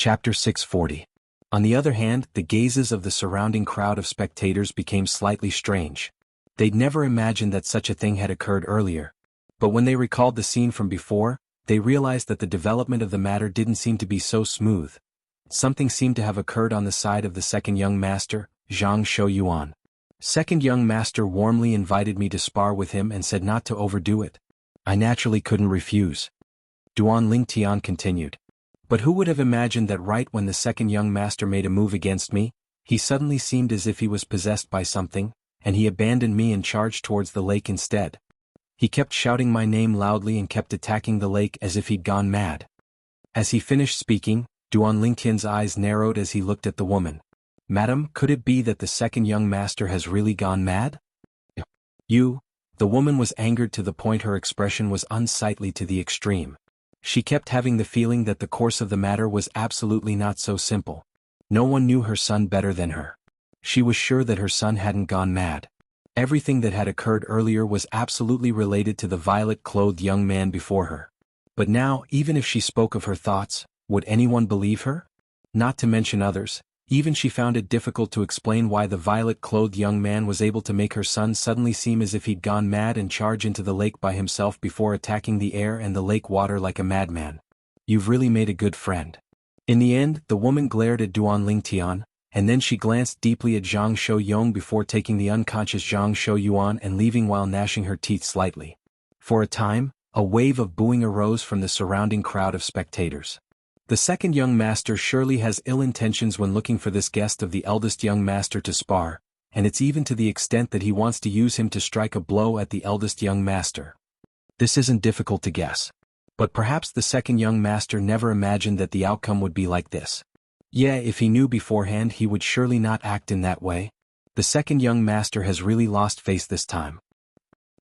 Chapter 640. On the other hand, the gazes of the surrounding crowd of spectators became slightly strange. They'd never imagined that such a thing had occurred earlier. But when they recalled the scene from before, they realized that the development of the matter didn't seem to be so smooth. Something seemed to have occurred on the side of the second young master, Zhang Shouyuan. Second young master warmly invited me to spar with him and said not to overdo it. I naturally couldn't refuse. Duan Lingtian continued. But who would have imagined that right when the second young master made a move against me, he suddenly seemed as if he was possessed by something, and he abandoned me and charged towards the lake instead. He kept shouting my name loudly and kept attacking the lake as if he'd gone mad. As he finished speaking, Duan Lingtian's eyes narrowed as he looked at the woman. Madam, could it be that the second young master has really gone mad? You. The woman was angered to the point her expression was unsightly to the extreme. She kept having the feeling that the course of the matter was absolutely not so simple. No one knew her son better than her. She was sure that her son hadn't gone mad. Everything that had occurred earlier was absolutely related to the violet-clothed young man before her. But now, even if she spoke of her thoughts, would anyone believe her? Not to mention others, even she found it difficult to explain why the violet-clothed young man was able to make her son suddenly seem as if he'd gone mad and charge into the lake by himself before attacking the air and the lake water like a madman. You've really made a good friend. In the end, the woman glared at Duan Lingtian, and then she glanced deeply at Zhang Shouyong before taking the unconscious Zhang Shouyuan and leaving while gnashing her teeth slightly. For a time, a wave of booing arose from the surrounding crowd of spectators. The second young master surely has ill intentions when looking for this guest of the eldest young master to spar, and it's even to the extent that he wants to use him to strike a blow at the eldest young master. This isn't difficult to guess. But perhaps the second young master never imagined that the outcome would be like this. Yeah, if he knew beforehand, he would surely not act in that way. The second young master has really lost face this time.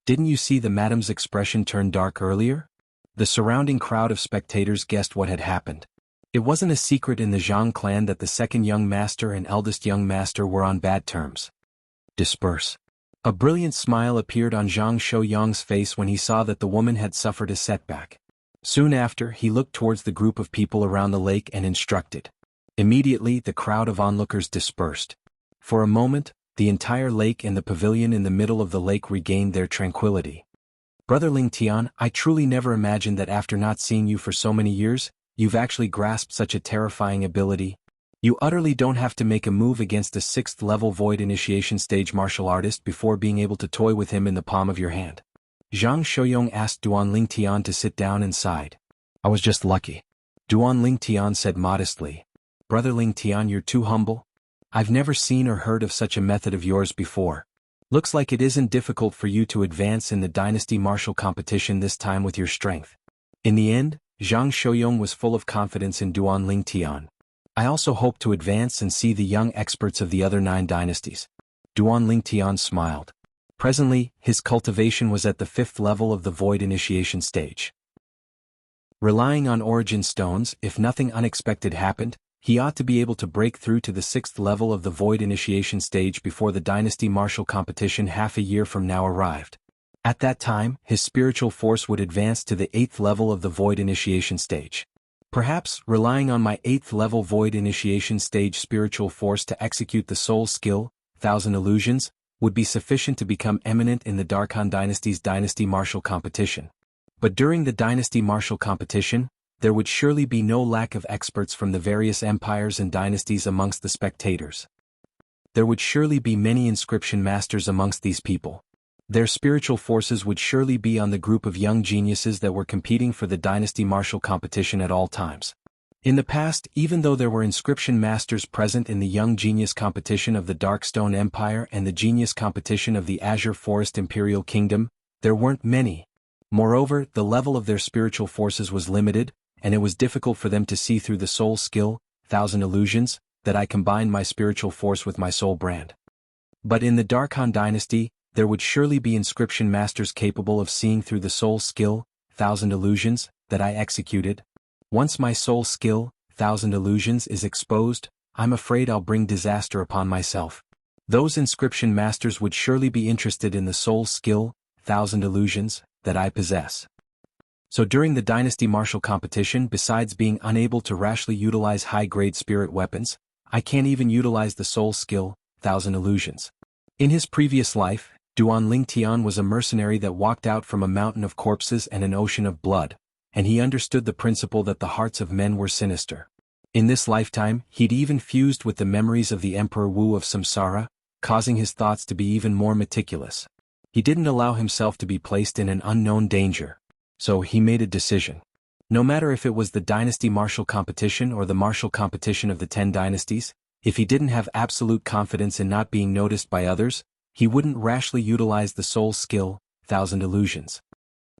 Didn't you see the madam's expression turn dark earlier? The surrounding crowd of spectators guessed what had happened. It wasn't a secret in the Zhang clan that the second young master and eldest young master were on bad terms. Disperse. A brilliant smile appeared on Zhang Shouyong's face when he saw that the woman had suffered a setback. Soon after, he looked towards the group of people around the lake and instructed. Immediately, the crowd of onlookers dispersed. For a moment, the entire lake and the pavilion in the middle of the lake regained their tranquility. Brother Lingtian, I truly never imagined that after not seeing you for so many years, you've actually grasped such a terrifying ability. You utterly don't have to make a move against a 6th level Void Initiation stage martial artist before being able to toy with him in the palm of your hand. Zhang Shouyong asked Duan Lingtian to sit down and sighed. I was just lucky. Duan Lingtian said modestly. Brother Lingtian, you're too humble. I've never seen or heard of such a method of yours before. Looks like it isn't difficult for you to advance in the dynasty martial competition this time with your strength. In the end, Zhang Shouyong was full of confidence in Duan Lingtian. I also hope to advance and see the young experts of the other 9 dynasties. Duan Lingtian smiled. Presently, his cultivation was at the 5th level of the Void Initiation stage. Relying on origin stones, if nothing unexpected happened, he ought to be able to break through to the 6th level of the Void Initiation stage before the dynasty martial competition half a year from now arrived. At that time, his spiritual force would advance to the 8th level of the Void Initiation stage. Perhaps, relying on my 8th level Void Initiation stage spiritual force to execute the soul skill, 1000 Illusions, would be sufficient to become eminent in the Darkhan Dynasty's dynasty martial competition. But during the dynasty martial competition, there would surely be no lack of experts from the various empires and dynasties amongst the spectators. There would surely be many inscription masters amongst these people. Their spiritual forces would surely be on the group of young geniuses that were competing for the dynasty martial competition at all times. In the past, even though there were inscription masters present in the young genius competition of the Darkstone Empire and the genius competition of the Azure Forest Imperial Kingdom, there weren't many. Moreover, the level of their spiritual forces was limited, and it was difficult for them to see through the soul skill, 1000 Illusions, that I combined my spiritual force with my soul brand. But in the Darkhan Dynasty, there would surely be inscription masters capable of seeing through the soul skill, 1000 Illusions, that I executed. Once my soul skill, 1000 Illusions, is exposed, I'm afraid I'll bring disaster upon myself. Those inscription masters would surely be interested in the soul skill, 1000 Illusions, that I possess. So during the dynasty martial competition, besides being unable to rashly utilize high-grade spirit weapons, I can't even utilize the soul skill, Thousand Illusions. In his previous life, Duan Lingtian was a mercenary that walked out from a mountain of corpses and an ocean of blood, and he understood the principle that the hearts of men were sinister. In this lifetime, he'd even fused with the memories of the Emperor Wu of Samsara, causing his thoughts to be even more meticulous. He didn't allow himself to be placed in an unknown danger. So he made a decision. No matter if it was the dynasty martial competition or the martial competition of the 10 dynasties, if he didn't have absolute confidence in not being noticed by others, he wouldn't rashly utilize the soul skill, Thousand Illusions.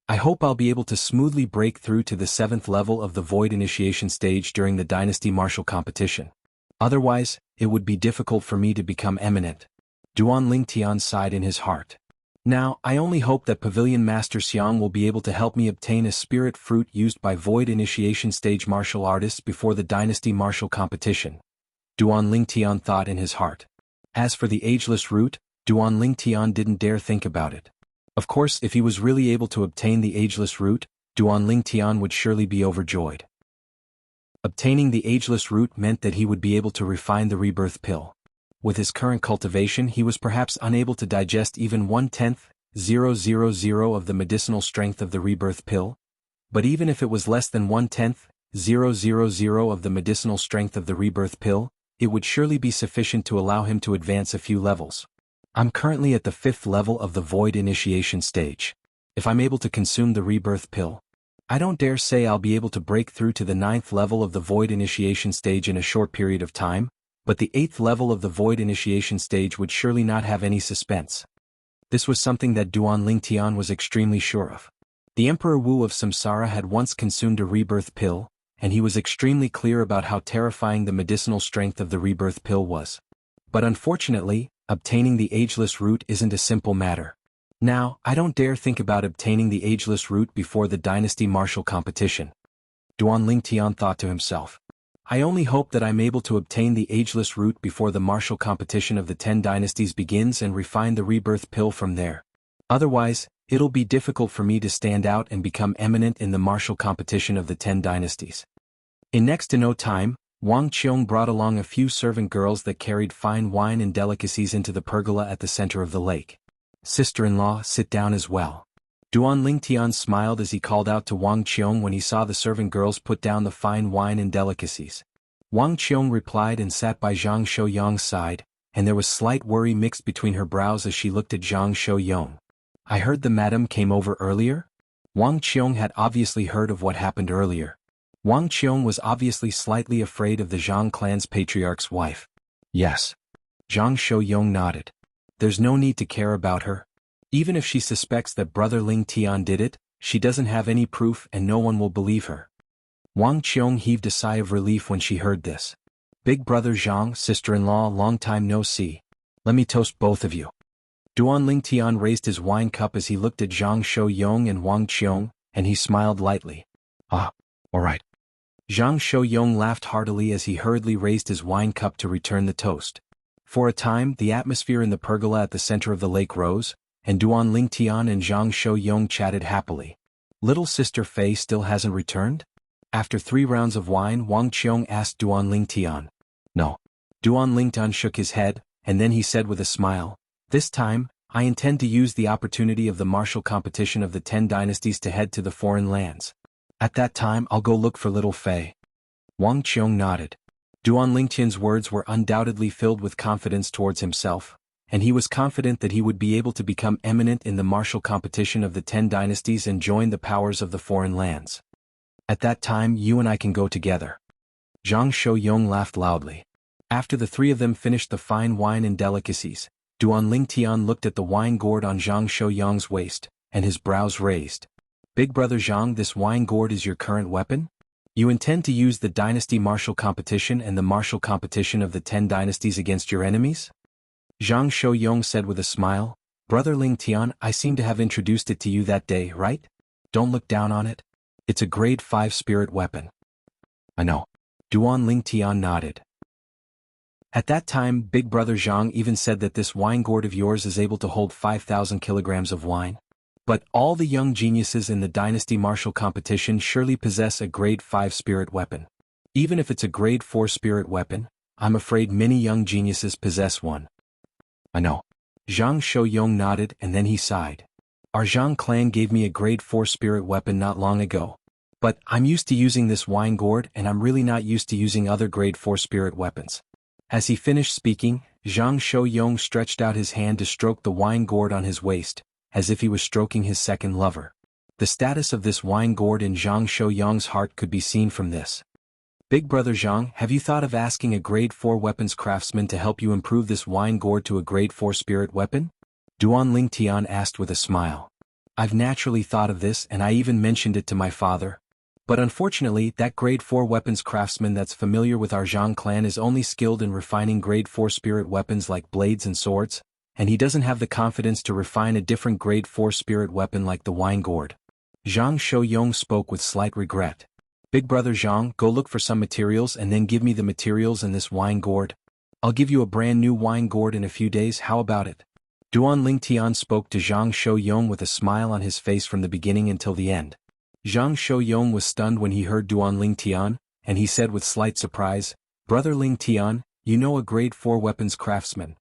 I hope I'll be able to smoothly break through to the 7th level of the Void Initiation stage during the dynasty martial competition. Otherwise, it would be difficult for me to become eminent. Duan Lingtian sighed in his heart. Now, I only hope that Pavilion Master Xiang will be able to help me obtain a spirit fruit used by Void Initiation stage martial artists before the dynasty martial competition. Duan Lingtian thought in his heart. As for the ageless root, Duan Lingtian didn't dare think about it. Of course, if he was really able to obtain the ageless root, Duan Lingtian would surely be overjoyed. Obtaining the ageless root meant that he would be able to refine the rebirth pill. With his current cultivation, he was perhaps unable to digest even 1/10,000 of the medicinal strength of the rebirth pill, but even if it was less than 1/10,000 of the medicinal strength of the rebirth pill, it would surely be sufficient to allow him to advance a few levels. I'm currently at the 5th level of the Void Initiation stage. If I'm able to consume the rebirth pill, I don't dare say I'll be able to break through to the 9th level of the Void Initiation stage in a short period of time, but the 8th level of the Void Initiation stage would surely not have any suspense. This was something that Duan Lingtian was extremely sure of. The Emperor Wu of Samsara had once consumed a rebirth pill, and he was extremely clear about how terrifying the medicinal strength of the rebirth pill was. But unfortunately, obtaining the ageless root isn't a simple matter. Now, I don't dare think about obtaining the ageless root before the dynasty martial competition. Duan Lingtian thought to himself. I only hope that I'm able to obtain the ageless root before the martial competition of the 10 dynasties begins and refine the rebirth pill from there. Otherwise, it'll be difficult for me to stand out and become eminent in the martial competition of the 10 dynasties. In next to no time, Wang Qiong brought along a few servant girls that carried fine wine and delicacies into the pergola at the center of the lake. Sister-in-law, sit down as well. Duan Lingtian smiled as he called out to Wang Qiong when he saw the servant girls put down the fine wine and delicacies. Wang Qiong replied and sat by Zhang Shouyang's side, and there was slight worry mixed between her brows as she looked at Zhang Shouyang. I heard the madam came over earlier? Wang Qiong had obviously heard of what happened earlier. Wang Qiong was obviously slightly afraid of the Zhang clan's patriarch's wife. Yes. Zhang Shouyang nodded. There's no need to care about her. Even if she suspects that brother Ling Tian did it, she doesn't have any proof and no one will believe her. Wang Qiong heaved a sigh of relief when she heard this. Big brother Zhang, sister-in-law, long time no see. Let me toast both of you. Duan Lingtian raised his wine cup as he looked at Zhang Shouyang and Wang Qiong, and he smiled lightly. Ah, all right. Zhang Shouyang laughed heartily as he hurriedly raised his wine cup to return the toast. For a time, the atmosphere in the pergola at the center of the lake rose, and Duan Lingtian and Zhang Shouyang chatted happily. Little sister Fei still hasn't returned? After 3 rounds of wine, Wang Qiong asked Duan Lingtian. No. Duan Lingtian shook his head, and then he said with a smile, this time, I intend to use the opportunity of the martial competition of the 10 dynasties to head to the foreign lands. At that time I'll go look for little Fei. Wang Qiong nodded. Duan Lingtian's words were undoubtedly filled with confidence towards himself, and he was confident that he would be able to become eminent in the martial competition of the 10 dynasties and join the powers of the foreign lands. At that time you and I can go together. Zhang Shouyang laughed loudly. After the 3 of them finished the fine wine and delicacies, Duan Lingtian looked at the wine gourd on Zhang Shouyang's waist, and his brows raised. Big brother Zhang, this wine gourd is your current weapon? You intend to use the dynasty martial competition and the martial competition of the 10 dynasties against your enemies? Zhang Shouyang said with a smile, Brother Lingtian, I seem to have introduced it to you that day, right? Don't look down on it. It's a grade 5 spirit weapon. I know. Duan Lingtian nodded. At that time, Big Brother Zhang even said that this wine gourd of yours is able to hold 5,000 kilograms of wine. But all the young geniuses in the Dynasty Martial competition surely possess a grade 5 spirit weapon. Even if it's a grade 4 spirit weapon, I'm afraid many young geniuses possess one. I know. Zhang Shouyong nodded and then he sighed. Our Zhang clan gave me a grade 4 spirit weapon not long ago. But I'm used to using this wine gourd and I'm really not used to using other grade 4 spirit weapons. As he finished speaking, Zhang Shouyong stretched out his hand to stroke the wine gourd on his waist, as if he was stroking his second lover. The status of this wine gourd in Zhang Shouyong's heart could be seen from this. Big brother Zhang, have you thought of asking a grade 4 weapons craftsman to help you improve this wine gourd to a grade 4 spirit weapon? Duan Lingtian asked with a smile. I've naturally thought of this and I even mentioned it to my father. But unfortunately, that grade 4 weapons craftsman that's familiar with our Zhang clan is only skilled in refining grade 4 spirit weapons like blades and swords, and he doesn't have the confidence to refine a different grade 4 spirit weapon like the wine gourd. Zhang Shouyong spoke with slight regret. Big brother Zhang, go look for some materials and then give me the materials in this wine gourd. I'll give you a brand new wine gourd in a few days, how about it? Duan Lingtian spoke to Zhang Shouyong with a smile on his face from the beginning until the end. Zhang Shouyong was stunned when he heard Duan Lingtian, and he said with slight surprise, Brother Lingtian, you know a grade 4 weapons craftsman.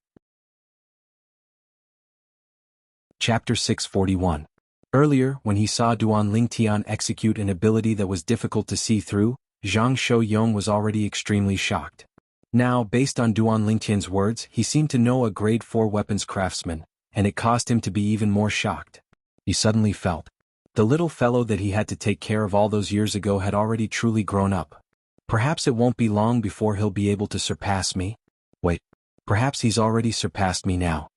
Chapter 641. Earlier, when he saw Duan Lingtian execute an ability that was difficult to see through, Zhang Shouyong was already extremely shocked. Now, based on Duan Lingtian's words, he seemed to know a grade 4 weapons craftsman, and it caused him to be even more shocked. He suddenly felt. The little fellow that he had to take care of all those years ago had already truly grown up. Perhaps it won't be long before he'll be able to surpass me. Wait, perhaps he's already surpassed me now.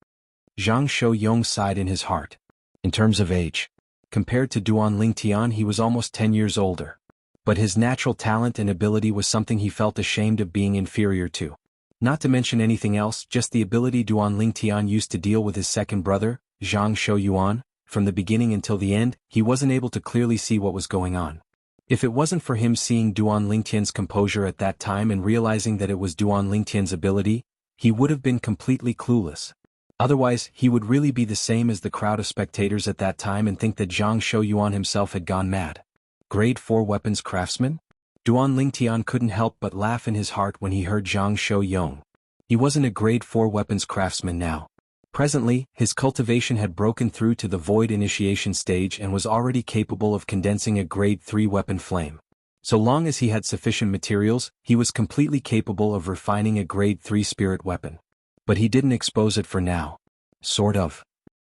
Zhang Shouyong sighed in his heart. In terms of age, compared to Duan Lingtian he was almost 10 years older. But his natural talent and ability was something he felt ashamed of being inferior to. Not to mention anything else, just the ability Duan Lingtian used to deal with his second brother, Zhang Shouyuan. From the beginning until the end, he wasn't able to clearly see what was going on. If it wasn't for him seeing Duan Lingtian's composure at that time and realizing that it was Duan Lingtian's ability, he would have been completely clueless. Otherwise, he would really be the same as the crowd of spectators at that time and think that Zhang Shouyuan himself had gone mad. Grade 4 weapons craftsman? Duan Lingtian couldn't help but laugh in his heart when he heard Zhang Shouyong. He wasn't a grade 4 weapons craftsman now. Presently, his cultivation had broken through to the void initiation stage and was already capable of condensing a grade 3 weapon flame. So long as he had sufficient materials, he was completely capable of refining a grade 3 spirit weapon. But he didn't expose it for now. Sort of.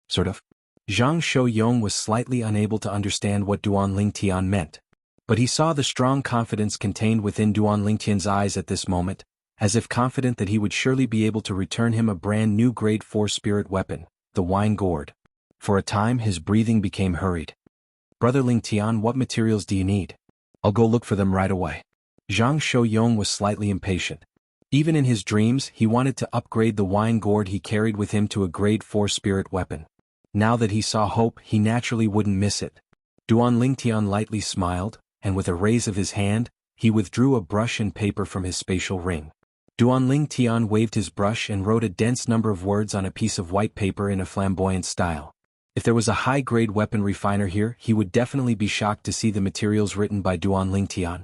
Zhang Shouyong was slightly unable to understand what Duan Lingtian meant. But he saw the strong confidence contained within Duan Lingtian's eyes at this moment, as if confident that he would surely be able to return him a brand new grade 4 spirit weapon, the wine gourd. For a time his breathing became hurried. Brother Lingtian, what materials do you need? I'll go look for them right away. Zhang Shouyong was slightly impatient. Even in his dreams, he wanted to upgrade the wine gourd he carried with him to a grade 4 spirit weapon. Now that he saw hope, he naturally wouldn't miss it. Duan Lingtian lightly smiled, and with a raise of his hand, he withdrew a brush and paper from his spatial ring. Duan Lingtian waved his brush and wrote a dense number of words on a piece of white paper in a flamboyant style. If there was a high-grade weapon refiner here, he would definitely be shocked to see the materials written by Duan Lingtian.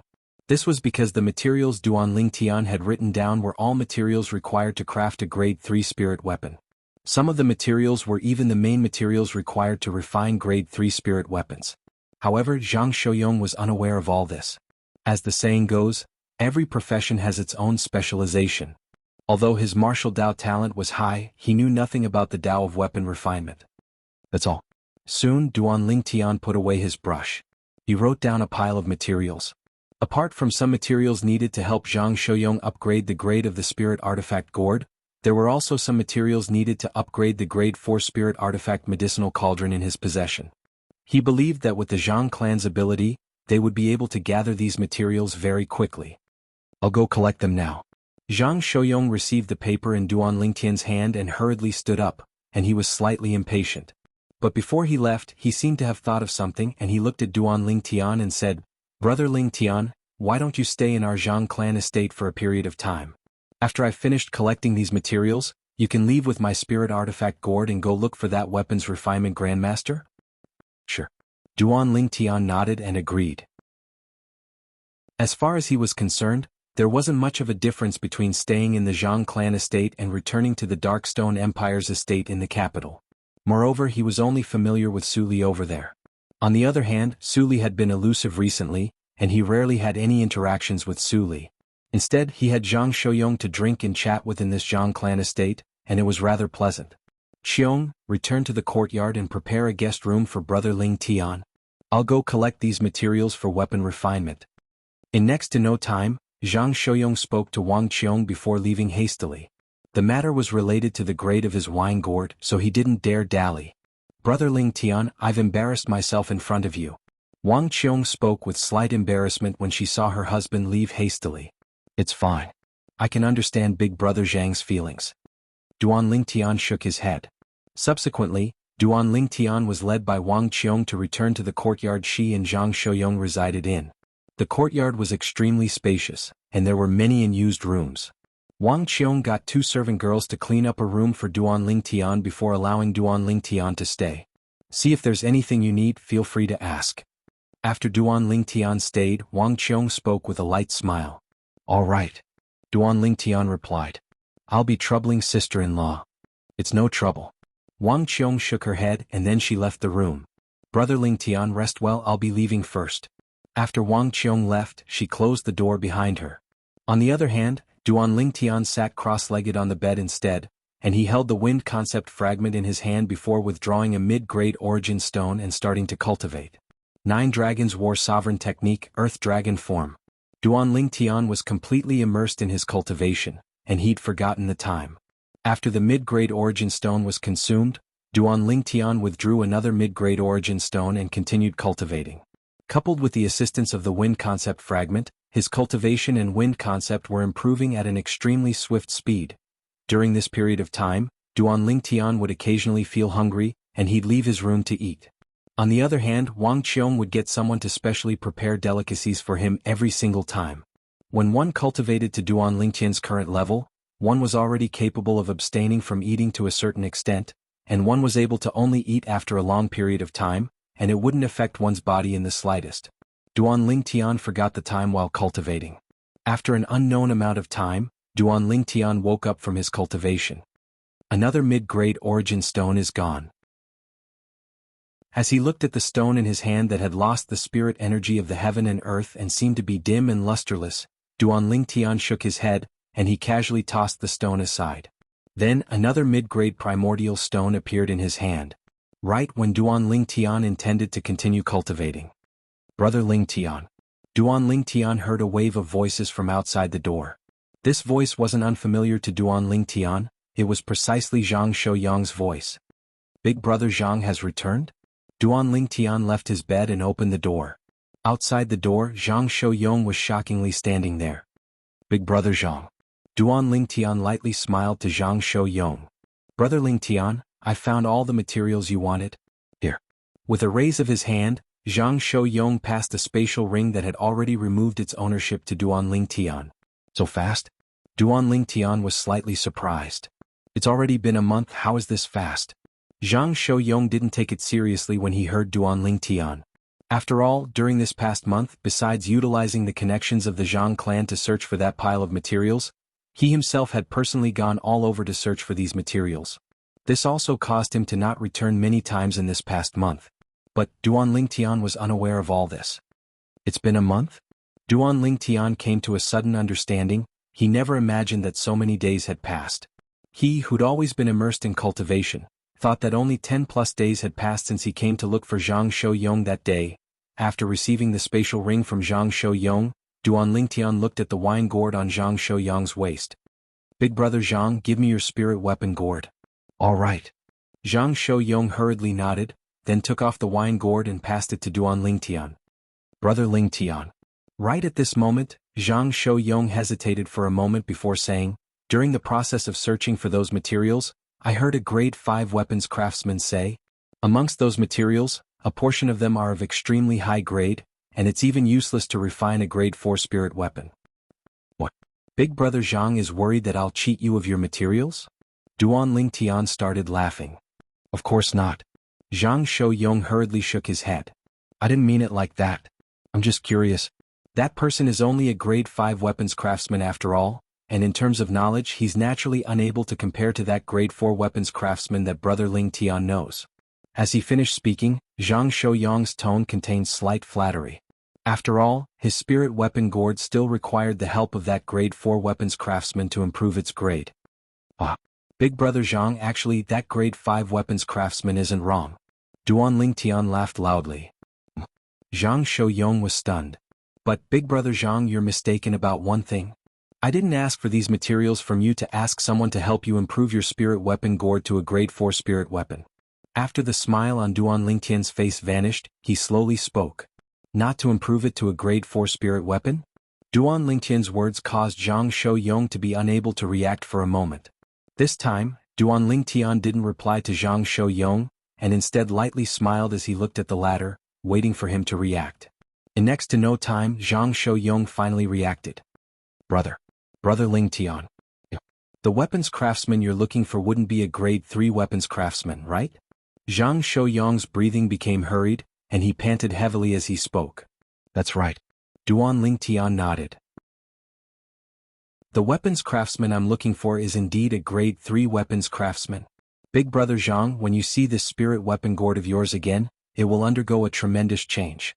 This was because the materials Duan Lingtian had written down were all materials required to craft a grade 3 spirit weapon. Some of the materials were even the main materials required to refine grade 3 spirit weapons. However, Zhang Shouyong was unaware of all this. As the saying goes, every profession has its own specialization. Although his martial Dao talent was high, he knew nothing about the Dao of weapon refinement. That's all. Soon, Duan Lingtian put away his brush. He wrote down a pile of materials. Apart from some materials needed to help Zhang Shouyong upgrade the grade of the spirit artifact gourd, there were also some materials needed to upgrade the grade 4 spirit artifact medicinal cauldron in his possession. He believed that with the Zhang clan's ability, they would be able to gather these materials very quickly. I'll go collect them now. Zhang Shouyong received the paper in Duan Lingtian's hand and hurriedly stood up, and he was slightly impatient. But before he left, he seemed to have thought of something and he looked at Duan Lingtian and said, Brother Lingtian, why don't you stay in our Zhang clan estate for a period of time? After I've finished collecting these materials, you can leave with my spirit artifact gourd and go look for that weapons refinement grandmaster? Sure. Duan Lingtian nodded and agreed. As far as he was concerned, there wasn't much of a difference between staying in the Zhang clan estate and returning to the Darkstone Empire's estate in the capital. Moreover, he was only familiar with Su Li over there. On the other hand, Su Li had been elusive recently, and he rarely had any interactions with Su Li. Instead, he had Zhang Shouyong to drink and chat with in this Zhang clan estate, and it was rather pleasant. Xiong, return to the courtyard and prepare a guest room for Brother Ling Tian. I'll go collect these materials for weapon refinement. In next to no time, Zhang Shouyong spoke to Wang Qiong before leaving hastily. The matter was related to the grade of his wine gourd, so he didn't dare dally. Brother Ling Tian, I've embarrassed myself in front of you. Wang Qiong spoke with slight embarrassment when she saw her husband leave hastily. It's fine. I can understand Big Brother Zhang's feelings. Duan Lingtian shook his head. Subsequently, Duan Lingtian was led by Wang Qiong to return to the courtyard she and Zhang Shouyong resided in. The courtyard was extremely spacious, and there were many unused rooms. Wang Qiong got 2 servant girls to clean up a room for Duan Lingtian before allowing Duan Lingtian to stay. See if there's anything you need, feel free to ask. After Duan Lingtian stayed, Wang Qiong spoke with a light smile. All right. Duan Lingtian replied. I'll be troubling sister-in-law. It's no trouble. Wang Qiong shook her head and then she left the room. Brother Lingtian, rest well, I'll be leaving first. After Wang Qiong left, she closed the door behind her. On the other hand, Duan Lingtian sat cross-legged on the bed instead, and he held the wind concept fragment in his hand before withdrawing a mid-grade origin stone and starting to cultivate. 9 dragons war sovereign technique, earth dragon form. Duan Lingtian was completely immersed in his cultivation, and he'd forgotten the time. After the mid-grade origin stone was consumed, Duan Lingtian withdrew another mid-grade origin stone and continued cultivating. Coupled with the assistance of the wind concept fragment, his cultivation and wind concept were improving at an extremely swift speed. During this period of time, Duan Lingtian would occasionally feel hungry, and he'd leave his room to eat. On the other hand, Wang Qiong would get someone to specially prepare delicacies for him every single time. When one cultivated to Duan Lingtian's current level, one was already capable of abstaining from eating to a certain extent, and one was able to only eat after a long period of time, and it wouldn't affect one's body in the slightest. Duan Lingtian forgot the time while cultivating. After an unknown amount of time, Duan Lingtian woke up from his cultivation. Another mid-grade origin stone is gone. As he looked at the stone in his hand that had lost the spirit energy of the heaven and earth and seemed to be dim and lusterless, Duan Lingtian shook his head, and he casually tossed the stone aside. Then another mid-grade primordial stone appeared in his hand. Right when Duan Lingtian intended to continue cultivating. Brother Lingtian. Duan Lingtian heard a wave of voices from outside the door. This voice wasn't unfamiliar to Duan Lingtian, it was precisely Zhang Shouyong's voice. Big Brother Zhang has returned? Duan Lingtian left his bed and opened the door. Outside the door, Zhang Shouyong was shockingly standing there. Big Brother Zhang. Duan Lingtian lightly smiled to Zhang Shouyong. Brother Lingtian, I found all the materials you wanted. Here. With a raise of his hand, Zhang Shouyong passed a spatial ring that had already removed its ownership to Duan Lingtian. So fast? Duan Lingtian was slightly surprised. It's already been a month, how is this fast? Zhang Shouyong didn't take it seriously when he heard Duan Lingtian. After all, during this past month, besides utilizing the connections of the Zhang clan to search for that pile of materials, he himself had personally gone all over to search for these materials. This also caused him to not return many times in this past month. But Duan Lingtian was unaware of all this. It's been a month? Duan Lingtian came to a sudden understanding. He never imagined that so many days had passed. He, who'd always been immersed in cultivation, thought that only 10+ days had passed since he came to look for Zhang Shouyong that day. After receiving the spatial ring from Zhang Shouyong, Duan Lingtian looked at the wine gourd on Zhang Shouyong's waist. Big Brother Zhang, give me your spirit weapon gourd. All right. Zhang Shouyong hurriedly nodded, then took off the wine gourd and passed it to Duan Lingtian. Brother Lingtian. Right at this moment, Zhang Shouyong hesitated for a moment before saying, during the process of searching for those materials, I heard a grade 5 weapons craftsman say, amongst those materials, a portion of them are of extremely high grade, and it's even useless to refine a grade 4 spirit weapon. What? Big Brother Zhang is worried that I'll cheat you of your materials? Duan Lingtian started laughing. Of course not. Zhang Shou-yong hurriedly shook his head. I didn't mean it like that. I'm just curious. That person is only a grade 5 weapons craftsman after all, and in terms of knowledge he's naturally unable to compare to that grade 4 weapons craftsman that brother Ling Tian knows. As he finished speaking, Zhang Shou-yong's tone contained slight flattery. After all, his spirit weapon gourd still required the help of that grade 4 weapons craftsman to improve its grade. Ah, big brother Zhang, actually that grade 5 weapons craftsman isn't wrong. Duan Ling Tian laughed loudly. Zhang Shou-yong was stunned. But big brother Zhang, you're mistaken about one thing. I didn't ask for these materials from you to ask someone to help you improve your spirit weapon gourd to a grade 4 spirit weapon. After the smile on Duan Ling Tian's face vanished, he slowly spoke. Not to improve it to a grade 4 spirit weapon? Duan Ling Tian's words caused Zhang Shou-yong to be unable to react for a moment. This time, Duan Ling Tian didn't reply to Zhang Shou-yong, and instead lightly smiled as he looked at the latter, waiting for him to react. In next to no time, Zhang Shou-yong finally reacted. Brother Ling Tian. The weapons craftsman you're looking for wouldn't be a grade 3 weapons craftsman, right? Zhang Shou-yong's breathing became hurried, and he panted heavily as he spoke. That's right. Duan Ling Tian nodded. The weapons craftsman I'm looking for is indeed a grade 3 weapons craftsman. Big brother Zhang, when you see this spirit weapon gourd of yours again, it will undergo a tremendous change.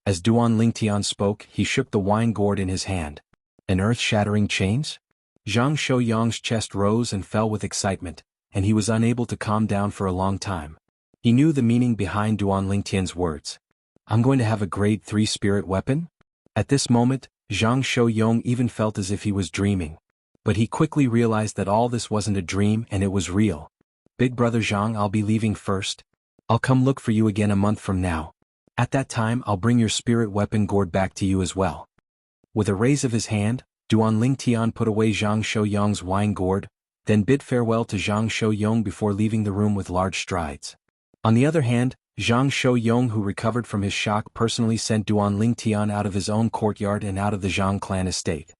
As Duan Ling Tian spoke, he shook the wine gourd in his hand. An earth-shattering change? Zhang Shou-yong's chest rose and fell with excitement, and he was unable to calm down for a long time. He knew the meaning behind Duan Ling Tian's words. I'm going to have a grade 3 spirit weapon? At this moment, Zhang Shou-yong even felt as if he was dreaming. But he quickly realized that all this wasn't a dream and it was real. Big brother Zhang, I'll be leaving first. I'll come look for you again a month from now. At that time I'll bring your spirit weapon gourd back to you as well. With a raise of his hand, Duan Ling Tian put away Zhang Shou-yong's wine gourd, then bid farewell to Zhang Shou-yong before leaving the room with large strides. On the other hand, Zhang Shou-yong, who recovered from his shock, personally sent Duan Ling Tian out of his own courtyard and out of the Zhang clan estate.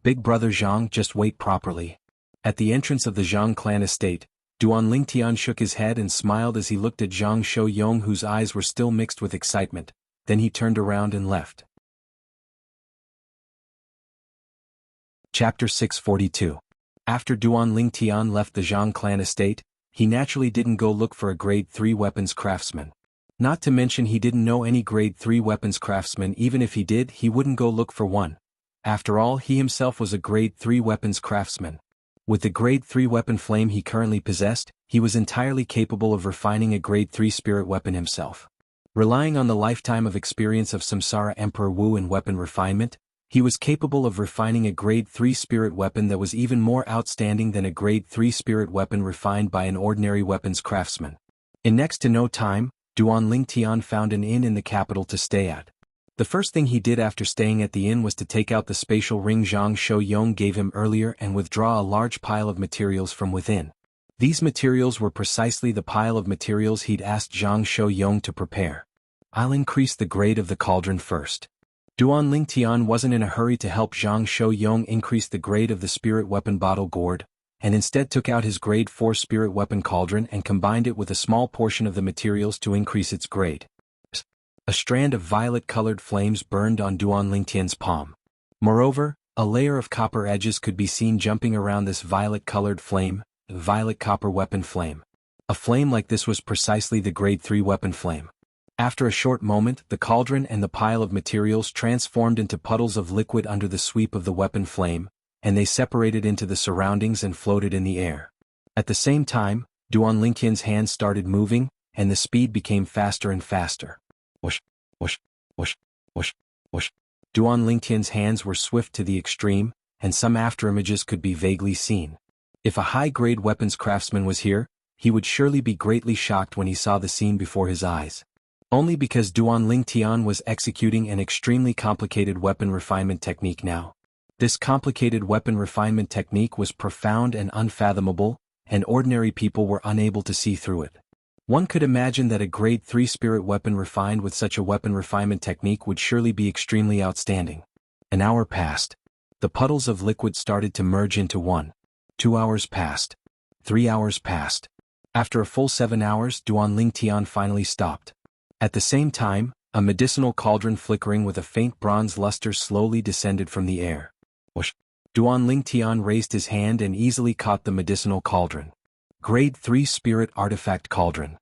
Big brother Zhang, just wait properly. At the entrance of the Zhang clan estate, Duan Ling Tian shook his head and smiled as he looked at Zhang Shou-yong, whose eyes were still mixed with excitement. Then he turned around and left. Chapter 642. After Duan Ling Tian left the Zhang clan estate, he naturally didn't go look for a grade 3 weapons craftsman. Not to mention he didn't know any grade 3 weapons craftsman. Even if he did, he wouldn't go look for one. After all, he himself was a grade 3 weapons craftsman. With the grade 3 weapon flame he currently possessed, he was entirely capable of refining a grade 3 spirit weapon himself. Relying on the lifetime of experience of Samsara Emperor Wu in weapon refinement, he was capable of refining a grade 3 spirit weapon that was even more outstanding than a grade 3 spirit weapon refined by an ordinary weapons craftsman. In next to no time, Duan Ling Tian found an inn in the capital to stay at. The first thing he did after staying at the inn was to take out the spatial ring Zhang Shou-yong gave him earlier and withdraw a large pile of materials from within. These materials were precisely the pile of materials he'd asked Zhang Shou-yong to prepare. I'll increase the grade of the cauldron first. Duan Ling Tian wasn't in a hurry to help Zhang Shou-yong increase the grade of the spirit weapon bottle gourd, and instead took out his grade 4 spirit weapon cauldron and combined it with a small portion of the materials to increase its grade. A strand of violet-colored flames burned on Duan Ling Tian's palm. Moreover, a layer of copper edges could be seen jumping around this violet-colored flame, violet-copper weapon flame. A flame like this was precisely the grade 3 weapon flame. After a short moment, the cauldron and the pile of materials transformed into puddles of liquid under the sweep of the weapon flame, and they separated into the surroundings and floated in the air. At the same time, Duan Ling Tian's hands started moving, and the speed became faster and faster. Whoosh, whoosh, whoosh, whoosh, whoosh. Duan Ling Tian's hands were swift to the extreme, and some afterimages could be vaguely seen. If a high-grade weapons craftsman was here, he would surely be greatly shocked when he saw the scene before his eyes. Only because Duan Ling Tian was executing an extremely complicated weapon refinement technique now. This complicated weapon refinement technique was profound and unfathomable, and ordinary people were unable to see through it. One could imagine that a grade 3 spirit weapon refined with such a weapon refinement technique would surely be extremely outstanding. An hour passed. The puddles of liquid started to merge into one. 2 hours passed. 3 hours passed. After a full 7 hours, Duan Tian finally stopped. At the same time, a medicinal cauldron flickering with a faint bronze luster slowly descended from the air. Whoosh! Duan Tian raised his hand and easily caught the medicinal cauldron. Grade 3 Spirit Artifact Cauldron.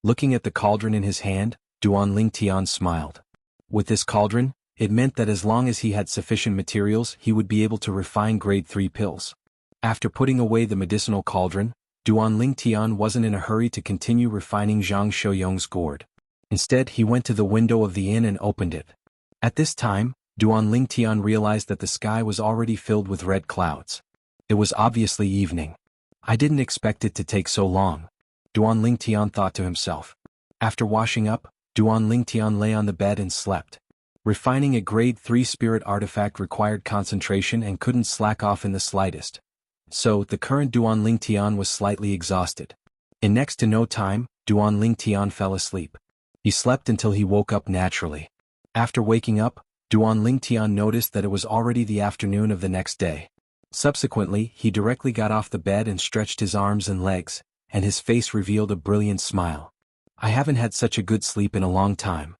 Looking at the cauldron in his hand, Duan Tian smiled. With this cauldron, it meant that as long as he had sufficient materials, he would be able to refine Grade 3 pills. After putting away the medicinal cauldron, Duan Tian wasn't in a hurry to continue refining Zhang Shouyong's gourd. Instead, he went to the window of the inn and opened it. At this time, Duan Tian realized that the sky was already filled with red clouds. It was obviously evening. I didn't expect it to take so long, Duan Tian thought to himself. After washing up, Duan Tian lay on the bed and slept. Refining a Grade 3 spirit artifact required concentration and couldn't slack off in the slightest. So, the current Duan Tian was slightly exhausted. In next to no time, Duan Tian fell asleep. He slept until he woke up naturally. After waking up, Duan Tian noticed that it was already the afternoon of the next day. Subsequently, he directly got off the bed and stretched his arms and legs, and his face revealed a brilliant smile. I haven't had such a good sleep in a long time.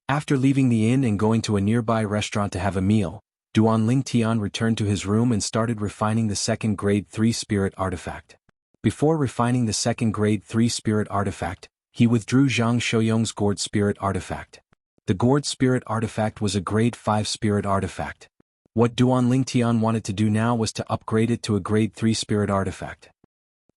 After leaving the inn and going to a nearby restaurant to have a meal, Duan Tian returned to his room and started refining the second Grade 3 spirit artifact. Before refining the second Grade 3 spirit artifact, he withdrew Zhang Shouyong's gourd spirit artifact. The gourd spirit artifact was a Grade 5 spirit artifact. What Duan Tian wanted to do now was to upgrade it to a Grade 3 spirit artifact.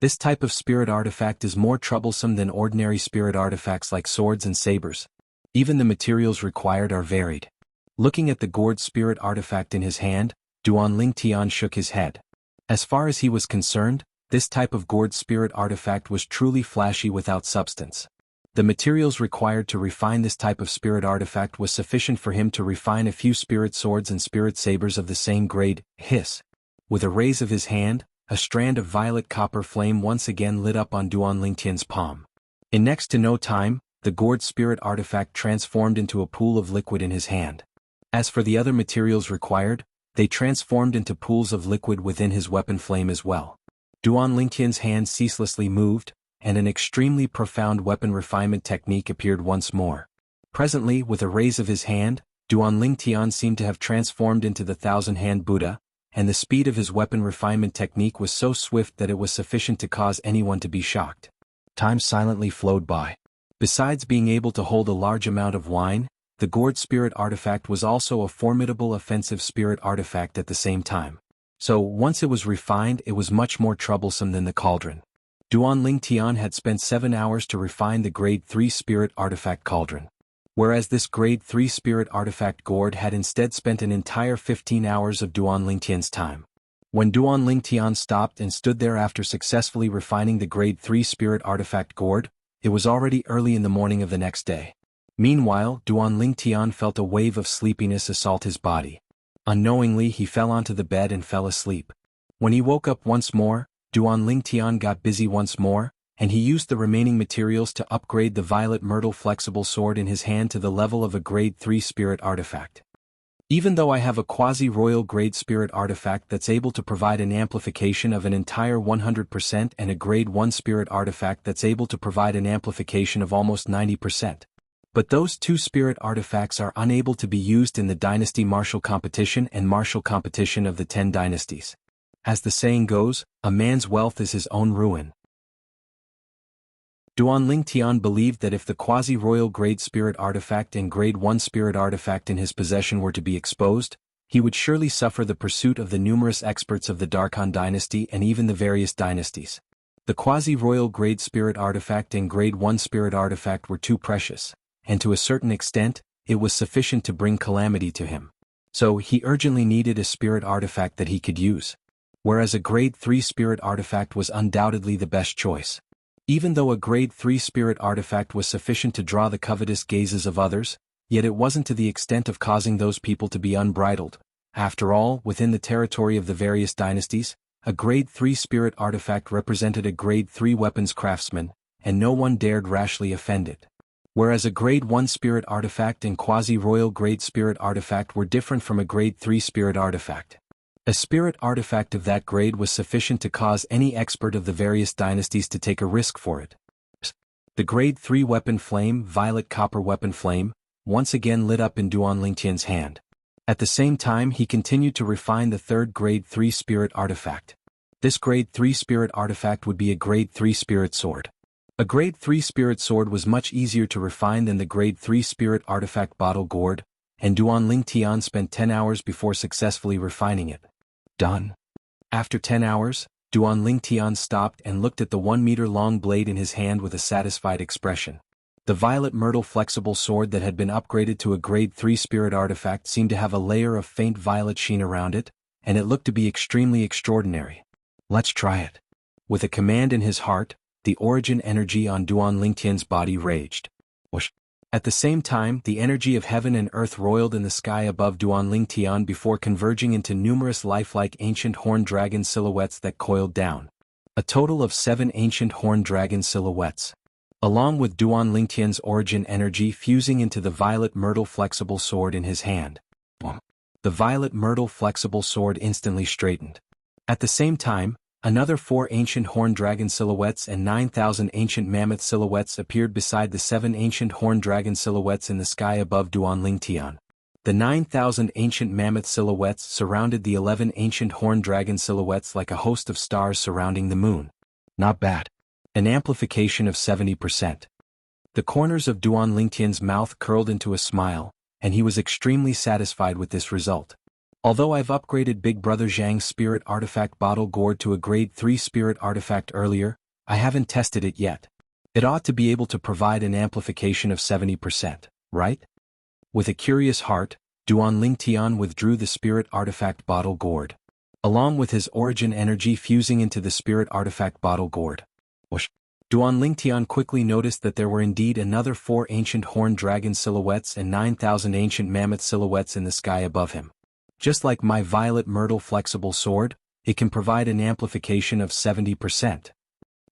This type of spirit artifact is more troublesome than ordinary spirit artifacts like swords and sabers. Even the materials required are varied. Looking at the gourd spirit artifact in his hand, Duan Tian shook his head. As far as he was concerned, this type of gourd spirit artifact was truly flashy without substance. The materials required to refine this type of spirit artifact was sufficient for him to refine a few spirit swords and spirit sabers of the same grade. Hiss! With a raise of his hand, a strand of violet copper flame once again lit up on Duan Tian's palm. In next to no time, the gourd spirit artifact transformed into a pool of liquid in his hand. As for the other materials required, they transformed into pools of liquid within his weapon flame as well. Duan Tian's hand ceaselessly moved, and an extremely profound weapon refinement technique appeared once more. Presently, with a raise of his hand, Duan Tian seemed to have transformed into the thousand-hand Buddha, and the speed of his weapon refinement technique was so swift that it was sufficient to cause anyone to be shocked. Time silently flowed by. Besides being able to hold a large amount of wine, the gourd spirit artifact was also a formidable offensive spirit artifact at the same time. So, once it was refined, it was much more troublesome than the cauldron. Duan Tian had spent 7 hours to refine the Grade 3 spirit artifact cauldron. Whereas this Grade 3 spirit artifact gourd had instead spent an entire 15 hours of Duan Tian's time. When Duan Tian stopped and stood there after successfully refining the Grade 3 spirit artifact gourd, it was already early in the morning of the next day. Meanwhile, Duan Tian felt a wave of sleepiness assault his body. Unknowingly, he fell onto the bed and fell asleep. When he woke up once more, Duan Tian got busy once more, and he used the remaining materials to upgrade the violet myrtle flexible sword in his hand to the level of a Grade 3 spirit artifact. Even though I have a quasi-royal grade spirit artifact that's able to provide an amplification of an entire 100% and a Grade 1 spirit artifact that's able to provide an amplification of almost 90%. But those two spirit artifacts are unable to be used in the Dynasty Martial Competition and Martial Competition of the 10 Dynasties. As the saying goes, a man's wealth is his own ruin. Duan Tian believed that if the quasi-royal grade spirit artifact and Grade 1 spirit artifact in his possession were to be exposed, he would surely suffer the pursuit of the numerous experts of the Darkhan dynasty and even the various dynasties. The quasi-royal grade spirit artifact and Grade 1 spirit artifact were too precious, and to a certain extent, it was sufficient to bring calamity to him. So he urgently needed a spirit artifact that he could use. Whereas a Grade 3 spirit artifact was undoubtedly the best choice. Even though a Grade 3 spirit artifact was sufficient to draw the covetous gazes of others, yet it wasn't to the extent of causing those people to be unbridled. After all, within the territory of the various dynasties, a Grade 3 spirit artifact represented a Grade 3 weapons craftsman, and no one dared rashly offend it. Whereas a Grade 1 spirit artifact and quasi-royal grade spirit artifact were different from a Grade 3 spirit artifact. A spirit artifact of that grade was sufficient to cause any expert of the various dynasties to take a risk for it. The grade 3 weapon flame, violet copper weapon flame, once again lit up in Duan Lingtian's hand. At the same time he continued to refine the third grade 3 spirit artifact. This grade 3 spirit artifact would be a grade 3 spirit sword. A grade 3 spirit sword was much easier to refine than the grade 3 spirit artifact bottle gourd, and Duan Lingtian spent 10 hours before successfully refining it. Done. After 10 hours, Duan Lingtian stopped and looked at the 1-meter-long blade in his hand with a satisfied expression. The violet myrtle flexible sword that had been upgraded to a grade 3 spirit artifact seemed to have a layer of faint violet sheen around it, and it looked to be extremely extraordinary. Let's try it. With a command in his heart, the origin energy on Duan Lingtian's body raged. Whoosh. At the same time, the energy of heaven and earth roiled in the sky above Duan Lingtian before converging into numerous lifelike ancient horned dragon silhouettes that coiled down. A total of 7 ancient horned dragon silhouettes. Along with Duan Lingtian's origin energy fusing into the violet myrtle flexible sword in his hand. The violet myrtle flexible sword instantly straightened. At the same time, another 4 ancient horned dragon silhouettes and 9,000 ancient mammoth silhouettes appeared beside the 7 ancient horned dragon silhouettes in the sky above Duan Lingtian. The 9,000 ancient mammoth silhouettes surrounded the 11 ancient horned dragon silhouettes like a host of stars surrounding the moon. Not bad. An amplification of 70%. The corners of Duan Lingtian's mouth curled into a smile, and he was extremely satisfied with this result. Although I've upgraded Big Brother Zhang's spirit artifact bottle gourd to a grade 3 spirit artifact earlier, I haven't tested it yet. It ought to be able to provide an amplification of 70%, right? With a curious heart, Duan Lingtian withdrew the spirit artifact bottle gourd, along with his origin energy fusing into the spirit artifact bottle gourd. Whoosh. Duan Lingtian quickly noticed that there were indeed another 4 ancient horned dragon silhouettes and 9,000 ancient mammoth silhouettes in the sky above him. Just like my violet myrtle flexible sword, it can provide an amplification of 70%.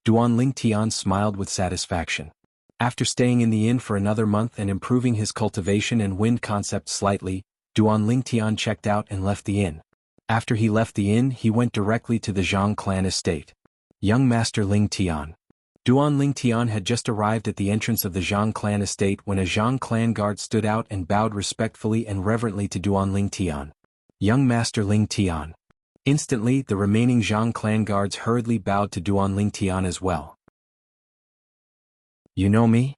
Duan Lingtian smiled with satisfaction. After staying in the inn for another month and improving his cultivation and wind concept slightly, Duan Lingtian checked out and left the inn. After he left the inn, he went directly to the Jiang clan estate. Young Master Lingtian. Duan Lingtian had just arrived at the entrance of the Jiang clan estate when a Jiang clan guard stood out and bowed respectfully and reverently to Duan Lingtian. Young Master Lingtian. Instantly, the remaining Jiang clan guards hurriedly bowed to Duan Lingtian as well. You know me?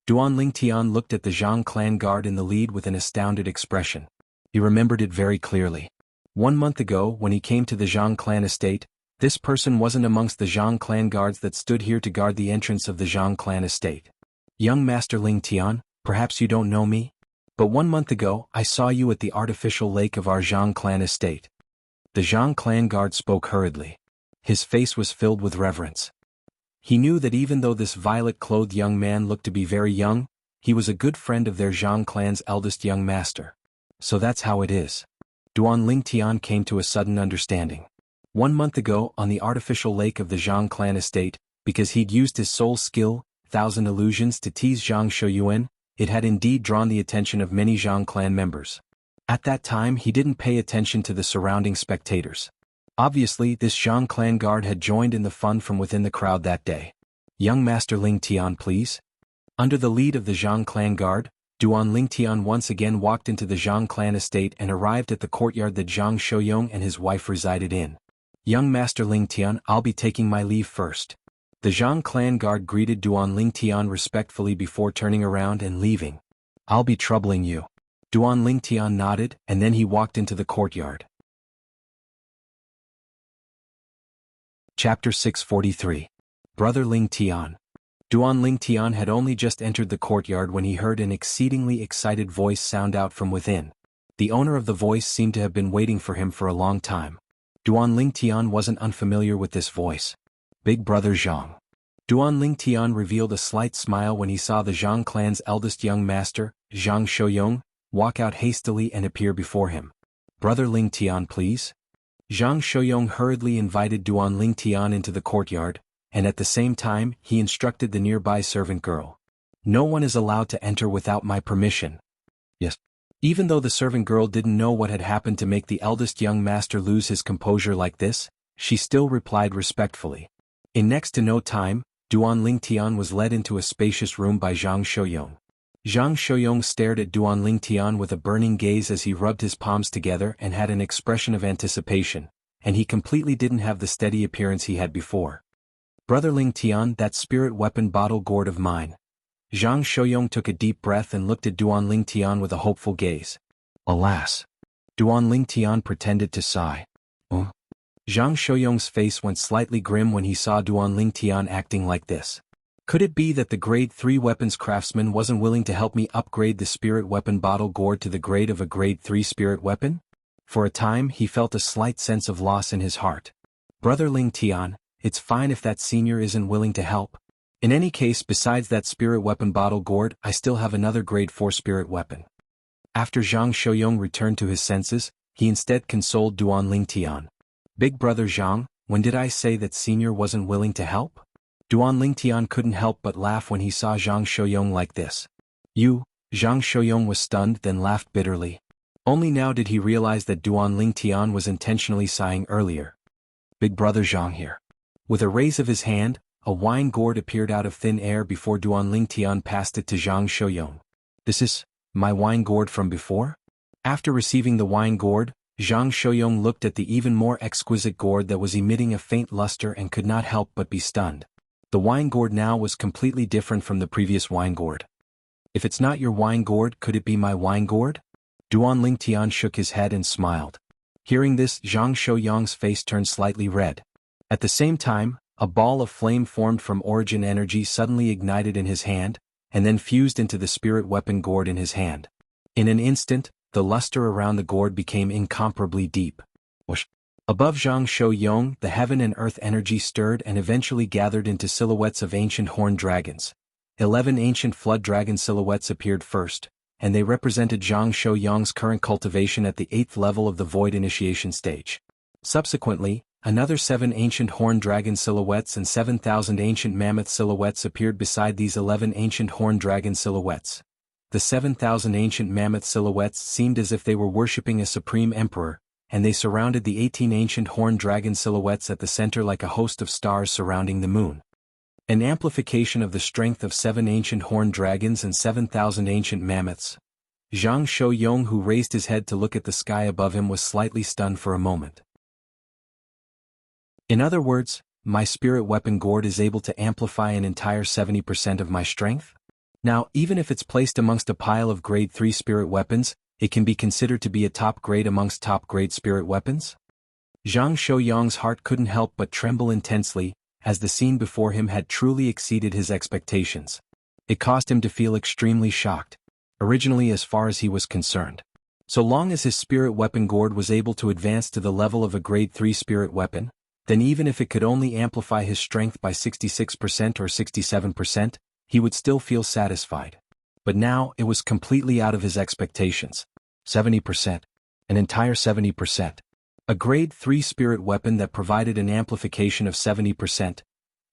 Duan Lingtian looked at the Jiang clan guard in the lead with an astounded expression. He remembered it very clearly. 1 month ago, when he came to the Jiang clan estate, this person wasn't amongst the Jiang clan guards that stood here to guard the entrance of the Jiang clan estate. Young Master Lingtian, perhaps you don't know me? But 1 month ago, I saw you at the artificial lake of our Jiang clan estate. The Jiang clan guard spoke hurriedly. His face was filled with reverence. He knew that even though this violet-clothed young man looked to be very young, he was a good friend of their Jiang clan's eldest young master. So that's how it is. Duan Lingtian came to a sudden understanding. 1 month ago, on the artificial lake of the Jiang clan estate, because he'd used his soul skill, 1,000 illusions to tease Zhang Shouyuan, it had indeed drawn the attention of many Jiang clan members. At that time he didn't pay attention to the surrounding spectators. Obviously this Jiang clan guard had joined in the fun from within the crowd that day. Young Master Lingtian, please. Under the lead of the Jiang clan guard, Duan Lingtian once again walked into the Jiang clan estate and arrived at the courtyard that Zhang Shouyong and his wife resided in. Young Master Lingtian, I'll be taking my leave first. The Jiang clan guard greeted Duan Lingtian respectfully before turning around and leaving. I'll be troubling you. Duan Lingtian nodded, and then he walked into the courtyard. Chapter 643. Brother Lingtian. Duan Lingtian had only just entered the courtyard when he heard an exceedingly excited voice sound out from within. The owner of the voice seemed to have been waiting for him for a long time. Duan Lingtian wasn't unfamiliar with this voice. Big Brother Zhang. Duan Lingtian revealed a slight smile when he saw the Zhang clan's eldest young master, Zhang Shouyong, walk out hastily and appear before him. Brother Lingtian, please. Zhang Shouyong hurriedly invited Duan Lingtian into the courtyard, and at the same time he instructed the nearby servant girl. No one is allowed to enter without my permission. Yes. Even though the servant girl didn't know what had happened to make the eldest young master lose his composure like this, she still replied respectfully. In next to no time, Duan Lingtian was led into a spacious room by Zhang Shouyong. Zhang Shouyong stared at Duan Lingtian with a burning gaze as he rubbed his palms together and had an expression of anticipation, and he completely didn't have the steady appearance he had before. "Brother Lingtian, that spirit weapon bottle gourd of mine." Zhang Shouyong took a deep breath and looked at Duan Lingtian with a hopeful gaze. "Alas." Duan Lingtian pretended to sigh. "Oh." Zhang Shouyong's face went slightly grim when he saw Duan Lingtian acting like this. Could it be that the grade 3 weapons craftsman wasn't willing to help me upgrade the spirit weapon bottle gourd to the grade of a grade 3 spirit weapon? For a time he felt a slight sense of loss in his heart. "Brother Lingtian, it's fine if that senior isn't willing to help. In any case, besides that spirit weapon bottle gourd, I still have another grade 4 spirit weapon." After Zhang Shouyong returned to his senses, he instead consoled Duan Lingtian. "Big brother Zhang, when did I say that senior wasn't willing to help?" Duan Lingtian couldn't help but laugh when he saw Zhang Shouyong like this. "You?" Zhang Shouyong was stunned, then laughed bitterly. Only now did he realize that Duan Lingtian was intentionally sighing earlier. "Big brother Zhang here." With a raise of his hand, a wine gourd appeared out of thin air before Duan Lingtian passed it to Zhang Shouyong. "This is my wine gourd from before?" After receiving the wine gourd, Zhang Shouyong looked at the even more exquisite gourd that was emitting a faint luster and could not help but be stunned. The wine gourd now was completely different from the previous wine gourd. "If it's not your wine gourd, could it be my wine gourd?" Duan Lingtian shook his head and smiled. Hearing this, Zhang Shouyong's face turned slightly red. At the same time, a ball of flame formed from origin energy suddenly ignited in his hand, and then fused into the spirit weapon gourd in his hand. In an instant, the luster around the gourd became incomparably deep. Whoosh! Above Zhang Shouyong, the heaven and earth energy stirred and eventually gathered into silhouettes of ancient horned dragons. 11 ancient flood dragon silhouettes appeared first, and they represented Zhang Shouyong's current cultivation at the 8th level of the void initiation stage. Subsequently, another 7 ancient horned dragon silhouettes and 7,000 ancient mammoth silhouettes appeared beside these 11 ancient horned dragon silhouettes. The 7,000 ancient mammoth silhouettes seemed as if they were worshipping a supreme emperor, and they surrounded the 18 ancient horned dragon silhouettes at the center like a host of stars surrounding the moon. An amplification of the strength of 7 ancient horned dragons and 7,000 ancient mammoths. Zhang Shouyong, who raised his head to look at the sky above him, was slightly stunned for a moment. "In other words, my spirit weapon gourd is able to amplify an entire 70% of my strength? Now, even if it's placed amongst a pile of grade 3 spirit weapons, it can be considered to be a top grade amongst top grade spirit weapons?" Zhang Shouyong's heart couldn't help but tremble intensely, as the scene before him had truly exceeded his expectations. It caused him to feel extremely shocked, originally as far as he was concerned. So long as his spirit weapon gourd was able to advance to the level of a grade 3 spirit weapon, then even if it could only amplify his strength by 66% or 67%, he would still feel satisfied. But now, it was completely out of his expectations. 70%. An entire 70%. A grade 3 spirit weapon that provided an amplification of 70%,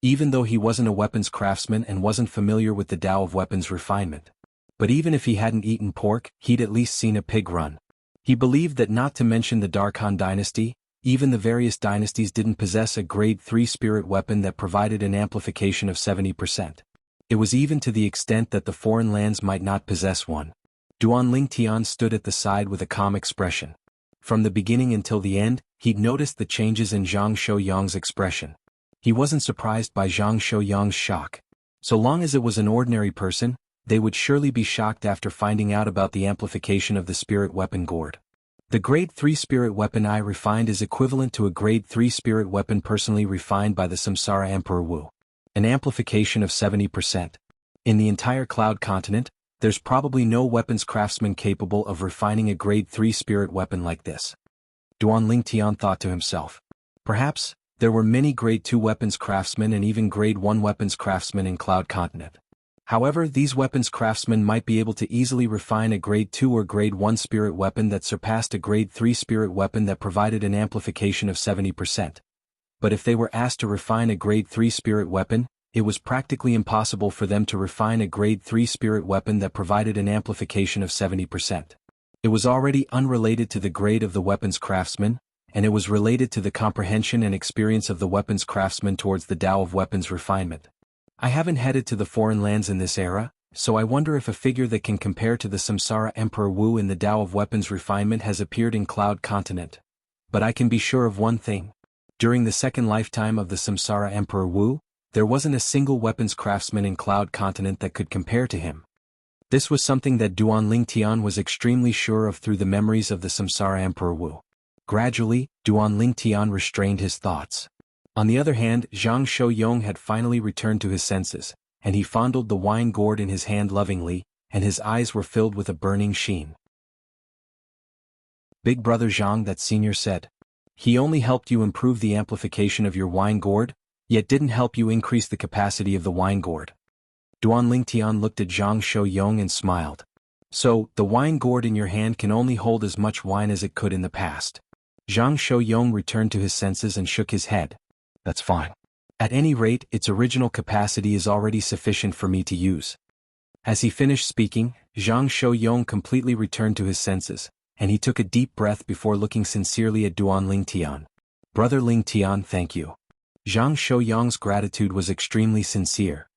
even though he wasn't a weapons craftsman and wasn't familiar with the Tao of weapons refinement. But even if he hadn't eaten pork, he'd at least seen a pig run. He believed that, not to mention the Darkhan dynasty, even the various dynasties didn't possess a grade 3 spirit weapon that provided an amplification of 70%. It was even to the extent that the foreign lands might not possess one. Duan Lingtian stood at the side with a calm expression. From the beginning until the end, he'd noticed the changes in Zhang Shouyong's expression. He wasn't surprised by Zhang Shouyong's shock. So long as it was an ordinary person, they would surely be shocked after finding out about the amplification of the spirit weapon gourd. The grade 3 spirit weapon I refined is equivalent to a grade 3 spirit weapon personally refined by the Samsara Emperor Wu. An amplification of 70%. In the entire Cloud continent, there's probably no weapons craftsman capable of refining a grade 3 spirit weapon like this. Duan Lingtian thought to himself. Perhaps, there were many grade 2 weapons craftsmen and even grade 1 weapons craftsmen in Cloud continent. However, these weapons craftsmen might be able to easily refine a grade 2 or grade 1 spirit weapon that surpassed a grade 3 spirit weapon that provided an amplification of 70%. But if they were asked to refine a grade 3 spirit weapon, it was practically impossible for them to refine a grade 3 spirit weapon that provided an amplification of 70%. It was already unrelated to the grade of the weapons craftsman, and it was related to the comprehension and experience of the weapons craftsman towards the Tao of weapons refinement. I haven't headed to the foreign lands in this era, so I wonder if a figure that can compare to the Samsara Emperor Wu in the Tao of weapons refinement has appeared in Cloud Continent. But I can be sure of one thing. During the second lifetime of the Samsara Emperor Wu, there wasn't a single weapons craftsman in Cloud Continent that could compare to him. This was something that Duan Lingtian was extremely sure of through the memories of the Samsara Emperor Wu. Gradually, Duan Lingtian restrained his thoughts. On the other hand, Zhang Shouyong had finally returned to his senses, and he fondled the wine gourd in his hand lovingly, and his eyes were filled with a burning sheen. Big brother Zhang, that senior said. He only helped you improve the amplification of your wine gourd, yet didn't help you increase the capacity of the wine gourd. Duan Lingtian looked at Zhang Shouyong and smiled. So, the wine gourd in your hand can only hold as much wine as it could in the past. Zhang Shouyong returned to his senses and shook his head. That's fine. At any rate, its original capacity is already sufficient for me to use. As he finished speaking, Zhang Shouyong completely returned to his senses, and he took a deep breath before looking sincerely at Duan Lingtian. Brother Lingtian, thank you. Zhang Shouyong's gratitude was extremely sincere.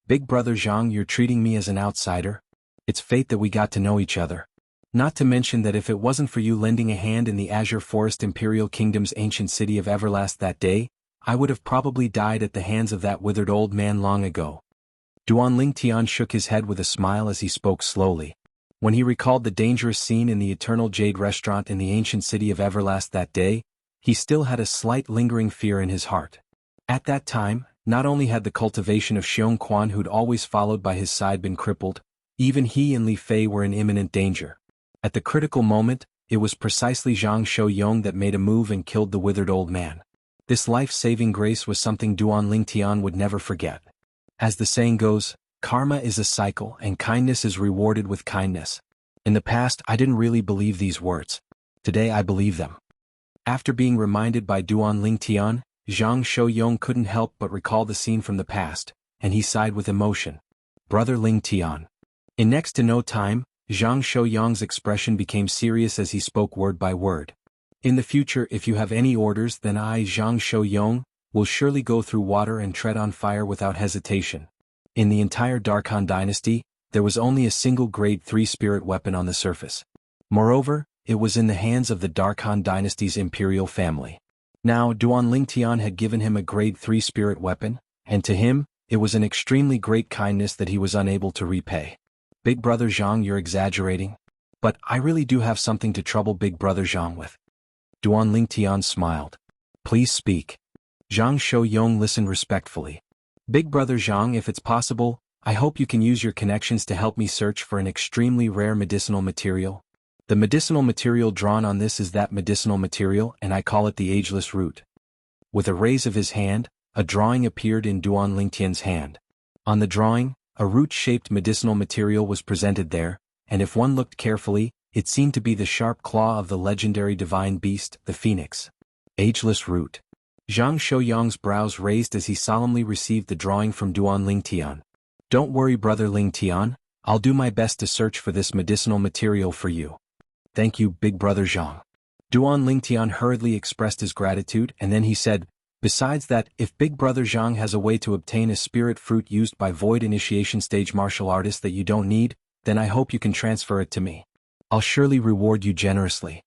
Big brother Zhang, you're treating me as an outsider? It's fate that we got to know each other. Not to mention that if it wasn't for you lending a hand in the Azure Forest Imperial Kingdom's ancient city of Everlast that day, I would have probably died at the hands of that withered old man long ago. Duan Lingtian shook his head with a smile as he spoke slowly. When he recalled the dangerous scene in the Eternal Jade restaurant in the ancient city of Everlast that day, he still had a slight lingering fear in his heart. At that time, not only had the cultivation of Xiong Quan who'd always followed by his side been crippled, even he and Li Fei were in imminent danger. At the critical moment, it was precisely Zhang Shouyong that made a move and killed the withered old man. This life-saving grace was something Duan Lingtian would never forget. As the saying goes, karma is a cycle and kindness is rewarded with kindness. In the past, I didn't really believe these words. Today I believe them. After being reminded by Duan Lingtian, Zhang Shouyong couldn't help but recall the scene from the past, and he sighed with emotion. Brother Lingtian. In next to no time, Zhang Shouyong's expression became serious as he spoke word by word. In the future, if you have any orders, then I, Zhang Shouyong, will surely go through water and tread on fire without hesitation. In the entire Darkhan dynasty, there was only a single grade 3 spirit weapon on the surface. Moreover, it was in the hands of the Darkhan dynasty's imperial family. Now, Duan Lingtian had given him a grade 3 spirit weapon, and to him, it was an extremely great kindness that he was unable to repay. Big brother Zhang, you're exaggerating. But I really do have something to trouble big brother Zhang with. Duan Lingtian smiled. Please speak. Zhang Shouyong listened respectfully. Big brother Zhang, if it's possible, I hope you can use your connections to help me search for an extremely rare medicinal material. The medicinal material drawn on this is that medicinal material, and I call it the ageless root. With a raise of his hand, a drawing appeared in Duan Lingtian's hand. On the drawing, a root-shaped medicinal material was presented there, and if one looked carefully, it seemed to be the sharp claw of the legendary divine beast, the phoenix. Ageless root. Zhang Shouyong's brows raised as he solemnly received the drawing from Duan Lingtian. Don't worry, brother Lingtian, I'll do my best to search for this medicinal material for you. Thank you, big brother Zhang. Duan Lingtian hurriedly expressed his gratitude, and then he said, besides that, if big brother Zhang has a way to obtain a spirit fruit used by void initiation stage martial artists that you don't need, then I hope you can transfer it to me. I'll surely reward you generously.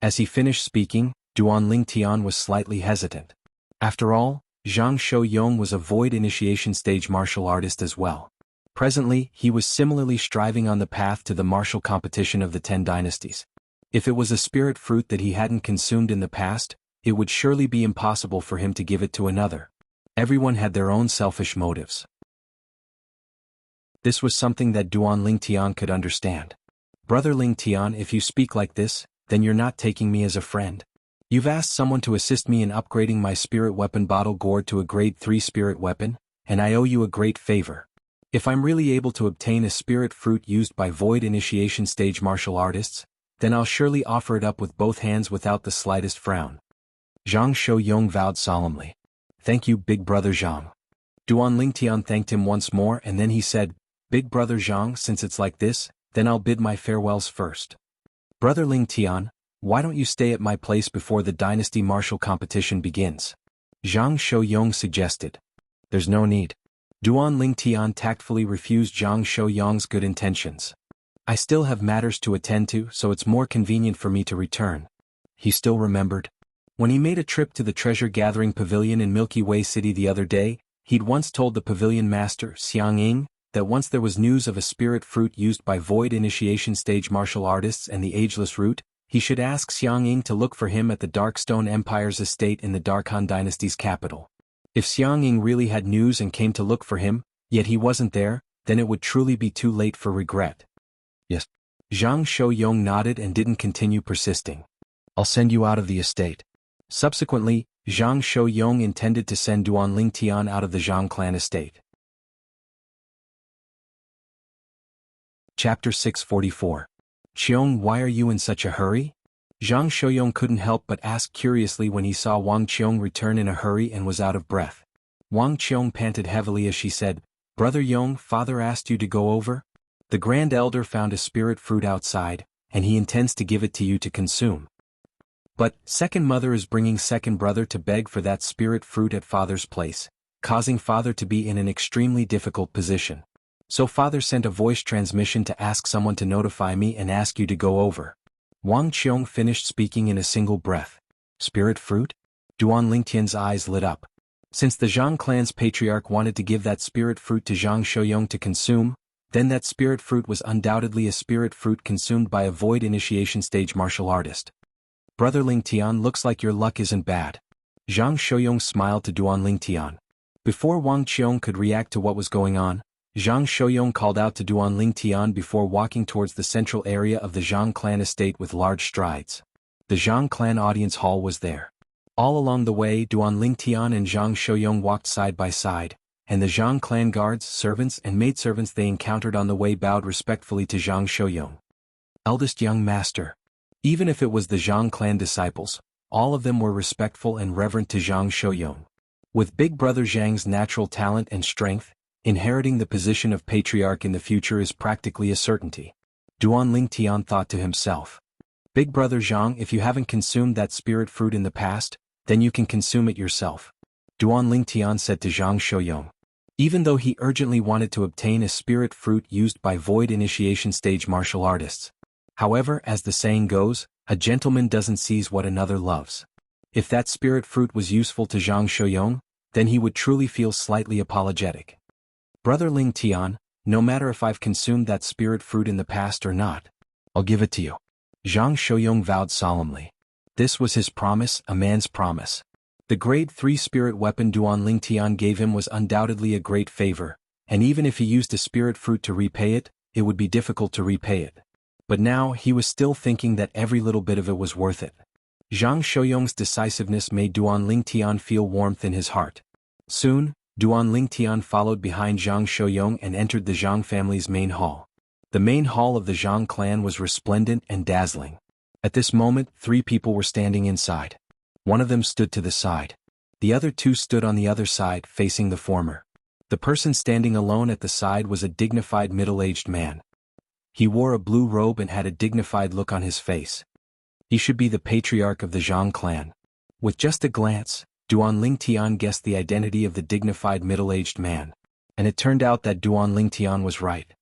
As he finished speaking, Duan Lingtian was slightly hesitant. After all, Zhang Shouyong was a void initiation stage martial artist as well. Presently, he was similarly striving on the path to the martial competition of the 10 dynasties. If it was a spirit fruit that he hadn't consumed in the past, it would surely be impossible for him to give it to another. Everyone had their own selfish motives. This was something that Duan Lingtian could understand. Brother Lingtian, if you speak like this, then you're not taking me as a friend. You've asked someone to assist me in upgrading my spirit weapon bottle gourd to a grade 3 spirit weapon, and I owe you a great favor. If I'm really able to obtain a spirit fruit used by void initiation stage martial artists, then I'll surely offer it up with both hands without the slightest frown. Zhang Shouyong vowed solemnly. Thank you, big brother Zhang. Duan Lingtian thanked him once more, and then he said, Big brother Zhang, since it's like this, then I'll bid my farewells first. Brother Ling Tian, why don't you stay at my place before the dynasty martial competition begins? Zhang Shouyong suggested. There's no need. Duan Ling Tian tactfully refused Zhang Shouyong's good intentions. I still have matters to attend to, so it's more convenient for me to return. He still remembered. When he made a trip to the treasure-gathering pavilion in Milky Way City the other day, he'd once told the pavilion master, Xiang Ying, that once there was news of a spirit fruit used by void initiation stage martial artists and the ageless root, he should ask Xiang Ying to look for him at the Darkstone Empire's estate in the Darkhan dynasty's capital. If Xiang Ying really had news and came to look for him, yet he wasn't there, then it would truly be too late for regret. Yes. Zhang Shouyong nodded and didn't continue persisting. I'll send you out of the estate. Subsequently, Zhang Shouyong intended to send Duan Ling Tian out of the Zhang clan estate. Chapter 644. Qiong, why are you in such a hurry? Zhang Shouyong couldn't help but ask curiously when he saw Wang Qiong return in a hurry and was out of breath. Wang Qiong panted heavily as she said, Brother Yong, father asked you to go over? The Grand Elder found a spirit fruit outside, and he intends to give it to you to consume. But, second mother is bringing second brother to beg for that spirit fruit at father's place, causing father to be in an extremely difficult position. So father sent a voice transmission to ask someone to notify me and ask you to go over. Wang Qiong finished speaking in a single breath. Spirit fruit? Duan Lingtian's eyes lit up. Since the Zhang clan's patriarch wanted to give that spirit fruit to Zhang Shouyong to consume, then that spirit fruit was undoubtedly a spirit fruit consumed by a void initiation stage martial artist. Brother Ling Tian, looks like your luck isn't bad. Zhang Shouyong smiled to Duan Ling Tian. Before Wang Qiong could react to what was going on, Zhang Shouyong called out to Duan Ling Tian before walking towards the central area of the Zhang clan estate with large strides. The Zhang clan audience hall was there. All along the way, Duan Ling Tian and Zhang Shouyong walked side by side, and the Zhang clan guards, servants and maidservants they encountered on the way bowed respectfully to Zhang Shouyong. Eldest young master. Even if it was the Zhang clan disciples, all of them were respectful and reverent to Zhang Shouyong. With big brother Zhang's natural talent and strength, inheriting the position of patriarch in the future is practically a certainty. Duan Ling Tian thought to himself. Big brother Zhang, if you haven't consumed that spirit fruit in the past, then you can consume it yourself. Duan Ling Tian said to Zhang Shouyong. Even though he urgently wanted to obtain a spirit fruit used by void initiation stage martial artists. However, as the saying goes, a gentleman doesn't seize what another loves. If that spirit fruit was useful to Zhang Shouyong, then he would truly feel slightly apologetic. Brother Ling Tian, no matter if I've consumed that spirit fruit in the past or not, I'll give it to you. Zhang Shouyong vowed solemnly. This was his promise, a man's promise. The grade 3 spirit weapon Duan Ling Tian gave him was undoubtedly a great favor, and even if he used a spirit fruit to repay it, it would be difficult to repay it. But now he was still thinking that every little bit of it was worth it. Zhang Shouyong's decisiveness made Duan Ling Tian feel warmth in his heart. Soon, Duan Ling Tian followed behind Zhang Shouyong and entered the Zhang family's main hall. The main hall of the Zhang clan was resplendent and dazzling. At this moment, 3 people were standing inside. One of them stood to the side. The other 2 stood on the other side, facing the former. The person standing alone at the side was a dignified middle-aged man. He wore a blue robe and had a dignified look on his face. He should be the patriarch of the Zhang clan. With just a glance, Duan Ling Tian guessed the identity of the dignified middle-aged man. And it turned out that Duan Ling Tian was right.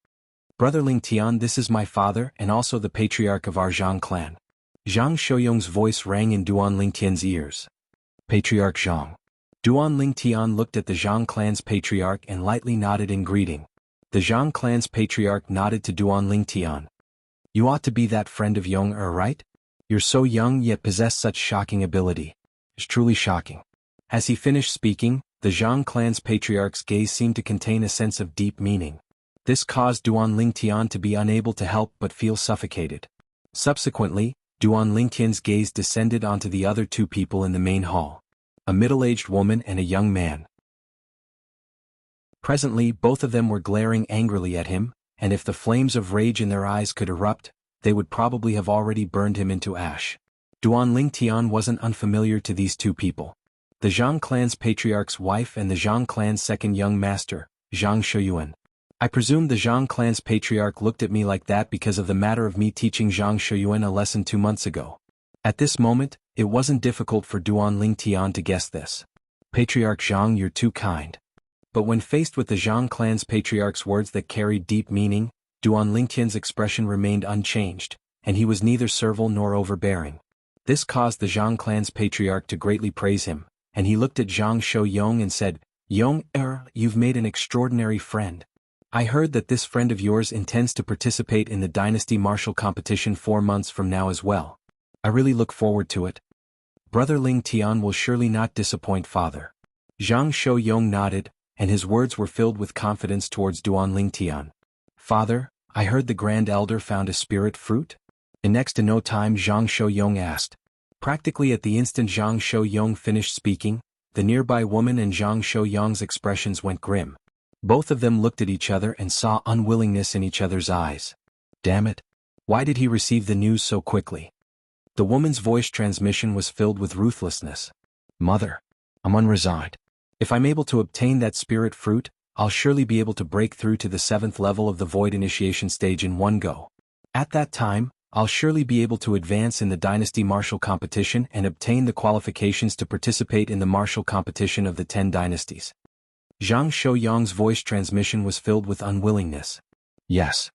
Brother Ling Tian, this is my father and also the patriarch of our Zhang clan. Zhang Shouyong's voice rang in Duan Ling Tian's ears. Patriarch Zhang. Duan Ling Tian looked at the Zhang clan's patriarch and lightly nodded in greeting. The Zhang clan's patriarch nodded to Duan Ling Tian. You ought to be that friend of Yong right? You're so young yet possess such shocking ability. It's truly shocking. As he finished speaking, the Zhang clan's patriarch's gaze seemed to contain a sense of deep meaning. This caused Duan Ling Tian to be unable to help but feel suffocated. Subsequently, Duan Ling Tian's gaze descended onto the other 2 people in the main hall. A middle-aged woman and a young man. Presently, both of them were glaring angrily at him, and if the flames of rage in their eyes could erupt, they would probably have already burned him into ash. Duan Ling Tian wasn't unfamiliar to these 2 people. The Zhang clan's patriarch's wife and the Zhang clan's second young master, Zhang Shouyuan. I presume the Zhang clan's patriarch looked at me like that because of the matter of me teaching Zhang Shouyuan a lesson 2 months ago. At this moment, it wasn't difficult for Duan Lingtian to guess this. Patriarch Zhang, you're too kind. But when faced with the Zhang clan's patriarch's words that carried deep meaning, Duan Lingtian's expression remained unchanged, and he was neither servile nor overbearing. This caused the Zhang clan's patriarch to greatly praise him, and he looked at Zhang Shouyong and said, Yong, you've made an extraordinary friend. I heard that this friend of yours intends to participate in the dynasty martial competition 4 months from now as well. I really look forward to it. Brother Ling Tian will surely not disappoint father. Zhang Shouyong nodded, and his words were filled with confidence towards Duan Lingtian. Father, I heard the Grand Elder found a spirit fruit? In next to no time Zhang Shouyong asked. Practically at the instant Zhang Shouyong finished speaking, the nearby woman and Zhang Shouyong's expressions went grim. Both of them looked at each other and saw unwillingness in each other's eyes. Damn it. Why did he receive the news so quickly? The woman's voice transmission was filled with ruthlessness. Mother, I'm unresigned. If I'm able to obtain that spirit fruit, I'll surely be able to break through to the 7th level of the void initiation stage in one go. At that time, I'll surely be able to advance in the dynasty martial competition and obtain the qualifications to participate in the martial competition of the 10 dynasties. Zhang Shouyong's voice transmission was filled with unwillingness. Yes.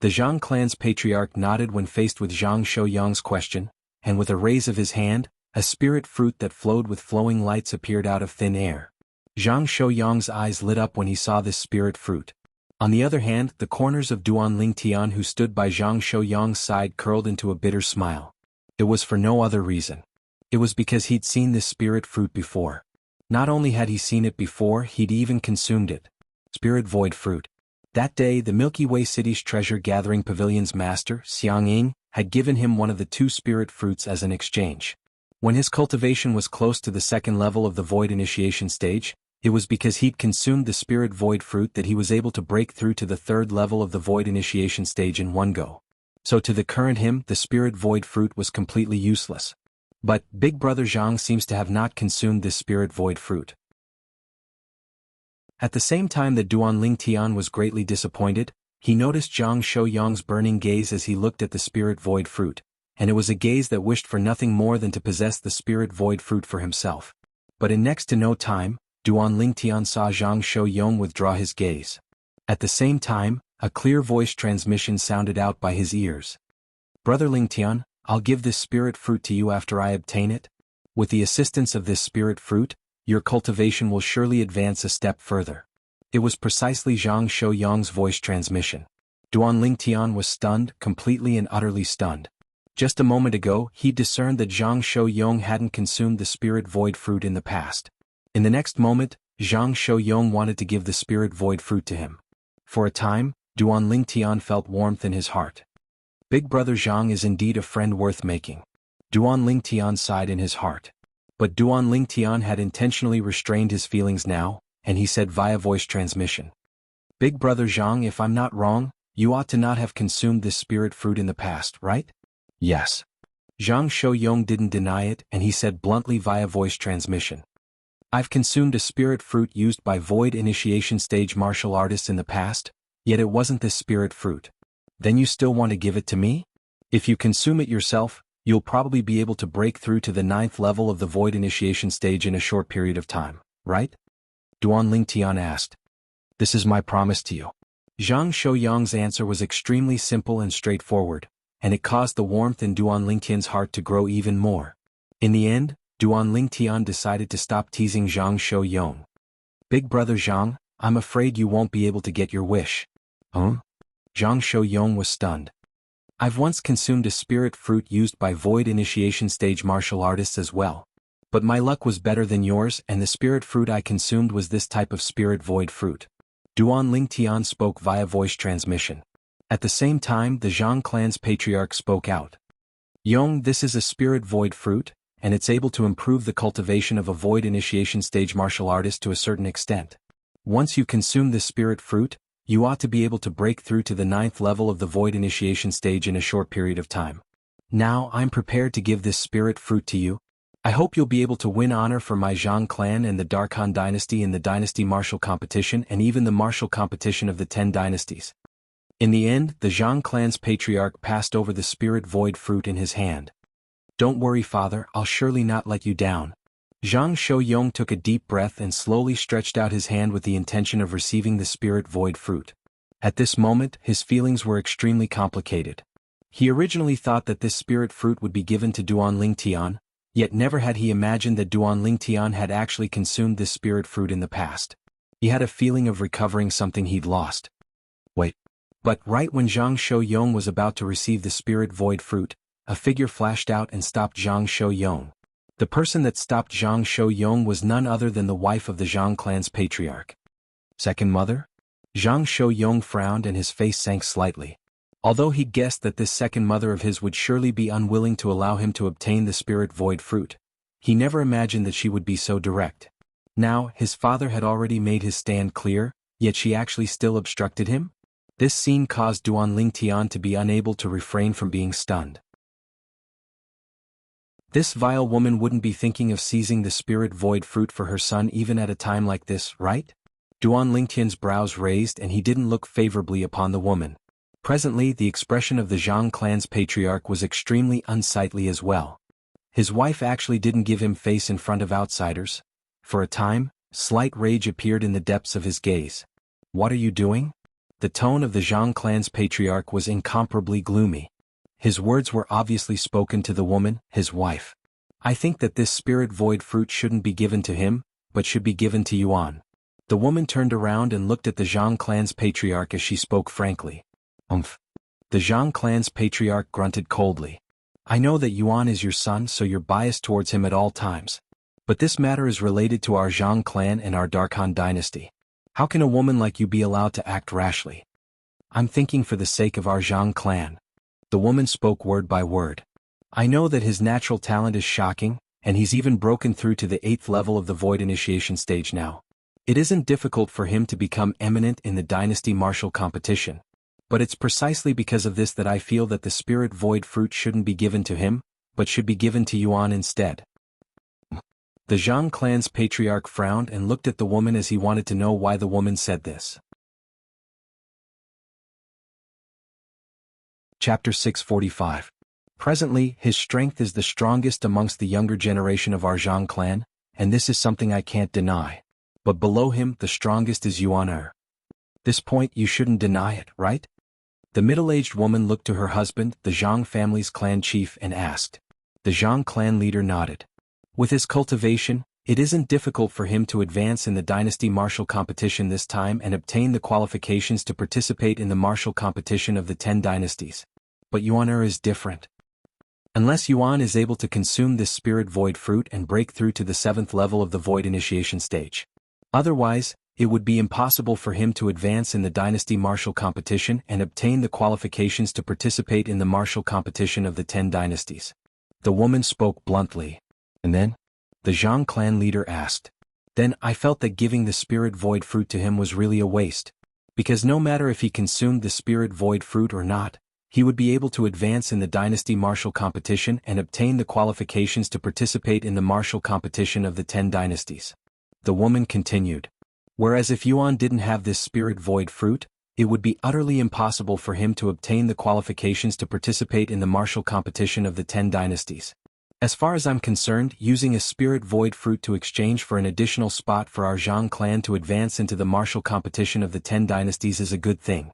The Zhang clan's patriarch nodded when faced with Zhang Shouyong's question, and with a raise of his hand, a spirit fruit that flowed with flowing lights appeared out of thin air. Zhang Shouyong's eyes lit up when he saw this spirit fruit. On the other hand, the corners of Duan Lingtian who stood by Zhang Shouyong's side curled into a bitter smile. It was for no other reason. It was because he'd seen this spirit fruit before. Not only had he seen it before, he'd even consumed it. Spirit void fruit. That day, the Milky Way City's treasure-gathering pavilion's master, Xiang Ying, had given him one of the 2 spirit fruits as an exchange. When his cultivation was close to the 2nd level of the void initiation stage, it was because he'd consumed the spirit void fruit that he was able to break through to the 3rd level of the void initiation stage in one go. So to the current him, the spirit void fruit was completely useless. But Big Brother Zhang seems to have not consumed this spirit void fruit. At the same time that Duan Lingtian was greatly disappointed, he noticed Zhang Shouyong's burning gaze as he looked at the spirit void fruit, and it was a gaze that wished for nothing more than to possess the spirit void fruit for himself. But in next to no time, Duan Lingtian saw Zhang Shouyong withdraw his gaze. At the same time, a clear voice transmission sounded out by his ears. Brother Lingtian, I'll give this spirit fruit to you after I obtain it. With the assistance of this spirit fruit, your cultivation will surely advance a step further. It was precisely Zhang Shouyong's voice transmission. Duan Lingtian was stunned, completely and utterly stunned. Just a moment ago, he discerned that Zhang Shouyong hadn't consumed the spirit void fruit in the past. In the next moment, Zhang Shouyong wanted to give the spirit void fruit to him. For a time, Duan Lingtian felt warmth in his heart. Big Brother Zhang is indeed a friend worth making. Duan Lingtian sighed in his heart. But Duan Lingtian had intentionally restrained his feelings now, and he said via voice transmission. Big Brother Zhang, if I'm not wrong, you ought to not have consumed this spirit fruit in the past, right? Yes. Zhang Shouyong didn't deny it, and he said bluntly via voice transmission. I've consumed a spirit fruit used by void initiation stage martial artists in the past, yet it wasn't this spirit fruit. Then you still want to give it to me? If you consume it yourself, you'll probably be able to break through to the 9th level of the void initiation stage in a short period of time, right? Duan Lingtian asked. This is my promise to you. Zhang Shouyong's answer was extremely simple and straightforward, and it caused the warmth in Duan Lingtian's heart to grow even more. In the end, Duan Lingtian decided to stop teasing Zhang Shouyong. Big Brother Zhang, I'm afraid you won't be able to get your wish. Huh? Zhang Shouyong was stunned. I've once consumed a spirit fruit used by void initiation stage martial artists as well. But my luck was better than yours, and the spirit fruit I consumed was this type of spirit void fruit. Duan Lingtian spoke via voice transmission. At the same time, the Zhang clan's patriarch spoke out. Yong, this is a spirit void fruit, and it's able to improve the cultivation of a void initiation stage martial artist to a certain extent. Once you consume this spirit fruit, you ought to be able to break through to the 9th level of the void initiation stage in a short period of time. Now I'm prepared to give this spirit fruit to you. I hope you'll be able to win honor for my Zhang clan and the Dark Han dynasty in the dynasty martial competition and even the martial competition of the 10 dynasties. In the end, the Zhang clan's patriarch passed over the spirit void fruit in his hand. Don't worry, father, I'll surely not let you down. Zhang Shouyong took a deep breath and slowly stretched out his hand with the intention of receiving the spirit void fruit. At this moment, his feelings were extremely complicated. He originally thought that this spirit fruit would be given to Duan Lingtian, yet never had he imagined that Duan Lingtian had actually consumed this spirit fruit in the past. He had a feeling of recovering something he'd lost. Wait. But right when Zhang Shouyong was about to receive the spirit void fruit, a figure flashed out and stopped Zhang Shouyong. The person that stopped Zhang Shouyong was none other than the wife of the Zhang clan's patriarch. Second mother? Zhang Shouyong frowned and his face sank slightly. Although he guessed that this second mother of his would surely be unwilling to allow him to obtain the spirit void fruit, he never imagined that she would be so direct. Now, his father had already made his stand clear, yet she actually still obstructed him? This scene caused Duan Lingtian to be unable to refrain from being stunned. This vile woman wouldn't be thinking of seizing the spirit void fruit for her son even at a time like this, right? Duan Lingtian's brows raised and he didn't look favorably upon the woman. Presently, the expression of the Zhang clan's patriarch was extremely unsightly as well. His wife actually didn't give him face in front of outsiders. For a time, slight rage appeared in the depths of his gaze. What are you doing? The tone of the Zhang clan's patriarch was incomparably gloomy. His words were obviously spoken to the woman, his wife. I think that this spirit void fruit shouldn't be given to him, but should be given to Yuan. The woman turned around and looked at the Zhang clan's patriarch as she spoke frankly. The Zhang clan's patriarch grunted coldly. I know that Yuan is your son, so you're biased towards him at all times. But this matter is related to our Zhang clan and our Dark Han dynasty. How can a woman like you be allowed to act rashly? I'm thinking for the sake of our Zhang clan. The woman spoke word by word. I know that his natural talent is shocking, and he's even broken through to the 8th level of the void initiation stage now. It isn't difficult for him to become eminent in the dynasty martial competition. But it's precisely because of this that I feel that the spirit void fruit shouldn't be given to him, but should be given to Yuan instead. The Zhang clan's patriarch frowned and looked at the woman as he wanted to know why the woman said this. Chapter 645. Presently, his strength is the strongest amongst the younger generation of our Zhang clan, and this is something I can't deny. But below him, the strongest is Yuan. This point you shouldn't deny it, right? The middle-aged woman looked to her husband, the Zhang family's clan chief, and asked. The Zhang clan leader nodded. With his cultivation, it isn't difficult for him to advance in the dynasty martial competition this time and obtain the qualifications to participate in the martial competition of the 10 dynasties. But Yuan is different. Unless Yuan is able to consume this spirit void fruit and break through to the 7th level of the void initiation stage. Otherwise, it would be impossible for him to advance in the dynasty martial competition and obtain the qualifications to participate in the martial competition of the 10 dynasties. The woman spoke bluntly. And then? The Zhang clan leader asked. Then I felt that giving the spirit void fruit to him was really a waste. Because no matter if he consumed the spirit void fruit or not, he would be able to advance in the dynasty martial competition and obtain the qualifications to participate in the martial competition of the 10 dynasties. The woman continued. Whereas if Yuan didn't have this spirit void fruit, it would be utterly impossible for him to obtain the qualifications to participate in the martial competition of the 10 dynasties. As far as I'm concerned, using a spirit void fruit to exchange for an additional spot for our Zhang clan to advance into the martial competition of the 10 dynasties is a good thing.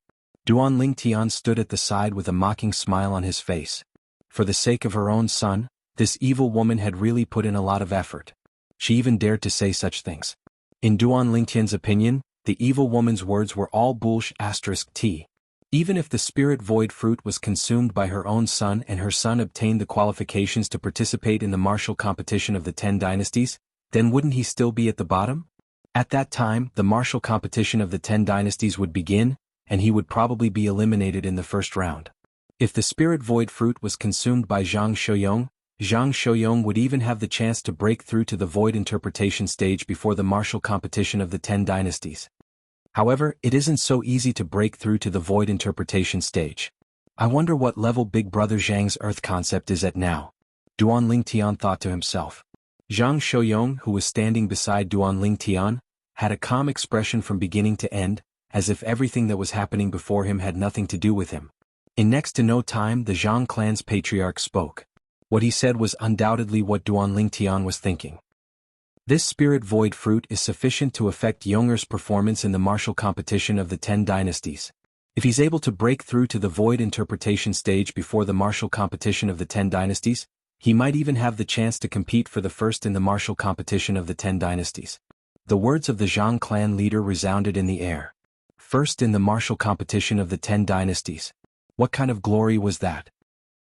Duan Lingtian stood at the side with a mocking smile on his face. For the sake of her own son, this evil woman had really put in a lot of effort. She even dared to say such things. In Duan Lingtian's opinion, the evil woman's words were all bullsh*t. Even if the spirit void fruit was consumed by her own son and her son obtained the qualifications to participate in the martial competition of the 10 dynasties, then wouldn't he still be at the bottom? At that time, the martial competition of the 10 dynasties would begin, and he would probably be eliminated in the first round. If the spirit void fruit was consumed by Zhang Shouyong would even have the chance to break through to the void interpretation stage before the martial competition of the 10 dynasties. However, it isn't so easy to break through to the void interpretation stage. I wonder what level Big Brother Zhang's Earth concept is at now. Duan Lingtian thought to himself. Zhang Shouyong, who was standing beside Duan Lingtian, had a calm expression from beginning to end, as if everything that was happening before him had nothing to do with him. In next to no time the Zhang clan's patriarch spoke. What he said was undoubtedly what Duan Lingtian was thinking. This spirit void fruit is sufficient to affect Yonger's performance in the martial competition of the 10 dynasties. If he's able to break through to the void interpretation stage before the martial competition of the 10 dynasties, he might even have the chance to compete for the first in the martial competition of the 10 dynasties. The words of the Zhang clan leader resounded in the air. First in the martial competition of the 10 dynasties. What kind of glory was that?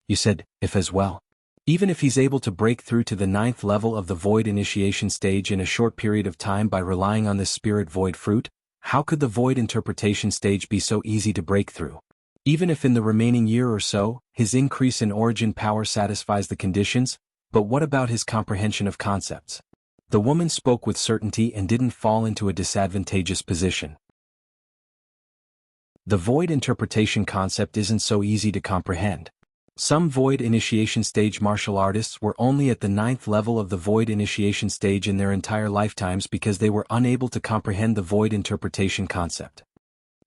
You said, if as well. Even if he's able to break through to the 9th level of the void initiation stage in a short period of time by relying on this spirit void fruit, how could the void interpretation stage be so easy to break through? Even if in the remaining year or so, his increase in origin power satisfies the conditions, but what about his comprehension of concepts? The woman spoke with certainty and didn't fall into a disadvantageous position. The void interpretation concept isn't so easy to comprehend. Some void initiation stage martial artists were only at the 9th level of the void initiation stage in their entire lifetimes because they were unable to comprehend the void interpretation concept.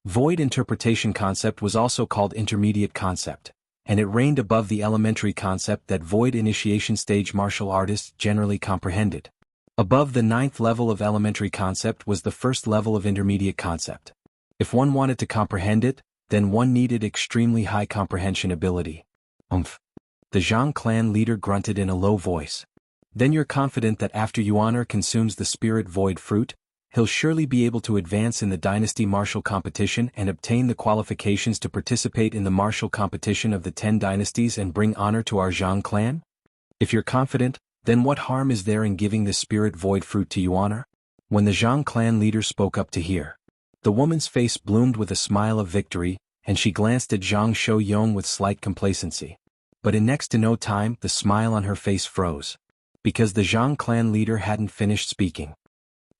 Void interpretation concept was also called intermediate concept, and it reigned above the elementary concept that void initiation stage martial artists generally comprehended. Above the 9th level of elementary concept was the first level of intermediate concept. If one wanted to comprehend it, then one needed extremely high comprehension ability. The Zhang clan leader grunted in a low voice. Then you're confident that after Yuan consumes the spirit void fruit, he'll surely be able to advance in the dynasty martial competition and obtain the qualifications to participate in the martial competition of the 10 dynasties and bring honor to our Zhang clan? If you're confident, then what harm is there in giving the spirit void fruit to Yuan? When the Zhang clan leader spoke up to hear, the woman's face bloomed with a smile of victory, and she glanced at Zhang Shouyong with slight complacency. But in next to no time the smile on her face froze. Because the Zhang clan leader hadn't finished speaking.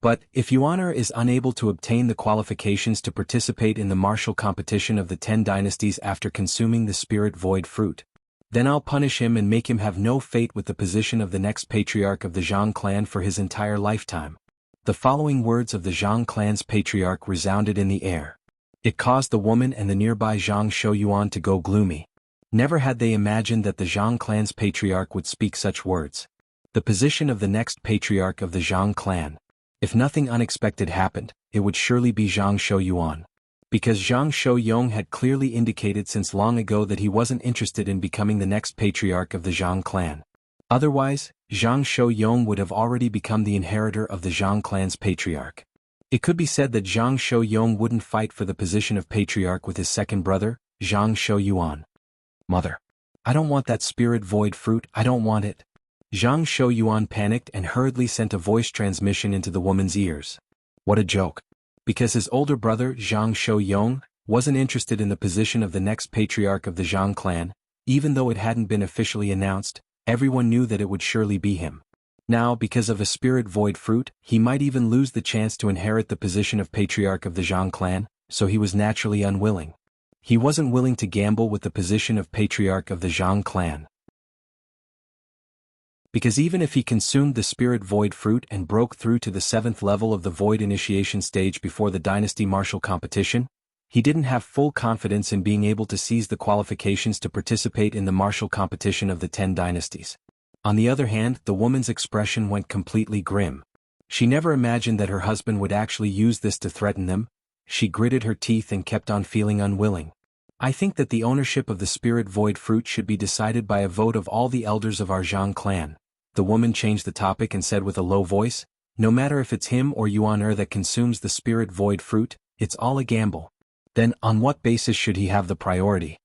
But, if Yuan is unable to obtain the qualifications to participate in the martial competition of the 10 dynasties after consuming the spirit void fruit, then I'll punish him and make him have no fate with the position of the next patriarch of the Zhang clan for his entire lifetime. The following words of the Zhang clan's patriarch resounded in the air. It caused the woman and the nearby Zhang Shouyuan to go gloomy. Never had they imagined that the Zhang clan's patriarch would speak such words. The position of the next patriarch of the Zhang clan. If nothing unexpected happened, it would surely be Zhang Shouyuan. Because Zhang Shouyong had clearly indicated since long ago that he wasn't interested in becoming the next patriarch of the Zhang clan. Otherwise, Zhang Shouyong would have already become the inheritor of the Zhang clan's patriarch. It could be said that Zhang Shouyong wouldn't fight for the position of patriarch with his second brother, Zhang Shouyuan. Mother. I don't want that spirit void fruit, I don't want it. Zhang Shouyuan panicked and hurriedly sent a voice transmission into the woman's ears. What a joke. Because his older brother, Zhang Shouyong, wasn't interested in the position of the next patriarch of the Zhang clan, even though it hadn't been officially announced, everyone knew that it would surely be him. Now, because of a spirit void fruit, he might even lose the chance to inherit the position of patriarch of the Zhang clan, so he was naturally unwilling. He wasn't willing to gamble with the position of patriarch of the Zhang clan. Because even if he consumed the spirit void fruit and broke through to the 7th level of the void initiation stage before the dynasty martial competition, he didn't have full confidence in being able to seize the qualifications to participate in the martial competition of the 10 dynasties. On the other hand, the woman's expression went completely grim. She never imagined that her husband would actually use this to threaten them. She gritted her teeth and kept on feeling unwilling. I think that the ownership of the spirit void fruit should be decided by a vote of all the elders of our Zhang clan. The woman changed the topic and said with a low voice, no matter if it's him or Yuan that consumes the spirit void fruit, it's all a gamble. Then, on what basis should he have the priority?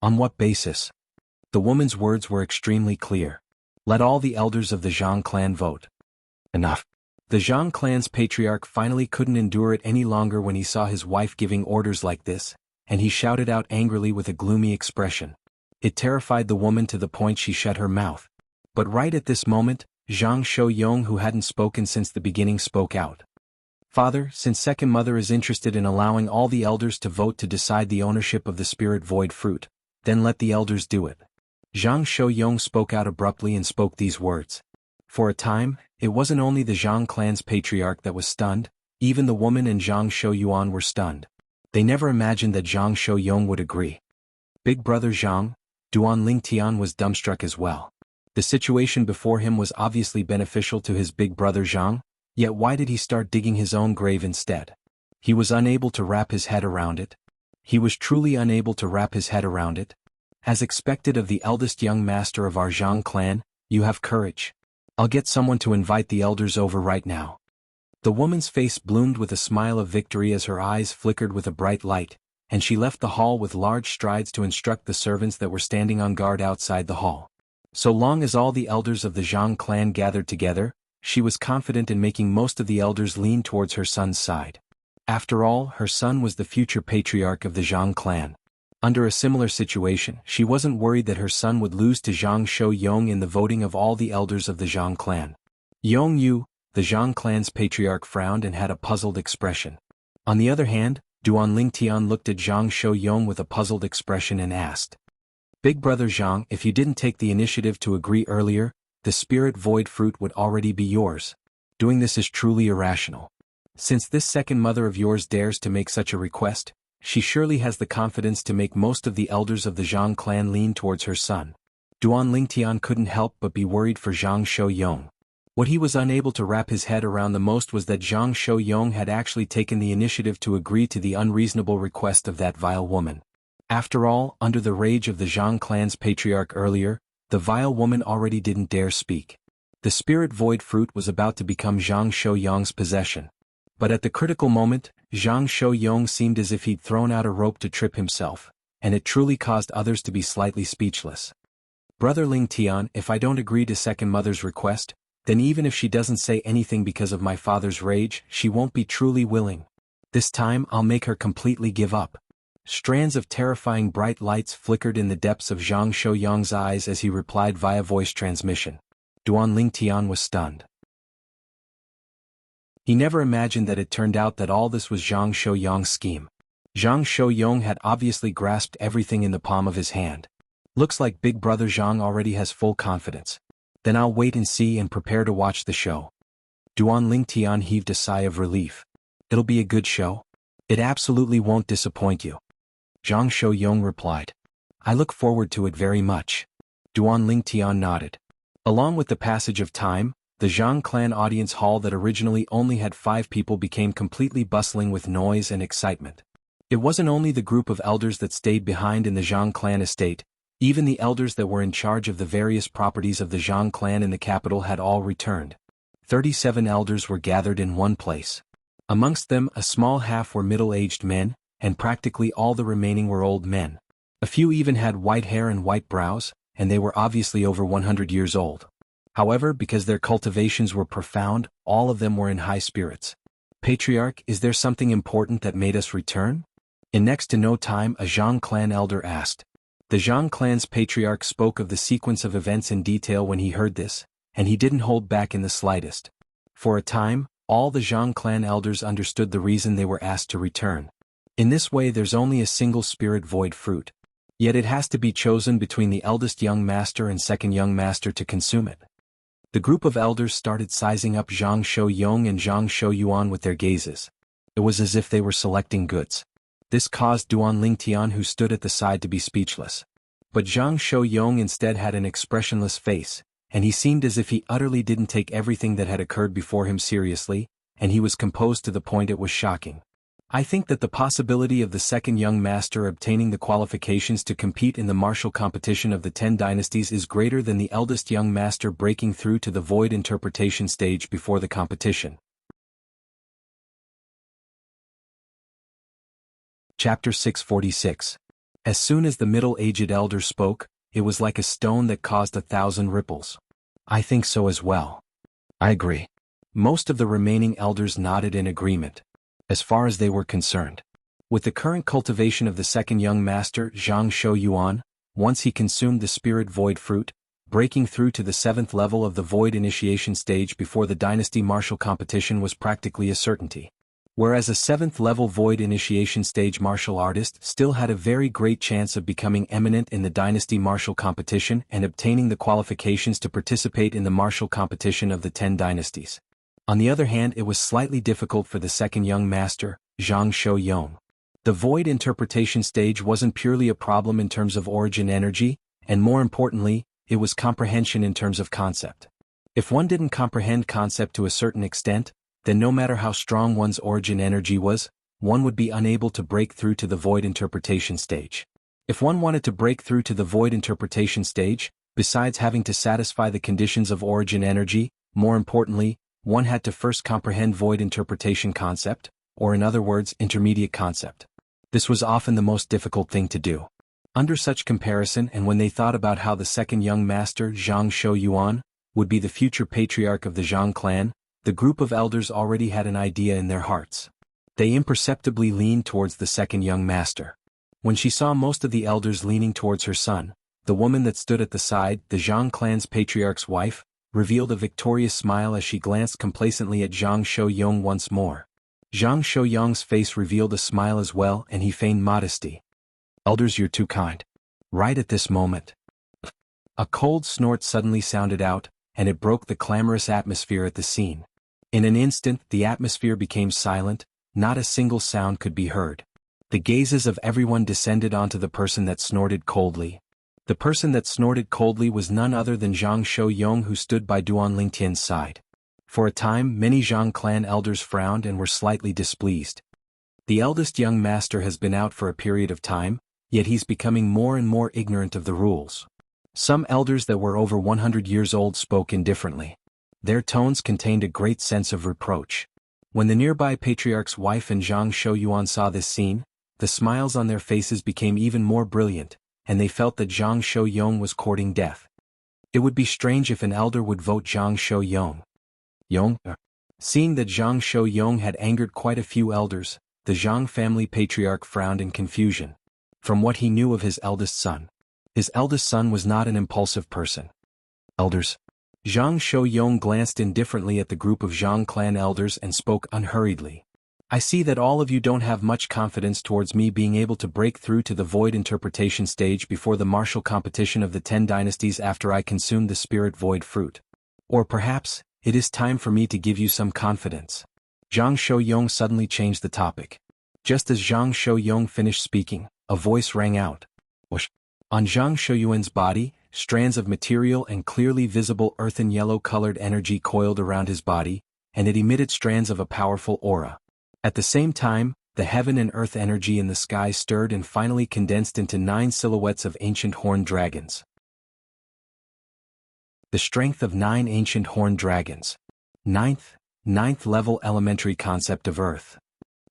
On what basis? The woman's words were extremely clear. Let all the elders of the Zhang clan vote. Enough. The Zhang clan's patriarch finally couldn't endure it any longer when he saw his wife giving orders like this, and he shouted out angrily with a gloomy expression. It terrified the woman to the point she shut her mouth. But right at this moment, Zhang Shouyong, who hadn't spoken since the beginning, spoke out. Father, since second mother is interested in allowing all the elders to vote to decide the ownership of the spirit void fruit, then let the elders do it. Zhang Shouyong spoke out abruptly and spoke these words. For a time, It wasn't only the Zhang clan's patriarch that was stunned, even the woman and Zhang Shouyuan were stunned. They never imagined that Zhang Shouyong would agree. Big brother Zhang, Duan Lingtian was dumbstruck as well. The situation before him was obviously beneficial to his big brother Zhang, yet why did he start digging his own grave instead? He was unable to wrap his head around it. He was truly unable to wrap his head around it. As expected of the eldest young master of our Zhang clan, you have courage. I'll get someone to invite the elders over right now. The woman's face bloomed with a smile of victory as her eyes flickered with a bright light, and she left the hall with large strides to instruct the servants that were standing on guard outside the hall. So long as all the elders of the Zhang clan gathered together, she was confident in making most of the elders lean towards her son's side. After all, her son was the future patriarch of the Zhang clan. Under a similar situation, she wasn't worried that her son would lose to Zhang Shouyong in the voting of all the elders of the Zhang clan. Yong Yu, the Zhang clan's patriarch, frowned and had a puzzled expression. On the other hand, Duan Lingtian looked at Zhang Shouyong with a puzzled expression and asked, "Big brother Zhang, if you didn't take the initiative to agree earlier, the spirit void fruit would already be yours. Doing this is truly irrational. Since this second mother of yours dares to make such a request, she surely has the confidence to make most of the elders of the Zhang clan lean towards her son." Duan Lingtian couldn't help but be worried for Zhang Shouyong. What he was unable to wrap his head around the most was that Zhang Shouyong had actually taken the initiative to agree to the unreasonable request of that vile woman. After all, under the rage of the Zhang clan's patriarch earlier, the vile woman already didn't dare speak. The spirit void fruit was about to become Zhang Shouyong's possession. But at the critical moment, Zhang Shouyong seemed as if he'd thrown out a rope to trip himself, and it truly caused others to be slightly speechless. "Brother Lingtian, if I don't agree to second mother's request, then even if she doesn't say anything because of my father's rage, she won't be truly willing. This time I'll make her completely give up." Strands of terrifying bright lights flickered in the depths of Zhang Shouyong's eyes as he replied via voice transmission. Duan Lingtian was stunned. He never imagined that it turned out that all this was Zhang Shouyong's scheme. Zhang Shouyong had obviously grasped everything in the palm of his hand. Looks like big brother Zhang already has full confidence. Then I'll wait and see and prepare to watch the show. Duan Lingtian heaved a sigh of relief. It'll be a good show. It absolutely won't disappoint you. Zhang Shouyong replied. I look forward to it very much. Duan Lingtian nodded. Along with the passage of time, the Zhang clan audience hall that originally only had 5 people became completely bustling with noise and excitement. It wasn't only the group of elders that stayed behind in the Zhang clan estate, even the elders that were in charge of the various properties of the Zhang clan in the capital had all returned. 37 elders were gathered in one place. Amongst them, a small half were middle-aged men, and practically all the remaining were old men. A few even had white hair and white brows, and they were obviously over 100 years old. However, because their cultivations were profound, all of them were in high spirits. Patriarch, is there something important that made us return? In next to no time, a Zhang clan elder asked. The Zhang clan's patriarch spoke of the sequence of events in detail when he heard this, and he didn't hold back in the slightest. For a time, all the Zhang clan elders understood the reason they were asked to return. In this way, there's only a single spirit void fruit. Yet it has to be chosen between the eldest young master and second young master to consume it. The group of elders started sizing up Zhang Shouyong and Zhang Shouyuan with their gazes. It was as if they were selecting goods. This caused Duan Lingtian, who stood at the side, to be speechless. But Zhang Shouyong instead had an expressionless face, and he seemed as if he utterly didn't take everything that had occurred before him seriously, and he was composed to the point it was shocking. I think that the possibility of the second young master obtaining the qualifications to compete in the martial competition of the 10 dynasties is greater than the eldest young master breaking through to the void interpretation stage before the competition. Chapter 646. As soon as the middle-aged elder spoke, it was like a stone that caused 1,000 ripples. I think so as well. I agree. Most of the remaining elders nodded in agreement. As far as they were concerned. With the current cultivation of the second young master, Zhang Shouyuan, once he consumed the spirit void fruit, breaking through to the 7th level of the void initiation stage before the dynasty martial competition was practically a certainty. Whereas a 7th level Void Initiation stage martial artist still had a very great chance of becoming eminent in the Dynasty Martial Competition and obtaining the qualifications to participate in the martial competition of the 10 dynasties. On the other hand, it was slightly difficult for the second young master, Zhang Shouyong. The Void Interpretation stage wasn't purely a problem in terms of origin energy, and more importantly, it was comprehension in terms of concept. If one didn't comprehend concept to a certain extent, then no matter how strong one's origin energy was, one would be unable to break through to the Void Interpretation stage. If one wanted to break through to the Void Interpretation stage, besides having to satisfy the conditions of origin energy, more importantly, one had to first comprehend Void Interpretation concept, or in other words, intermediate concept. This was often the most difficult thing to do. Under such comparison, and when they thought about how the second young master, Zhang Shouyuan, would be the future patriarch of the Zhang clan, the group of elders already had an idea in their hearts. They imperceptibly leaned towards the second young master. When she saw most of the elders leaning towards her son, the woman that stood at the side, the Zhang clan's patriarch's wife, revealed a victorious smile as she glanced complacently at Zhang Shouyong once more. Zhang Shouyong's face revealed a smile as well, and he feigned modesty. "Elders, you're too kind." Right at this moment, a cold snort suddenly sounded out, and it broke the clamorous atmosphere at the scene. In an instant, the atmosphere became silent, not a single sound could be heard. The gazes of everyone descended onto the person that snorted coldly. The person that snorted coldly was none other than Zhang Shouyong, who stood by Duan Lingtian's side. For a time, many Zhang clan elders frowned and were slightly displeased. The eldest young master has been out for a period of time, yet he's becoming more and more ignorant of the rules. Some elders that were over 100 years old spoke indifferently. Their tones contained a great sense of reproach. When the nearby patriarch's wife and Zhang Shouyuan saw this scene, the smiles on their faces became even more brilliant, and they felt that Zhang Shouyong was courting death. It would be strange if an elder would vote Zhang Shouyong. Seeing that Zhang Shouyong had angered quite a few elders, the Zhang family patriarch frowned in confusion. From what he knew of his eldest son was not an impulsive person. "Elders." Zhang Shouyong glanced indifferently at the group of Zhang clan elders and spoke unhurriedly. "I see that all of you don't have much confidence towards me being able to break through to the Void Interpretation stage before the martial competition of the 10 dynasties after I consume the Spirit Void fruit. Or perhaps, it is time for me to give you some confidence." Zhang Shouyong suddenly changed the topic. Just as Zhang Shouyong finished speaking, a voice rang out. Whoosh. On Zhang Shouyuan's body, strands of material and clearly visible earthen yellow-colored energy coiled around his body, and it emitted strands of a powerful aura. At the same time, the heaven and earth energy in the sky stirred and finally condensed into 9 silhouettes of ancient horned dragons. The strength of 9 ancient horned dragons. Ninth level elementary concept of earth.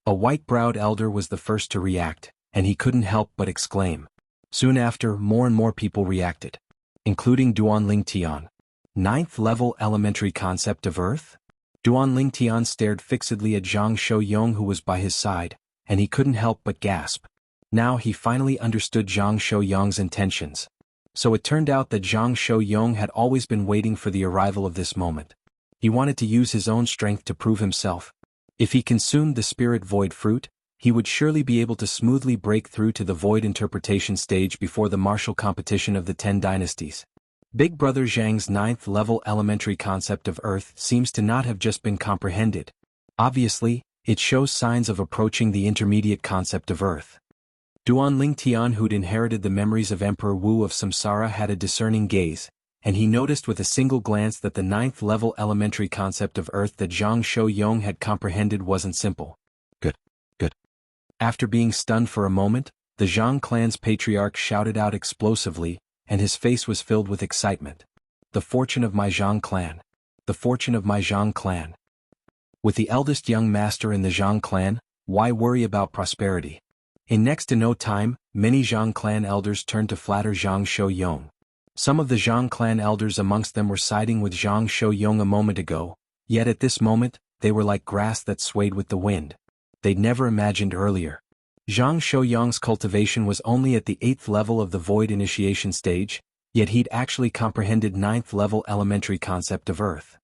A white-browed elder was the first to react, and he couldn't help but exclaim. Soon after, more and more people reacted, including Duan Lingtian. 9th level elementary concept of earth? Duan Lingtian stared fixedly at Zhang Shouyong, who was by his side, and he couldn't help but gasp. Now he finally understood Zhang Shouyong's intentions. So it turned out that Zhang Shouyong had always been waiting for the arrival of this moment. He wanted to use his own strength to prove himself. If he consumed the Spirit Void fruit, he would surely be able to smoothly break through to the Void Interpretation stage before the martial competition of the 10 dynasties. Big Brother Zhang's 9th level elementary concept of earth seems to not have just been comprehended. Obviously, it shows signs of approaching the intermediate concept of earth. Duan Lingtian, who'd inherited the memories of Emperor Wu of Samsara, had a discerning gaze, and he noticed with a single glance that the 9th level elementary concept of earth that Zhang Shouyong had comprehended wasn't simple. Good. After being stunned for a moment, the Zhang clan's patriarch shouted out explosively, and his face was filled with excitement. The fortune of my Zhang clan. The fortune of my Zhang clan. With the eldest young master in the Zhang clan, why worry about prosperity? In next to no time, many Zhang clan elders turned to flatter Zhang Shouyong. Some of the Zhang clan elders amongst them were siding with Zhang Shouyong a moment ago, yet at this moment, they were like grass that swayed with the wind. They'd never imagined earlier. Zhang Shouyong's cultivation was only at the 8th level of the Void Initiation stage, yet he'd actually comprehended 9th level elementary concept of earth.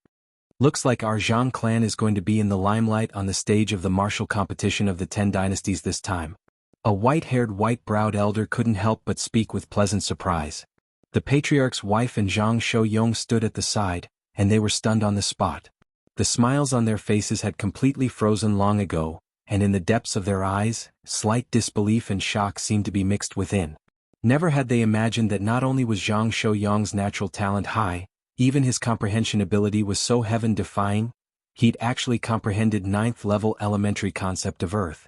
Looks like our Zhang clan is going to be in the limelight on the stage of the martial competition of the 10 dynasties this time. A white-haired, white-browed elder couldn't help but speak with pleasant surprise. The patriarch's wife and Zhang Shouyong stood at the side, and they were stunned on the spot. The smiles on their faces had completely frozen long ago, and in the depths of their eyes, slight disbelief and shock seemed to be mixed within. Never had they imagined that not only was Zhang Shouyong's natural talent high, even his comprehension ability was so heaven-defying, he'd actually comprehended 9th-level elementary concept of Earth.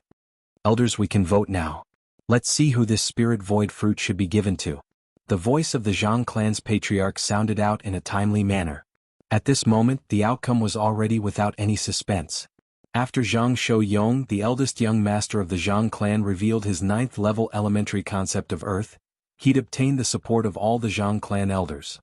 Elders, we can vote now. Let's see who this spirit void fruit should be given to. The voice of the Zhang clan's patriarch sounded out in a timely manner. At this moment, the outcome was already without any suspense. After Zhang Shouyong, the eldest young master of the Zhang clan, revealed his 9th-level elementary concept of Earth, he'd obtained the support of all the Zhang clan elders.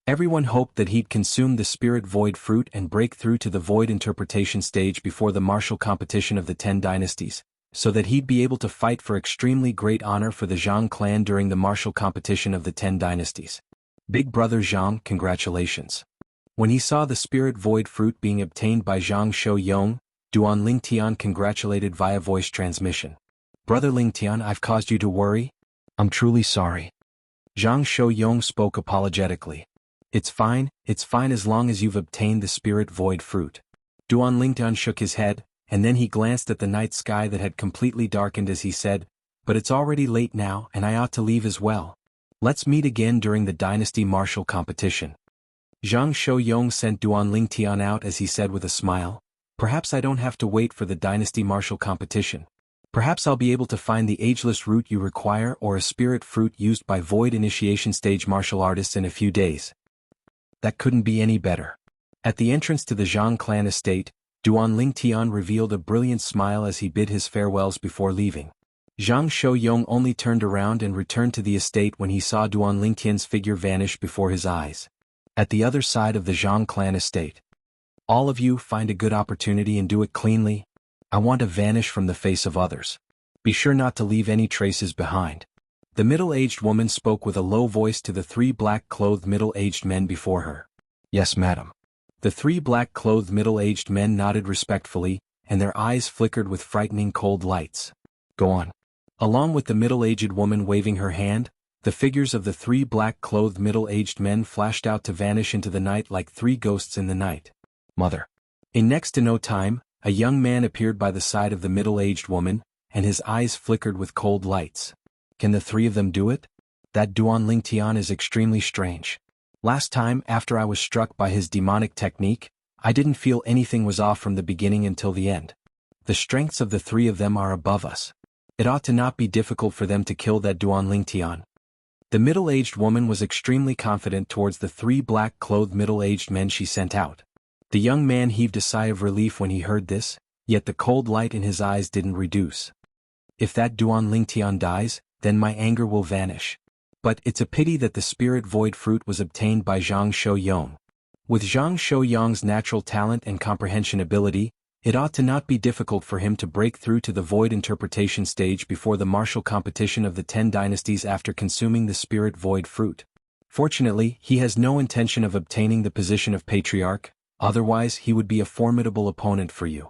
Everyone hoped that he'd consume the spirit void fruit and break through to the void interpretation stage before the martial competition of the 10 dynasties, so that he'd be able to fight for extremely great honor for the Zhang clan during the martial competition of the 10 dynasties. Big brother Zhang, congratulations. When he saw the spirit void fruit being obtained by Zhang Shouyong, Duan Lingtian congratulated via voice transmission. Brother Lingtian, I've caused you to worry? I'm truly sorry. Zhang Shouyong spoke apologetically. It's fine as long as you've obtained the spirit void fruit. Duan Lingtian shook his head, and then he glanced at the night sky that had completely darkened as he said, but it's already late now and I ought to leave as well. Let's meet again during the dynasty martial competition. Zhang Shouyong sent Duan Lingtian out as he said with a smile, perhaps I don't have to wait for the dynasty martial competition. Perhaps I'll be able to find the ageless root you require or a spirit fruit used by void initiation stage martial artists in a few days. That couldn't be any better. At the entrance to the Zhang clan estate, Duan Lingtian revealed a brilliant smile as he bid his farewells before leaving. Zhang Shouyong only turned around and returned to the estate when he saw Duan Lingtian's figure vanish before his eyes. At the other side of the Zhang clan estate. All of you find a good opportunity and do it cleanly. I want to vanish from the face of others. Be sure not to leave any traces behind. The middle-aged woman spoke with a low voice to the 3 black-clothed middle-aged men before her. Yes, madam. The 3 black-clothed middle-aged men nodded respectfully, and their eyes flickered with frightening cold lights. Go on. Along with the middle-aged woman waving her hand, the figures of the 3 black-clothed middle-aged men flashed out to vanish into the night like 3 ghosts in the night. Mother. In next to no time, a young man appeared by the side of the middle-aged woman, and his eyes flickered with cold lights. Can the 3 of them do it? That Duan Lingtian is extremely strange. Last time, after I was struck by his demonic technique, I didn't feel anything was off from the beginning until the end. The strengths of the 3 of them are above us. It ought to not be difficult for them to kill that Duan Lingtian. The middle-aged woman was extremely confident towards the 3 black-clothed middle-aged men she sent out. The young man heaved a sigh of relief when he heard this, yet the cold light in his eyes didn't reduce. If that Duan Lingtian dies, then my anger will vanish. But it's a pity that the spirit void fruit was obtained by Zhang Shouyong. With Zhang Shouyong's natural talent and comprehension ability, it ought to not be difficult for him to break through to the void interpretation stage before the martial competition of the 10 dynasties after consuming the spirit void fruit. Fortunately, he has no intention of obtaining the position of patriarch, otherwise he would be a formidable opponent for you.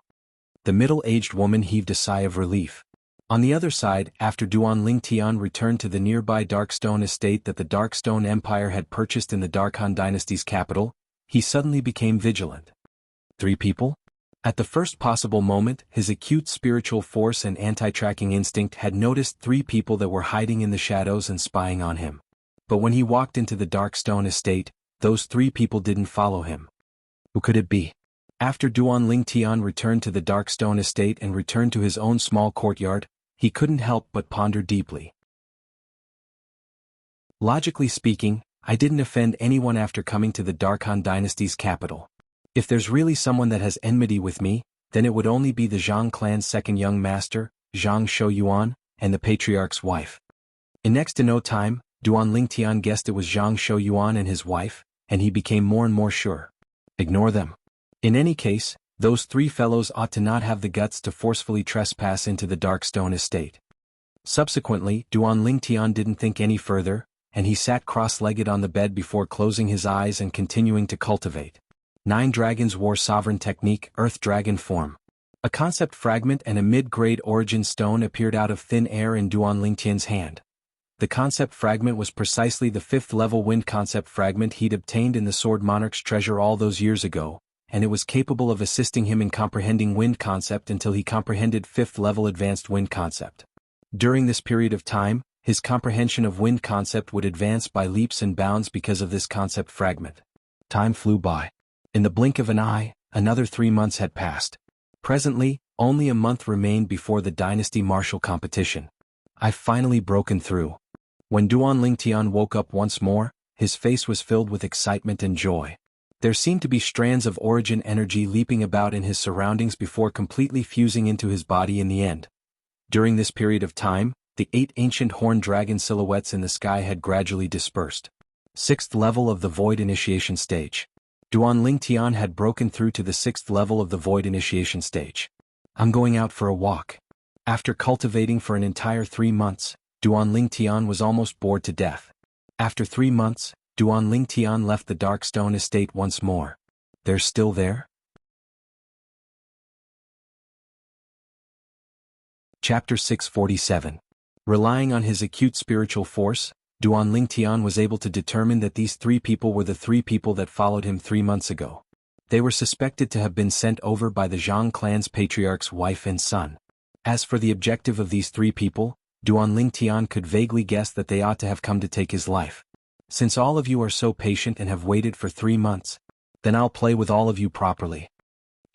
The middle-aged woman heaved a sigh of relief. On the other side, after Duan Lingtian returned to the nearby Darkstone estate that the Darkstone Empire had purchased in the Darkhan dynasty's capital, he suddenly became vigilant. 3 people? At the first possible moment, his acute spiritual force and anti-tracking instinct had noticed 3 people that were hiding in the shadows and spying on him. But when he walked into the Darkstone estate, those 3 people didn't follow him. Who could it be? After Duan Lingtian returned to the Darkstone estate and returned to his own small courtyard, he couldn't help but ponder deeply. Logically speaking, I didn't offend anyone after coming to the Darkhan dynasty's capital. If there's really someone that has enmity with me, then it would only be the Zhang clan's second young master, Zhang Shouyuan, and the patriarch's wife. In next to no time, Duan Lingtian guessed it was Zhang Shouyuan and his wife, and he became more and more sure. Ignore them. In any case, those 3 fellows ought to not have the guts to forcefully trespass into the Darkstone estate. Subsequently, Duan Lingtian didn't think any further, and he sat cross-legged on the bed before closing his eyes and continuing to cultivate. 9 dragons wore sovereign technique, earth dragon form. A concept fragment and a mid-grade origin stone appeared out of thin air in Duan Lingtian's hand. The concept fragment was precisely the 5th level wind concept fragment he'd obtained in the Sword Monarch's treasure all those years ago, and it was capable of assisting him in comprehending wind concept until he comprehended 5th level advanced wind concept. During this period of time, his comprehension of wind concept would advance by leaps and bounds because of this concept fragment. Time flew by. In the blink of an eye, another 3 months had passed. Presently, only a month remained before the Dynasty Martial competition. I've finally broken through. When Duan Lingtian woke up once more, his face was filled with excitement and joy. There seemed to be strands of origin energy leaping about in his surroundings before completely fusing into his body in the end. During this period of time, the 8 ancient horned dragon silhouettes in the sky had gradually dispersed. 6th level of the Void Initiation Stage. Duan Lingtian had broken through to the 6th level of the Void Initiation Stage. I'm going out for a walk. After cultivating for an entire 3 months, Duan Lingtian was almost bored to death. After 3 months, Duan Lingtian left the Darkstone Estate once more. They're still there? Chapter 647. Relying on his acute spiritual force, Duan Lingtian was able to determine that these 3 people were the 3 people that followed him 3 months ago. They were suspected to have been sent over by the Zhang clan's patriarch's wife and son. As for the objective of these 3 people, Duan Lingtian could vaguely guess that they ought to have come to take his life. Since all of you are so patient and have waited for 3 months, then I'll play with all of you properly.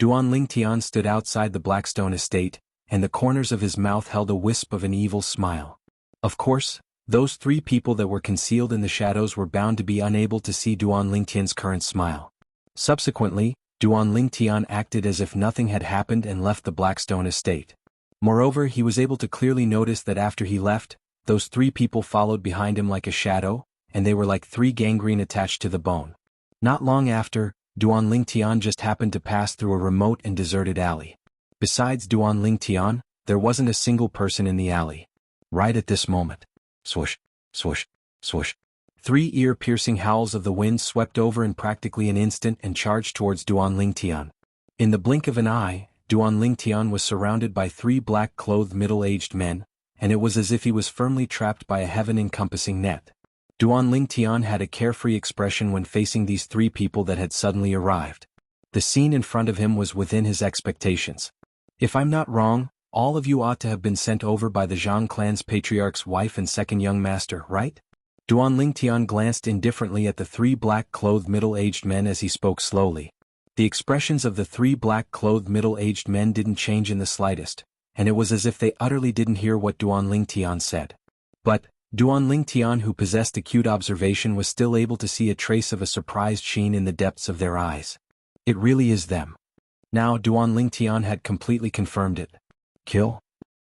Duan Lingtian stood outside the Blackstone Estate, and the corners of his mouth held a wisp of an evil smile. Of course, those 3 people that were concealed in the shadows were bound to be unable to see Duan Lingtian's current smile. Subsequently, Duan Lingtian acted as if nothing had happened and left the Blackstone Estate. Moreover, he was able to clearly notice that after he left, those 3 people followed behind him like a shadow, and they were like 3 gangrene attached to the bone. Not long after, Duan Lingtian just happened to pass through a remote and deserted alley. Besides Duan Lingtian, there wasn't a single person in the alley. Right at this moment. Swoosh, swoosh, swoosh. 3 ear-piercing howls of the wind swept over in practically an instant and charged towards Duan Lingtian. In the blink of an eye, Duan Lingtian was surrounded by 3 black-clothed middle-aged men, and it was as if he was firmly trapped by a heaven-encompassing net. Duan Lingtian had a carefree expression when facing these 3 people that had suddenly arrived. The scene in front of him was within his expectations. If I'm not wrong, all of you ought to have been sent over by the Zhang clan's patriarch's wife and second young master, right? Duan Lingtian glanced indifferently at the 3 black-clothed middle-aged men as he spoke slowly. The expressions of the 3 black-clothed middle-aged men didn't change in the slightest, and it was as if they utterly didn't hear what Duan Lingtian said. But, Duan Lingtian, who possessed acute observation, was still able to see a trace of a surprised sheen in the depths of their eyes. It really is them. Now Duan Lingtian had completely confirmed it. Kill?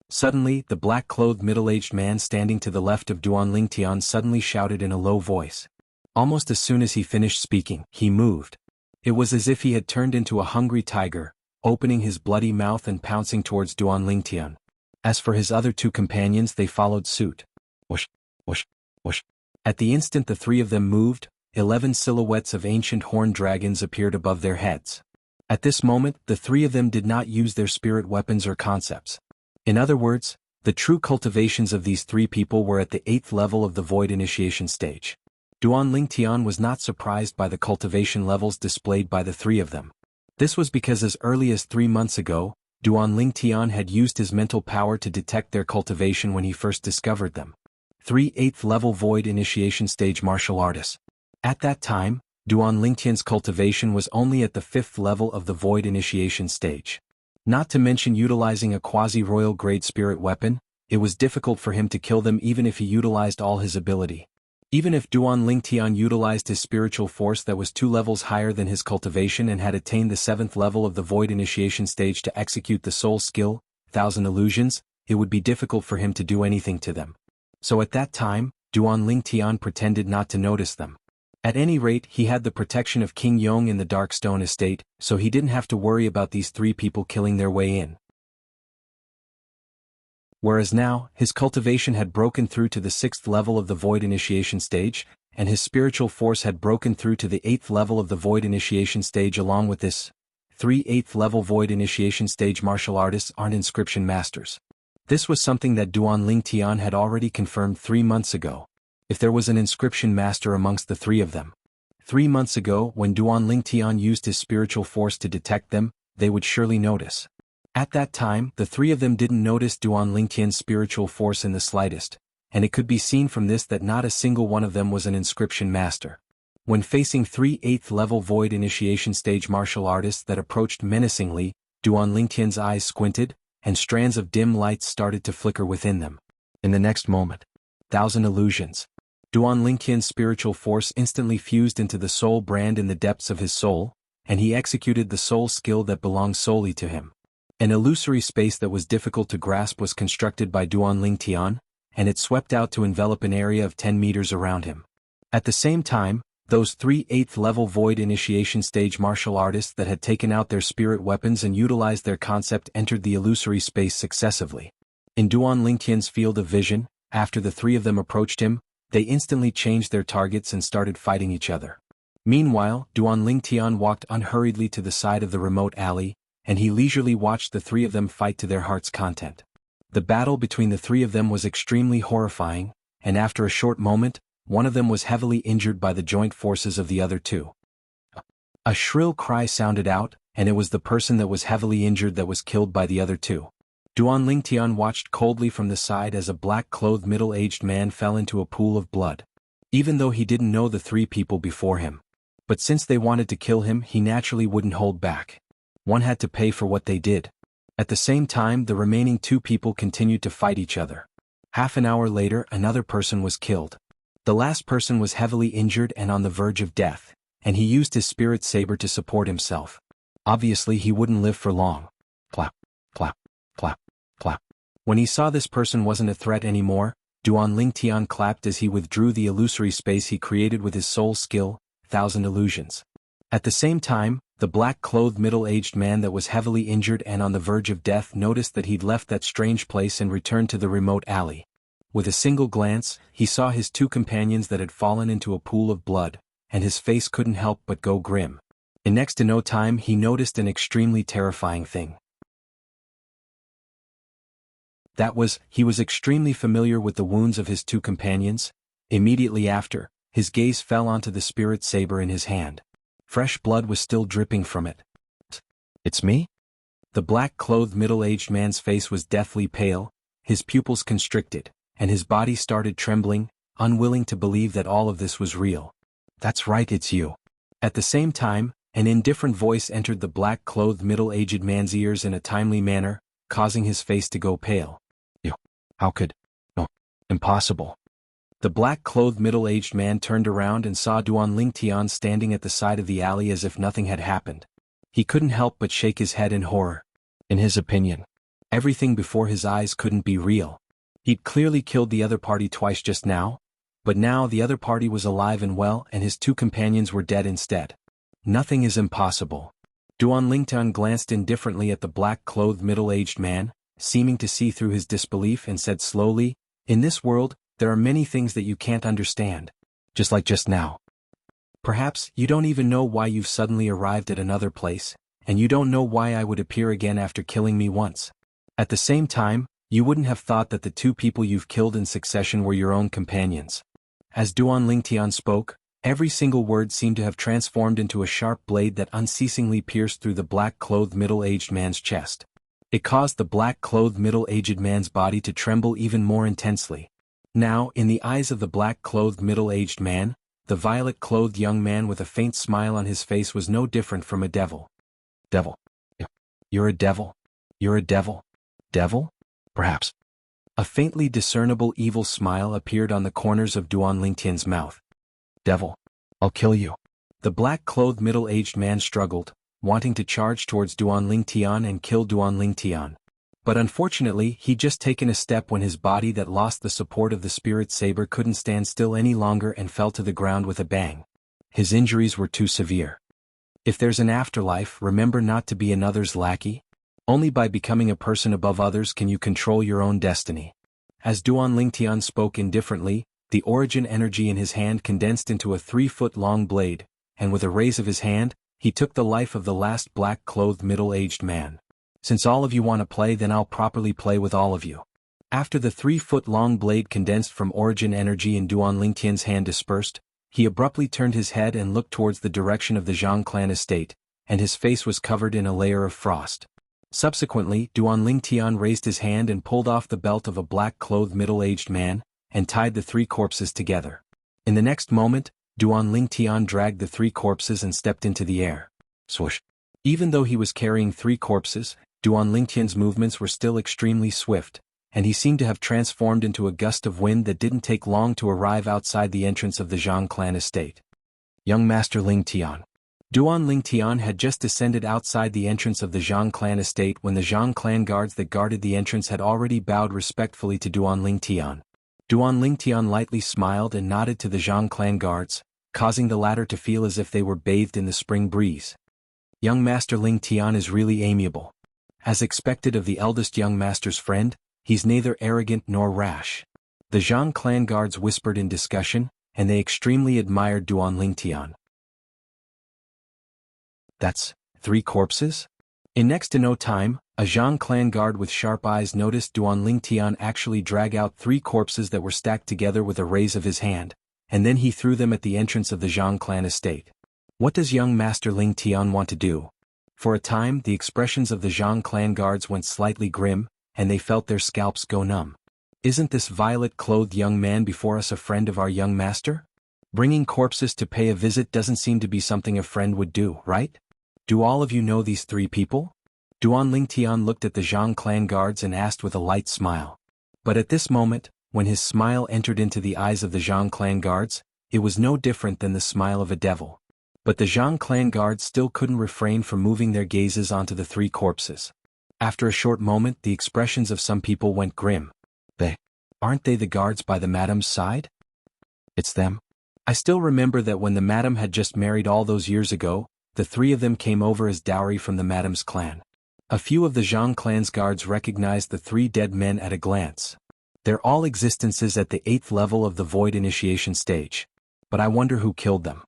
Suddenly, the black-clothed middle-aged man standing to the left of Duan Lingtian suddenly shouted in a low voice. Almost as soon as he finished speaking, he moved. It was as if he had turned into a hungry tiger, opening his bloody mouth and pouncing towards Duan Lingtian. As for his other 2 companions, they followed suit. Whoosh, whoosh, whoosh. At the instant the 3 of them moved, 11 silhouettes of ancient horned dragons appeared above their heads. At this moment, the 3 of them did not use their spirit weapons or concepts. In other words, the true cultivations of these 3 people were at the 8th level of the Void Initiation Stage. Duan Lingtian was not surprised by the cultivation levels displayed by the 3 of them. This was because as early as 3 months ago, Duan Lingtian had used his mental power to detect their cultivation when he first discovered them. 3 8th level Void Initiation Stage martial artists. At that time, Duan Lingtian's cultivation was only at the 5th level of the Void Initiation Stage. Not to mention utilizing a quasi-royal grade spirit weapon, it was difficult for him to kill them even if he utilized all his ability. Even if Duan Lingtian utilized his spiritual force that was 2 levels higher than his cultivation and had attained the 7th level of the Void Initiation Stage to execute the soul skill, 1000 Illusions, it would be difficult for him to do anything to them. So at that time, Duan Lingtian pretended not to notice them. At any rate, he had the protection of King Yong in the Darkstone Estate, so he didn't have to worry about these 3 people killing their way in. Whereas now, his cultivation had broken through to the 6th level of the Void Initiation stage, and his spiritual force had broken through to the 8th level of the Void Initiation stage. Along with this, 3 8th level Void Initiation stage martial artists aren't inscription masters. This was something that Duan Lingtian had already confirmed 3 months ago. If there was an inscription master amongst the 3 of them. 3 months ago, when Duan Lingtian used his spiritual force to detect them, they would surely notice. At that time, the 3 of them didn't notice Duan Lingtian's spiritual force in the slightest, and it could be seen from this that not a single one of them was an inscription master. When facing 3 8th level Void Initiation stage martial artists that approached menacingly, Duan Lingtian's eyes squinted, and strands of dim lights started to flicker within them. In the next moment, 1,000 illusions. Duan Lingtian's spiritual force instantly fused into the soul brand in the depths of his soul, and he executed the soul skill that belonged solely to him. An illusory space that was difficult to grasp was constructed by Duan Lingtian, and it swept out to envelop an area of 10 meters around him. At the same time, those 3 8th level Void Initiation stage martial artists that had taken out their spirit weapons and utilized their concept entered the illusory space successively. In Duan Lingtian's field of vision, after the 3 of them approached him, they instantly changed their targets and started fighting each other. Meanwhile, Duan Lingtian walked unhurriedly to the side of the remote alley, and he leisurely watched the 3 of them fight to their heart's content. The battle between the 3 of them was extremely horrifying, and after a short moment, one of them was heavily injured by the joint forces of the other 2. A shrill cry sounded out, and it was the person that was heavily injured that was killed by the other 2. Duan Lingtian watched coldly from the side as a black-clothed middle-aged man fell into a pool of blood. Even though he didn't know the 3 people before him. But since they wanted to kill him, he naturally wouldn't hold back. One had to pay for what they did. At the same time, the remaining 2 people continued to fight each other. Half an hour later, another person was killed. The last person was heavily injured and on the verge of death, and he used his spirit saber to support himself. Obviously, he wouldn't live for long. Clap, clap, clap, clap. When he saw this person wasn't a threat anymore, Duan Lingtian clapped as he withdrew the illusory space he created with his soul skill, 1,000 illusions. At the same time, the black-clothed middle-aged man that was heavily injured and on the verge of death noticed that he'd left that strange place and returned to the remote alley. With a single glance, he saw his 2 companions that had fallen into a pool of blood, and his face couldn't help but go grim. In next to no time he noticed an extremely terrifying thing. That was, he was extremely familiar with the wounds of his 2 companions. Immediately after, his gaze fell onto the spirit saber in his hand. Fresh blood was still dripping from it. It's me? The black-clothed middle-aged man's face was deathly pale, his pupils constricted, and his body started trembling, unwilling to believe that all of this was real. That's right, it's you. At the same time, an indifferent voice entered the black-clothed middle-aged man's ears in a timely manner, causing his face to go pale. You, how could? No, impossible. The black-clothed middle-aged man turned around and saw Duan Lingtian standing at the side of the alley as if nothing had happened. He couldn't help but shake his head in horror. In his opinion, everything before his eyes couldn't be real. He'd clearly killed the other party twice just now, but now the other party was alive and well and his 2 companions were dead instead. Nothing is impossible. Duan Lingtian glanced indifferently at the black-clothed middle-aged man, seeming to see through his disbelief, and said slowly, "In this world, there are many things that you can't understand. Just like just now. Perhaps you don't even know why you've suddenly arrived at another place, and you don't know why I would appear again after killing me once. At the same time, you wouldn't have thought that the 2 people you've killed in succession were your own companions." As Duan Lingtian spoke, every single word seemed to have transformed into a sharp blade that unceasingly pierced through the black-clothed middle-aged man's chest. It caused the black-clothed middle-aged man's body to tremble even more intensely. Now, in the eyes of the black-clothed middle-aged man, the violet-clothed young man with a faint smile on his face was no different from a devil. Devil. You're a devil. You're a devil. Devil? Perhaps. A faintly discernible evil smile appeared on the corners of Duan Lingtian's mouth. Devil. I'll kill you. The black-clothed middle-aged man struggled, wanting to charge towards Duan Lingtian and kill Duan Lingtian. But unfortunately, he'd just taken a step when his body that lost the support of the spirit saber couldn't stand still any longer and fell to the ground with a bang. His injuries were too severe. If there's an afterlife, remember not to be another's lackey. Only by becoming a person above others can you control your own destiny. As Duan Lingtian spoke indifferently, the origin energy in his hand condensed into a 3-foot-long blade, and with a raise of his hand, he took the life of the last black-clothed middle-aged man. Since all of you want to play, then I'll properly play with all of you. After the 3-foot-long blade condensed from origin energy in Duan Lingtian's hand dispersed, he abruptly turned his head and looked towards the direction of the Zhang clan estate, and his face was covered in a layer of frost. Subsequently, Duan Lingtian raised his hand and pulled off the belt of a black-clothed middle-aged man, and tied the 3 corpses together. In the next moment, Duan Lingtian dragged the 3 corpses and stepped into the air. Swoosh! Even though he was carrying 3 corpses, Duan Lingtian's movements were still extremely swift, and he seemed to have transformed into a gust of wind that didn't take long to arrive outside the entrance of the Zhang clan estate. Young Master Lingtian. Duan Lingtian had just descended outside the entrance of the Zhang clan estate when the Zhang clan guards that guarded the entrance had already bowed respectfully to Duan Lingtian. Duan Lingtian lightly smiled and nodded to the Zhang clan guards, causing the latter to feel as if they were bathed in the spring breeze. Young Master Lingtian is really amiable. As expected of the eldest young master's friend, he's neither arrogant nor rash. The Zhang clan guards whispered in discussion, and they extremely admired Duan Lingtian. That's 3 corpses? In next to no time, a Zhang clan guard with sharp eyes noticed Duan Lingtian actually drag out 3 corpses that were stacked together with a raise of his hand, and then he threw them at the entrance of the Zhang clan estate. What does young Master Lingtian want to do? For a time, the expressions of the Zhang clan guards went slightly grim, and they felt their scalps go numb. Isn't this violet-clothed young man before us a friend of our young master? Bringing corpses to pay a visit doesn't seem to be something a friend would do, right? Do all of you know these 3 people? Duan Lingtian looked at the Zhang clan guards and asked with a light smile. But at this moment, when his smile entered into the eyes of the Zhang clan guards, it was no different than the smile of a devil. But the Zhang clan guards still couldn't refrain from moving their gazes onto the 3 corpses. After a short moment, the expressions of some people went grim. Aren't they the guards by the madam's side? It's them. I still remember that when the madam had just married all those years ago, the 3 of them came over as dowry from the madam's clan. A few of the Zhang clan's guards recognized the 3 dead men at a glance. They're all existences at the 8th level of the void initiation stage. But I wonder who killed them.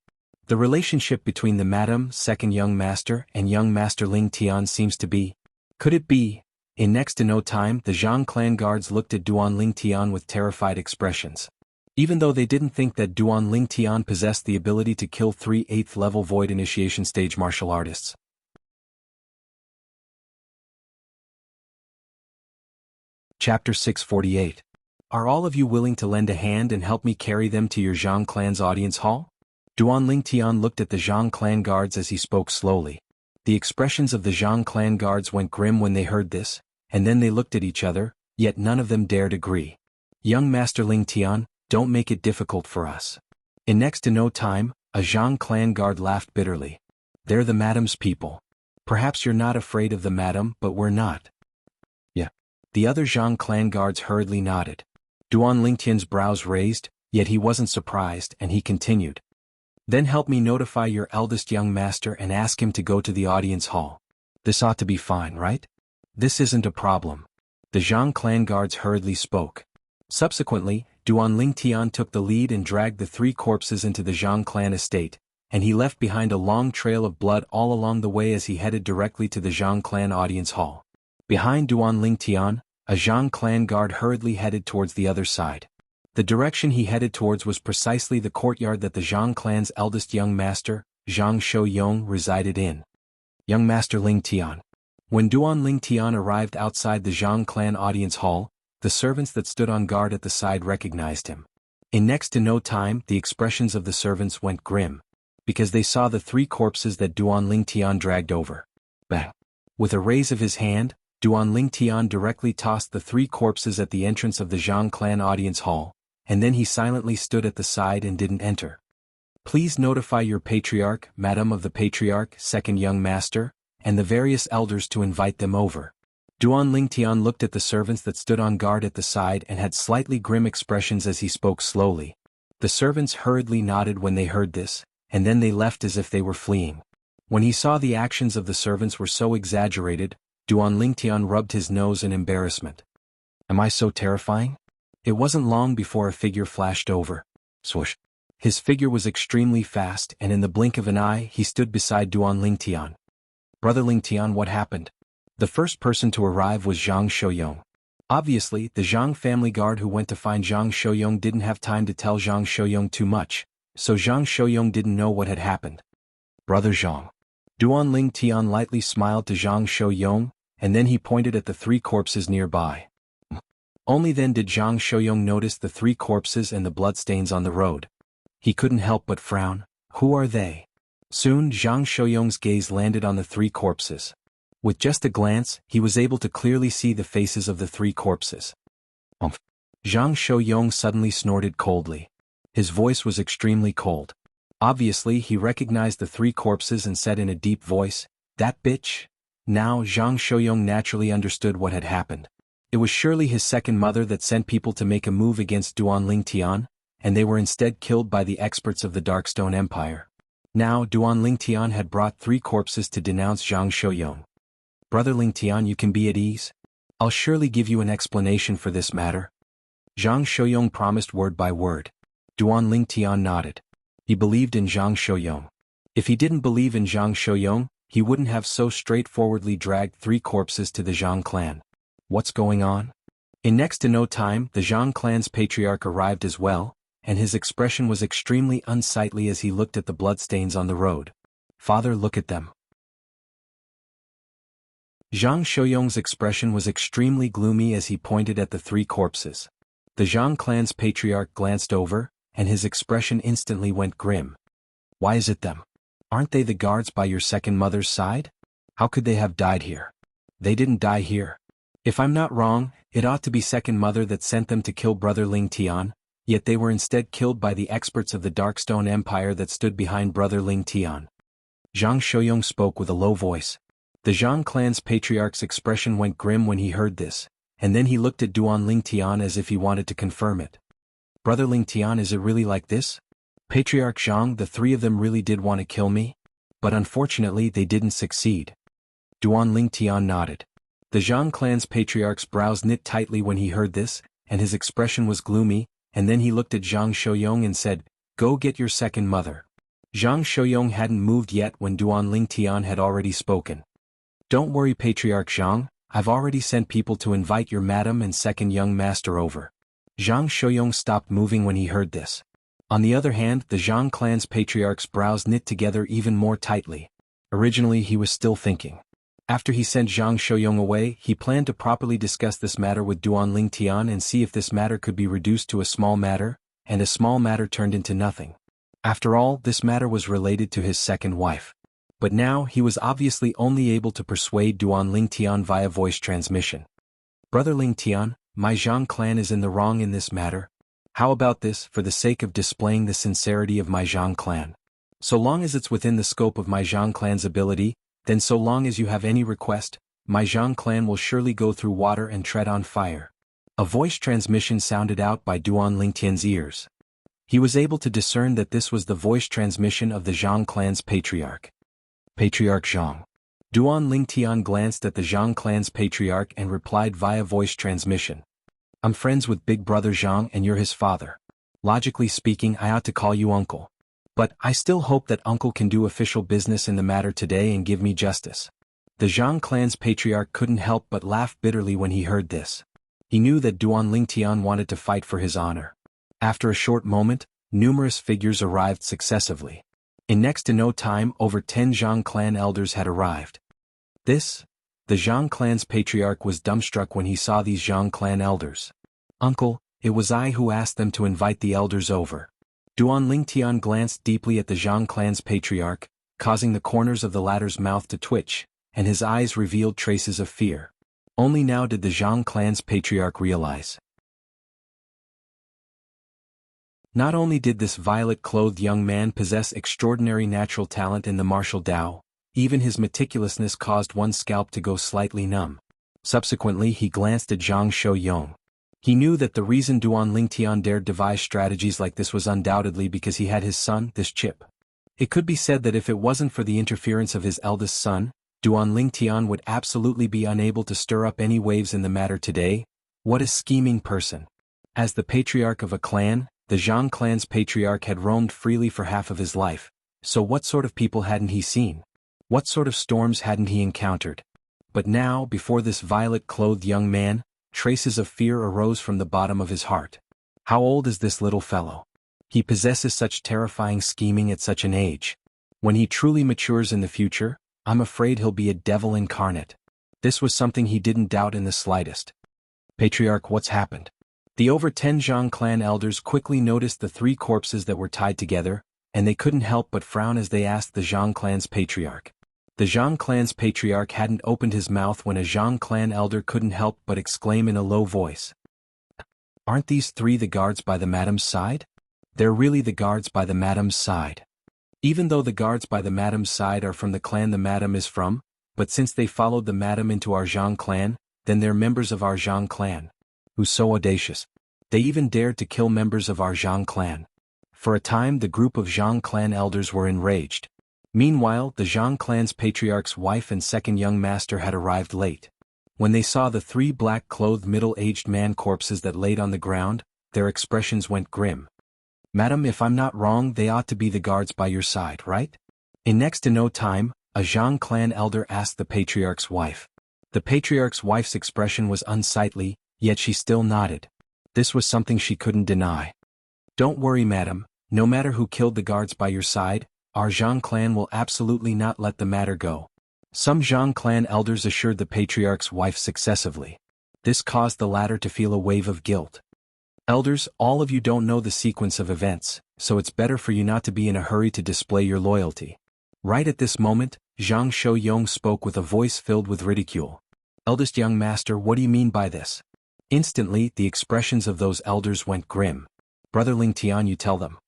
The relationship between the madam, second young master, and young Master Lingtian seems to be. Could it be? In next to no time, the Zhang clan guards looked at Duan Lingtian with terrified expressions. Even though they didn't think that Duan Lingtian possessed the ability to kill 3 8th level void initiation stage martial artists. Chapter 648. Are all of you willing to lend a hand and help me carry them to your Zhang clan's audience hall? Duan Lingtian looked at the Zhang clan guards as he spoke slowly. The expressions of the Zhang clan guards went grim when they heard this, and then they looked at each other, yet none of them dared agree. Young Master Lingtian, don't make it difficult for us. In next to no time, a Zhang clan guard laughed bitterly. They're the madam's people. Perhaps you're not afraid of the madam, but we're not. Yeah. The other Zhang clan guards hurriedly nodded. Duan Lingtian's brows raised, yet he wasn't surprised, and he continued. Then help me notify your eldest young master and ask him to go to the audience hall. This ought to be fine, right? This isn't a problem. The Zhang clan guards hurriedly spoke. Subsequently, Duan Lingtian took the lead and dragged the 3 corpses into the Zhang clan estate, and he left behind a long trail of blood all along the way as he headed directly to the Zhang clan audience hall. Behind Duan Lingtian, a Zhang clan guard hurriedly headed towards the other side. The direction he headed towards was precisely the courtyard that the Zhang clan's eldest young master, Zhang Shouyong, resided in. Young Master Lingtian. When Duan Lingtian arrived outside the Zhang clan audience hall, the servants that stood on guard at the side recognized him. In next to no time, the expressions of the servants went grim, because they saw the 3 corpses that Duan Lingtian dragged over. Bang! With a raise of his hand, Duan Lingtian directly tossed the 3 corpses at the entrance of the Zhang clan audience hall, and then he silently stood at the side and didn't enter. Please notify your patriarch, madam of the patriarch, second young master, and the various elders to invite them over. Duan Lingtian looked at the servants that stood on guard at the side and had slightly grim expressions as he spoke slowly. The servants hurriedly nodded when they heard this, and then they left as if they were fleeing. When he saw the actions of the servants were so exaggerated, Duan Lingtian rubbed his nose in embarrassment. Am I so terrifying? It wasn't long before a figure flashed over. Swoosh. His figure was extremely fast, and in the blink of an eye he stood beside Duan Lingtian. Brother Lingtian, what happened? The first person to arrive was Zhang Shouyong. Obviously, the Zhang family guard who went to find Zhang Shouyong didn't have time to tell Zhang Shouyong too much, so Zhang Shouyong didn't know what had happened. Brother Zhang. Duan Lingtian lightly smiled to Zhang Shouyong, and then he pointed at the 3 corpses nearby. Only then did Zhang Shouyong notice the 3 corpses and the bloodstains on the road. He couldn't help but frown. Who are they? Soon Zhang Shouyong's gaze landed on the 3 corpses. With just a glance, he was able to clearly see the faces of the 3 corpses. Zhang Shouyong suddenly snorted coldly. His voice was extremely cold. Obviously, he recognized the 3 corpses and said in a deep voice, "That bitch?" Now Zhang Shouyong naturally understood what had happened. It was surely his second mother that sent people to make a move against Duan Lingtian, and they were instead killed by the experts of the Darkstone Empire. Now Duan Lingtian had brought 3 corpses to denounce Zhang Shouyong. Brother Lingtian, you can be at ease. I'll surely give you an explanation for this matter. Zhang Shouyong promised word by word. Duan Lingtian nodded. He believed in Zhang Shouyong. If he didn't believe in Zhang Shouyong, he wouldn't have so straightforwardly dragged 3 corpses to the Zhang clan. What's going on? In next to no time, the Zhang clan's patriarch arrived as well, and his expression was extremely unsightly as he looked at the bloodstains on the road. Father, look at them. Zhang Shouyong's expression was extremely gloomy as he pointed at the 3 corpses. The Zhang clan's patriarch glanced over, and his expression instantly went grim. Why is it them? Aren't they the guards by your second mother's side? How could they have died here? They didn't die here. If I'm not wrong, it ought to be second mother that sent them to kill brother Lingtian, yet they were instead killed by the experts of the Darkstone Empire that stood behind brother Lingtian. Zhang Shouyong spoke with a low voice. The Zhang clan's patriarch's expression went grim when he heard this, and then he looked at Duan Lingtian as if he wanted to confirm it. Brother Lingtian, is it really like this? Patriarch Zhang, the 3 of them really did want to kill me? But unfortunately they didn't succeed. Duan Lingtian nodded. The Zhang clan's patriarch's brows knit tightly when he heard this, and his expression was gloomy, and then he looked at Zhang Shouyong and said, "Go get your second mother." Zhang Shouyong hadn't moved yet when Duan Lingtian had already spoken. Don't worry, Patriarch Zhang, I've already sent people to invite your madam and second young master over. Zhang Shouyong stopped moving when he heard this. On the other hand, the Zhang clan's patriarch's brows knit together even more tightly. Originally he was still thinking. After he sent Zhang Shouyong away, he planned to properly discuss this matter with Duan Lingtian and see if this matter could be reduced to a small matter, and a small matter turned into nothing. After all, this matter was related to his second wife. But now he was obviously only able to persuade Duan Lingtian via voice transmission. Brother Lingtian, my Zhang clan is in the wrong in this matter. How about this, for the sake of displaying the sincerity of my Zhang clan? So long as it's within the scope of my Zhang clan's ability, then so long as you have any request, my Zhang clan will surely go through water and tread on fire. A voice transmission sounded out by Duan Lingtian's ears. He was able to discern that this was the voice transmission of the Zhang clan's patriarch. Patriarch Zhang. Duan Lingtian glanced at the Zhang clan's patriarch and replied via voice transmission. I'm friends with Big Brother Zhang and you're his father. Logically speaking, I ought to call you uncle. But I still hope that uncle can do official business in the matter today and give me justice. The Zhang clan's patriarch couldn't help but laugh bitterly when he heard this. He knew that Duan Lingtian wanted to fight for his honor. After a short moment, numerous figures arrived successively. In next to no time, over 10 Zhang clan elders had arrived. The Zhang clan's patriarch was dumbstruck when he saw these Zhang clan elders. Uncle, it was I who asked them to invite the elders over. Duan Lingtian glanced deeply at the Zhang clan's patriarch, causing the corners of the latter's mouth to twitch, and his eyes revealed traces of fear. Only now did the Zhang clan's patriarch realize. Not only did this violet-clothed young man possess extraordinary natural talent in the martial Tao, even his meticulousness caused one's scalp to go slightly numb. Subsequently he glanced at Zhang Shouyong. He knew that the reason Duan Lingtian dared devise strategies like this was undoubtedly because he had his son, this chip. It could be said that if it wasn't for the interference of his eldest son, Duan Lingtian would absolutely be unable to stir up any waves in the matter today. What a scheming person. As the patriarch of a clan, the Zhang clan's patriarch had roamed freely for half of his life, so what sort of people hadn't he seen? What sort of storms hadn't he encountered? But now, before this violet-clothed young man, traces of fear arose from the bottom of his heart. How old is this little fellow? He possesses such terrifying scheming at such an age. When he truly matures in the future, I'm afraid he'll be a devil incarnate. This was something he didn't doubt in the slightest. Patriarch, what's happened? The over 10 Zhang clan elders quickly noticed the 3 corpses that were tied together, and they couldn't help but frown as they asked the Zhang clan's patriarch. The Zhang clan's patriarch hadn't opened his mouth when a Zhang clan elder couldn't help but exclaim in a low voice. Aren't these 3 the guards by the madam's side? They're really the guards by the madam's side. Even though the guards by the madam's side are from the clan the madam is from, but since they followed the madam into our Zhang clan, then they're members of our Zhang clan. Who's so audacious? They even dared to kill members of our Zhang clan. For a time the group of Zhang clan elders were enraged. Meanwhile, the Zhang clan's patriarch's wife and second young master had arrived late. When they saw the 3 black-clothed middle-aged man corpses that laid on the ground, their expressions went grim. Madam, if I'm not wrong, they ought to be the guards by your side, right? In next to no time, a Zhang clan elder asked the patriarch's wife. The patriarch's wife's expression was unsightly, yet she still nodded. This was something she couldn't deny. Don't worry, madam, no matter who killed the guards by your side, our Zhang clan will absolutely not let the matter go. Some Zhang clan elders assured the patriarch's wife successively. This caused the latter to feel a wave of guilt. Elders, all of you don't know the sequence of events, so it's better for you not to be in a hurry to display your loyalty. Right at this moment, Zhang Shouyong spoke with a voice filled with ridicule. Eldest young master, what do you mean by this? Instantly, the expressions of those elders went grim. Brother Lingtian, you tell them.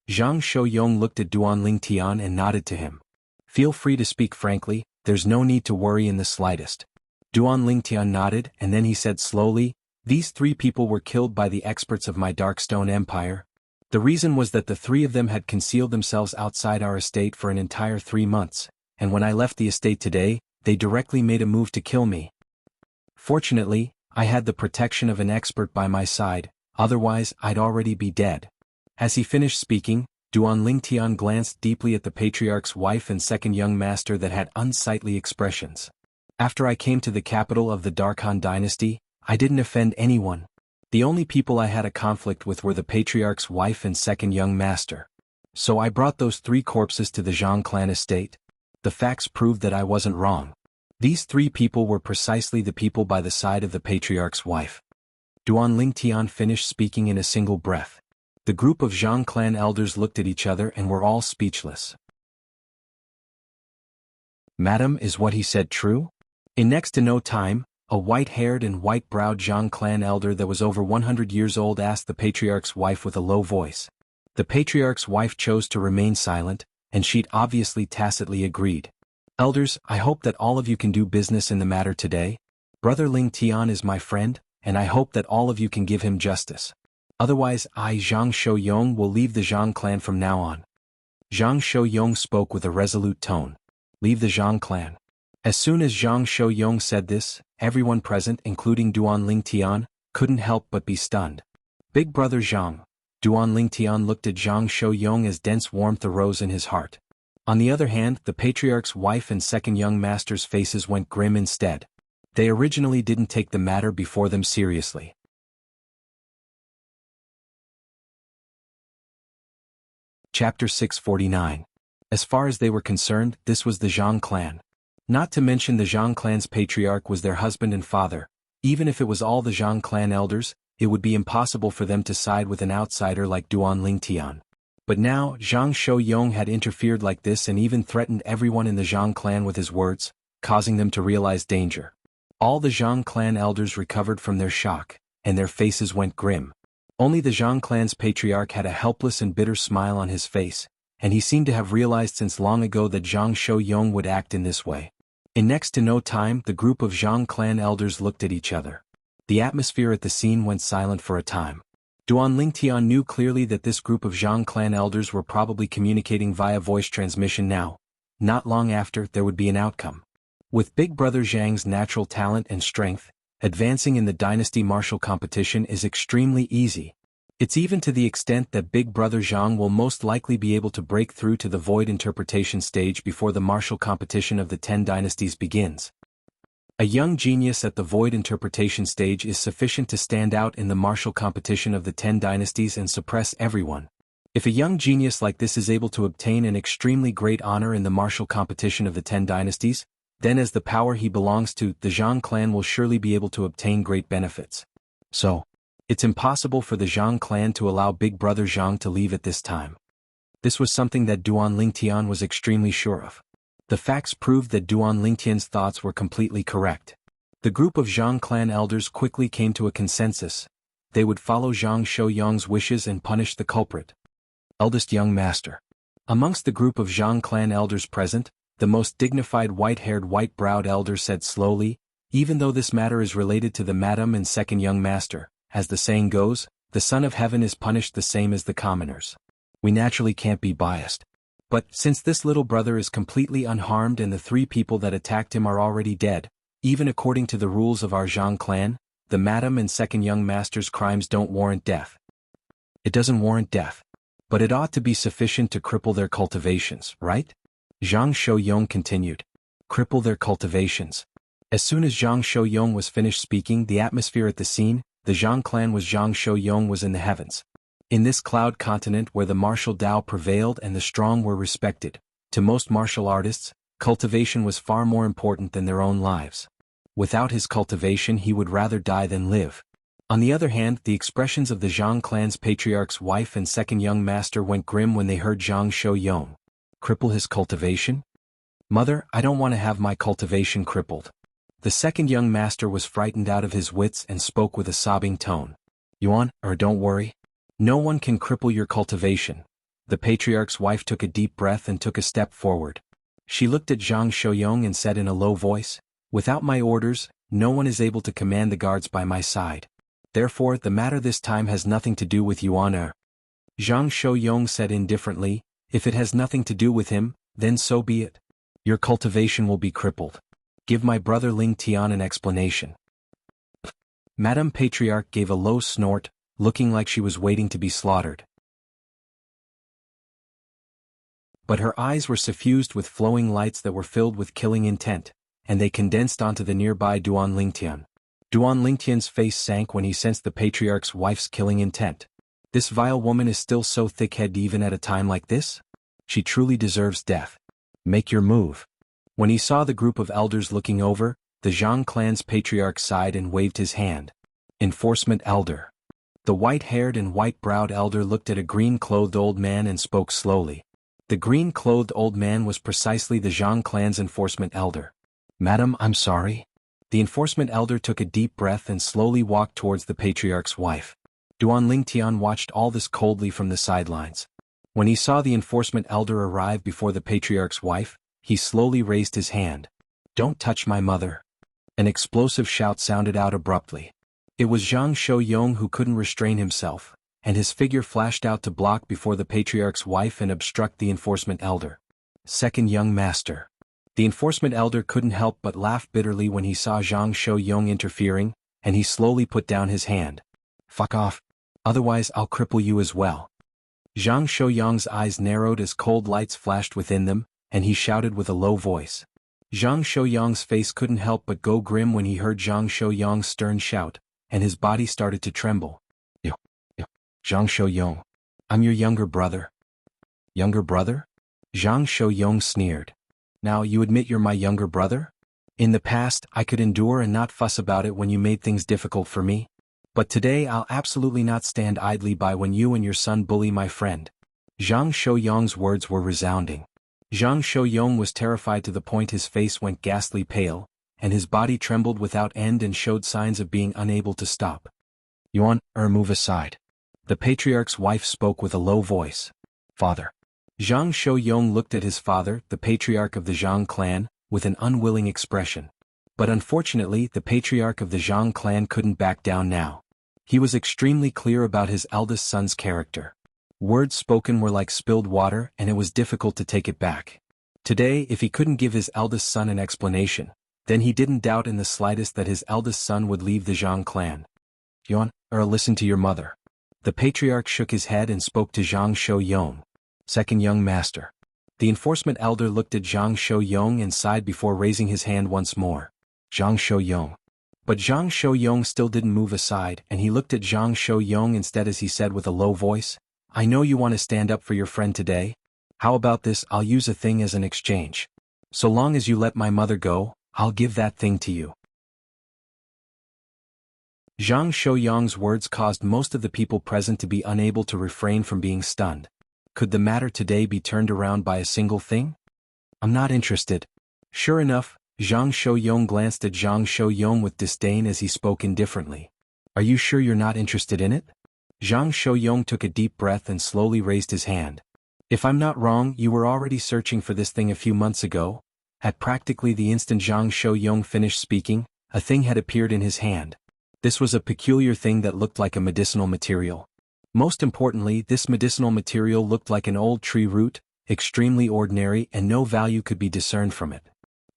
Zhang Shouyong looked at Duan Lingtian and nodded to him. Feel free to speak frankly, there's no need to worry in the slightest. Duan Lingtian nodded, and then he said slowly, these 3 people were killed by the experts of my Darkstone Empire. The reason was that the 3 of them had concealed themselves outside our estate for an entire 3 months, and when I left the estate today, they directly made a move to kill me. Fortunately, I had the protection of an expert by my side, otherwise I'd already be dead. As he finished speaking, Duan Lingtian glanced deeply at the patriarch's wife and second young master that had unsightly expressions. After I came to the capital of the Darkhan dynasty, I didn't offend anyone. The only people I had a conflict with were the patriarch's wife and second young master. So I brought those 3 corpses to the Zhang clan estate. The facts proved that I wasn't wrong. These 3 people were precisely the people by the side of the patriarch's wife. Duan Lingtian finished speaking in a single breath. The group of Zhang clan elders looked at each other and were all speechless. Madam, is what he said true? In next to no time, a white-haired and white-browed Zhang clan elder that was over 100 years old asked the patriarch's wife with a low voice. The patriarch's wife chose to remain silent, and she'd obviously tacitly agreed. Elders, I hope that all of you can do business in the matter today. Brother Lingtian is my friend, and I hope that all of you can give him justice. Otherwise, I, Zhang Shouyong, will leave the Zhang clan from now on. Zhang Shouyong spoke with a resolute tone. Leave the Zhang clan. As soon as Zhang Shouyong said this, everyone present, including Duan Lingtian, couldn't help but be stunned. Big brother Zhang. Duan Lingtian looked at Zhang Shouyong as dense warmth arose in his heart. On the other hand, the patriarch's wife and second young master's faces went grim instead. They originally didn't take the matter before them seriously. Chapter 649. As far as they were concerned, this was the Zhang clan. Not to mention the Zhang clan's patriarch was their husband and father. Even if it was all the Zhang clan elders, it would be impossible for them to side with an outsider like Duan Lingtian. But now, Zhang Shouyong had interfered like this and even threatened everyone in the Zhang clan with his words, causing them to realize danger. All the Zhang clan elders recovered from their shock, and their faces went grim. Only the Zhang clan's patriarch had a helpless and bitter smile on his face, and he seemed to have realized since long ago that Zhang Shouyong would act in this way. In next to no time, the group of Zhang clan elders looked at each other. The atmosphere at the scene went silent for a time. Duan Lingtian knew clearly that this group of Zhang clan elders were probably communicating via voice transmission now. Not long after, there would be an outcome. With big brother Zhang's natural talent and strength, advancing in the dynasty martial competition is extremely easy. It's even to the extent that big brother Zhang will most likely be able to break through to the void interpretation stage before the martial competition of the 10 dynasties begins. A young genius at the void interpretation stage is sufficient to stand out in the martial competition of the 10 dynasties and suppress everyone. If a young genius like this is able to obtain an extremely great honor in the martial competition of the 10 dynasties, then as the power he belongs to, the Zhang clan will surely be able to obtain great benefits. So, it's impossible for the Zhang clan to allow big brother Zhang to leave at this time. This was something that Duan Lingtian was extremely sure of. The facts proved that Duan Lingtian's thoughts were completely correct. The group of Zhang clan elders quickly came to a consensus. They would follow Zhang Shouyong's wishes and punish the culprit. Eldest young master. Amongst the group of Zhang clan elders present, the most dignified white-haired white-browed elder said slowly, even though this matter is related to the madam and second young master, as the saying goes, the son of heaven is punished the same as the commoners. We naturally can't be biased. But, since this little brother is completely unharmed and the 3 people that attacked him are already dead, even according to the rules of our Zhang clan, the madam and second young master's crimes don't warrant death. It doesn't warrant death. But it ought to be sufficient to cripple their cultivations, right? Zhang Shouyong continued. Cripple their cultivations. As soon as Zhang Shouyong was finished speaking, the atmosphere at the scene, the Zhang clan was Zhang Shouyong was in the heavens. In this cloud continent where the martial Tao prevailed and the strong were respected, to most martial artists, cultivation was far more important than their own lives. Without his cultivation he would rather die than live. On the other hand, the expressions of the Zhang clan's patriarch's wife and second young master went grim when they heard Zhang Shouyong. Cripple his cultivation? Mother, I don't want to have my cultivation crippled. The second young master was frightened out of his wits and spoke with a sobbing tone. Yuan, don't worry. No one can cripple your cultivation. The patriarch's wife took a deep breath and took a step forward. She looked at Zhang Shouyong and said in a low voice, Without my orders, no one is able to command the guards by my side. Therefore, the matter this time has nothing to do with Yuan. Zhang Shouyong said indifferently, If it has nothing to do with him, then so be it. Your cultivation will be crippled. Give my brother Ling Tian an explanation. Madame Patriarch gave a low snort, looking like she was waiting to be slaughtered. But her eyes were suffused with flowing lights that were filled with killing intent, and they condensed onto the nearby Duan Lingtian. Duan Lingtian's face sank when he sensed the patriarch's wife's killing intent. This vile woman is still so thick-headed even at a time like this? She truly deserves death. Make your move. When he saw the group of elders looking over, the Zhang clan's patriarch sighed and waved his hand. Enforcement elder. The white-haired and white-browed elder looked at a green-clothed old man and spoke slowly. The green-clothed old man was precisely the Zhang clan's enforcement elder. Madam, I'm sorry. The enforcement elder took a deep breath and slowly walked towards the patriarch's wife. Duan Lingtian watched all this coldly from the sidelines. When he saw the enforcement elder arrive before the patriarch's wife, he slowly raised his hand. Don't touch my mother. An explosive shout sounded out abruptly. It was Zhang Shouyong who couldn't restrain himself, and his figure flashed out to block before the patriarch's wife and obstruct the enforcement elder. Second young master. The enforcement elder couldn't help but laugh bitterly when he saw Zhang Shouyong interfering, and he slowly put down his hand. Fuck off. Otherwise I'll cripple you as well. Zhang Shouyong's eyes narrowed as cold lights flashed within them, and he shouted with a low voice. Zhang Shouyong's face couldn't help but go grim when he heard Zhang Shouyong's stern shout, and his body started to tremble. Zhang Shouyong. I'm your younger brother. Younger brother? Zhang Shouyong sneered. Now you admit you're my younger brother? In the past, I could endure and not fuss about it when you made things difficult for me. But today I'll absolutely not stand idly by when you and your son bully my friend. Zhang Shouyong's words were resounding. Zhang Shouyong was terrified to the point his face went ghastly pale, and his body trembled without end and showed signs of being unable to stop. Yuan, move aside. The patriarch's wife spoke with a low voice. Father. Zhang Shouyong looked at his father, the patriarch of the Zhang clan, with an unwilling expression. But unfortunately the patriarch of the Zhang clan couldn't back down now. He was extremely clear about his eldest son's character. Words spoken were like spilled water and it was difficult to take it back. Today, if he couldn't give his eldest son an explanation, Then he didn't doubt in the slightest that his eldest son would leave the Zhang clan. Yuan, listen to your mother. The patriarch shook his head and spoke to Zhang Shou-yong, second young master. The enforcement elder looked at Zhang Shou-yong and sighed before raising his hand once more. Zhang Shou-yong. But Zhang Shou-yong still didn't move aside, and he looked at Zhang Shou-yong instead as he said with a low voice, I know you want to stand up for your friend today. How about this? I'll use a thing as an exchange. So long as you let my mother go, I'll give that thing to you. Zhang Shou-yong's words caused most of the people present to be unable to refrain from being stunned. Could the matter today be turned around by a single thing? I'm not interested. Sure enough, Zhang Shou-yong glanced at Zhang Shou-yong with disdain as he spoke indifferently. Are you sure you're not interested in it? Zhang Shou-yong took a deep breath and slowly raised his hand. If I'm not wrong, you were already searching for this thing a few months ago. At practically the instant Zhang Shou-yong finished speaking, a thing had appeared in his hand. This was a peculiar thing that looked like a medicinal material. Most importantly, this medicinal material looked like an old tree root, extremely ordinary, and no value could be discerned from it.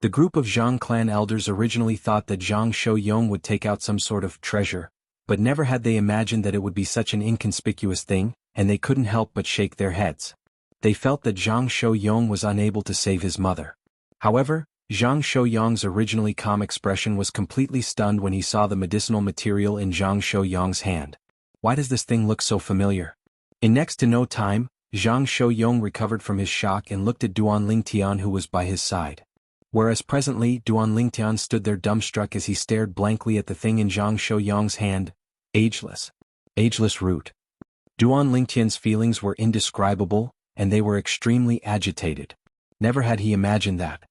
The group of Zhang clan elders originally thought that Zhang Shou-yong would take out some sort of treasure, but never had they imagined that it would be such an inconspicuous thing, and they couldn't help but shake their heads. They felt that Zhang Shou-yong was unable to save his mother. However, Zhang Shou-yong's originally calm expression was completely stunned when he saw the medicinal material in Zhang Shou-yong's hand. Why does this thing look so familiar? In next to no time, Zhang Shou-yong recovered from his shock and looked at Duan Lingtian who was by his side. Whereas presently Duan Lingtian stood there dumbstruck as he stared blankly at the thing in Zhang Shou-yong's hand. Ageless. Ageless root. Duan Lingtian's feelings were indescribable, and they were extremely agitated. Never had he imagined that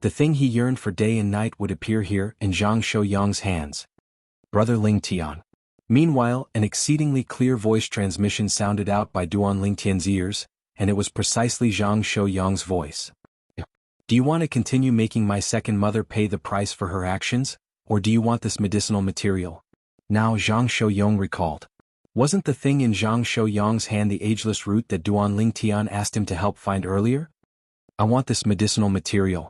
the thing he yearned for day and night would appear here in Zhang Shou-yong's hands. Brother Lingtian. Meanwhile, an exceedingly clear voice transmission sounded out by Duan Lingtian's ears, and it was precisely Zhang Shou-yong's voice. Do you want to continue making my second mother pay the price for her actions, or do you want this medicinal material? Now Zhang Shou-yong recalled. Wasn't the thing in Zhang Shou-yong's hand the ageless root that Duan Lingtian asked him to help find earlier? I want this medicinal material.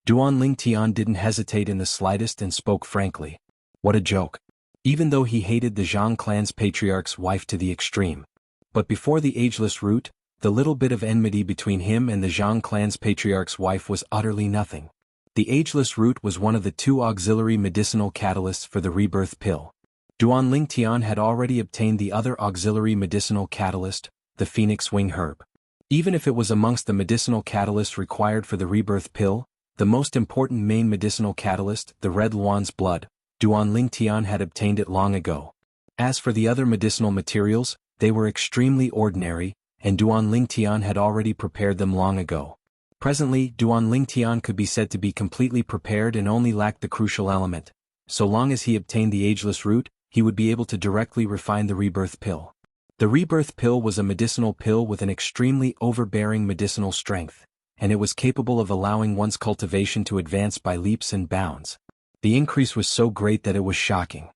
Duan Lingtian didn't hesitate in the slightest and spoke frankly. What a joke. Even though he hated the Zhang clan's patriarch's wife to the extreme. But before the ageless root, the little bit of enmity between him and the Zhang clan's patriarch's wife was utterly nothing. The ageless root was one of the two auxiliary medicinal catalysts for the rebirth pill. Duan Lingtian had already obtained the other auxiliary medicinal catalyst, the phoenix wing herb. Even if it was amongst the medicinal catalysts required for the rebirth pill, the most important main medicinal catalyst, the red luan's blood, Duan Lingtian had obtained it long ago. As for the other medicinal materials, they were extremely ordinary, and Duan Lingtian had already prepared them long ago. Presently, Duan Lingtian could be said to be completely prepared and only lacked the crucial element. So long as he obtained the ageless root, he would be able to directly refine the rebirth pill. The rebirth pill was a medicinal pill with an extremely overbearing medicinal strength, and it was capable of allowing one's cultivation to advance by leaps and bounds. The increase was so great that it was shocking.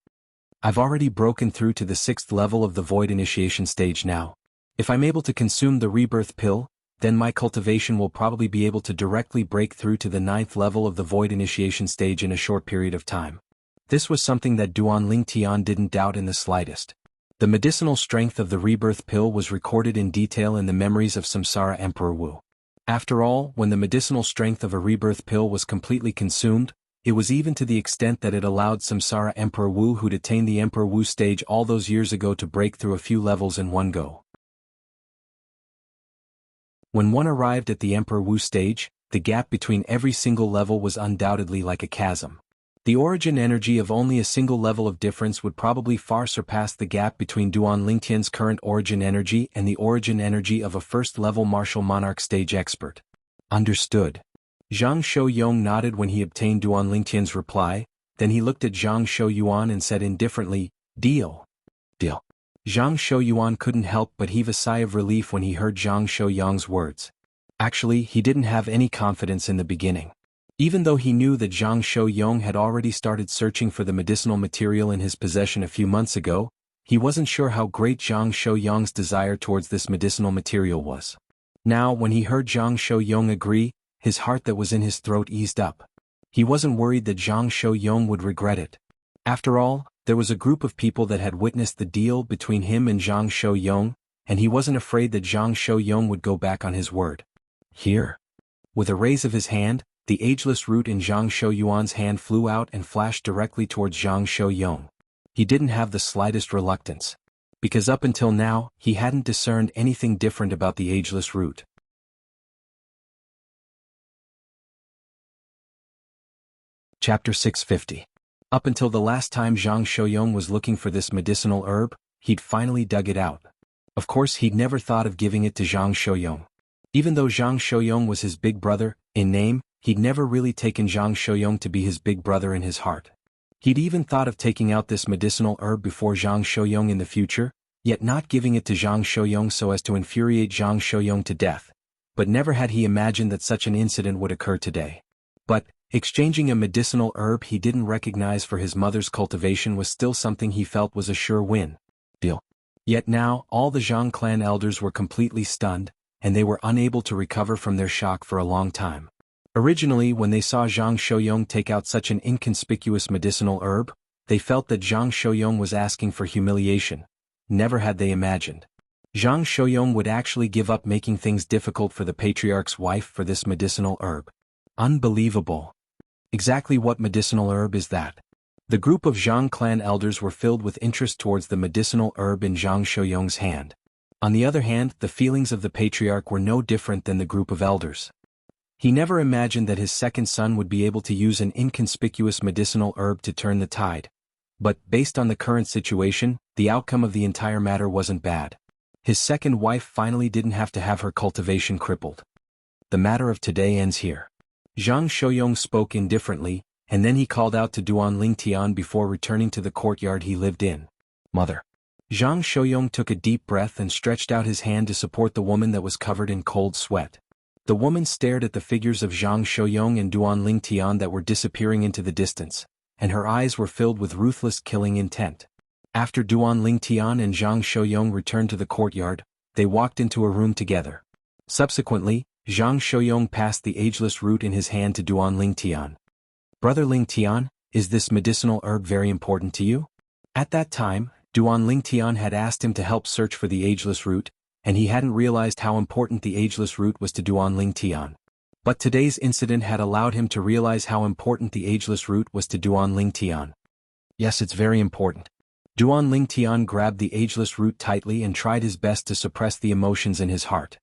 I've already broken through to the 6th level of the void initiation stage now. If I'm able to consume the rebirth pill, then my cultivation will probably be able to directly break through to the 9th level of the void initiation stage in a short period of time. This was something that Duan Lingtian didn't doubt in the slightest. The medicinal strength of the rebirth pill was recorded in detail in the memories of Samsara Emperor Wu. After all, when the medicinal strength of a rebirth pill was completely consumed, it was even to the extent that it allowed Samsara Emperor Wu who'd attained the Emperor Wu stage all those years ago to break through a few levels in one go. When one arrived at the Emperor Wu stage, the gap between every single level was undoubtedly like a chasm. The origin energy of only a single level of difference would probably far surpass the gap between Duan Lingtian's current origin energy and the origin energy of a first-level martial monarch stage expert. Understood. Zhang Shou-yong nodded when he obtained Duan Lingtian's reply, then he looked at Zhang Shou-yuan and said indifferently, Deal. Deal. Zhang Shou-yuan couldn't help but heave a sigh of relief when he heard Zhang Shou-yong's words. Actually, he didn't have any confidence in the beginning. Even though he knew that Zhang Shou-yong had already started searching for the medicinal material in his possession a few months ago, he wasn't sure how great Zhang Shou-yong's desire towards this medicinal material was. Now, when he heard Zhang Shou-yong agree, his heart that was in his throat eased up. He wasn't worried that Zhang Shouyong would regret it. After all, there was a group of people that had witnessed the deal between him and Zhang Shouyong, and he wasn't afraid that Zhang Shouyong would go back on his word. Here. With a raise of his hand, the ageless root in Zhang Shouyuan's hand flew out and flashed directly towards Zhang Shouyong. He didn't have the slightest reluctance. Because up until now, he hadn't discerned anything different about the ageless root. Chapter 650. Up until the last time Zhang Shouyong was looking for this medicinal herb, he'd finally dug it out. Of course, he'd never thought of giving it to Zhang Shouyong. Even though Zhang Shouyong was his big brother, in name, he'd never really taken Zhang Shouyong to be his big brother in his heart. He'd even thought of taking out this medicinal herb before Zhang Shouyong in the future, yet not giving it to Zhang Shouyong so as to infuriate Zhang Shouyong to death. But never had he imagined that such an incident would occur today. But, exchanging a medicinal herb he didn't recognize for his mother's cultivation was still something he felt was a sure win. Deal. Yet now, all the Zhang clan elders were completely stunned, and they were unable to recover from their shock for a long time. Originally, when they saw Zhang Shouyong take out such an inconspicuous medicinal herb, they felt that Zhang Shouyong was asking for humiliation. Never had they imagined Zhang Shouyong would actually give up making things difficult for the patriarch's wife for this medicinal herb. Unbelievable. Exactly what medicinal herb is that? The group of Zhang clan elders were filled with interest towards the medicinal herb in Zhang Shouyong's hand. On the other hand, the feelings of the patriarch were no different than the group of elders. He never imagined that his second son would be able to use an inconspicuous medicinal herb to turn the tide. But, based on the current situation, the outcome of the entire matter wasn't bad. His second wife finally didn't have to have her cultivation crippled. The matter of today ends here. Zhang Shouyong spoke indifferently, and then he called out to Duan Lingtian before returning to the courtyard he lived in. Mother. Zhang Shouyong took a deep breath and stretched out his hand to support the woman that was covered in cold sweat. The woman stared at the figures of Zhang Shouyong and Duan Lingtian that were disappearing into the distance, and her eyes were filled with ruthless killing intent. After Duan Lingtian and Zhang Shouyong returned to the courtyard, they walked into a room together. Subsequently, Zhang Shouyong passed the ageless root in his hand to Duan Lingtian. Brother Lingtian, is this medicinal herb very important to you? At that time, Duan Lingtian had asked him to help search for the ageless root, and he hadn't realized how important the ageless root was to Duan Lingtian. But today's incident had allowed him to realize how important the ageless root was to Duan Lingtian. Yes, it's very important. Duan Lingtian grabbed the ageless root tightly and tried his best to suppress the emotions in his heart.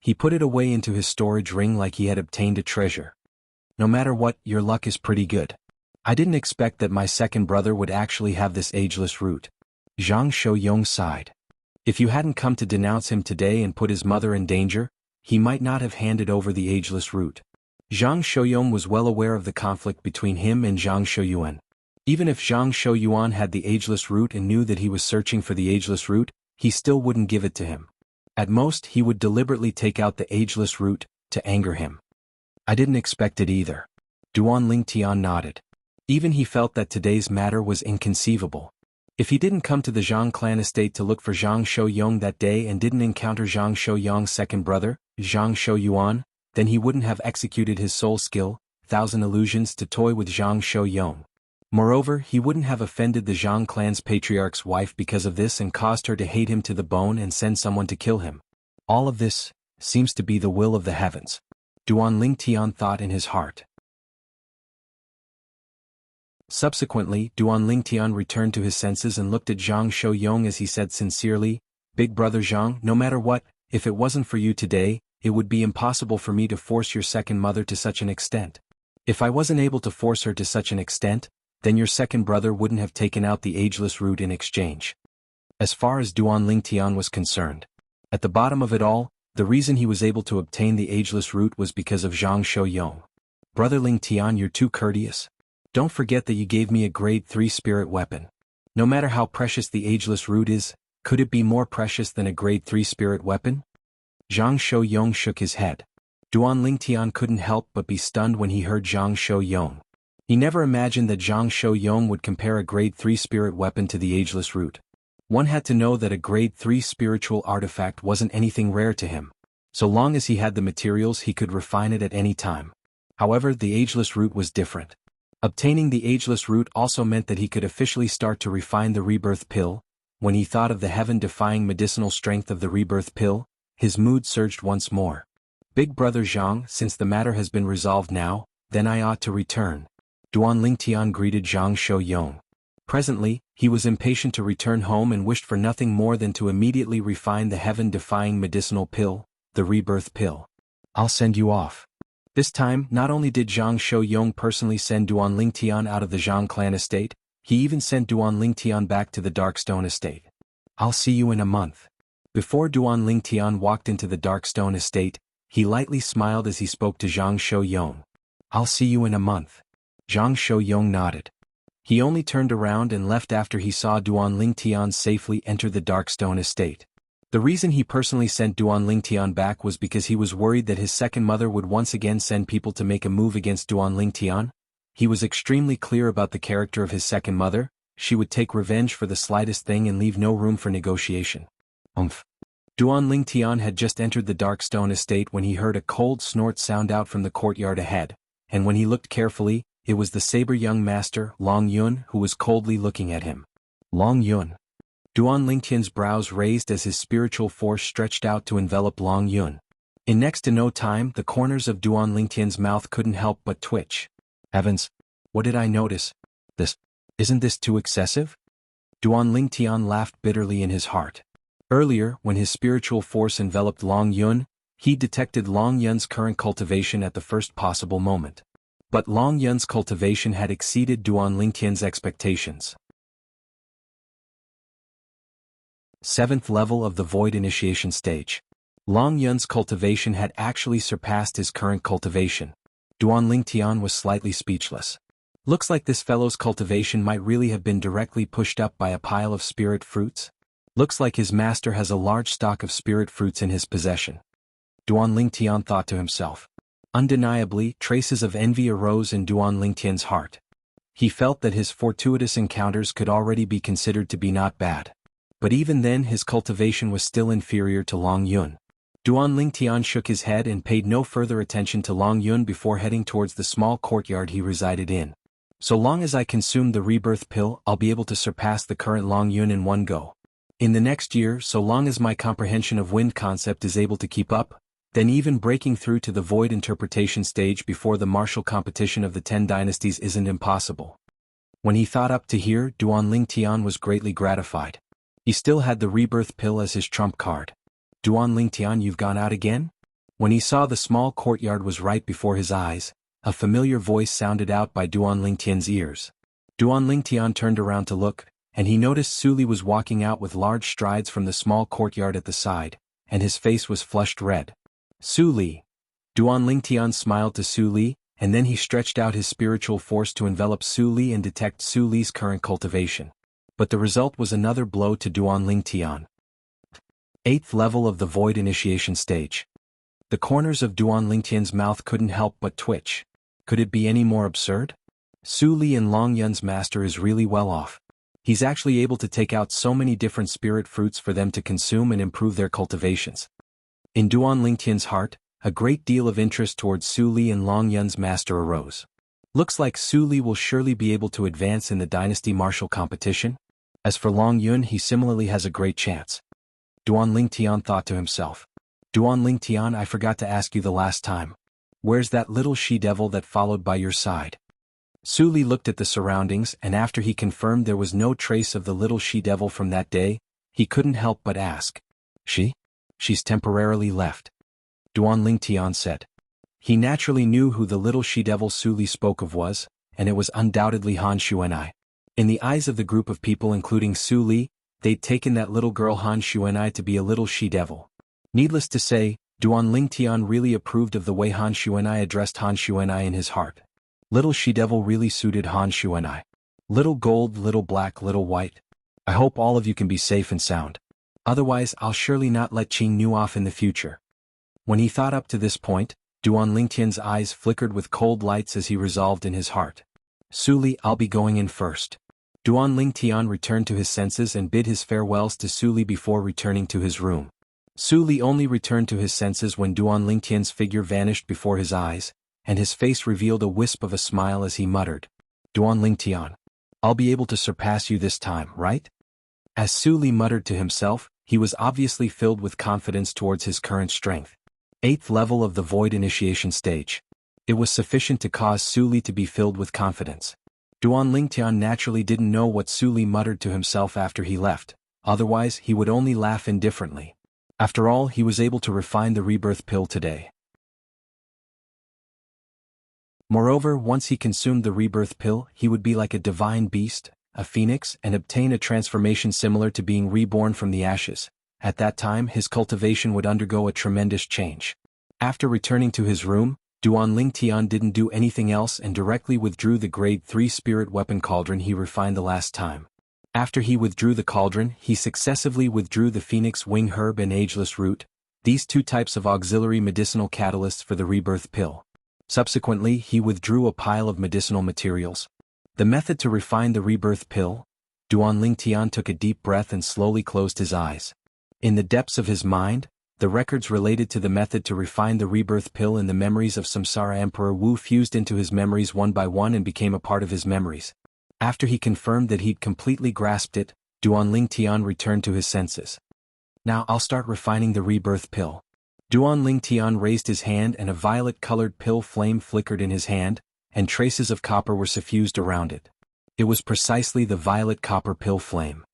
He put it away into his storage ring like he had obtained a treasure. No matter what, your luck is pretty good. I didn't expect that my second brother would actually have this ageless root. Zhang Shouyong sighed. If you hadn't come to denounce him today and put his mother in danger, he might not have handed over the ageless root. Zhang Shouyong was well aware of the conflict between him and Zhang Shouyuan. Even if Zhang Shouyuan had the ageless root and knew that he was searching for the ageless root, he still wouldn't give it to him. At most, he would deliberately take out the ageless root, to anger him. I didn't expect it either. Duan Lingtian nodded. Even he felt that today's matter was inconceivable. If he didn't come to the Zhang clan estate to look for Zhang Shouyong that day and didn't encounter Zhang Shouyong's second brother, Zhang Shouyuan, then he wouldn't have executed his soul skill, 1,000 illusions to toy with Zhang Shouyong. Moreover, he wouldn't have offended the Zhang clan's patriarch's wife because of this and caused her to hate him to the bone and send someone to kill him. All of this seems to be the will of the heavens. Duan Lingtian thought in his heart. Subsequently, Duan Lingtian returned to his senses and looked at Zhang Shouyong as he said sincerely, "Big brother Zhang, no matter what, if it wasn't for you today, it would be impossible for me to force your second mother to such an extent. If I wasn't able to force her to such an extent, then your second brother wouldn't have taken out the ageless root in exchange." As far as Duan Lingtian was concerned, at the bottom of it all, the reason he was able to obtain the ageless root was because of Zhang Shouyong. Brother Lingtian, you're too courteous. Don't forget that you gave me a grade 3 spirit weapon. No matter how precious the ageless root is, could it be more precious than a grade 3 spirit weapon? Zhang Shouyong shook his head. Duan Lingtian couldn't help but be stunned when he heard Zhang Shouyong. He never imagined that Zhang Shouyong would compare a grade 3 spirit weapon to the ageless root. One had to know that a grade 3 spiritual artifact wasn't anything rare to him. So long as he had the materials, he could refine it at any time. However, the ageless root was different. Obtaining the ageless root also meant that he could officially start to refine the rebirth pill. When he thought of the heaven-defying medicinal strength of the rebirth pill, his mood surged once more. Big brother Zhang, since the matter has been resolved now, then I ought to return. Duan Lingtian greeted Zhang Shouyong. Presently, he was impatient to return home and wished for nothing more than to immediately refine the heaven-defying medicinal pill, the rebirth pill. I'll send you off. This time, not only did Zhang Shouyong personally send Duan Lingtian out of the Zhang clan estate, he even sent Duan Lingtian back to the Darkstone estate. I'll see you in a month. Before Duan Lingtian walked into the Darkstone estate, he lightly smiled as he spoke to Zhang Shouyong. I'll see you in a month. Zhang Shouyong nodded. He only turned around and left after he saw Duan Lingtian safely enter the Darkstone estate. The reason he personally sent Duan Lingtian back was because he was worried that his second mother would once again send people to make a move against Duan Lingtian. He was extremely clear about the character of his second mother. She would take revenge for the slightest thing and leave no room for negotiation. Duan Lingtian had just entered the Darkstone estate when he heard a cold snort sound out from the courtyard ahead, and when he looked carefully, it was the saber young master, Long Yun, who was coldly looking at him. Long Yun. Duan Lingtian's brows raised as his spiritual force stretched out to envelop Long Yun. In next to no time, the corners of Duan Lingtian's mouth couldn't help but twitch. Heavens! What did I notice? Isn't this too excessive? Duan Lingtian laughed bitterly in his heart. Earlier, when his spiritual force enveloped Long Yun, he detected Long Yun's current cultivation at the first possible moment. But Long Yun's cultivation had exceeded Duan Lingtian's expectations. 7th level of the Void Initiation stage. Long Yun's cultivation had actually surpassed his current cultivation. Duan Lingtian was slightly speechless. Looks like this fellow's cultivation might really have been directly pushed up by a pile of spirit fruits. Looks like his master has a large stock of spirit fruits in his possession. Duan Lingtian thought to himself. Undeniably, traces of envy arose in Duan Lingtian's heart. He felt that his fortuitous encounters could already be considered to be not bad. But even then his cultivation was still inferior to Long Yun. Duan Lingtian shook his head and paid no further attention to Long Yun before heading towards the small courtyard he resided in. So long as I consume the rebirth pill, I'll be able to surpass the current Long Yun in one go. In the next year, so long as my comprehension of wind concept is able to keep up, then even breaking through to the void interpretation stage before the martial competition of the 10 dynasties isn't impossible. When he thought up to here, Duan Lingtian was greatly gratified. He still had the rebirth pill as his trump card. Duan Lingtian, you've gone out again? When he saw the small courtyard was right before his eyes, a familiar voice sounded out by Duan Lingtian's ears. Duan Lingtian turned around to look, and he noticed Su Li was walking out with large strides from the small courtyard at the side, and his face was flushed red. Su Li. Duan Lingtian smiled to Su Li, and then he stretched out his spiritual force to envelop Su Li and detect Su Li's current cultivation. But the result was another blow to Duan Lingtian. 8th level of the Void Initiation stage. The corners of Duan Lingtian's mouth couldn't help but twitch. Could it be any more absurd? Su Li and Long Yun's master is really well off. He's actually able to take out so many different spirit fruits for them to consume and improve their cultivations. In Duan Lingtian's heart, a great deal of interest towards Su Li and Long Yun's master arose. Looks like Su Li will surely be able to advance in the dynasty martial competition. As for Long Yun, he similarly has a great chance. Duan Lingtian thought to himself. Duan Lingtian, I forgot to ask you the last time. Where's that little she-devil that followed by your side? Su Li looked at the surroundings, and after he confirmed there was no trace of the little she-devil from that day, he couldn't help but ask. She's temporarily left. Duan Lingtian said. He naturally knew who the little she-devil Su Li spoke of was, and it was undoubtedly Han Xuanai. In the eyes of the group of people including Su Li, they'd taken that little girl Han Xuanai to be a little she-devil. Needless to say, Duan Lingtian really approved of the way Han Xuanai addressed Han Xuanai in his heart. Little she-devil really suited Han Xuanai. Little gold, little black, little white. I hope all of you can be safe and sound. Otherwise, I'll surely not let Qing Nu off in the future. When he thought up to this point, Duan Lingtian's eyes flickered with cold lights as he resolved in his heart. Su Li, I'll be going in first. Duan Lingtian returned to his senses and bid his farewells to Su Li before returning to his room. Su Li only returned to his senses when Duan Lingtian's figure vanished before his eyes. and his face revealed a wisp of a smile as he muttered, "Duan Lingtian, I'll be able to surpass you this time, right?" As Su Li muttered to himself, he was obviously filled with confidence towards his current strength. 8th level of the Void Initiation stage. It was sufficient to cause Su Li to be filled with confidence. Duan Lingtian naturally didn't know what Su Li muttered to himself after he left, otherwise he would only laugh indifferently. After all, he was able to refine the rebirth pill today. Moreover, once he consumed the rebirth pill, he would be like a divine beast, a phoenix, and obtain a transformation similar to being reborn from the ashes. At that time his cultivation would undergo a tremendous change. After returning to his room, Duan Lingtian didn't do anything else and directly withdrew the grade 3 spirit weapon cauldron he refined the last time. After he withdrew the cauldron, he successively withdrew the phoenix wing herb and ageless root, these two types of auxiliary medicinal catalysts for the rebirth pill. Subsequently, he withdrew a pile of medicinal materials. The method to refine the rebirth pill. Duan Lingtian took a deep breath and slowly closed his eyes. In the depths of his mind, the records related to the method to refine the rebirth pill and the memories of Samsara Emperor Wu fused into his memories one by one and became a part of his memories. After he confirmed that he'd completely grasped it, Duan Lingtian returned to his senses. "Now I'll start refining the rebirth pill." Duan Lingtian raised his hand and a violet-colored pill flame flickered in his hand, and traces of copper were suffused around it. It was precisely the violet copper pill flame.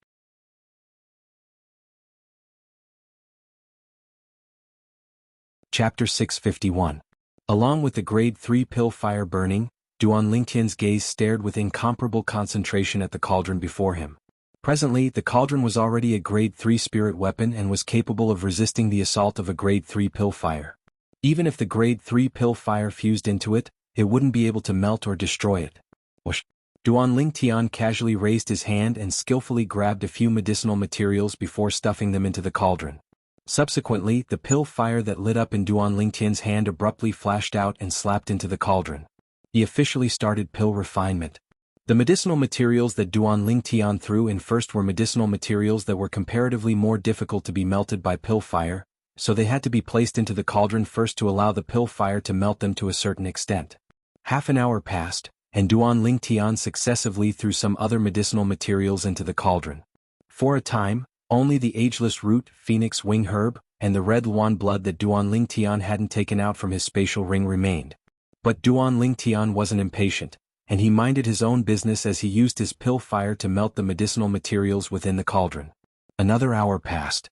Chapter 651. Along with the grade 3 pill fire burning, Duan Lingtian's gaze stared with incomparable concentration at the cauldron before him. Presently, the cauldron was already a grade 3 spirit weapon and was capable of resisting the assault of a grade 3 pill fire. Even if the grade 3 pill fire fused into it, it wouldn't be able to melt or destroy it. Whoosh! Duan Lingtian casually raised his hand and skillfully grabbed a few medicinal materials before stuffing them into the cauldron. Subsequently, the pill fire that lit up in Duan Lingtian's hand abruptly flashed out and slapped into the cauldron. He officially started pill refinement. The medicinal materials that Duan Lingtian threw in first were medicinal materials that were comparatively more difficult to be melted by pill fire, so they had to be placed into the cauldron first to allow the pill fire to melt them to a certain extent. Half an hour passed, and Duan Lingtian successively threw some other medicinal materials into the cauldron. For a time, only the ageless root, phoenix wing herb, and the red Luan blood that Duan Lingtian hadn't taken out from his spatial ring remained. But Duan Lingtian wasn't impatient, and he minded his own business as he used his pill fire to melt the medicinal materials within the cauldron. Another hour passed.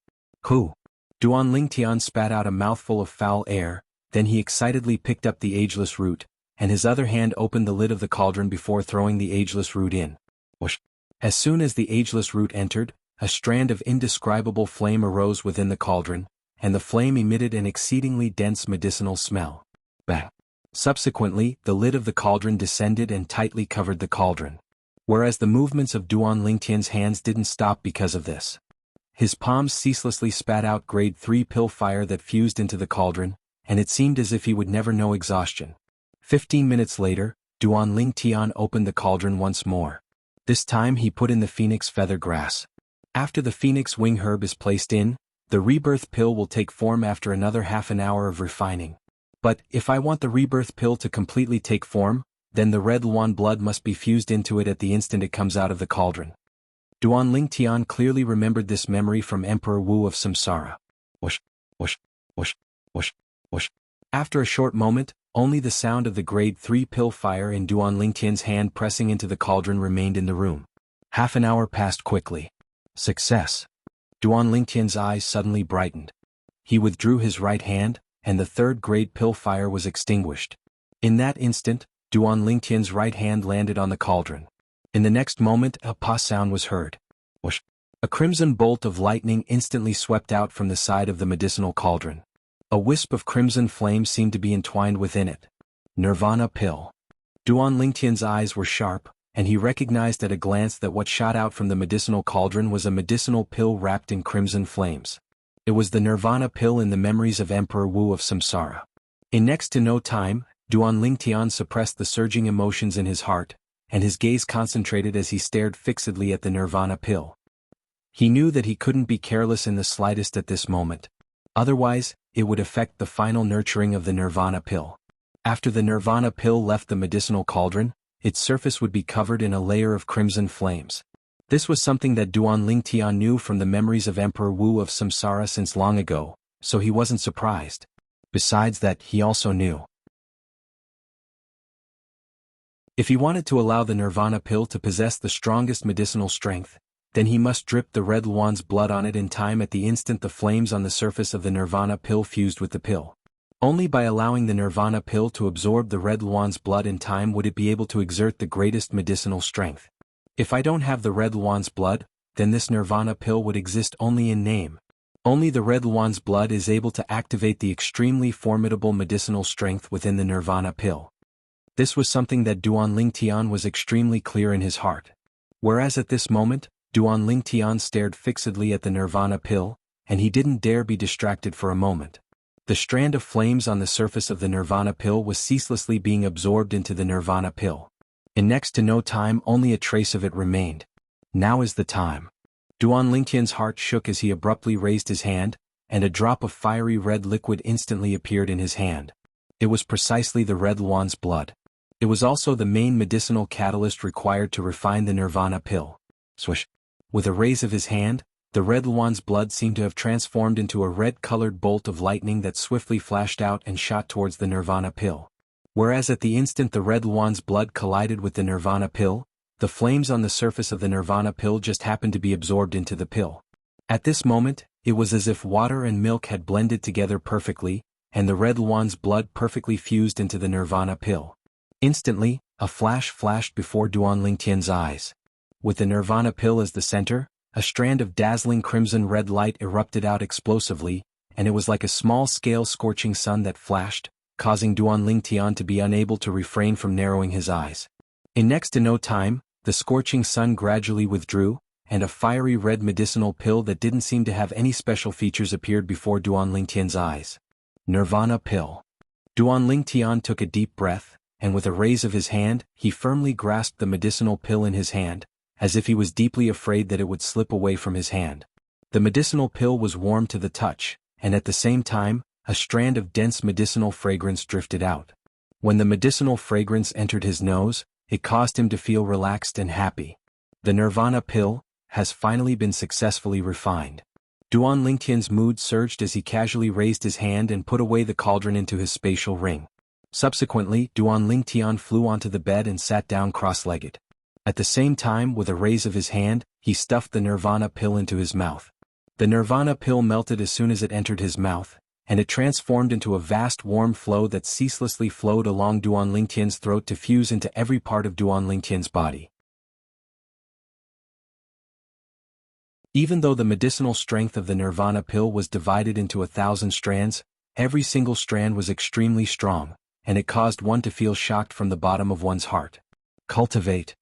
"Hoo!" Duan Lingtian spat out a mouthful of foul air, then he excitedly picked up the ageless root, and his other hand opened the lid of the cauldron before throwing the ageless root in. Whoosh! As soon as the ageless root entered, a strand of indescribable flame arose within the cauldron, and the flame emitted an exceedingly dense medicinal smell. Bang! Subsequently, the lid of the cauldron descended and tightly covered the cauldron. Whereas the movements of Duan Lingtian's hands didn't stop because of this. His palms ceaselessly spat out grade 3 pill fire that fused into the cauldron, and it seemed as if he would never know exhaustion. 15 minutes later, Duan Lingtian opened the cauldron once more. This time he put in the phoenix feather grass. After the phoenix wing herb is placed in, the rebirth pill will take form after another half an hour of refining. But, if I want the rebirth pill to completely take form, then the red Luan blood must be fused into it at the instant it comes out of the cauldron. Duan Lingtian clearly remembered this memory from Emperor Wu of Samsara. Whoosh, whoosh, whoosh, whoosh, whoosh. After a short moment, only the sound of the grade 3 pill fire in Duan Lingtian's hand pressing into the cauldron remained in the room. Half an hour passed quickly. Success. Duan Lingtian's eyes suddenly brightened. He withdrew his right hand, and the third grade pill fire was extinguished. In that instant, Duan Lingtian's right hand landed on the cauldron. In the next moment, a pa sound was heard. Whoosh! A crimson bolt of lightning instantly swept out from the side of the medicinal cauldron. A wisp of crimson flame seemed to be entwined within it. Nirvana pill. Duan Lingtian's eyes were sharp, and he recognized at a glance that what shot out from the medicinal cauldron was a medicinal pill wrapped in crimson flames. It was the Nirvana pill in the memories of Emperor Wu of Samsara. In next to no time, Duan Lingtian suppressed the surging emotions in his heart, and his gaze concentrated as he stared fixedly at the Nirvana pill. He knew that he couldn't be careless in the slightest at this moment. Otherwise, it would affect the final nurturing of the Nirvana pill. After the nirvana pill left the medicinal cauldron, its surface would be covered in a layer of crimson flames. This was something that Duan Lingtian knew from the memories of Emperor Wu of Samsara since long ago, so he wasn't surprised. Besides that, he also knew if he wanted to allow the nirvana pill to possess the strongest medicinal strength, then he must drip the red luan's blood on it in time at the instant the flames on the surface of the nirvana pill fused with the pill. Only by allowing the nirvana pill to absorb the red luan's blood in time would it be able to exert the greatest medicinal strength. If I don't have the red luan's blood, then this nirvana pill would exist only in name. Only the red luan's blood is able to activate the extremely formidable medicinal strength within the nirvana pill. This was something that Duan Lingtian was extremely clear in his heart. Whereas at this moment, Duan Lingtian stared fixedly at the nirvana pill, and he didn't dare be distracted for a moment. The strand of flames on the surface of the nirvana pill was ceaselessly being absorbed into the nirvana pill. In next to no time only a trace of it remained. Now is the time. Duan Lingtian's heart shook as he abruptly raised his hand, and a drop of fiery red liquid instantly appeared in his hand. It was precisely the red luan's blood. It was also the main medicinal catalyst required to refine the nirvana pill. Swish! With a raise of his hand, the red luan's blood seemed to have transformed into a red-colored bolt of lightning that swiftly flashed out and shot towards the nirvana pill. Whereas at the instant the red luan's blood collided with the nirvana pill, the flames on the surface of the nirvana pill just happened to be absorbed into the pill. At this moment, it was as if water and milk had blended together perfectly, and the red luan's blood perfectly fused into the nirvana pill. Instantly, a flash flashed before Duan Lingtian's eyes. With the nirvana pill as the center, a strand of dazzling crimson-red light erupted out explosively, and it was like a small-scale scorching sun that flashed, causing Duan Lingtian to be unable to refrain from narrowing his eyes. In next to no time, the scorching sun gradually withdrew, and a fiery red medicinal pill that didn't seem to have any special features appeared before Duan Lingtian's eyes. Nirvana pill. Duan Lingtian took a deep breath, and with a raise of his hand, he firmly grasped the medicinal pill in his hand, as if he was deeply afraid that it would slip away from his hand. The medicinal pill was warm to the touch, and at the same time, a strand of dense medicinal fragrance drifted out. When the medicinal fragrance entered his nose, it caused him to feel relaxed and happy. The nirvana pill has finally been successfully refined. Duan Lingtian's mood surged as he casually raised his hand and put away the cauldron into his spatial ring. Subsequently, Duan Lingtian flew onto the bed and sat down cross-legged. At the same time, with a raise of his hand, he stuffed the nirvana pill into his mouth. The nirvana pill melted as soon as it entered his mouth, and it transformed into a vast warm flow that ceaselessly flowed along Duan Lingtian's throat to fuse into every part of Duan Lingtian's body. Even though the medicinal strength of the nirvana pill was divided into 1,000 strands, every single strand was extremely strong, and it caused one to feel shocked from the bottom of one's heart. Cultivate.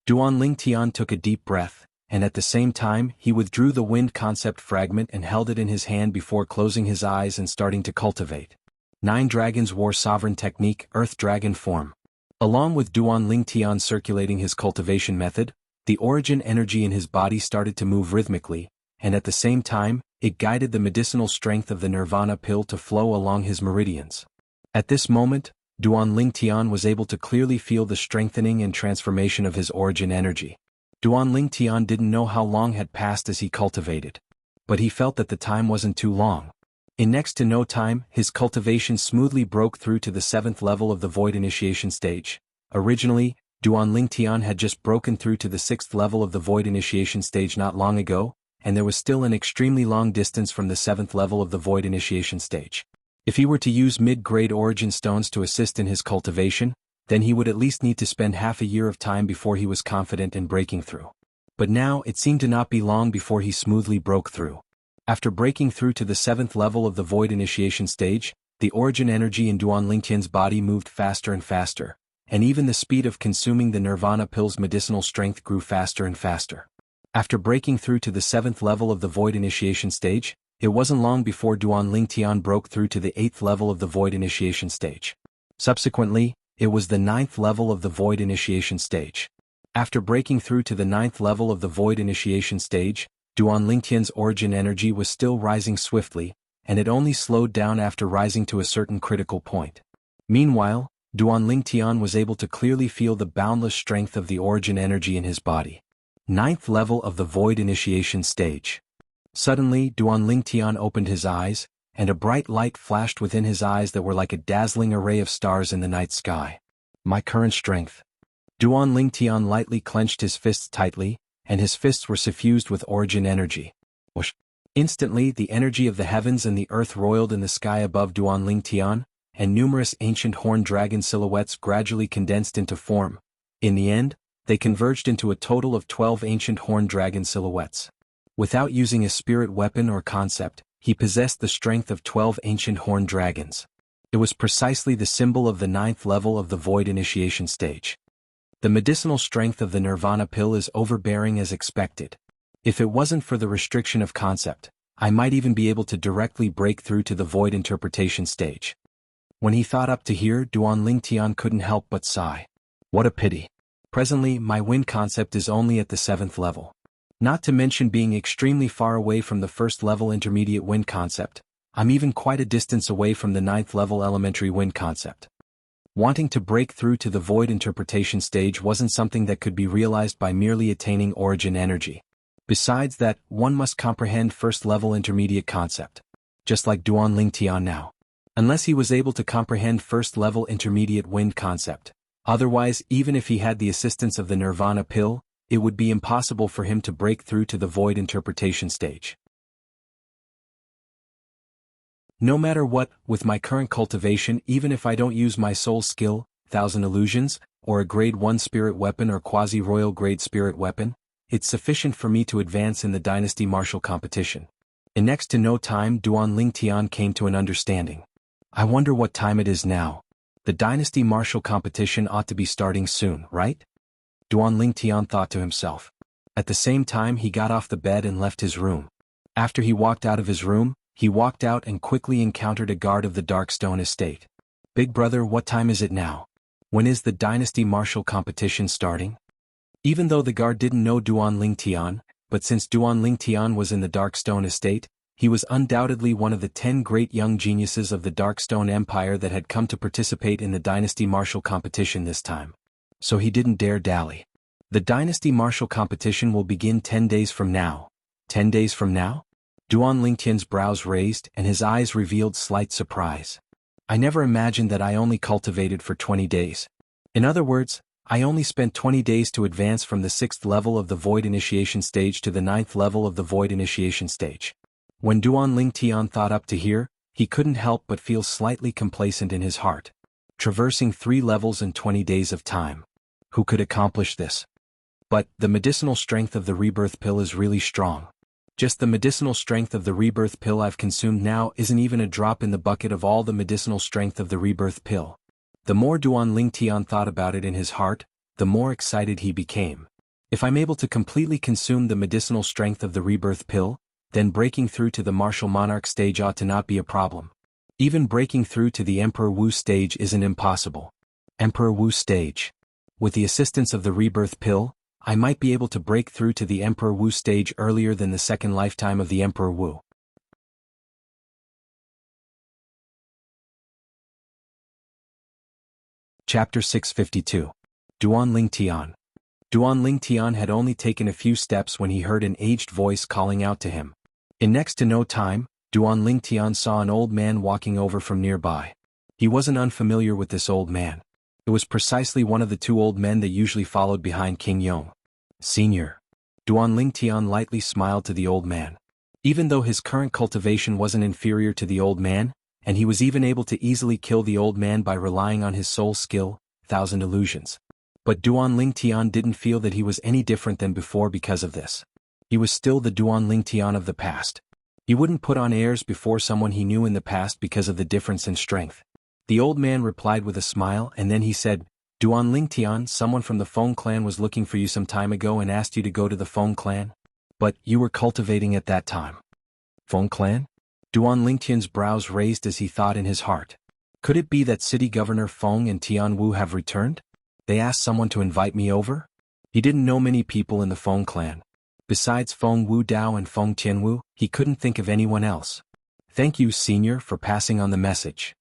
Duan Lingtian took a deep breath, and at the same time he withdrew the wind concept fragment and held it in his hand before closing his eyes and starting to cultivate. 9 Dragons War Sovereign Technique Earth Dragon Form. Along with Duan Lingtian circulating his cultivation method, the origin energy in his body started to move rhythmically, and at the same time, it guided the medicinal strength of the nirvana pill to flow along his meridians. At this moment, Duan Lingtian was able to clearly feel the strengthening and transformation of his origin energy. Duan Lingtian didn't know how long had passed as he cultivated, but he felt that the time wasn't too long. In next to no time, his cultivation smoothly broke through to the 7th level of the Void Initiation stage. Originally, Duan Lingtian had just broken through to the 6th level of the Void Initiation stage not long ago, and there was still an extremely long distance from the 7th level of the Void Initiation stage. If he were to use mid-grade origin stones to assist in his cultivation, then he would at least need to spend half a year of time before he was confident in breaking through. But now it seemed to not be long before he smoothly broke through. After breaking through to the 7th level of the Void Initiation stage, the origin energy in Duan Lingtian's body moved faster and faster, and even the speed of consuming the nirvana pill's medicinal strength grew faster and faster. After breaking through to the 7th level of the Void Initiation stage, it wasn't long before Duan Lingtian broke through to the 8th level of the Void Initiation stage. Subsequently, it was the 9th level of the Void Initiation stage. After breaking through to the 9th level of the Void Initiation stage, Duan Lingtian's origin energy was still rising swiftly, and it only slowed down after rising to a certain critical point. Meanwhile, Duan Lingtian was able to clearly feel the boundless strength of the origin energy in his body. 9th level of the Void Initiation Stage. Suddenly, Duan Lingtian opened his eyes, and a bright light flashed within his eyes that were like a dazzling array of stars in the night sky. My current strength. Duan Lingtian lightly clenched his fists tightly, and his fists were suffused with origin energy. Whoosh! Instantly, the energy of the heavens and the earth roiled in the sky above Duan Lingtian, and numerous ancient horned dragon silhouettes gradually condensed into form. In the end, they converged into a total of 12 ancient horned dragon silhouettes. Without using a spirit weapon or concept, he possessed the strength of 12 ancient horned dragons. It was precisely the symbol of the 9th level of the Void Initiation Stage. The medicinal strength of the Nirvana pill is overbearing as expected. If it wasn't for the restriction of concept, I might even be able to directly break through to the Void Interpretation Stage. When he thought up to here, Duan Lingtian couldn't help but sigh. What a pity. Presently, my wind concept is only at the 7th level. Not to mention being extremely far away from the 1st level intermediate wind concept, I'm even quite a distance away from the 9th level elementary wind concept. Wanting to break through to the Void Interpretation Stage wasn't something that could be realized by merely attaining origin energy. Besides that, one must comprehend 1st level intermediate concept. Just like Duan Lingtian now. Unless he was able to comprehend 1st level intermediate wind concept. Otherwise, even if he had the assistance of the Nirvana pill, it would be impossible for him to break through to the Void Interpretation Stage. No matter what, with my current cultivation, even if I don't use my soul skill, 1000 illusions, or a grade 1 spirit weapon or quasi-royal grade spirit weapon, it's sufficient for me to advance in the dynasty martial competition. In next to no time, Duan Lingtian came to an understanding. I wonder what time it is now. The dynasty martial competition ought to be starting soon, right? Duan Lingtian thought to himself. At the same time, he got off the bed and left his room. After he walked out of his room, he walked out and quickly encountered a guard of the Darkstone estate. Big brother, what time is it now? When is the dynasty martial competition starting? Even though the guard didn't know Duan Lingtian, but since Duan Lingtian was in the Darkstone estate, he was undoubtedly one of the 10 great young geniuses of the Darkstone Empire that had come to participate in the dynasty martial competition this time. So he didn't dare dally. The dynasty martial competition will begin 10 days from now. 10 days from now? Duan Lingtian's brows raised and his eyes revealed slight surprise. I never imagined that I only cultivated for 20 days. In other words, I only spent 20 days to advance from the 6th level of the Void Initiation Stage to the 9th level of the Void Initiation Stage. When Duan Lingtian thought up to here, he couldn't help but feel slightly complacent in his heart. Traversing 3 levels in 20 days of time. Who could accomplish this? But the medicinal strength of the rebirth pill is really strong. Just the medicinal strength of the rebirth pill I've consumed now isn't even a drop in the bucket of all the medicinal strength of the rebirth pill. The more Duan Lingtian thought about it in his heart, the more excited he became. If I'm able to completely consume the medicinal strength of the rebirth pill, then breaking through to the martial monarch stage ought to not be a problem. Even breaking through to the Emperor Wu stage isn't impossible. Emperor Wu stage. With the assistance of the rebirth pill, I might be able to break through to the Emperor Wu stage earlier than the second lifetime of the Emperor Wu. Chapter 652. Duan Lingtian. Duan Lingtian had only taken a few steps when he heard an aged voice calling out to him. In next to no time, Duan Lingtian saw an old man walking over from nearby. He wasn't unfamiliar with this old man. It was precisely one of the 2 old men that usually followed behind King Yong. Senior. Duan Lingtian lightly smiled to the old man. Even though his current cultivation wasn't inferior to the old man, and he was even able to easily kill the old man by relying on his soul skill, 1000 illusions. But Duan Lingtian didn't feel that he was any different than before because of this. He was still the Duan Lingtian of the past. He wouldn't put on airs before someone he knew in the past because of the difference in strength. The old man replied with a smile and then he said, Duan Lingtian, someone from the Feng clan was looking for you some time ago and asked you to go to the Feng clan. But you were cultivating at that time. Feng clan? Duan Lingtian's brows raised as he thought in his heart. Could it be that City Governor Feng and Tianwu have returned? They asked someone to invite me over? He didn't know many people in the Feng clan. Besides Feng Wu Dao and Feng Tianwu, he couldn't think of anyone else. Thank you, Senior, for passing on the message.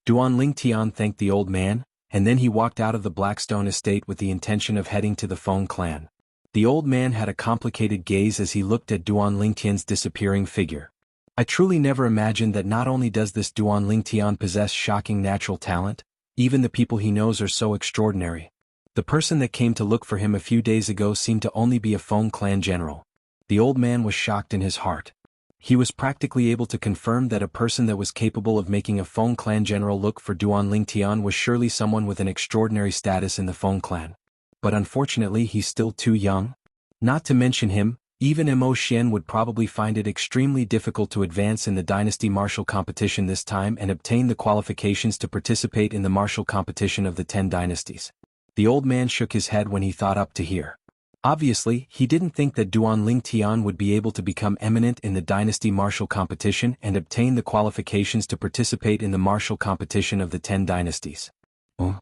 Duan Lingtian thanked the old man, and then he walked out of the Blackstone estate with the intention of heading to the Feng clan. The old man had a complicated gaze as he looked at Duan Lingtian's disappearing figure. I truly never imagined that not only does this Duan Lingtian possess shocking natural talent, even the people he knows are so extraordinary. The person that came to look for him a few days ago seemed to only be a Feng clan general. The old man was shocked in his heart. He was practically able to confirm that a person that was capable of making a Feng clan general look for Duan Lingtian was surely someone with an extraordinary status in the Feng clan. But unfortunately he's still too young. Not to mention him, even Mo Xian would probably find it extremely difficult to advance in the dynasty martial competition this time and obtain the qualifications to participate in the martial competition of the 10 dynasties. The old man shook his head when he thought up to here. Obviously, he didn't think that Duan Lingtian would be able to become eminent in the dynasty martial competition and obtain the qualifications to participate in the martial competition of the 10 dynasties. Duan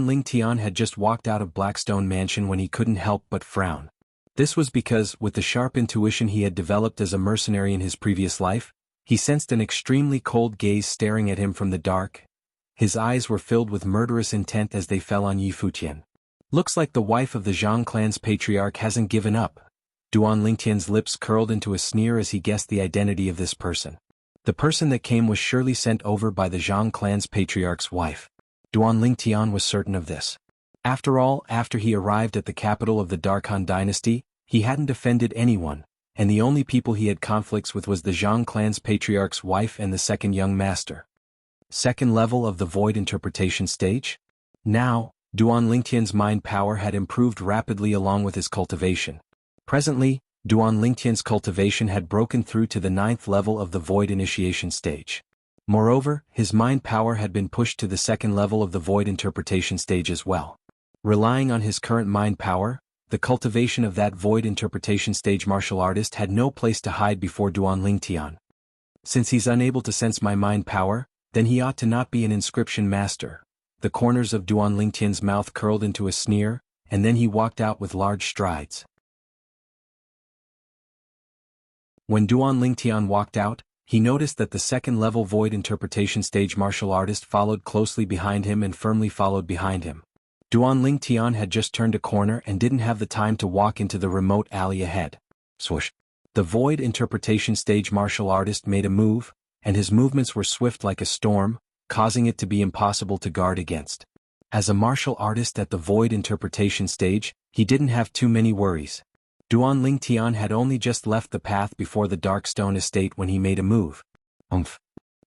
Lingtian had just walked out of Blackstone Mansion when he couldn't help but frown. This was because, with the sharp intuition he had developed as a mercenary in his previous life, he sensed an extremely cold gaze staring at him from the dark. His eyes were filled with murderous intent as they fell on Yi Futian. Looks like the wife of the Zhang clan's patriarch hasn't given up. Duan Lingtian's lips curled into a sneer as he guessed the identity of this person. The person that came was surely sent over by the Zhang clan's patriarch's wife. Duan Lingtian was certain of this. After all, after he arrived at the capital of the Darkhan dynasty, he hadn't offended anyone, and the only people he had conflicts with was the Zhang clan's patriarch's wife and the second young master. Second level of the void interpretation stage? Now, Duan Lingtian's mind power had improved rapidly along with his cultivation. Presently, Duan Lingtian's cultivation had broken through to the 9th level of the void initiation stage. Moreover, his mind power had been pushed to the 2nd level of the void interpretation stage as well. Relying on his current mind power, the cultivation of that void interpretation stage martial artist had no place to hide before Duan Lingtian. Since he's unable to sense my mind power, then he ought to not be an inscription master. The corners of Duan Lingtian's mouth curled into a sneer, and then he walked out with large strides. When Duan Lingtian walked out, he noticed that the 2nd level void interpretation stage martial artist followed closely behind him and firmly followed behind him. Duan Lingtian had just turned a corner and didn't have the time to walk into the remote alley ahead. Swoosh! The void interpretation stage martial artist made a move, and his movements were swift like a storm, causing it to be impossible to guard against. As a martial artist at the void interpretation stage, he didn't have too many worries. Duan Lingtian had only just left the path before the Darkstone estate when he made a move.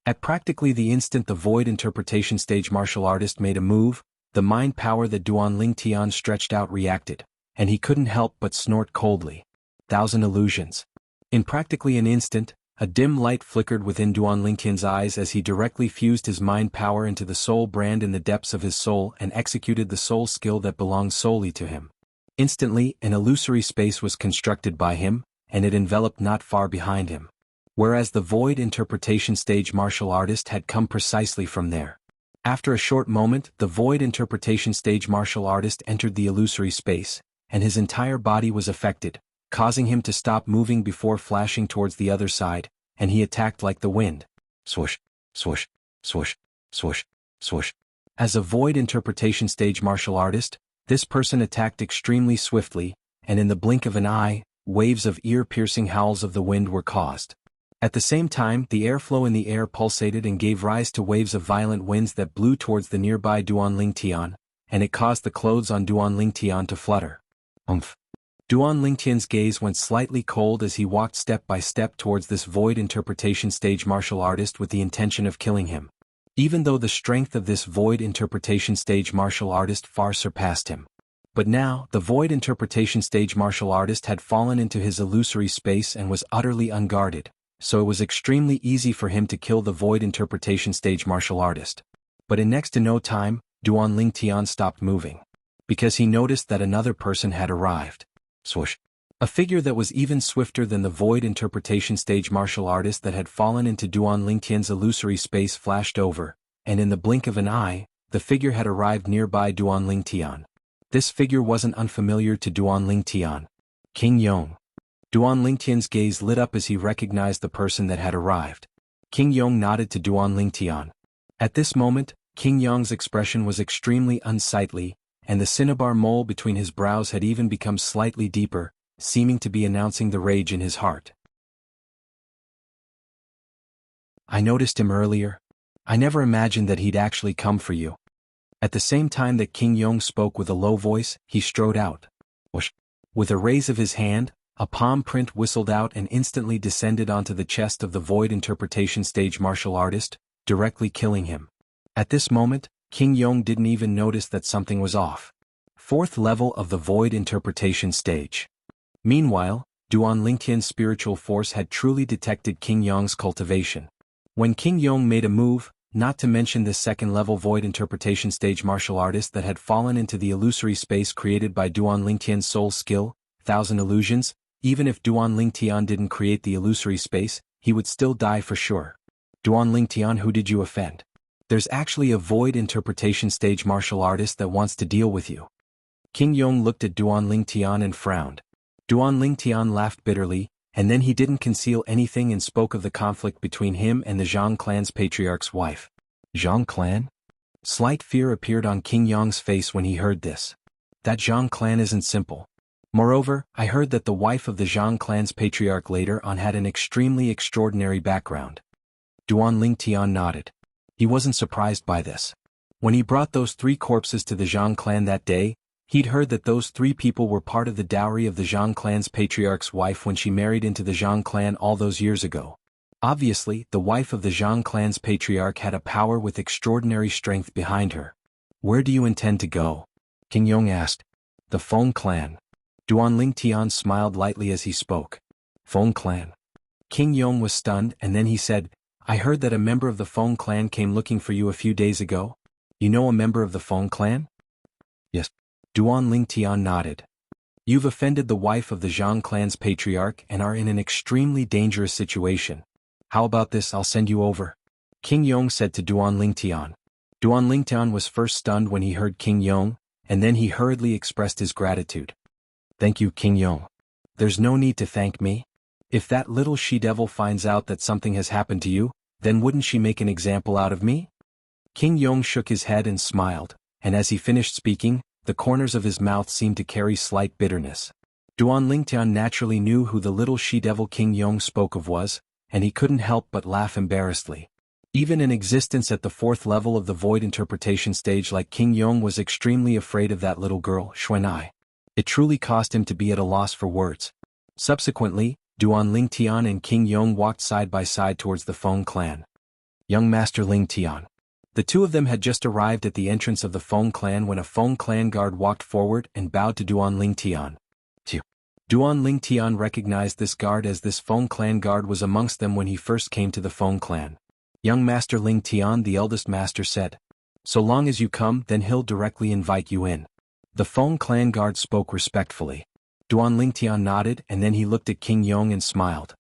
At practically the instant the void interpretation stage martial artist made a move, the mind power that Duan Lingtian stretched out reacted, and he couldn't help but snort coldly. 1,000 illusions. In practically an instant, a dim light flickered within Duan Lingtian's eyes as he directly fused his mind power into the soul brand in the depths of his soul and executed the soul skill that belonged solely to him. Instantly, an illusory space was constructed by him, and it enveloped not far behind him. Whereas the void interpretation stage martial artist had come precisely from there. After a short moment, the void interpretation stage martial artist entered the illusory space, and his entire body was affected, causing him to stop moving before flashing towards the other side, and he attacked like the wind. Swoosh, swoosh, swoosh, swoosh, swoosh. As a void interpretation stage martial artist, this person attacked extremely swiftly, and in the blink of an eye, waves of ear-piercing howls of the wind were caused. At the same time, the airflow in the air pulsated and gave rise to waves of violent winds that blew towards the nearby Duan Lingtian, and it caused the clothes on Duan Lingtian to flutter. Duan Lingtian's gaze went slightly cold as he walked step by step towards this void interpretation stage martial artist with the intention of killing him. Even though the strength of this void interpretation stage martial artist far surpassed him. But now, the void interpretation stage martial artist had fallen into his illusory space and was utterly unguarded, so it was extremely easy for him to kill the void interpretation stage martial artist. But in next to no time, Duan Lingtian stopped moving. Because he noticed that another person had arrived. Swoosh. A figure that was even swifter than the void interpretation stage martial artist that had fallen into Duan Lingtian's illusory space flashed over, and in the blink of an eye, the figure had arrived nearby Duan Lingtian. This figure wasn't unfamiliar to Duan Lingtian. King Yong. Duan Lingtian's gaze lit up as he recognized the person that had arrived. King Yong nodded to Duan Lingtian. At this moment, King Yong's expression was extremely unsightly, and the cinnabar mole between his brows had even become slightly deeper, seeming to be announcing the rage in his heart. I noticed him earlier. I never imagined that he'd actually come for you. At the same time that King Yong spoke with a low voice, he strode out. Whoosh! With a raise of his hand, a palm print whistled out and instantly descended onto the chest of the Void Interpretation Stage martial artist, directly killing him. At this moment, King Yong didn't even notice that something was off. 4th level of the Void Interpretation Stage. Meanwhile, Duan Lingtian's spiritual force had truly detected King Yong's cultivation. When King Yong made a move, not to mention this 2nd level Void Interpretation Stage martial artist that had fallen into the illusory space created by Duan Lingtian's soul skill, 1000 illusions, even if Duan Lingtian didn't create the illusory space, he would still die for sure. Duan Lingtian, who did you offend? There's actually a Void Interpretation Stage martial artist that wants to deal with you. King Yong looked at Duan Lingtian and frowned. Duan Lingtian laughed bitterly, and then he didn't conceal anything and spoke of the conflict between him and the Zhang clan's patriarch's wife. Zhang clan? Slight fear appeared on King Yong's face when he heard this. That Zhang clan isn't simple. Moreover, I heard that the wife of the Zhang clan's patriarch later on had an extremely extraordinary background. Duan Lingtian nodded. He wasn't surprised by this. When he brought those 3 corpses to the Zhang clan that day, he'd heard that those 3 people were part of the dowry of the Zhang clan's patriarch's wife when she married into the Zhang clan all those years ago. Obviously, the wife of the Zhang clan's patriarch had a power with extraordinary strength behind her. Where do you intend to go? King Yong asked. The Feng clan. Duan Lingtian smiled lightly as he spoke. Feng clan. King Yong was stunned, and then he said, I heard that a member of the Feng clan came looking for you a few days ago. You know a member of the Feng clan? Yes. Duan Lingtian nodded. You've offended the wife of the Zhang clan's patriarch and are in an extremely dangerous situation. How about this, I'll send you over? King Yong said to Duan Lingtian. Duan Lingtian was first stunned when he heard King Yong, and then he hurriedly expressed his gratitude. Thank you, King Yong. There's no need to thank me. If that little she-devil finds out that something has happened to you, then wouldn't she make an example out of me? King Yong shook his head and smiled, and as he finished speaking, the corners of his mouth seemed to carry slight bitterness. Duan Lingtian naturally knew who the little she-devil King Yong spoke of was, and he couldn't help but laugh embarrassedly. Even an existence at the 4th level of the Void Interpretation Stage like King Yong was extremely afraid of that little girl, Xuanai. It truly caused him to be at a loss for words. Subsequently, Duan Lingtian and King Yong walked side by side towards the Feng clan. Young Master Lingtian. The 2 of them had just arrived at the entrance of the Feng clan when a Feng clan guard walked forward and bowed to Duan Lingtian. Duan Lingtian recognized this guard as this Feng clan guard was amongst them when he first came to the Feng clan. Young Master Lingtian, the eldest master said. So long as you come, then he'll directly invite you in. The Feng clan guard spoke respectfully. Duan Lingtian nodded and then he looked at King Yong and smiled.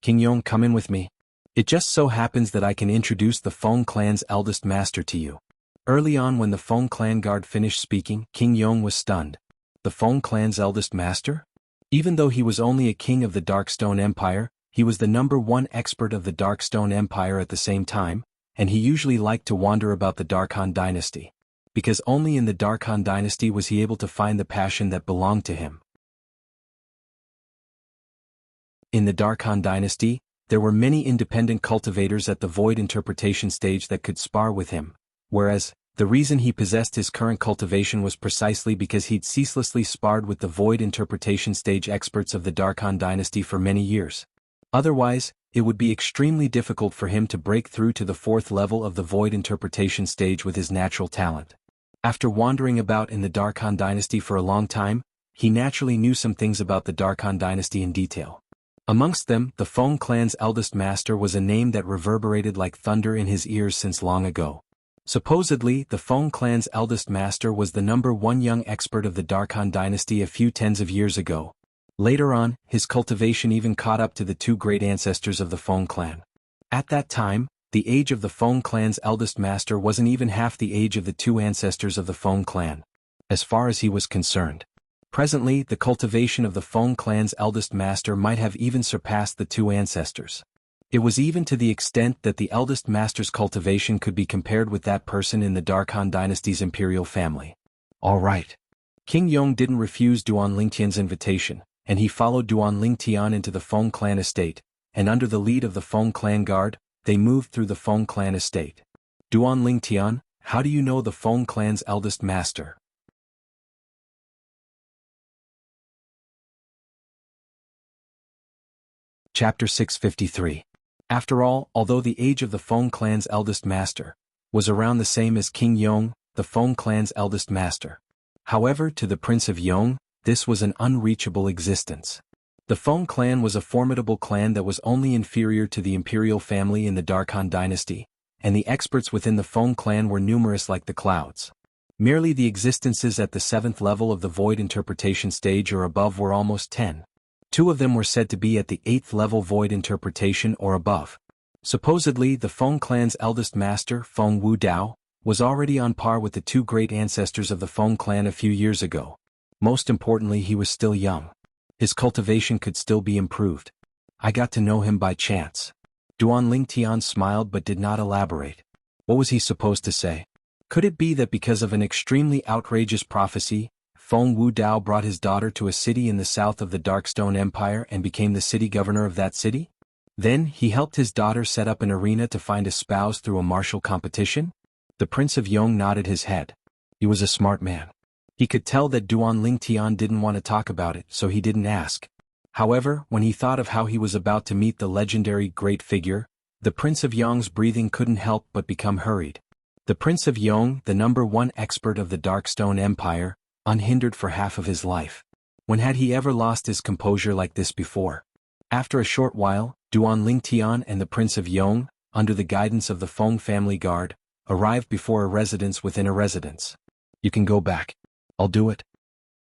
King Yong, come in with me. It just so happens that I can introduce the Feng clan's eldest master to you. Early on when the Feng clan guard finished speaking, King Yong was stunned. The Feng clan's eldest master? Even though he was only a king of the Darkstone Empire, he was the #1 expert of the Darkstone Empire at the same time, and he usually liked to wander about the Darkhan dynasty. Because only in the Darkhan dynasty was he able to find the passion that belonged to him. In the Darkhan dynasty, there were many independent cultivators at the Void Interpretation Stage that could spar with him, whereas, the reason he possessed his current cultivation was precisely because he'd ceaselessly sparred with the Void Interpretation Stage experts of the Darkhan dynasty for many years. Otherwise, it would be extremely difficult for him to break through to the 4th level of the Void Interpretation Stage with his natural talent. After wandering about in the Darkhan dynasty for a long time, he naturally knew some things about the Darkhan dynasty in detail. Amongst them, the Feng clan's eldest master was a name that reverberated like thunder in his ears since long ago. Supposedly, the Feng clan's eldest master was the #1 young expert of the Darkhan dynasty a few tens of years ago. Later on, his cultivation even caught up to the 2 great ancestors of the Feng clan. At that time, the age of the Feng clan's eldest master wasn't even half the age of the 2 ancestors of the Feng clan. As far as he was concerned. Presently, the cultivation of the Feng clan's eldest master might have even surpassed the 2 ancestors. It was even to the extent that the eldest master's cultivation could be compared with that person in the Dark Han dynasty's imperial family. All right. King Yong didn't refuse Duan Lingtian's invitation, and he followed Duan Lingtian into the Feng clan estate, and under the lead of the Feng clan guard, they moved through the Feng clan estate. Duan Lingtian, how do you know the Feng clan's eldest master? Chapter 653. After all, although the age of the Feng clan's eldest master was around the same as King Yong, the Feng clan's eldest master. However, to the Prince of Yong, this was an unreachable existence. The Feng clan was a formidable clan that was only inferior to the imperial family in the Dark Han dynasty, and the experts within the Feng clan were numerous like the clouds. Merely the existences at the 7th level of the void interpretation stage or above were almost 10. 2 of them were said to be at the 8th level void interpretation or above. Supposedly, the Feng clan's eldest master, Feng Wu Dao, was already on par with the 2 great ancestors of the Feng clan a few years ago. Most importantly, he was still young. His cultivation could still be improved. I got to know him by chance. Duan Lingtian smiled but did not elaborate. What was he supposed to say? Could it be that because of an extremely outrageous prophecy, Feng Wu Dao brought his daughter to a city in the south of the Darkstone Empire and became the city governor of that city? Then, he helped his daughter set up an arena to find a spouse through a martial competition? The Prince of Yong nodded his head. He was a smart man. He could tell that Duan Lingtian didn't want to talk about it, so he didn't ask. However, when he thought of how he was about to meet the legendary great figure, the Prince of Yong's breathing couldn't help but become hurried. The Prince of Yong, the #1 expert of the Darkstone Empire, unhindered for half of his life. When had he ever lost his composure like this before? After a short while, Duan Lingtian and the Prince of Yong, under the guidance of the Feng family guard, arrived before a residence within a residence. You can go back. I'll do it.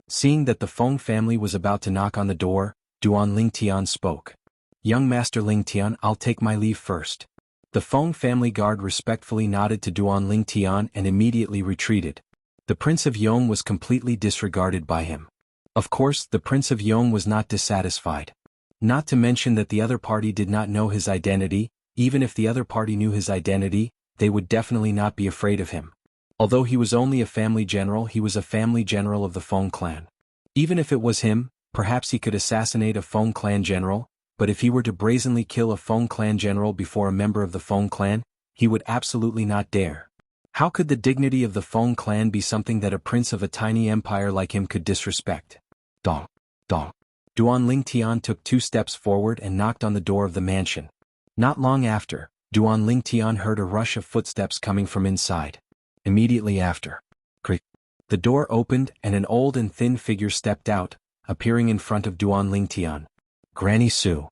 Seeing that the Feng family was about to knock on the door, Duan Lingtian spoke. Young Master Lingtian, I'll take my leave first. The Feng family guard respectfully nodded to Duan Lingtian and immediately retreated. The Prince of Yong was completely disregarded by him. Of course, the Prince of Yong was not dissatisfied. Not to mention that the other party did not know his identity. Even if the other party knew his identity, they would definitely not be afraid of him. Although he was only a family general, he was a family general of the Feng clan. Even if it was him, perhaps he could assassinate a Feng clan general, but if he were to brazenly kill a Feng clan general before a member of the Feng clan, he would absolutely not dare. How could the dignity of the Feng clan be something that a prince of a tiny empire like him could disrespect? Dong, dong. Duan Lingtian took 2 steps forward and knocked on the door of the mansion. Not long after, Duan Lingtian heard a rush of footsteps coming from inside. Immediately after, creak, the door opened and an old and thin figure stepped out, appearing in front of Duan Lingtian. Granny Su.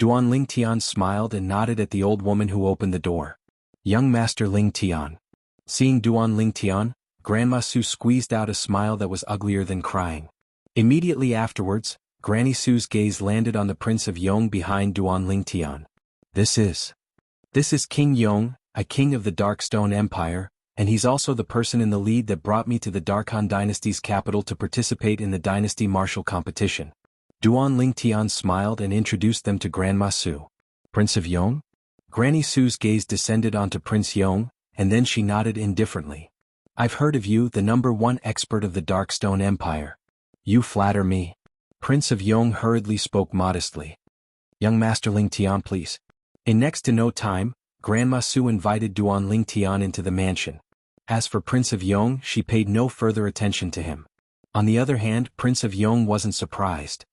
Duan Lingtian smiled and nodded at the old woman who opened the door. Young Master Lingtian. Seeing Duan Lingtian, Grandma Su squeezed out a smile that was uglier than crying. Immediately afterwards, Granny Su's gaze landed on the Prince of Yong behind Duan Lingtian. This is King Yong, a king of the Darkstone Empire, and he's also the person in the lead that brought me to the Dark Han dynasty's capital to participate in the dynasty martial competition. Duan Lingtian smiled and introduced them to Grandma Su. Prince of Yong? Granny Su's gaze descended onto Prince Yong, and then she nodded indifferently. I've heard of you, the #1 expert of the Darkstone Empire. You flatter me. Prince of Yong hurriedly spoke modestly. Young Master Lingtian, please. In next to no time, Grandma Su invited Duan Lingtian into the mansion. As for Prince of Yong, she paid no further attention to him. On the other hand, Prince of Yong wasn't surprised.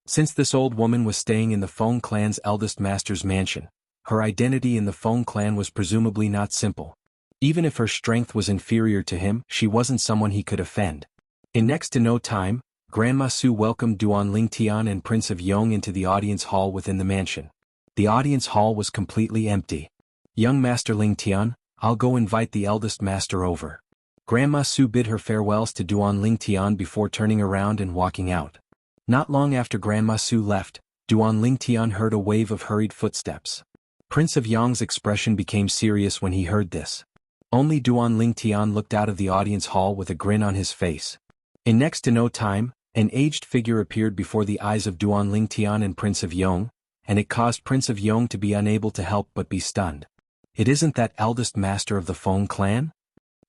Since this old woman was staying in the Feng clan's eldest master's mansion, her identity in the Feng clan was presumably not simple. Even if her strength was inferior to him, she wasn't someone he could offend. In next to no time, Grandma Su welcomed Duan Lingtian and Prince of Yong into the audience hall within the mansion. The audience hall was completely empty. Young Master Lingtian, I'll go invite the eldest master over. Grandma Su bid her farewells to Duan Lingtian before turning around and walking out. Not long after Grandma Su left, Duan Lingtian heard a wave of hurried footsteps. Prince of Yong's expression became serious when he heard this. Only Duan Lingtian looked out of the audience hall with a grin on his face. In next to no time, An aged figure appeared before the eyes of Duan Lingtian and Prince of Yong, and it caused Prince of Yong to be unable to help but be stunned. It isn't that eldest master of the Feng clan?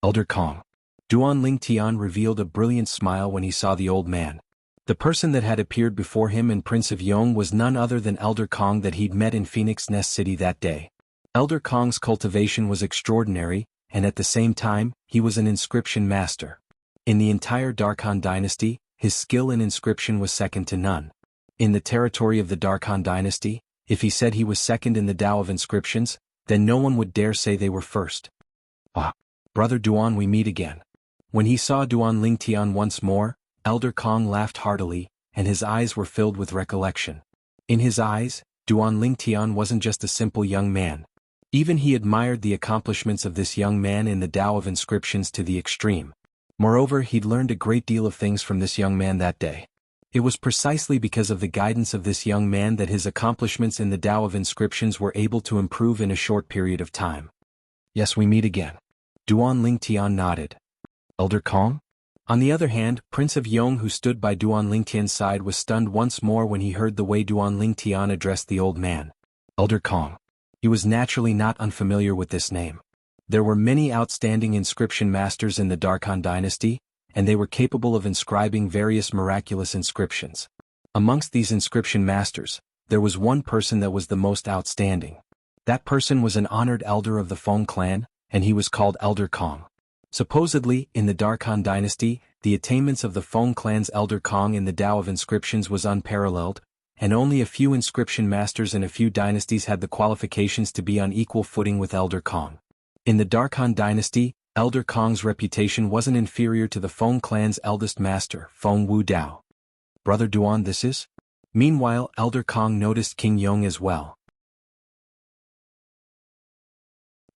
Elder Kong. Duan Lingtian revealed a brilliant smile when he saw the old man. The person that had appeared before him and Prince of Yong was none other than Elder Kong that he'd met in Phoenix Nest City that day. Elder Kong's cultivation was extraordinary, and at the same time, he was an inscription master. In the entire Darkhan dynasty, his skill in inscription was second to none. In the territory of the Darkhan dynasty, if he said he was second in the Tao of inscriptions, then no one would dare say they were first. Ah, Brother Duan, we meet again. When he saw Duan Lingtian once more, Elder Kong laughed heartily, and his eyes were filled with recollection. In his eyes, Duan Lingtian wasn't just a simple young man. Even he admired the accomplishments of this young man in the Tao of inscriptions to the extreme. Moreover, he'd learned a great deal of things from this young man that day. It was precisely because of the guidance of this young man that his accomplishments in the Tao of inscriptions were able to improve in a short period of time. Yes, we meet again. Duan Lingtian nodded. Elder Kong? On the other hand, Prince of Yong, who stood by Duan Lingtian's side, was stunned once more when he heard the way Duan Lingtian addressed the old man. Elder Kong. He was naturally not unfamiliar with this name. There were many outstanding inscription masters in the Darkhan dynasty, and they were capable of inscribing various miraculous inscriptions. Amongst these inscription masters, there was one person that was the most outstanding. That person was an honored elder of the Feng clan, and he was called Elder Kong. Supposedly, in the Darkhan dynasty, the attainments of the Feng clan's Elder Kong in the Tao of inscriptions was unparalleled, and only a few inscription masters in a few dynasties had the qualifications to be on equal footing with Elder Kong. In the Darkhan dynasty, Elder Kong's reputation wasn't inferior to the Feng clan's eldest master, Feng Wu Dao. Brother Duan, this is? Meanwhile, Elder Kong noticed King Yong as well.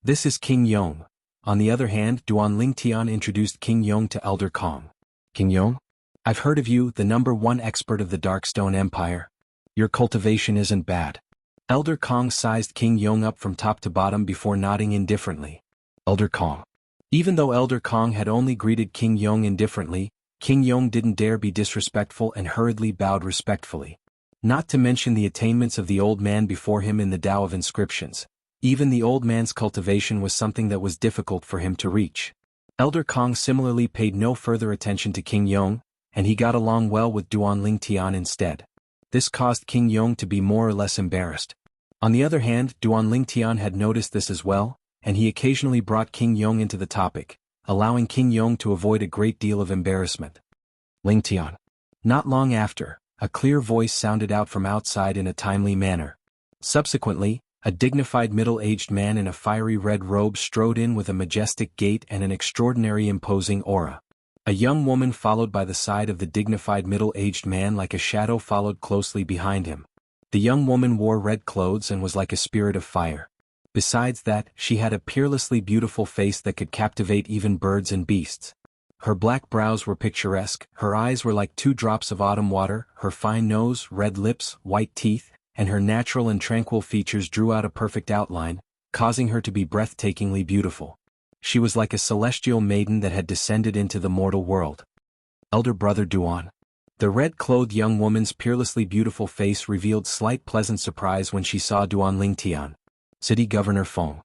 This is King Yong. On the other hand, Duan Lingtian introduced King Yong to Elder Kong. King Yong? I've heard of you, the #1 expert of the Darkstone Empire. Your cultivation isn't bad. Elder Kong sized King Yong up from top to bottom before nodding indifferently. Elder Kong. Even though Elder Kong had only greeted King Yong indifferently, King Yong didn't dare be disrespectful and hurriedly bowed respectfully. Not to mention the attainments of the old man before him in the Tao of inscriptions. Even the old man's cultivation was something that was difficult for him to reach. Elder Kong similarly paid no further attention to King Yong, and he got along well with Duan Lingtian instead. This caused King Yong to be more or less embarrassed. On the other hand, Duan Lingtian had noticed this as well, and he occasionally brought King Yong into the topic, allowing King Yong to avoid a great deal of embarrassment. Lingtian. Not long after, a clear voice sounded out from outside in a timely manner. Subsequently, a dignified middle-aged man in a fiery red robe strode in with a majestic gait and an extraordinary imposing aura. A young woman followed by the side of the dignified middle-aged man like a shadow followed closely behind him. The young woman wore red clothes and was like a spirit of fire. Besides that, she had a peerlessly beautiful face that could captivate even birds and beasts. Her black brows were picturesque, her eyes were like 2 drops of autumn water, her fine nose, red lips, white teeth, and her natural and tranquil features drew out a perfect outline, causing her to be breathtakingly beautiful. She was like a celestial maiden that had descended into the mortal world. Elder Brother Duan. The red-clothed young woman's peerlessly beautiful face revealed slight pleasant surprise when she saw Duan Lingtian. City Governor Feng.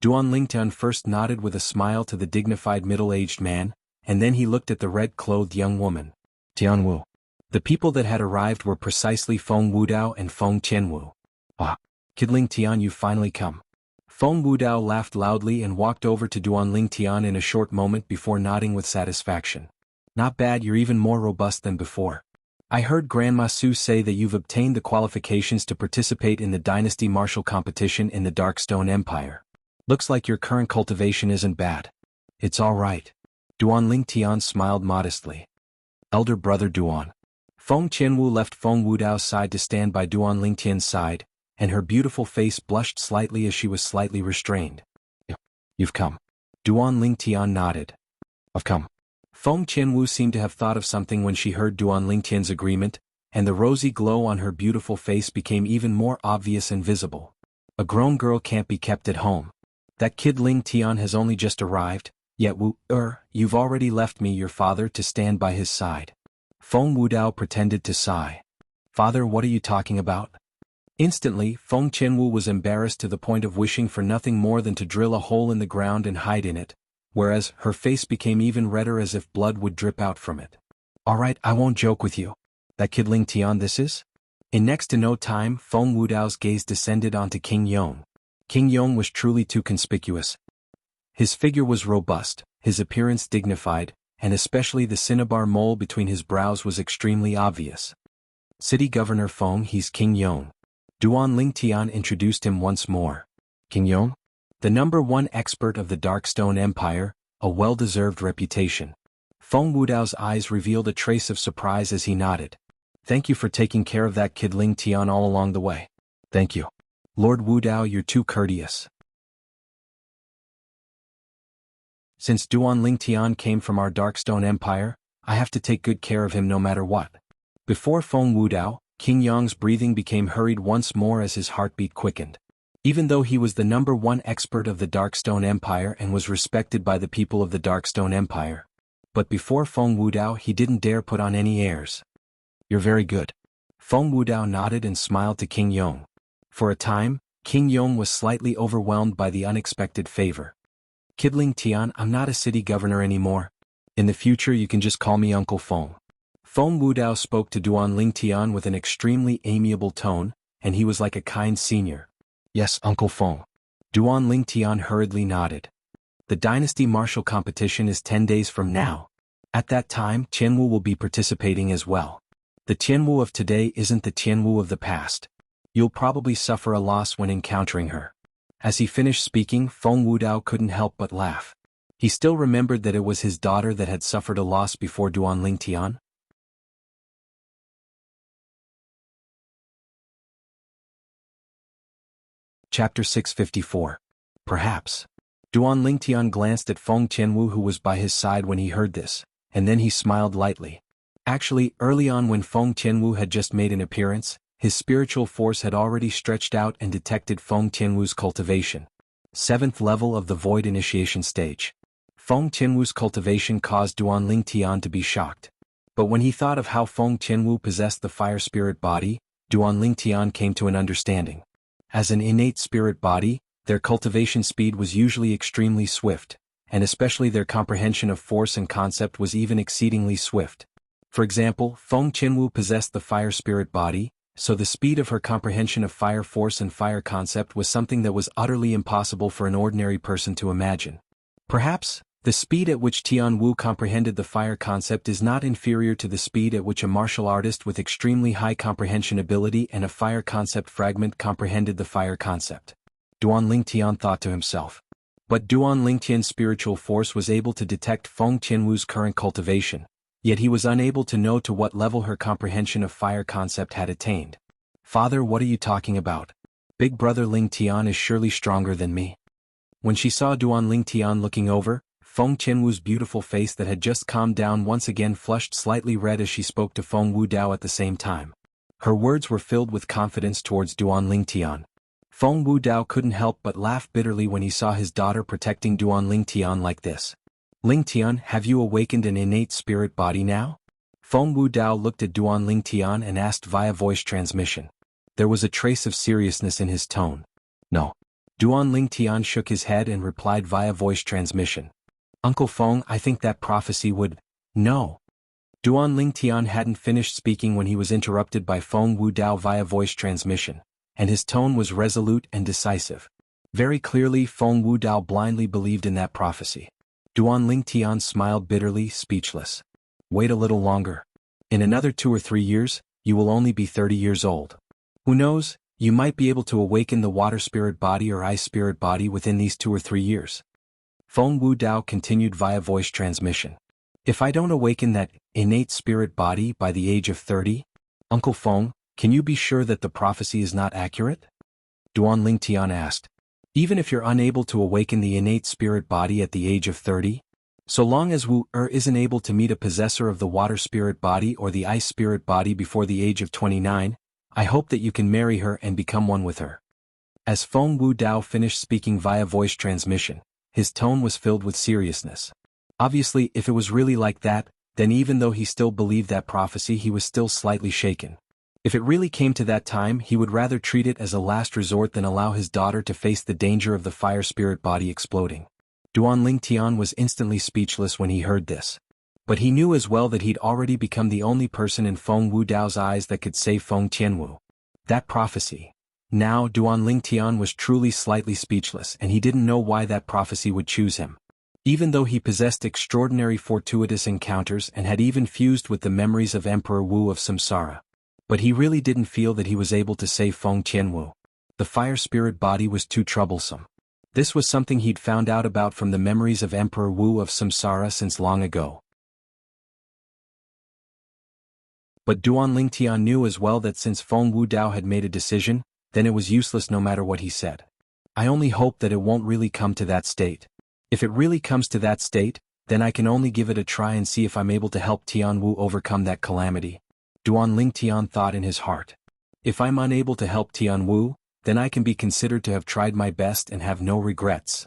Duan Lingtian first nodded with a smile to the dignified middle-aged man, and then he looked at the red-clothed young woman. Tianwu. The people that had arrived were precisely Feng Wudao and Feng Tianwu. Ah, Kid Lingtian, you've finally come. Feng Wudao laughed loudly and walked over to Duan Lingtian in a short moment before nodding with satisfaction. Not bad, you're even more robust than before. I heard Grandma Su say that you've obtained the qualifications to participate in the Dynasty Martial Competition in the Darkstone Empire. Looks like your current cultivation isn't bad. It's all right. Duan Lingtian smiled modestly. Elder Brother Duan. Feng Tianwu left Feng Wudao's side to stand by Duan Lingtian's side, and her beautiful face blushed slightly as she was slightly restrained. You've come. Duan Lingtian nodded. I've come. Feng Tianwu seemed to have thought of something when she heard Duan Lingtian's agreement, and the rosy glow on her beautiful face became even more obvious and visible. A grown girl can't be kept at home. That kid Lingtian has only just arrived, yet you've already left me, your father, to stand by his side. Feng Wudao pretended to sigh. Father, what are you talking about? Instantly, Feng Qianwu was embarrassed to the point of wishing for nothing more than to drill a hole in the ground and hide in it, whereas her face became even redder as if blood would drip out from it. Alright, I won't joke with you. That kid Ling Tian this is? In next to no time, Feng Wudao's gaze descended onto King Yong. King Yong was truly too conspicuous. His figure was robust, his appearance dignified, and especially the cinnabar mole between his brows was extremely obvious. City Governor Feng, he's King Yong. Duan Ling Tian introduced him once more. King Yong? The #1 expert of the Darkstone Empire, a well-deserved reputation. Feng Wudao's eyes revealed a trace of surprise as he nodded. Thank you for taking care of that kid Ling Tian all along the way. Thank you. Lord Wudao, you're too courteous. Since Duan Ling Tian came from our Darkstone Empire, I have to take good care of him no matter what. Before Feng Wudao, King Yong's breathing became hurried once more as his heartbeat quickened. Even though he was the #1 expert of the Darkstone Empire and was respected by the people of the Darkstone Empire, but before Feng Wudao he didn't dare put on any airs. You're very good. Feng Wudao nodded and smiled to King Yong. For a time, King Yong was slightly overwhelmed by the unexpected favor. Kid Ling Tian, I'm not a city governor anymore. In the future you can just call me Uncle Feng. Feng Wudao spoke to Duan Ling Tian with an extremely amiable tone, and he was like a kind senior. Yes, Uncle Feng. Duan Ling Tian hurriedly nodded. The dynasty martial competition is 10 days from now. At that time, Qianwu will be participating as well. The Qianwu of today isn't the Qianwu of the past. You'll probably suffer a loss when encountering her. As he finished speaking, Feng Wudao couldn't help but laugh. He still remembered that it was his daughter that had suffered a loss before Duan Ling Tian. Chapter 654. Perhaps. Duan Ling Tian glanced at Feng Qianwu who was by his side when he heard this, and then he smiled lightly. Actually, early on when Feng Qianwu had just made an appearance, his spiritual force had already stretched out and detected Feng Qianwu's cultivation. 7th level of the Void Initiation stage. Feng Qianwu's cultivation caused Duan Ling Tian to be shocked. But when he thought of how Feng Qianwu possessed the fire spirit body, Duan Ling Tian came to an understanding. As an innate spirit body, their cultivation speed was usually extremely swift, and especially their comprehension of force and concept was even exceedingly swift. For example, Feng Qianwu possessed the fire spirit body, so the speed of her comprehension of fire force and fire concept was something that was utterly impossible for an ordinary person to imagine. Perhaps, the speed at which Tian Wu comprehended the fire concept is not inferior to the speed at which a martial artist with extremely high comprehension ability and a fire concept fragment comprehended the fire concept. Duan Ling Tian thought to himself. But Duan Ling Tian's spiritual force was able to detect Feng Qianwu's current cultivation, yet he was unable to know to what level her comprehension of fire concept had attained. Father, what are you talking about? Big brother Ling Tian is surely stronger than me. When she saw Duan Ling Tian looking over, Feng Qianwu's beautiful face that had just calmed down once again flushed slightly red as she spoke to Feng Wudao at the same time. Her words were filled with confidence towards Duan Ling Tian. Feng Wudao couldn't help but laugh bitterly when he saw his daughter protecting Duan Ling Tian like this. Ling Tian, have you awakened an innate spirit body now? Feng Wudao looked at Duan Ling Tian and asked via voice transmission. There was a trace of seriousness in his tone. No. Duan Ling Tian shook his head and replied via voice transmission. Uncle Feng, I think that prophecy would... No. Duan Ling Tian hadn't finished speaking when he was interrupted by Feng Wudao via voice transmission, and his tone was resolute and decisive. Very clearly Feng Wudao blindly believed in that prophecy. Duan Ling Tian smiled bitterly, speechless. Wait a little longer. In another 2 or 3 years, you will only be 30 years old. Who knows, you might be able to awaken the water spirit body or ice spirit body within these 2 or 3 years. Feng Wudao continued via voice transmission. If I don't awaken that innate spirit body by the age of 30, Uncle Feng, can you be sure that the prophecy is not accurate? Duan Ling Tian asked. Even if you're unable to awaken the innate spirit body at the age of 30? So long as Wu-Er isn't able to meet a possessor of the water spirit body or the ice spirit body before the age of 29, I hope that you can marry her and become one with her. As Feng Wudao finished speaking via voice transmission, his tone was filled with seriousness. Obviously, if it was really like that, then even though he still believed that prophecy, he was still slightly shaken. If it really came to that time, he would rather treat it as a last resort than allow his daughter to face the danger of the fire spirit body exploding. Duan Lingtian was instantly speechless when he heard this. But he knew as well that he'd already become the only person in Feng Wudao's eyes that could save Feng Tianwu. That prophecy. Now Duan Lingtian was truly slightly speechless, and he didn't know why that prophecy would choose him. Even though he possessed extraordinary fortuitous encounters and had even fused with the memories of Emperor Wu of Samsara. But he really didn't feel that he was able to save Feng Tianwu. The fire spirit body was too troublesome. This was something he'd found out about from the memories of Emperor Wu of Samsara since long ago. But Duan Lingtian knew as well that since Feng Wudao had made a decision, then it was useless no matter what he said. I only hope that it won't really come to that state. If it really comes to that state, then I can only give it a try and see if I'm able to help Tianwu overcome that calamity. Duan Lingtian thought in his heart. If I'm unable to help Tianwu, then I can be considered to have tried my best and have no regrets.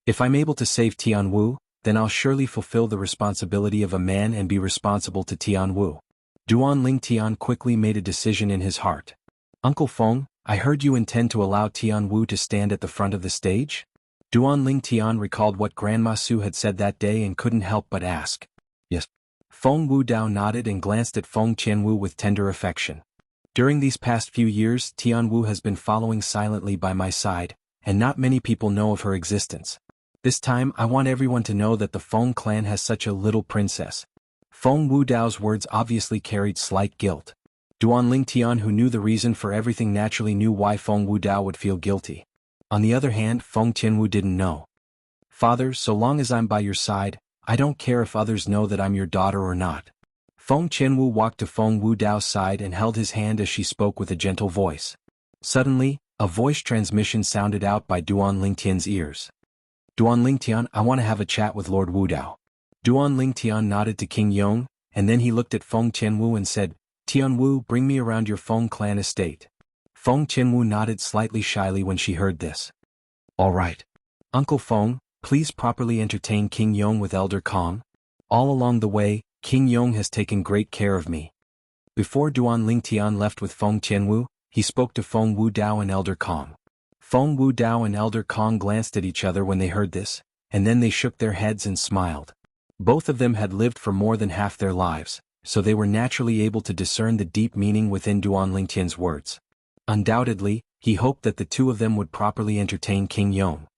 If I'm able to save Tianwu, then I'll surely fulfill the responsibility of a man and be responsible to Tianwu. Duan Lingtian quickly made a decision in his heart. Uncle Feng, I heard you intend to allow Tianwu to stand at the front of the stage? Duan Lingtian recalled what Grandma Su had said that day and couldn't help but ask. Yes. Feng Wudao nodded and glanced at Feng Tianwu with tender affection. During these past few years, Tianwu has been following silently by my side, and not many people know of her existence. This time I want everyone to know that the Feng clan has such a little princess. Feng Wudao's words obviously carried slight guilt. Duan Lingtian, who knew the reason for everything, naturally knew why Feng Wudao would feel guilty. On the other hand, Feng Tianwu didn't know. Father, so long as I'm by your side, I don't care if others know that I'm your daughter or not. Feng Tianwu walked to Feng Wudao's side and held his hand as she spoke with a gentle voice. Suddenly, a voice transmission sounded out by Duan Lingtian's ears. Duan Lingtian, I want to have a chat with Lord Wudao. Duan Lingtian nodded to King Yong, and then he looked at Feng Tianwu and said, Tianwu, bring me around your Feng clan estate. Feng Tianwu nodded slightly shyly when she heard this. All right. Uncle Feng, please properly entertain King Yong with Elder Kong. All along the way, King Yong has taken great care of me. Before Duan Lingtian left with Feng Tianwu, he spoke to Feng Wudao and Elder Kong. Feng Wudao and Elder Kong glanced at each other when they heard this, and then they shook their heads and smiled. Both of them had lived for more than half their lives, so they were naturally able to discern the deep meaning within Duan Lingtian's words. Undoubtedly, he hoped that the two of them would properly entertain King Yong.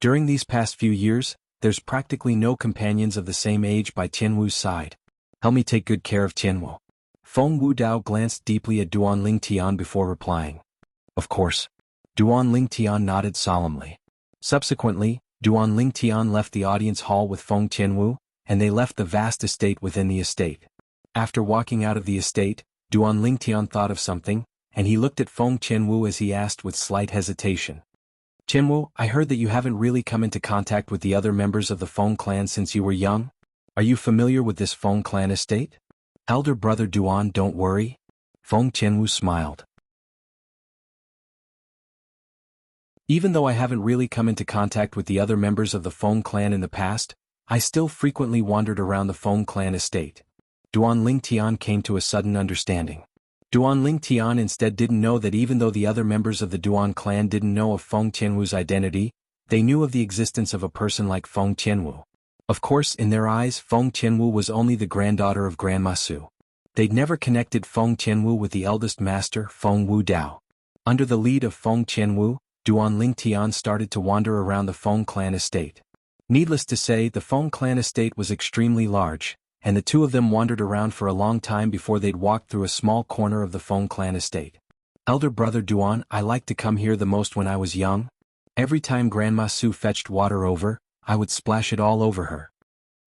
During these past few years, there's practically no companions of the same age by Tianwu's side. Help me take good care of Tianwu. Feng Wudao glanced deeply at Duan Lingtian before replying. Of course. Duan Lingtian nodded solemnly. Subsequently, Duan Lingtian left the audience hall with Feng Tianwu, and they left the vast estate within the estate. After walking out of the estate, Duan Lingtian thought of something, and he looked at Feng Tianwu as he asked with slight hesitation. Tianwu, I heard that you haven't really come into contact with the other members of the Feng clan since you were young. Are you familiar with this Feng clan estate? Elder brother Duan, don't worry. Feng Tianwu smiled. Even though I haven't really come into contact with the other members of the Feng clan in the past, I still frequently wandered around the Feng clan estate. Duan Lingtian came to a sudden understanding. Duan Lingtian instead didn't know that even though the other members of the Duan clan didn't know of Feng Tianwu's identity, they knew of the existence of a person like Feng Tianwu. Of course, in their eyes, Feng Tianwu was only the granddaughter of Grandma Su. They'd never connected Feng Tianwu with the eldest master, Feng Wudao. Under the lead of Feng Tianwu, Duan Lingtian started to wander around the Feng clan estate. Needless to say, the Feng clan estate was extremely large, and the two of them wandered around for a long time before they'd walked through a small corner of the Feng clan estate. Elder brother Duan, I liked to come here the most when I was young. Every time Grandma Su fetched water over, I would splash it all over her.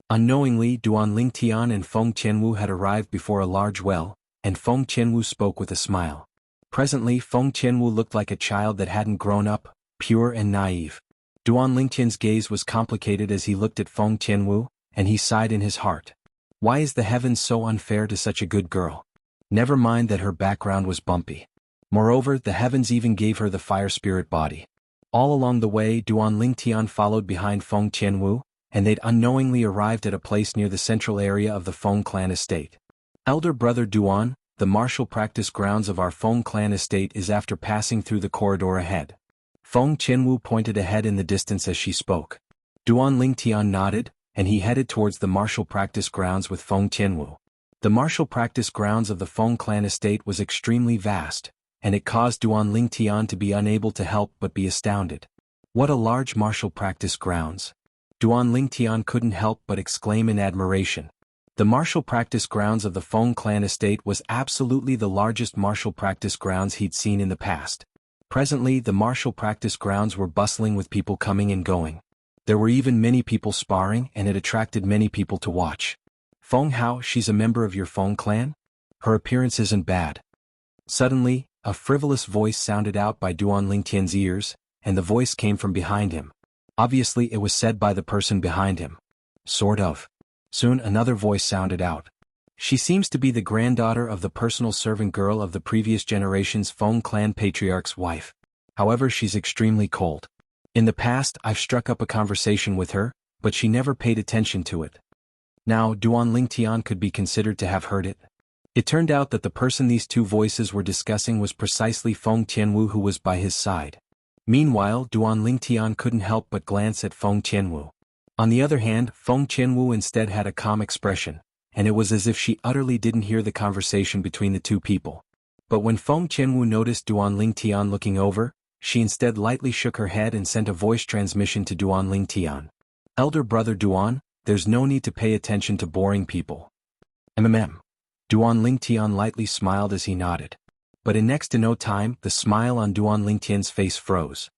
Unknowingly, Duan Lingtian and Feng Tianwu had arrived before a large well, and Feng Tianwu spoke with a smile. Presently, Feng Tianwu looked like a child that hadn't grown up, pure and naive. Duan Lingtian's gaze was complicated as he looked at Feng Tianwu, and he sighed in his heart. Why is the heavens so unfair to such a good girl? Never mind that her background was bumpy. Moreover, the heavens even gave her the fire spirit body. All along the way, Duan Lingtian followed behind Feng Tianwu, and they'd unknowingly arrived at a place near the central area of the Feng clan estate. Elder brother Duan, the martial practice grounds of our Feng clan estate is after passing through the corridor ahead. Feng Qianwu pointed ahead in the distance as she spoke. Duan Lingtian nodded, and he headed towards the martial practice grounds with Feng Qianwu. The martial practice grounds of the Feng clan estate was extremely vast, and it caused Duan Lingtian to be unable to help but be astounded. What a large martial practice grounds! Duan Lingtian couldn't help but exclaim in admiration. The martial practice grounds of the Feng clan estate was absolutely the largest martial practice grounds he'd seen in the past. Presently the martial practice grounds were bustling with people coming and going. There were even many people sparring and it attracted many people to watch. Feng Hao, she's a member of your Feng clan? Her appearance isn't bad. Suddenly, a frivolous voice sounded out by Duan Lingtian's ears, and the voice came from behind him. Obviously it was said by the person behind him. Sort of. Soon another voice sounded out. She seems to be the granddaughter of the personal servant girl of the previous generation's Feng clan patriarch's wife. However, she's extremely cold. In the past I've struck up a conversation with her, but she never paid attention to it. Now Duan Lingtian could be considered to have heard it. It turned out that the person these two voices were discussing was precisely Feng Qianwu, who was by his side. Meanwhile Duan Lingtian couldn't help but glance at Feng Qianwu. On the other hand, Feng Qianwu instead had a calm expression, and it was as if she utterly didn't hear the conversation between the two people. But when Feng Qianwu noticed Duan Lingtian looking over, she instead lightly shook her head and sent a voice transmission to Duan Lingtian. Elder brother Duan, there's no need to pay attention to boring people. Duan Lingtian lightly smiled as he nodded. But in next to no time, the smile on Duan Lingtian's face froze.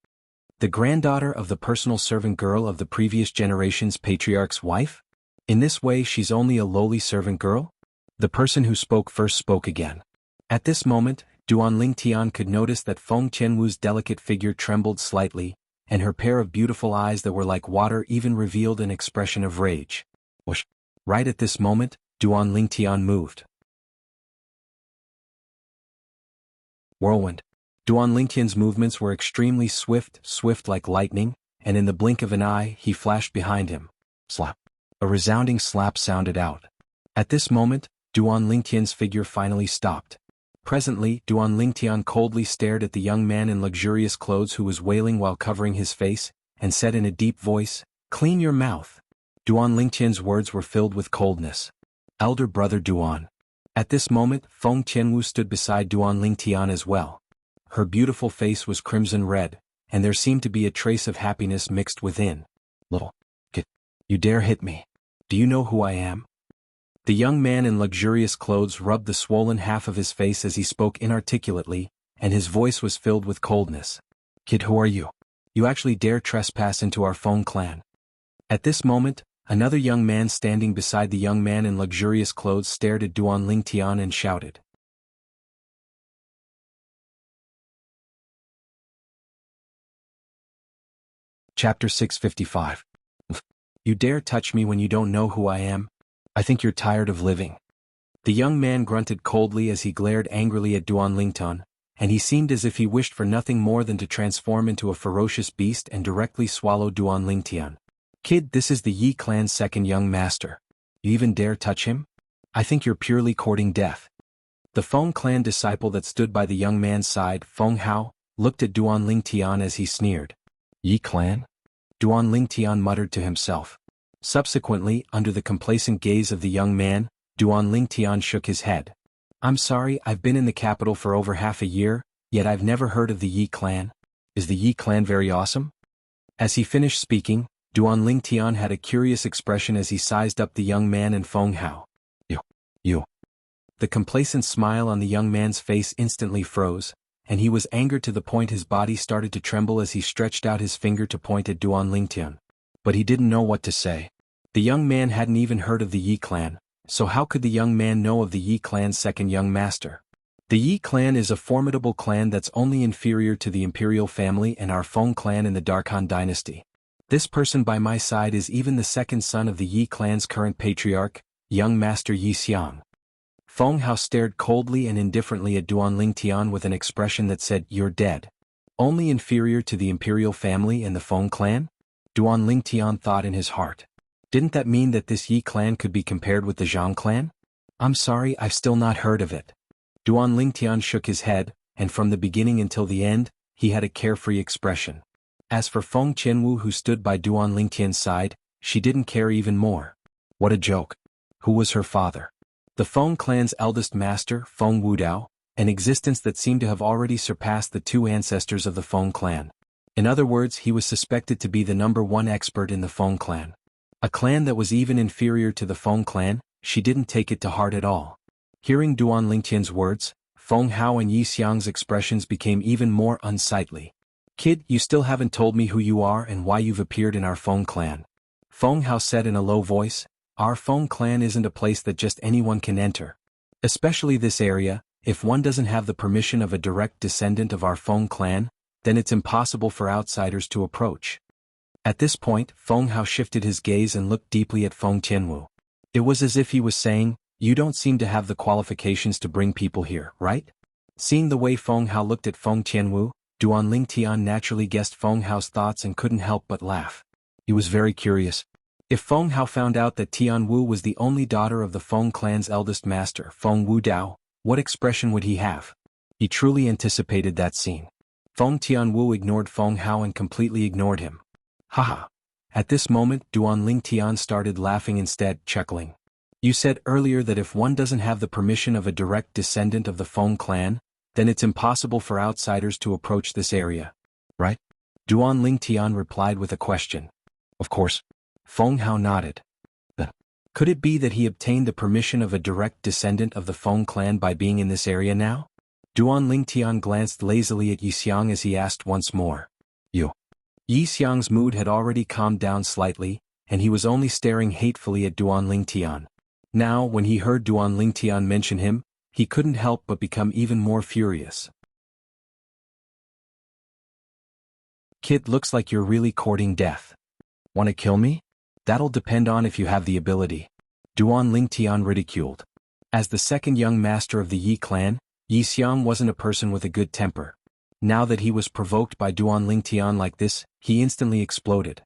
The granddaughter of the personal servant girl of the previous generation's patriarch's wife? In this way she's only a lowly servant girl? The person who spoke first spoke again. At this moment, Duan Lingtian could notice that Feng Qianwu's delicate figure trembled slightly, and her pair of beautiful eyes that were like water even revealed an expression of rage. Whoosh! Right at this moment, Duan Lingtian moved. Whirlwind. Duan Lingtian's movements were extremely swift like lightning, and in the blink of an eye he flashed behind him. Slap. A resounding slap sounded out. At this moment, Duan Lingtian's figure finally stopped. Presently, Duan Lingtian coldly stared at the young man in luxurious clothes who was wailing while covering his face, and said in a deep voice, "Clean your mouth." Duan Lingtian's words were filled with coldness. Elder brother Duan. At this moment, Feng Qianwu stood beside Duan Lingtian as well. Her beautiful face was crimson red, and there seemed to be a trace of happiness mixed within. Little kid, you dare hit me? Do you know who I am? The young man in luxurious clothes rubbed the swollen half of his face as he spoke inarticulately, and his voice was filled with coldness. Kid, who are you? You actually dare trespass into our Feng clan? At this moment, another young man standing beside the young man in luxurious clothes stared at Duan Lingtian and shouted. Chapter 655. You dare touch me when you don't know who I am? I think you're tired of living. The young man grunted coldly as he glared angrily at Duan Lingtian, and he seemed as if he wished for nothing more than to transform into a ferocious beast and directly swallow Duan Lingtian. Kid, this is the Yi clan's second young master. You even dare touch him? I think you're purely courting death. The Feng clan disciple that stood by the young man's side, Feng Hao, looked at Duan Lingtian as he sneered. Yi clan? Duan Lingtian muttered to himself. Subsequently, under the complacent gaze of the young man, Duan Lingtian shook his head. I'm sorry, I've been in the capital for over half a year, yet I've never heard of the Yi clan. Is the Yi clan very awesome? As he finished speaking, Duan Lingtian had a curious expression as he sized up the young man and Feng Hao. You. The complacent smile on the young man's face instantly froze, and he was angered to the point his body started to tremble as he stretched out his finger to point at Duan Lingtian. But he didn't know what to say. The young man hadn't even heard of the Yi clan, so how could the young man know of the Yi clan's second young master? The Yi clan is a formidable clan that's only inferior to the imperial family and our Feng clan in the Darkhan dynasty. This person by my side is even the second son of the Yi clan's current patriarch, young master Yi Xiang. Feng Hao stared coldly and indifferently at Duan Lingtian with an expression that said, "You're dead." Only inferior to the imperial family and the Feng clan? Duan Lingtian thought in his heart. Didn't that mean that this Yi clan could be compared with the Zhang clan? I'm sorry, I've still not heard of it. Duan Lingtian shook his head, and from the beginning until the end, he had a carefree expression. As for Feng Qianwu, who stood by Duan Lingtian's side, she didn't care even more. What a joke. Who was her father? The Feng clan's eldest master, Feng Wudao, an existence that seemed to have already surpassed the two ancestors of the Feng clan. In other words, he was suspected to be the #1 expert in the Feng clan. A clan that was even inferior to the Feng clan. She didn't take it to heart at all. Hearing Duan Lingtian's words, Feng Hao and Yi Xiang's expressions became even more unsightly. Kid, you still haven't told me who you are and why you've appeared in our Feng clan. Feng Hao said in a low voice, our Feng clan isn't a place that just anyone can enter. Especially this area, if one doesn't have the permission of a direct descendant of our Feng clan, then it's impossible for outsiders to approach. At this point, Feng Hao shifted his gaze and looked deeply at Feng Qianwu. It was as if he was saying, you don't seem to have the qualifications to bring people here, right? Seeing the way Feng Hao looked at Feng Qianwu, Duan Lingtian naturally guessed Feng Hao's thoughts and couldn't help but laugh. He was very curious. If Feng Hao found out that Tianwu was the only daughter of the Feng clan's eldest master, Feng Wudao, what expression would he have? He truly anticipated that scene. Feng Tianwu ignored Feng Hao and completely ignored him. Haha. At this moment, Duan Lingtian started laughing instead, chuckling. You said earlier that if one doesn't have the permission of a direct descendant of the Feng clan, then it's impossible for outsiders to approach this area. Right? Duan Lingtian replied with a question. Of course. Feng Hao nodded. Could it be that he obtained the permission of a direct descendant of the Feng clan by being in this area now? Duan Lingtian glanced lazily at Yi Xiang as he asked once more. You. Yi Xiang's mood had already calmed down slightly, and he was only staring hatefully at Duan Lingtian. Now, when he heard Duan Lingtian mention him, he couldn't help but become even more furious. Kid, looks like you're really courting death. Want to kill me? That'll depend on if you have the ability. Duan Lingtian ridiculed. As the second young master of the Yi clan, Yi Xiang wasn't a person with a good temper. Now that he was provoked by Duan Lingtian like this, he instantly exploded.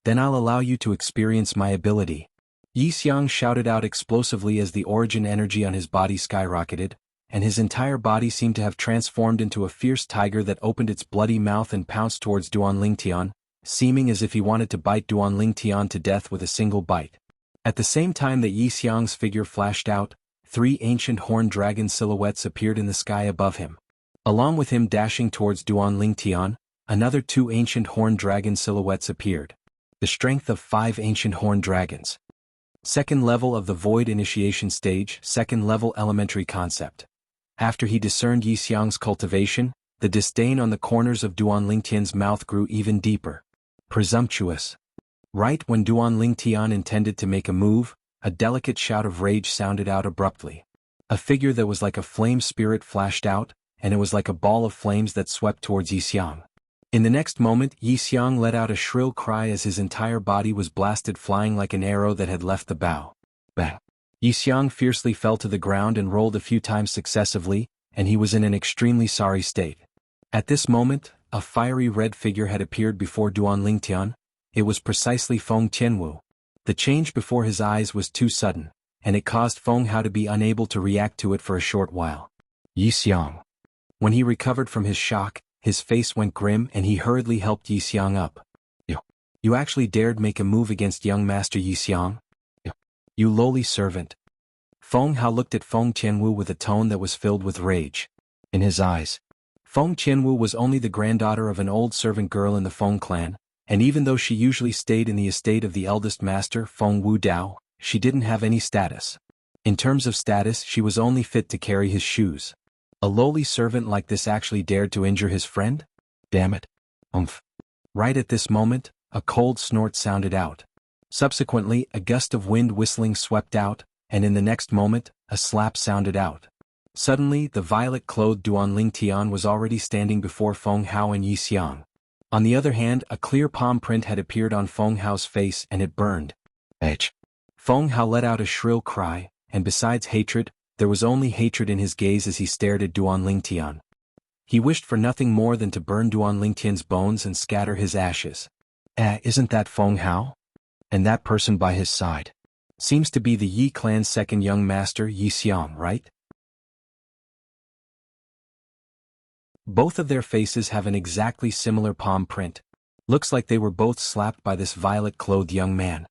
Then I'll allow you to experience my ability. Yi Xiang shouted out explosively as the origin energy on his body skyrocketed, and his entire body seemed to have transformed into a fierce tiger that opened its bloody mouth and pounced towards Duan Lingtian, seeming as if he wanted to bite Duan Lingtian to death with a single bite. At the same time that Yi Xiang's figure flashed out, 3 ancient horned dragon silhouettes appeared in the sky above him. Along with him dashing towards Duan Lingtian, another 2 ancient horned dragon silhouettes appeared. The strength of 5 ancient horned dragons. Second level of the Void Initiation Stage, second level elementary concept. After he discerned Yi Xiang's cultivation, the disdain on the corners of Duan Lingtian's mouth grew even deeper. Presumptuous. Right when Duan Lingtian intended to make a move, a delicate shout of rage sounded out abruptly. A figure that was like a flame spirit flashed out, and it was like a ball of flames that swept towards Yi Xiang. In the next moment, Yi Xiang let out a shrill cry as his entire body was blasted flying like an arrow that had left the bow. Bang! Yi Xiang fiercely fell to the ground and rolled a few times successively, and he was in an extremely sorry state. At this moment, a fiery red figure had appeared before Duan Lingtian. It was precisely Feng Qianwu. The change before his eyes was too sudden, and it caused Feng Hao to be unable to react to it for a short while. Yi Xiang. When he recovered from his shock, his face went grim and he hurriedly helped Yi Xiang up. You actually dared make a move against young Master Yi Xiang? You lowly servant. Feng Hao looked at Feng Qianwu with a tone that was filled with rage. In his eyes, Feng Qianwu was only the granddaughter of an old servant girl in the Feng clan, and even though she usually stayed in the estate of the eldest master, Feng Wudao, she didn't have any status. In terms of status, she was only fit to carry his shoes. A lowly servant like this actually dared to injure his friend? Damn it. Umph. Right at this moment, a cold snort sounded out. Subsequently, a gust of wind whistling swept out, and in the next moment, a slap sounded out. Suddenly, the violet-clothed Duan Lingtian was already standing before Feng Hao and Yi Xiang. On the other hand, a clear palm print had appeared on Feng Hao's face and it burned. H. Feng Hao let out a shrill cry, and besides hatred, there was only hatred in his gaze as he stared at Duan Lingtian. He wished for nothing more than to burn Duan Lingtian's bones and scatter his ashes. Isn't that Feng Hao? And that person by his side seems to be the Yi clan's second young master, Yi Xiang, right? Both of their faces have an exactly similar palm print. Looks like they were both slapped by this violet-clothed young man.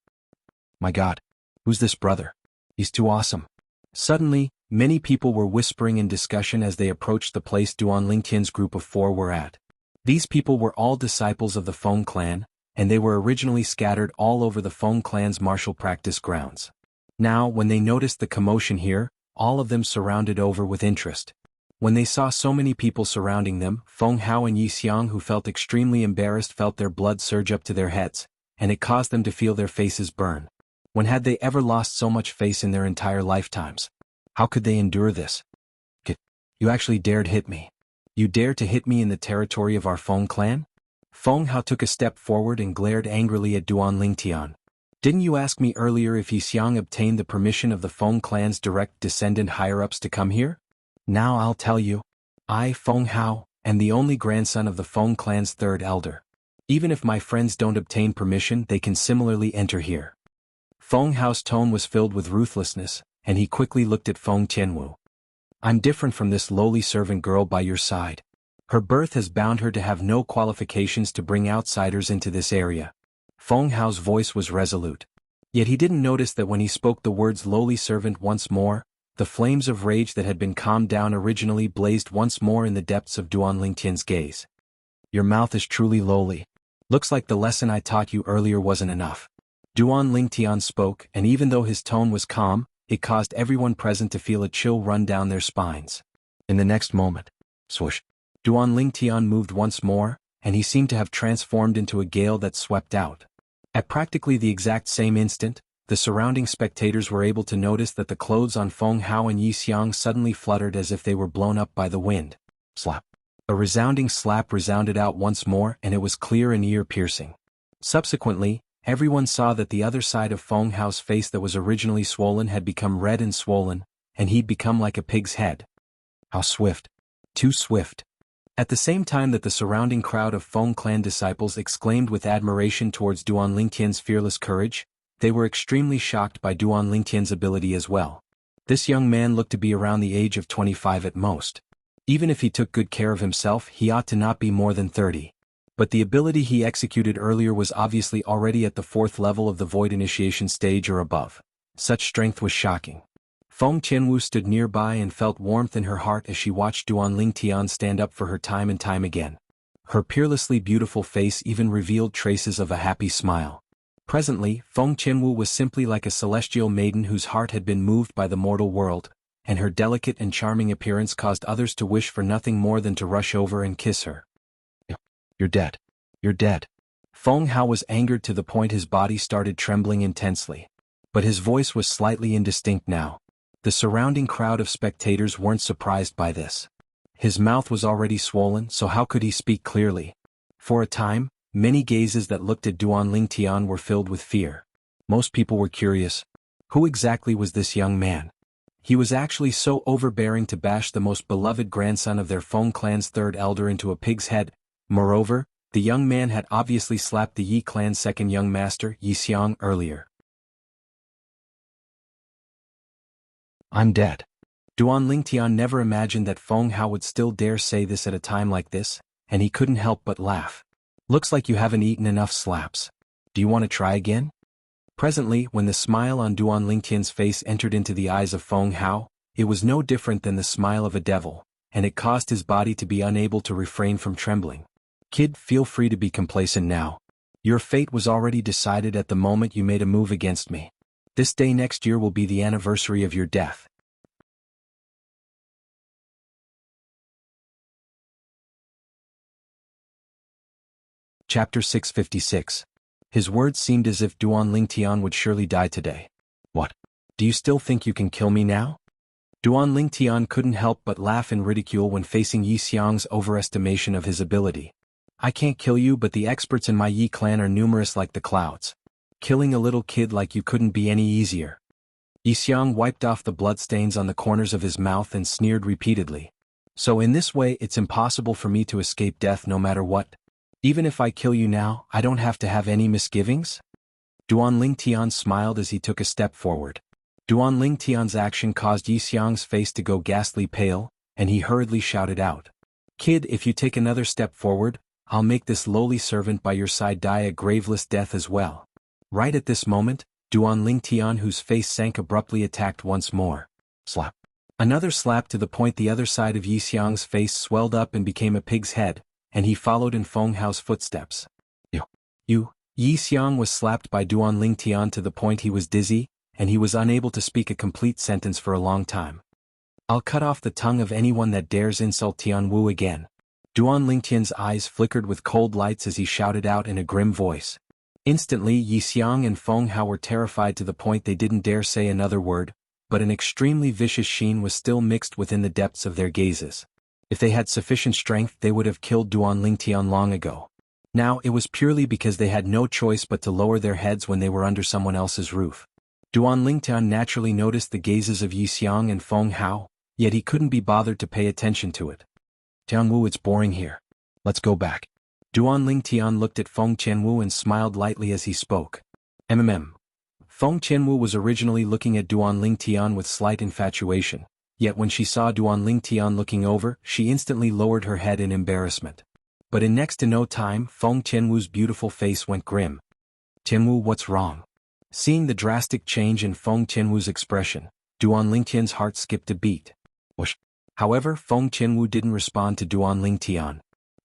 My God, who's this brother? He's too awesome. Suddenly, many people were whispering in discussion as they approached the place Duan Lingtian's group of 4 were at. These people were all disciples of the Feng clan, and they were originally scattered all over the Feng clan's martial practice grounds. Now, when they noticed the commotion here, all of them surrounded over with interest. When they saw so many people surrounding them, Feng Hao and Yi Xiang, who felt extremely embarrassed, felt their blood surge up to their heads, and it caused them to feel their faces burn. When had they ever lost so much face in their entire lifetimes? How could they endure this? You actually dared hit me. You dared to hit me in the territory of our Feng clan? Feng Hao took a step forward and glared angrily at Duan Lingtian. Didn't you ask me earlier if Yi Xiang obtained the permission of the Feng clan's direct descendant higher-ups to come here? Now I'll tell you. I, Feng Hao, am the only grandson of the Feng clan's 3rd elder. Even if my friends don't obtain permission, they can similarly enter here. Feng Hao's tone was filled with ruthlessness, and he quickly looked at Feng Tianwu. I'm different from this lowly servant girl by your side. Her birth has bound her to have no qualifications to bring outsiders into this area. Feng Hao's voice was resolute. Yet he didn't notice that when he spoke the words lowly servant once more, the flames of rage that had been calmed down originally blazed once more in the depths of Duan Lingtian's gaze. Your mouth is truly lowly. Looks like the lesson I taught you earlier wasn't enough. Duan Lingtian spoke, and even though his tone was calm, it caused everyone present to feel a chill run down their spines. In the next moment, swoosh, Duan Lingtian moved once more, and he seemed to have transformed into a gale that swept out. At practically the exact same instant, the surrounding spectators were able to notice that the clothes on Feng Hao and Yi Xiang suddenly fluttered as if they were blown up by the wind. Slap. A resounding slap resounded out once more, and it was clear and ear-piercing. Subsequently, everyone saw that the other side of Feng Hao's face that was originally swollen had become red and swollen, and he'd become like a pig's head. How swift. Too swift. At the same time that the surrounding crowd of Feng clan disciples exclaimed with admiration towards Duan Lingtian's fearless courage, they were extremely shocked by Duan Lingtian's ability as well. This young man looked to be around the age of 25 at most. Even if he took good care of himself, he ought to not be more than 30. But the ability he executed earlier was obviously already at the 4th level of the Void Initiation stage or above. Such strength was shocking. Feng Tianwu stood nearby and felt warmth in her heart as she watched Duan Lingtian stand up for her time and time again. Her peerlessly beautiful face even revealed traces of a happy smile. Presently, Feng Tianwu was simply like a celestial maiden whose heart had been moved by the mortal world, and her delicate and charming appearance caused others to wish for nothing more than to rush over and kiss her. You're dead. You're dead. Feng Hao was angered to the point his body started trembling intensely. But his voice was slightly indistinct now. The surrounding crowd of spectators weren't surprised by this. His mouth was already swollen, so how could he speak clearly? For a time, many gazes that looked at Duan Lingtian were filled with fear. Most people were curious. Who exactly was this young man? He was actually so overbearing to bash the most beloved grandson of their Feng clan's 3rd elder into a pig's head. Moreover, the young man had obviously slapped the Yi clan's 2nd young master, Yi Xiang, earlier. I'm dead. Duan Lingtian never imagined that Feng Hao would still dare say this at a time like this, and he couldn't help but laugh. Looks like you haven't eaten enough slaps. Do you want to try again? Presently, when the smile on Duan Lingtian's face entered into the eyes of Feng Hao, it was no different than the smile of a devil, and it caused his body to be unable to refrain from trembling. Kid, feel free to be complacent now. Your fate was already decided at the moment you made a move against me. This day next year will be the anniversary of your death. Chapter 656. His words seemed as if Duan Lingtian would surely die today. What? Do you still think you can kill me now? Duan Lingtian couldn't help but laugh in ridicule when facing Yi Xiang's overestimation of his ability. I can't kill you, but the experts in my Yi clan are numerous like the clouds. Killing a little kid like you couldn't be any easier. Yi Xiang wiped off the bloodstains on the corners of his mouth and sneered repeatedly. So in this way it's impossible for me to escape death no matter what? Even if I kill you now, I don't have to have any misgivings? Duan Lingtian smiled as he took a step forward. Duan Lingtian's action caused Yi Xiang's face to go ghastly pale, and he hurriedly shouted out. Kid, if you take another step forward, I'll make this lowly servant by your side die a graveless death as well. Right at this moment, Duan Lingtian, whose face sank abruptly, attacked once more. Slap. Another slap to the point the other side of Yi Xiang's face swelled up and became a pig's head, and he followed in Feng Hao's footsteps. You. Yi Xiang was slapped by Duan Lingtian to the point he was dizzy, and he was unable to speak a complete sentence for a long time. I'll cut off the tongue of anyone that dares insult Tianwu again. Duan Lingtian's eyes flickered with cold lights as he shouted out in a grim voice. Instantly Yi Xiang and Feng Hao were terrified to the point they didn't dare say another word, but an extremely vicious sheen was still mixed within the depths of their gazes. If they had sufficient strength they would have killed Duan Lingtian long ago. Now it was purely because they had no choice but to lower their heads when they were under someone else's roof. Duan Lingtian naturally noticed the gazes of Yi Xiang and Feng Hao, yet he couldn't be bothered to pay attention to it. Tianwu, it's boring here. Let's go back. Duan Lingtian looked at Feng Qianwu and smiled lightly as he spoke. Feng Qianwu was originally looking at Duan Lingtian with slight infatuation, yet when she saw Duan Lingtian looking over, she instantly lowered her head in embarrassment. But in next to no time, Feng Qianwu's beautiful face went grim. Tianwu, what's wrong? Seeing the drastic change in Feng Qianwu's expression, Duan Lingtian's heart skipped a beat. Whoosh. However, Feng Qianwu didn't respond to Duan Lingtian.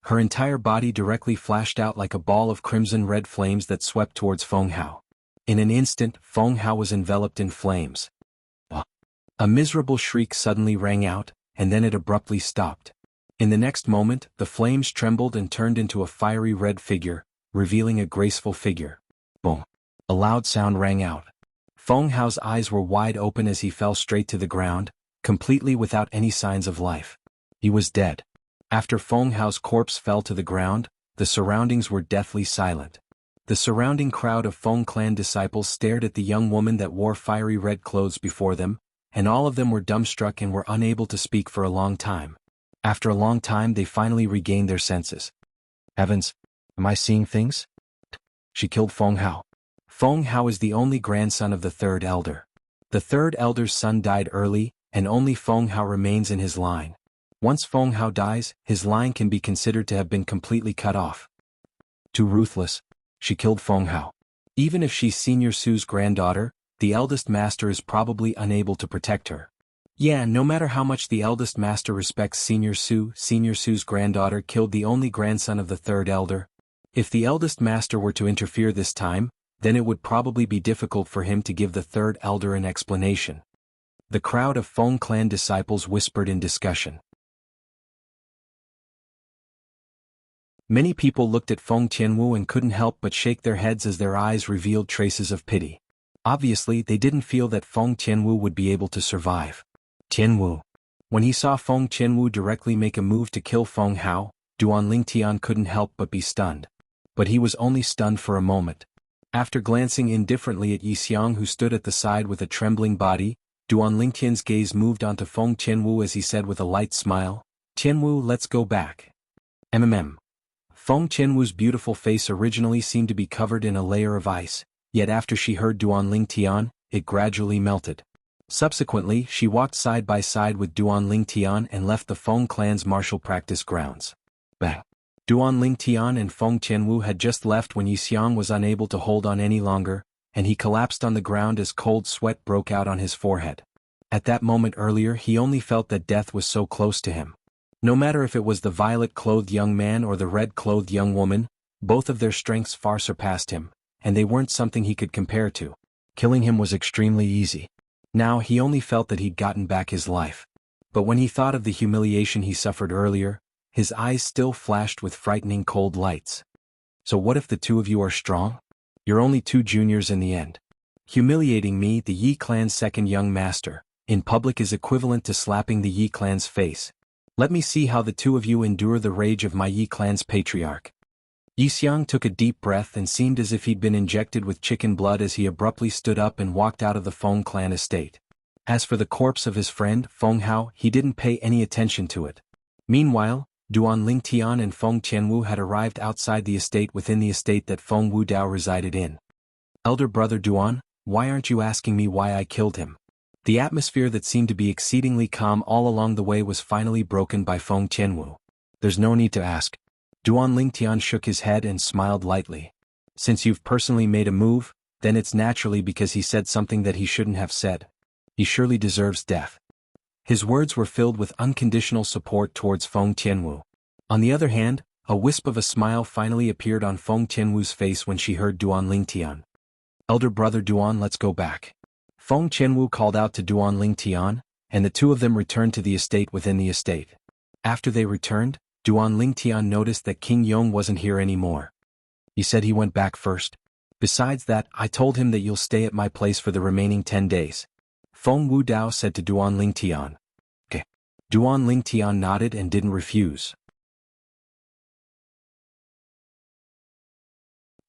Her entire body directly flashed out like a ball of crimson-red flames that swept towards Feng Hao. In an instant, Feng Hao was enveloped in flames. A miserable shriek suddenly rang out, and then it abruptly stopped. In the next moment, the flames trembled and turned into a fiery red figure, revealing a graceful figure. Boom! A loud sound rang out. Feng Hao's eyes were wide open as he fell straight to the ground, completely without any signs of life. He was dead. After Feng Hao's corpse fell to the ground, the surroundings were deathly silent. The surrounding crowd of Feng clan disciples stared at the young woman that wore fiery red clothes before them, and all of them were dumbstruck and were unable to speak for a long time. After a long time they finally regained their senses. Heavens! Am I seeing things? She killed Feng Hao. Feng Hao is the only grandson of the third elder. The third elder's son died early, and only Feng Hao remains in his line. Once Feng Hao dies, his line can be considered to have been completely cut off. Too ruthless. She killed Feng Hao. Even if she's Senior Su's granddaughter, the eldest master is probably unable to protect her. Yeah, no matter how much the eldest master respects Senior Su's granddaughter killed the only grandson of the third elder. If the eldest master were to interfere this time, then it would probably be difficult for him to give the third elder an explanation. The crowd of Feng clan disciples whispered in discussion. Many people looked at Feng Qianwu and couldn't help but shake their heads as their eyes revealed traces of pity. Obviously, they didn't feel that Feng Qianwu would be able to survive. Tianwu. When he saw Feng Qianwu directly make a move to kill Feng Hao, Duan Lingtian couldn't help but be stunned. But he was only stunned for a moment. After glancing indifferently at Yi Xiang, who stood at the side with a trembling body, Duan Lingtian's gaze moved onto Feng Qianwu as he said with a light smile, "Tianwu, let's go back." Feng Qianwu's beautiful face originally seemed to be covered in a layer of ice, yet after she heard Duan Lingtian, it gradually melted. Subsequently, she walked side by side with Duan Lingtian and left the Feng clan's martial practice grounds. Bang! Duan Lingtian and Feng Qianwu had just left when Yi Xiang was unable to hold on any longer, and he collapsed on the ground as cold sweat broke out on his forehead. At that moment earlier he only felt that death was so close to him. No matter if it was the violet-clothed young man or the red-clothed young woman, both of their strengths far surpassed him, and they weren't something he could compare to. Killing him was extremely easy. Now he only felt that he'd gotten back his life. But when he thought of the humiliation he suffered earlier, his eyes still flashed with frightening cold lights. So what if the two of you are strong? You're only two juniors in the end. Humiliating me, the Yi clan's second young master, in public is equivalent to slapping the Yi clan's face. Let me see how the two of you endure the rage of my Yi clan's patriarch. Yi Xiang took a deep breath and seemed as if he'd been injected with chicken blood as he abruptly stood up and walked out of the Feng clan estate. As for the corpse of his friend, Feng Hao, he didn't pay any attention to it. Meanwhile, Duan Lingtian and Feng Qianwu had arrived outside the estate within the estate that Feng Wudao resided in. Elder brother Duan, why aren't you asking me why I killed him? The atmosphere that seemed to be exceedingly calm all along the way was finally broken by Feng Tianwu. There's no need to ask. Duan Lingtian shook his head and smiled lightly. Since you've personally made a move, then it's naturally because he said something that he shouldn't have said. He surely deserves death. His words were filled with unconditional support towards Feng Tianwu. On the other hand, a wisp of a smile finally appeared on Feng Tianwu's face when she heard Duan Lingtian. Elder brother Duan, let's go back. Feng Tianwu called out to Duan Lingtian, and the two of them returned to the estate within the estate. After they returned, Duan Lingtian noticed that King Yong wasn't here anymore. He said he went back first. Besides that, I told him that you'll stay at my place for the remaining 10 days. Feng Wudao said to Duan Lingtian. Okay. Duan Lingtian nodded and didn't refuse.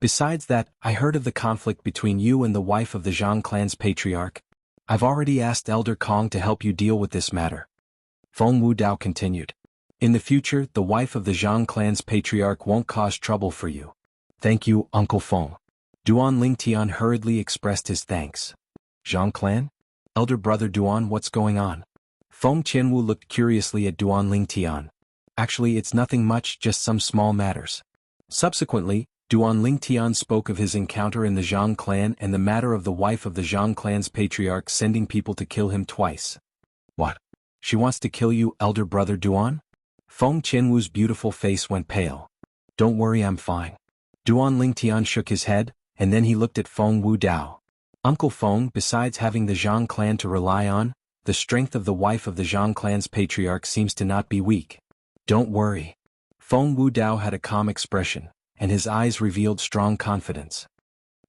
Besides that, I heard of the conflict between you and the wife of the Zhang clan's patriarch. I've already asked Elder Kong to help you deal with this matter. Feng Wudao continued. In the future, the wife of the Zhang clan's patriarch won't cause trouble for you. Thank you, Uncle Feng. Duan Lingtian hurriedly expressed his thanks. Zhang clan? Elder brother Duan, what's going on? Feng Tianwu looked curiously at Duan Lingtian. Actually, it's nothing much, just some small matters. Subsequently, Duan Lingtian spoke of his encounter in the Zhang clan and the matter of the wife of the Zhang clan's patriarch sending people to kill him twice. What? She wants to kill you, elder brother Duan? Feng Tianwu's beautiful face went pale. Don't worry, I'm fine. Duan Lingtian shook his head, and then he looked at Feng Wudao. Uncle Feng, besides having the Zhang clan to rely on, the strength of the wife of the Zhang clan's patriarch seems to not be weak. Don't worry. Feng Wudao had a calm expression, and his eyes revealed strong confidence.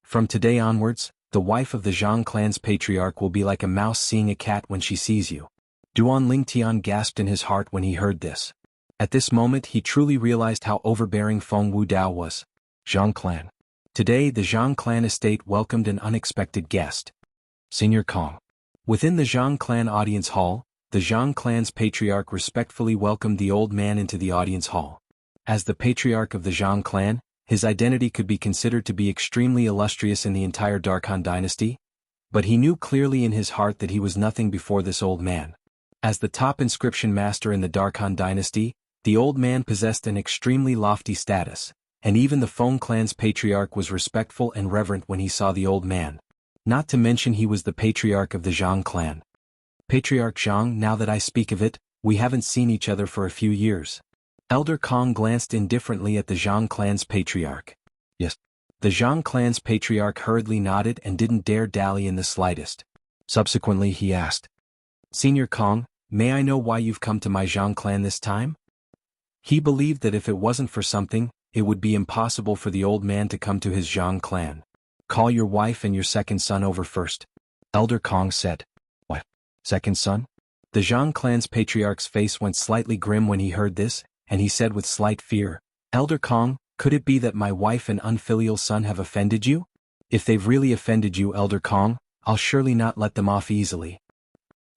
From today onwards, the wife of the Zhang clan's patriarch will be like a mouse seeing a cat when she sees you. Duan Lingtian gasped in his heart when he heard this. At this moment he truly realized how overbearing Feng Wudao was. Zhang clan. Today the Zhang clan estate welcomed an unexpected guest. Senior Kong. Within the Zhang clan audience hall, the Zhang clan's patriarch respectfully welcomed the old man into the audience hall. As the patriarch of the Zhang clan, his identity could be considered to be extremely illustrious in the entire Darkhan dynasty, but he knew clearly in his heart that he was nothing before this old man. As the top inscription master in the Darkhan dynasty, the old man possessed an extremely lofty status, and even the Feng clan's patriarch was respectful and reverent when he saw the old man. Not to mention he was the patriarch of the Zhang clan. Patriarch Zhang, now that I speak of it, we haven't seen each other for a few years. Elder Kong glanced indifferently at the Zhang clan's patriarch. Yes. The Zhang clan's patriarch hurriedly nodded and didn't dare dally in the slightest. Subsequently he asked. Senior Kong, may I know why you've come to my Zhang clan this time? He believed that if it wasn't for something, it would be impossible for the old man to come to his Zhang clan. Call your wife and your second son over first. Elder Kong said. What? Second son? The Zhang clan's patriarch's face went slightly grim when he heard this, and he said with slight fear, Elder Kong, could it be that my wife and unfilial son have offended you? If they've really offended you, Elder Kong, I'll surely not let them off easily.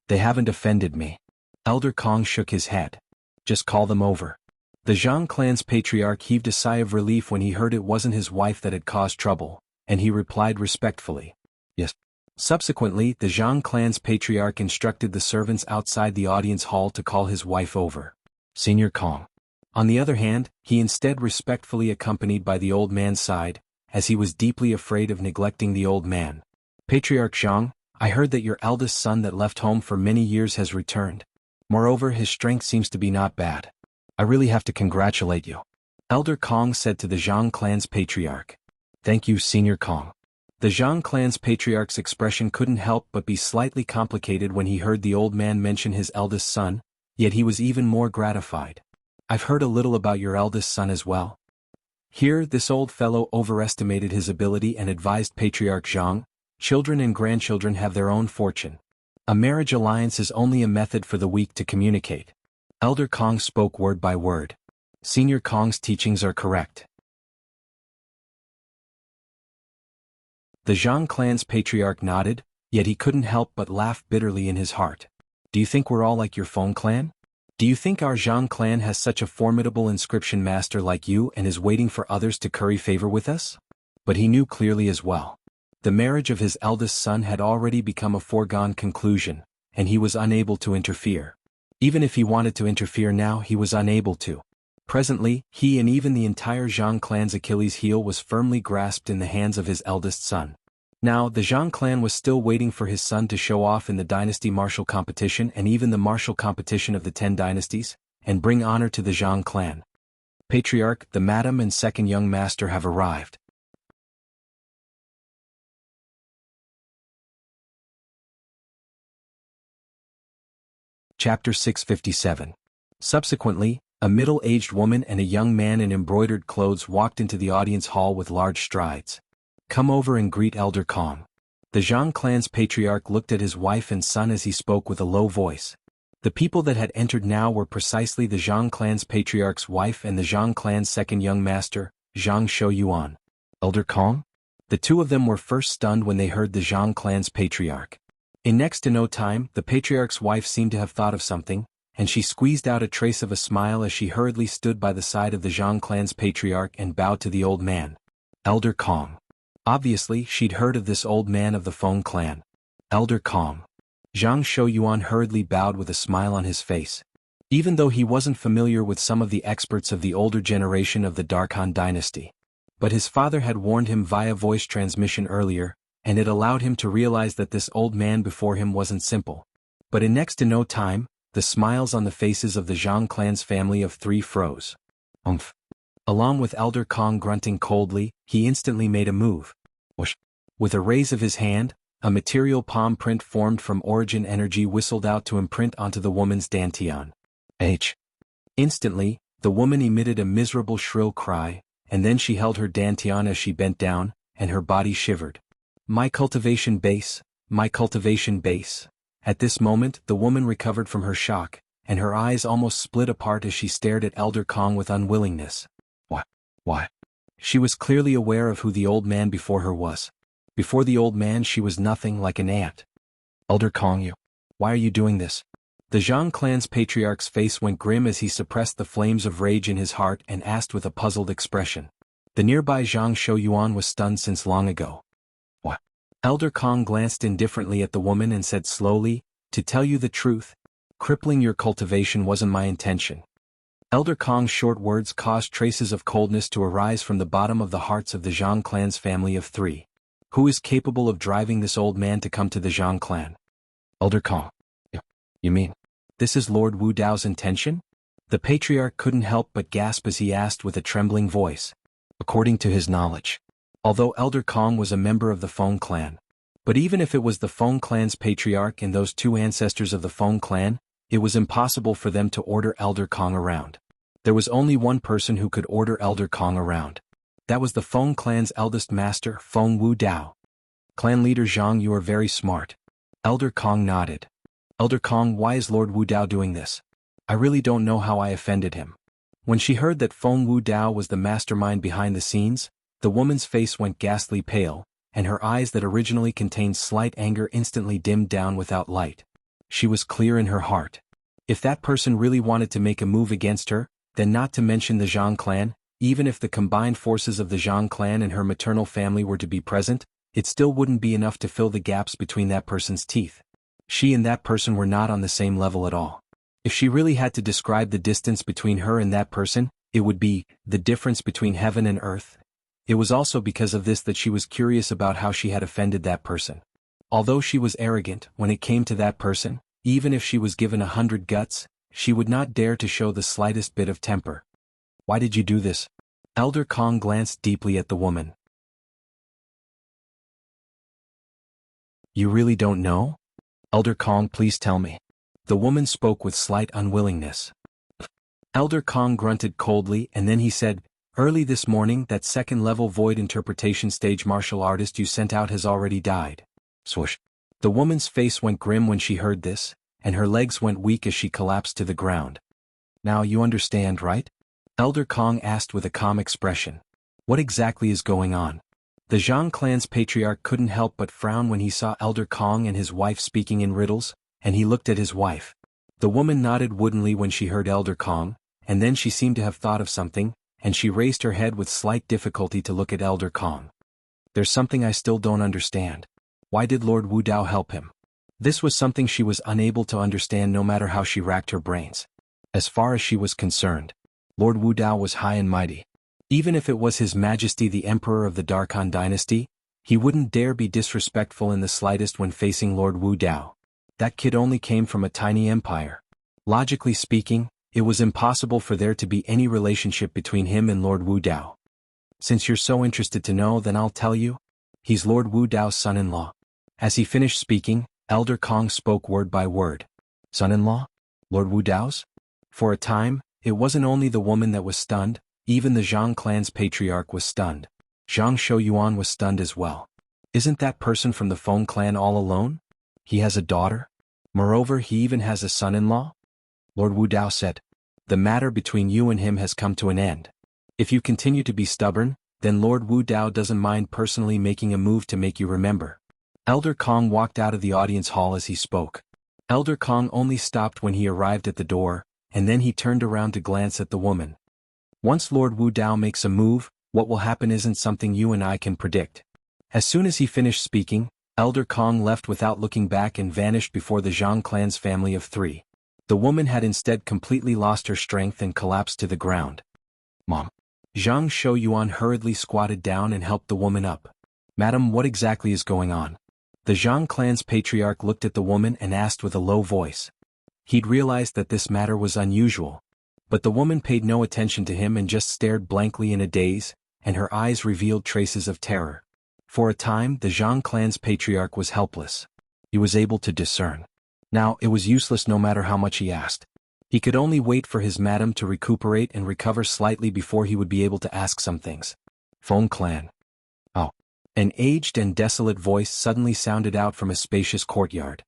They haven't offended me. Elder Kong shook his head. Just call them over. The Zhang clan's patriarch heaved a sigh of relief when he heard it wasn't his wife that had caused trouble, and he replied respectfully. Yes. Subsequently, the Zhang clan's patriarch instructed the servants outside the audience hall to call his wife over. Senior Kong. On the other hand, he instead respectfully accompanied by the old man's side, as he was deeply afraid of neglecting the old man. Patriarch Zhang, I heard that your eldest son that left home for many years has returned. Moreover, his strength seems to be not bad. I really have to congratulate you. Elder Kong said to the Zhang clan's patriarch. Thank you, Senior Kong. The Zhang clan's patriarch's expression couldn't help but be slightly complicated when he heard the old man mention his eldest son, yet he was even more gratified. I've heard a little about your eldest son as well. Here, this old fellow overestimated his ability and advised Patriarch Zhang, children and grandchildren have their own fortune. A marriage alliance is only a method for the weak to communicate. Elder Kong spoke word by word. Senior Kong's teachings are correct. The Zhang clan's patriarch nodded, yet he couldn't help but laugh bitterly in his heart. Do you think we're all like your Feng clan? Do you think our Zhang clan has such a formidable inscription master like you and is waiting for others to curry favor with us? But he knew clearly as well. The marriage of his eldest son had already become a foregone conclusion, and he was unable to interfere. Even if he wanted to interfere now, he was unable to. Presently, he and even the entire Zhang clan's Achilles heel was firmly grasped in the hands of his eldest son. Now, the Zhang clan was still waiting for his son to show off in the dynasty martial competition and even the martial competition of the 10 dynasties, and bring honor to the Zhang clan. Patriarch, the madam and second young master have arrived. Chapter 657. Subsequently, a middle-aged woman and a young man in embroidered clothes walked into the audience hall with large strides. Come over and greet Elder Kong. The Zhang clan's patriarch looked at his wife and son as he spoke with a low voice. The people that had entered now were precisely the Zhang clan's patriarch's wife and the Zhang clan's second young master, Zhang Shouyuan. Elder Kong? The two of them were first stunned when they heard the Zhang clan's patriarch. In next to no time, the patriarch's wife seemed to have thought of something, and she squeezed out a trace of a smile as she hurriedly stood by the side of the Zhang clan's patriarch and bowed to the old man. Elder Kong. Obviously, she'd heard of this old man of the Feng clan. Elder Kong. Zhang Shouyuan hurriedly bowed with a smile on his face. Even though he wasn't familiar with some of the experts of the older generation of the Darkhan dynasty. But his father had warned him via voice transmission earlier, and it allowed him to realize that this old man before him wasn't simple. But in next to no time, the smiles on the faces of the Zhang clan's family of 3 froze. Umph. Along with Elder Kong grunting coldly, he instantly made a move. Whoosh. With a raise of his hand, a material palm print formed from origin energy whistled out to imprint onto the woman's dantian. H. Instantly, the woman emitted a miserable shrill cry, and then she held her dantian as she bent down, and her body shivered. My cultivation base, my cultivation base. At this moment, the woman recovered from her shock, and her eyes almost split apart as she stared at Elder Kong with unwillingness. Why? She was clearly aware of who the old man before her was. Before the old man she was nothing like an ant. Elder Kong, why are you doing this? The Zhang clan's patriarch's face went grim as he suppressed the flames of rage in his heart and asked with a puzzled expression. The nearby Zhang Shouyuan was stunned since long ago. What? Elder Kong glanced indifferently at the woman and said slowly, to tell you the truth, crippling your cultivation wasn't my intention. Elder Kong's short words caused traces of coldness to arise from the bottom of the hearts of the Zhang clan's family of 3. Who is capable of driving this old man to come to the Zhang clan? Elder Kong. You mean, this is Lord Wu Dao's intention? The patriarch couldn't help but gasp as he asked with a trembling voice. According to his knowledge. Although Elder Kong was a member of the Feng clan. But even if it was the Feng clan's patriarch and those 2 ancestors of the Feng clan, it was impossible for them to order Elder Kong around. There was only one person who could order Elder Kong around. That was the Feng clan's eldest master, Feng Wu Dao. Clan leader Zhang, you are very smart. Elder Kong nodded. Elder Kong, why is Lord Wu Dao doing this? I really don't know how I offended him. When she heard that Feng Wu Dao was the mastermind behind the scenes, the woman's face went ghastly pale, and her eyes that originally contained slight anger instantly dimmed down without light. She was clear in her heart. If that person really wanted to make a move against her, then not to mention the Zhang clan, even if the combined forces of the Zhang clan and her maternal family were to be present, it still wouldn't be enough to fill the gaps between that person's teeth. She and that person were not on the same level at all. If she really had to describe the distance between her and that person, it would be the difference between heaven and earth. It was also because of this that she was curious about how she had offended that person. Although she was arrogant when it came to that person, even if she was given 100 guts, she would not dare to show the slightest bit of temper. Why did you do this? Elder Kong glanced deeply at the woman. You really don't know? Elder Kong, please tell me. The woman spoke with slight unwillingness. Elder Kong grunted coldly and then he said, early this morning that second-level void interpretation stage martial artist you sent out has already died. Swoosh. The woman's face went grim when she heard this, and her legs went weak as she collapsed to the ground. Now you understand, right? Elder Kong asked with a calm expression. What exactly is going on? The Zhang clan's patriarch couldn't help but frown when he saw Elder Kong and his wife speaking in riddles, and he looked at his wife. The woman nodded woodenly when she heard Elder Kong, and then she seemed to have thought of something, and she raised her head with slight difficulty to look at Elder Kong. There's something I still don't understand. Why did Lord Wu Dao help him? This was something she was unable to understand no matter how she racked her brains. As far as she was concerned, Lord Wu Dao was high and mighty. Even if it was His Majesty the Emperor of the Dark Han dynasty, he wouldn't dare be disrespectful in the slightest when facing Lord Wu Dao. That kid only came from a tiny empire. Logically speaking, it was impossible for there to be any relationship between him and Lord Wu Dao. Since you're so interested to know, then I'll tell you. He's Lord Wu Dao's son-in-law. As he finished speaking, Elder Kong spoke word by word. Son-in-law? Lord Wu Dao's? For a time, it wasn't only the woman that was stunned, even the Zhang clan's patriarch was stunned. Zhang Shouyuan was stunned as well. Isn't that person from the Feng clan all alone? He has a daughter? Moreover, he even has a son-in-law? Lord Wu Dao said, the matter between you and him has come to an end. If you continue to be stubborn, then Lord Wu Dao doesn't mind personally making a move to make you remember. Elder Kong walked out of the audience hall as he spoke. Elder Kong only stopped when he arrived at the door, and then he turned around to glance at the woman. Once Lord Wu Dao makes a move, what will happen isn't something you and I can predict. As soon as he finished speaking, Elder Kong left without looking back and vanished before the Zhang clan's family of 3. The woman had instead completely lost her strength and collapsed to the ground. Mom. Zhang Shouyuan hurriedly squatted down and helped the woman up. Madam, what exactly is going on? The Zhang clan's patriarch looked at the woman and asked with a low voice. He'd realized that this matter was unusual. But the woman paid no attention to him and just stared blankly in a daze, and her eyes revealed traces of terror. For a time, the Zhang clan's patriarch was helpless. He was able to discern. Now, it was useless no matter how much he asked. He could only wait for his madam to recuperate and recover slightly before he would be able to ask some things. Feng clan. Oh. An aged and desolate voice suddenly sounded out from a spacious courtyard.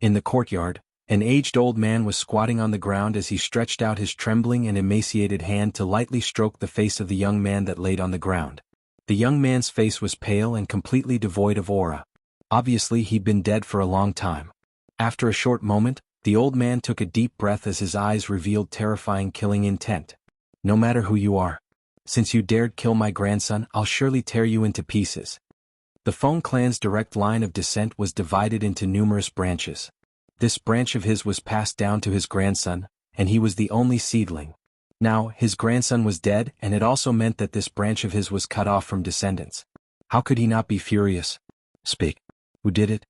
In the courtyard, an aged old man was squatting on the ground as he stretched out his trembling and emaciated hand to lightly stroke the face of the young man that laid on the ground. The young man's face was pale and completely devoid of aura. Obviously, he'd been dead for a long time. After a short moment, the old man took a deep breath as his eyes revealed terrifying killing intent. No matter who you are. Since you dared kill my grandson, I'll surely tear you into pieces. The Feng clan's direct line of descent was divided into numerous branches. This branch of his was passed down to his grandson, and he was the only seedling. Now, his grandson was dead, and it also meant that this branch of his was cut off from descendants. How could he not be furious? Speak. Who did it?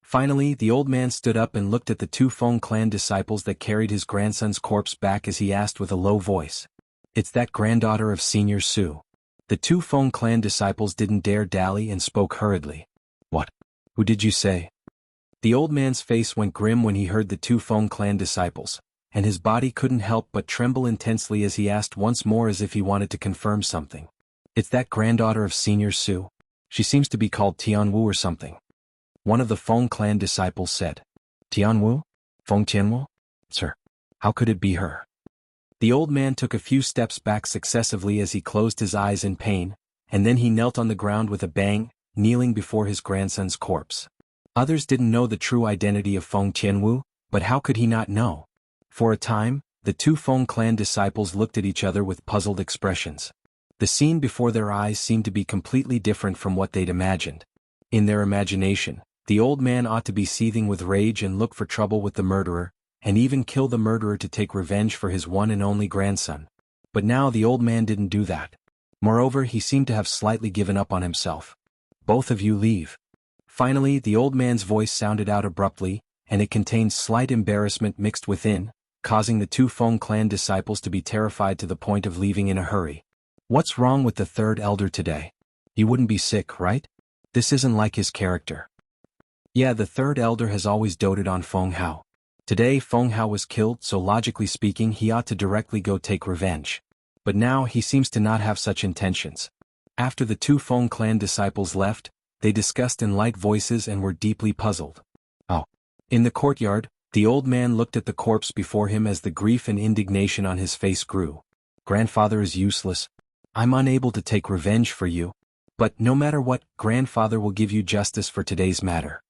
Finally, the old man stood up and looked at the 2 Feng clan disciples that carried his grandson's corpse back as he asked with a low voice. It's that granddaughter of Senior Su. The 2 Feng clan disciples didn't dare dally and spoke hurriedly. What? Who did you say? The old man's face went grim when he heard the 2 Feng clan disciples, and his body couldn't help but tremble intensely as he asked once more as if he wanted to confirm something. It's that granddaughter of Senior Su. She seems to be called Tianwu or something. One of the Feng clan disciples said. Tianwu? Feng Tianwu? Sir, how could it be her? The old man took a few steps back successively as he closed his eyes in pain, and then he knelt on the ground with a bang, kneeling before his grandson's corpse. Others didn't know the true identity of Feng Tianwu, but how could he not know? For a time, the 2 Feng clan disciples looked at each other with puzzled expressions. The scene before their eyes seemed to be completely different from what they'd imagined. In their imagination, the old man ought to be seething with rage and look for trouble with the murderer, and even kill the murderer to take revenge for his one and only grandson. But now the old man didn't do that. Moreover, he seemed to have slightly given up on himself. Both of you leave. Finally, the old man's voice sounded out abruptly, and it contained slight embarrassment mixed within, causing the 2 Feng clan disciples to be terrified to the point of leaving in a hurry. What's wrong with the 3rd elder today? He wouldn't be sick, right? This isn't like his character. Yeah, the 3rd elder has always doted on Feng Hao. Today Feng Hao was killed, so logically speaking he ought to directly go take revenge. But now he seems to not have such intentions. After the 2 Feng clan disciples left, they discussed in light voices and were deeply puzzled. Oh. In the courtyard, the old man looked at the corpse before him as the grief and indignation on his face grew. Grandfather is useless. I'm unable to take revenge for you. But no matter what, grandfather will give you justice for today's matter.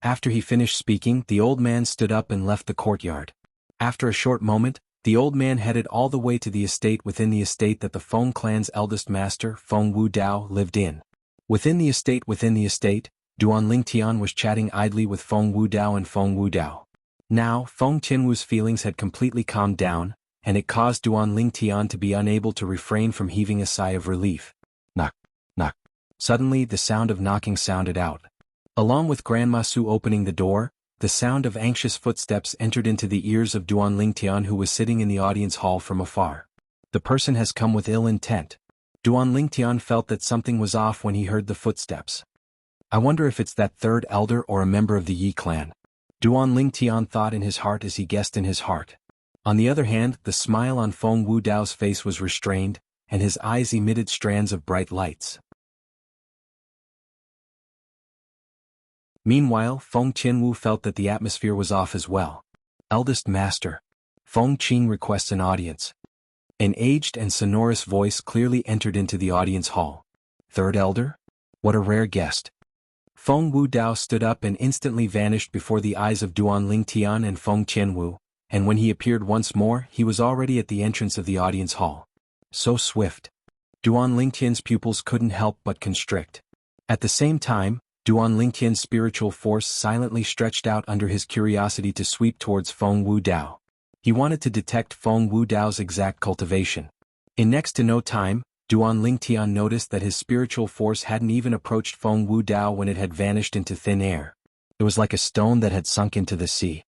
After he finished speaking, the old man stood up and left the courtyard. After a short moment, the old man headed all the way to the estate within the estate that the Feng clan's eldest master, Feng Wudao, lived in. Within the estate, Duan Lingtian was chatting idly with Feng Wudao and Feng Wudao. Now, Feng Tianwu's feelings had completely calmed down, and it caused Duan Lingtian to be unable to refrain from heaving a sigh of relief. Knock, knock. Suddenly the sound of knocking sounded out. Along with Grandma Su opening the door, the sound of anxious footsteps entered into the ears of Duan Lingtian, who was sitting in the audience hall from afar. The person has come with ill intent. Duan Lingtian felt that something was off when he heard the footsteps. I wonder if it's that third elder or a member of the Yi clan. Duan Lingtian thought in his heart as he guessed in his heart. On the other hand, the smile on Feng Wudao's face was restrained, and his eyes emitted strands of bright lights. Meanwhile, Feng Tianwu felt that the atmosphere was off as well. Eldest Master. Feng Qing requests an audience. An aged and sonorous voice clearly entered into the audience hall. Third Elder? What a rare guest. Feng Wudao stood up and instantly vanished before the eyes of Duan Lingtian and Feng Tianwu, and when he appeared once more, he was already at the entrance of the audience hall. So swift. Duan Lingtian's pupils couldn't help but constrict. At the same time, Duan Lingtian's spiritual force silently stretched out under his curiosity to sweep towards Feng Wudao. He wanted to detect Feng Wudao's exact cultivation. In next to no time, Duan Lingtian noticed that his spiritual force hadn't even approached Feng Wudao when it had vanished into thin air. It was like a stone that had sunk into the sea.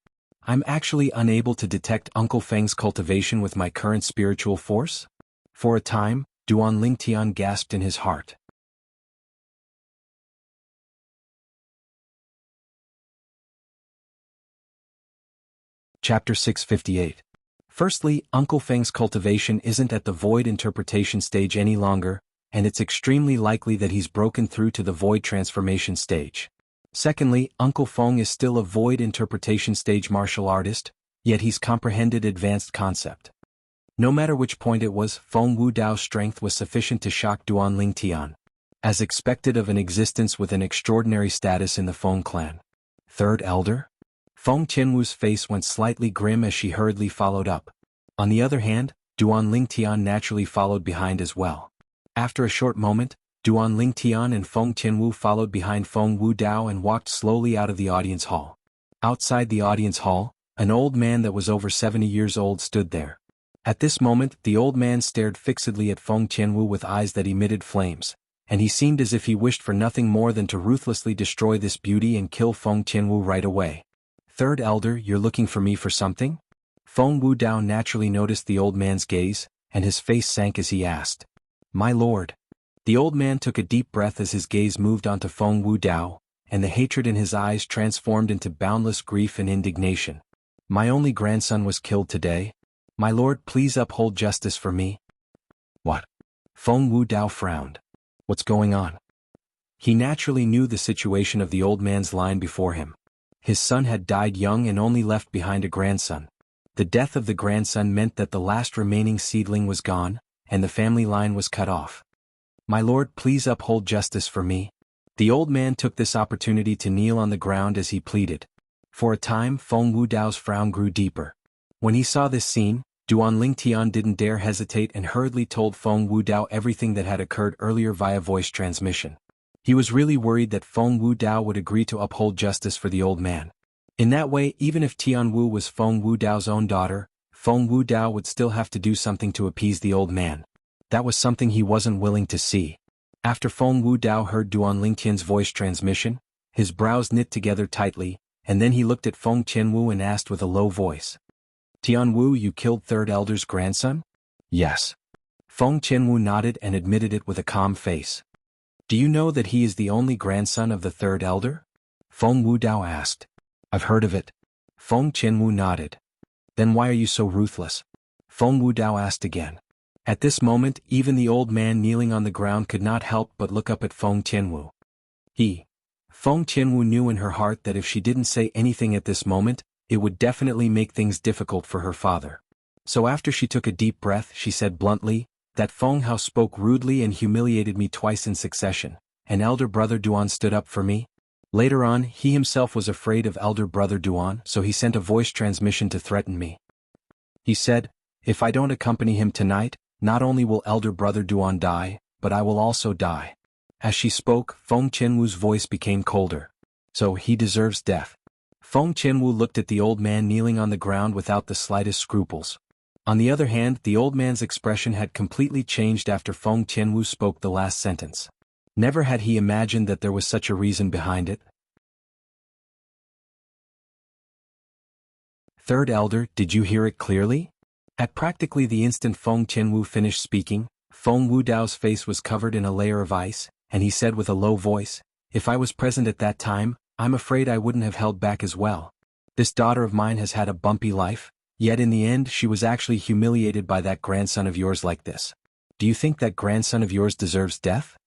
I'm actually unable to detect Uncle Feng's cultivation with my current spiritual force? For a time, Duan Lingtian gasped in his heart. Chapter 658. Firstly, Uncle Feng's cultivation isn't at the void interpretation stage any longer, and it's extremely likely that he's broken through to the void transformation stage. Secondly, Uncle Feng is still a void interpretation stage martial artist, yet he's comprehended advanced concept. No matter which point it was, Feng Wudao's strength was sufficient to shock Duan Lingtian, as expected of an existence with an extraordinary status in the Feng clan. Third Elder? Feng Tianwu's face went slightly grim as she hurriedly followed up. On the other hand, Duan Lingtian naturally followed behind as well. After a short moment, Duan Lingtian and Feng Tianwu followed behind Feng Wudao and walked slowly out of the audience hall. Outside the audience hall, an old man that was over 70 years old stood there. At this moment, the old man stared fixedly at Feng Tianwu with eyes that emitted flames, and he seemed as if he wished for nothing more than to ruthlessly destroy this beauty and kill Feng Tianwu right away. Third Elder, you're looking for me for something? Feng Wudao naturally noticed the old man's gaze, and his face sank as he asked. My lord. The old man took a deep breath as his gaze moved onto Feng Wudao, and the hatred in his eyes transformed into boundless grief and indignation. My only grandson was killed today. My lord, please uphold justice for me. What? Feng Wudao frowned. What's going on? He naturally knew the situation of the old man's line before him. His son had died young and only left behind a grandson. The death of the grandson meant that the last remaining seedling was gone, and the family line was cut off. My lord, please uphold justice for me. The old man took this opportunity to kneel on the ground as he pleaded. For a time, Feng Wudao's frown grew deeper. When he saw this scene, Duan Lingtian didn't dare hesitate and hurriedly told Feng Wudao everything that had occurred earlier via voice transmission. He was really worried that Feng Wudao would agree to uphold justice for the old man. In that way, even if Tianwu was Feng Wudao's own daughter, Feng Wudao would still have to do something to appease the old man. That was something he wasn't willing to see. After Feng Wudao heard Duan Lingtian's voice transmission, his brows knit together tightly, and then he looked at Feng Tianwu and asked with a low voice. Tianwu, you killed Third Elder's grandson? Yes. Feng Tianwu nodded and admitted it with a calm face. Do you know that he is the only grandson of the Third Elder? Feng Wudao asked. I've heard of it. Feng Tianwu nodded. Then why are you so ruthless? Feng Wudao asked again. At this moment, even the old man kneeling on the ground could not help but look up at Feng Tianwu. Feng Tianwu knew in her heart that if she didn't say anything at this moment, it would definitely make things difficult for her father. So after she took a deep breath, she said bluntly, that Feng Hao spoke rudely and humiliated me twice in succession, and elder brother Duan stood up for me. Later on, he himself was afraid of elder brother Duan, so he sent a voice transmission to threaten me. He said, If I don't accompany him tonight, not only will elder brother Duan die, but I will also die." As she spoke, Feng Qianwu's voice became colder. "So he deserves death." Feng Qianwu looked at the old man kneeling on the ground without the slightest scruples. On the other hand, the old man's expression had completely changed after Feng Qianwu spoke the last sentence. Never had he imagined that there was such a reason behind it. "Third elder, did you hear it clearly?" At practically the instant Feng Qianwu finished speaking, Feng Wudao's face was covered in a layer of ice, and he said with a low voice, "If I was present at that time, I'm afraid I wouldn't have held back as well. This daughter of mine has had a bumpy life, yet in the end she was actually humiliated by that grandson of yours like this. Do you think that grandson of yours deserves death?"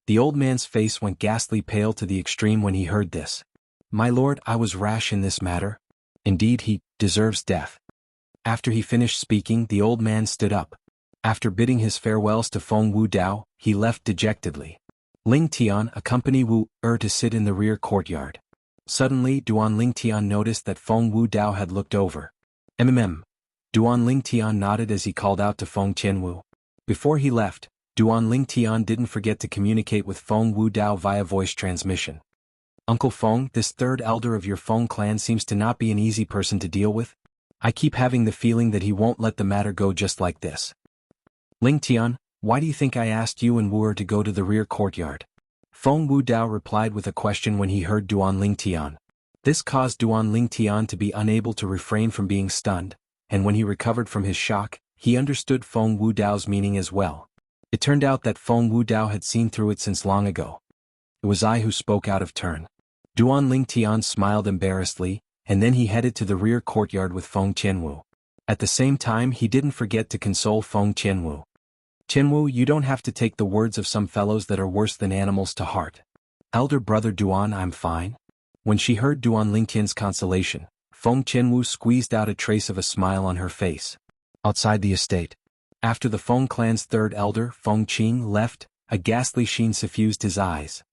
The old man's face went ghastly pale to the extreme when he heard this. "My lord, I was rash in this matter. Indeed, he deserves death." After he finished speaking, the old man stood up. After bidding his farewells to Feng Wudao, he left dejectedly. Ling Tian accompanied Wu to sit in the rear courtyard. Suddenly, Duan Ling Tian noticed that Feng Wudao had looked over. Duan Ling Tian nodded as he called out to Feng Qianwu. Before he left, Duan Ling Tian didn't forget to communicate with Feng Wudao via voice transmission. "Uncle Feng, this third elder of your Feng clan seems to not be an easy person to deal with. I keep having the feeling that he won't let the matter go just like this." "Ling Tian, why do you think I asked you and Wu to go to the rear courtyard?" Feng Wudao replied with a question when he heard Duan Ling Tian. This caused Duan Ling Tian to be unable to refrain from being stunned, and when he recovered from his shock, he understood Feng Wudao's meaning as well. It turned out that Feng Wudao had seen through it since long ago. It was I who spoke out of turn. Duan Ling Tian smiled embarrassedly, and then he headed to the rear courtyard with Feng Qianwu. At the same time, he didn't forget to console Feng Qianwu. "Qianwu, you don't have to take the words of some fellows that are worse than animals to heart. Elder brother Duan, I'm fine." When she heard Duan Lingtian's consolation, Feng Qianwu squeezed out a trace of a smile on her face. Outside the estate, after the Feng clan's third elder, Feng Qing, left, a ghastly sheen suffused his eyes.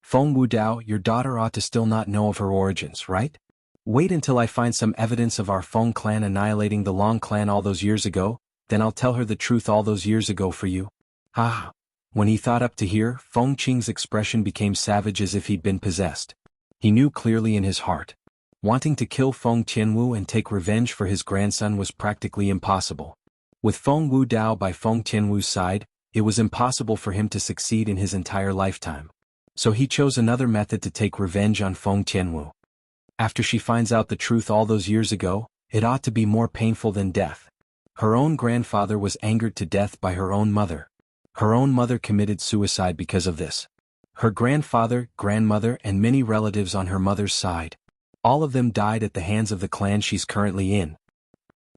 "Feng Wudao, your daughter ought to still not know of her origins, right? Wait until I find some evidence of our Feng clan annihilating the Long clan all those years ago, then I'll tell her the truth all those years ago for you." Ah! When he thought up to here, Feng Qing's expression became savage as if he'd been possessed. He knew clearly in his heart. Wanting to kill Feng Qianwu and take revenge for his grandson was practically impossible. With Feng Wudao by Feng Qianwu's side, it was impossible for him to succeed in his entire lifetime. So he chose another method to take revenge on Feng Qianwu. After she finds out the truth all those years ago, it ought to be more painful than death. Her own grandfather was angered to death by her own mother. Her own mother committed suicide because of this. Her grandfather, grandmother, and many relatives on her mother's side. All of them died at the hands of the clan she's currently in.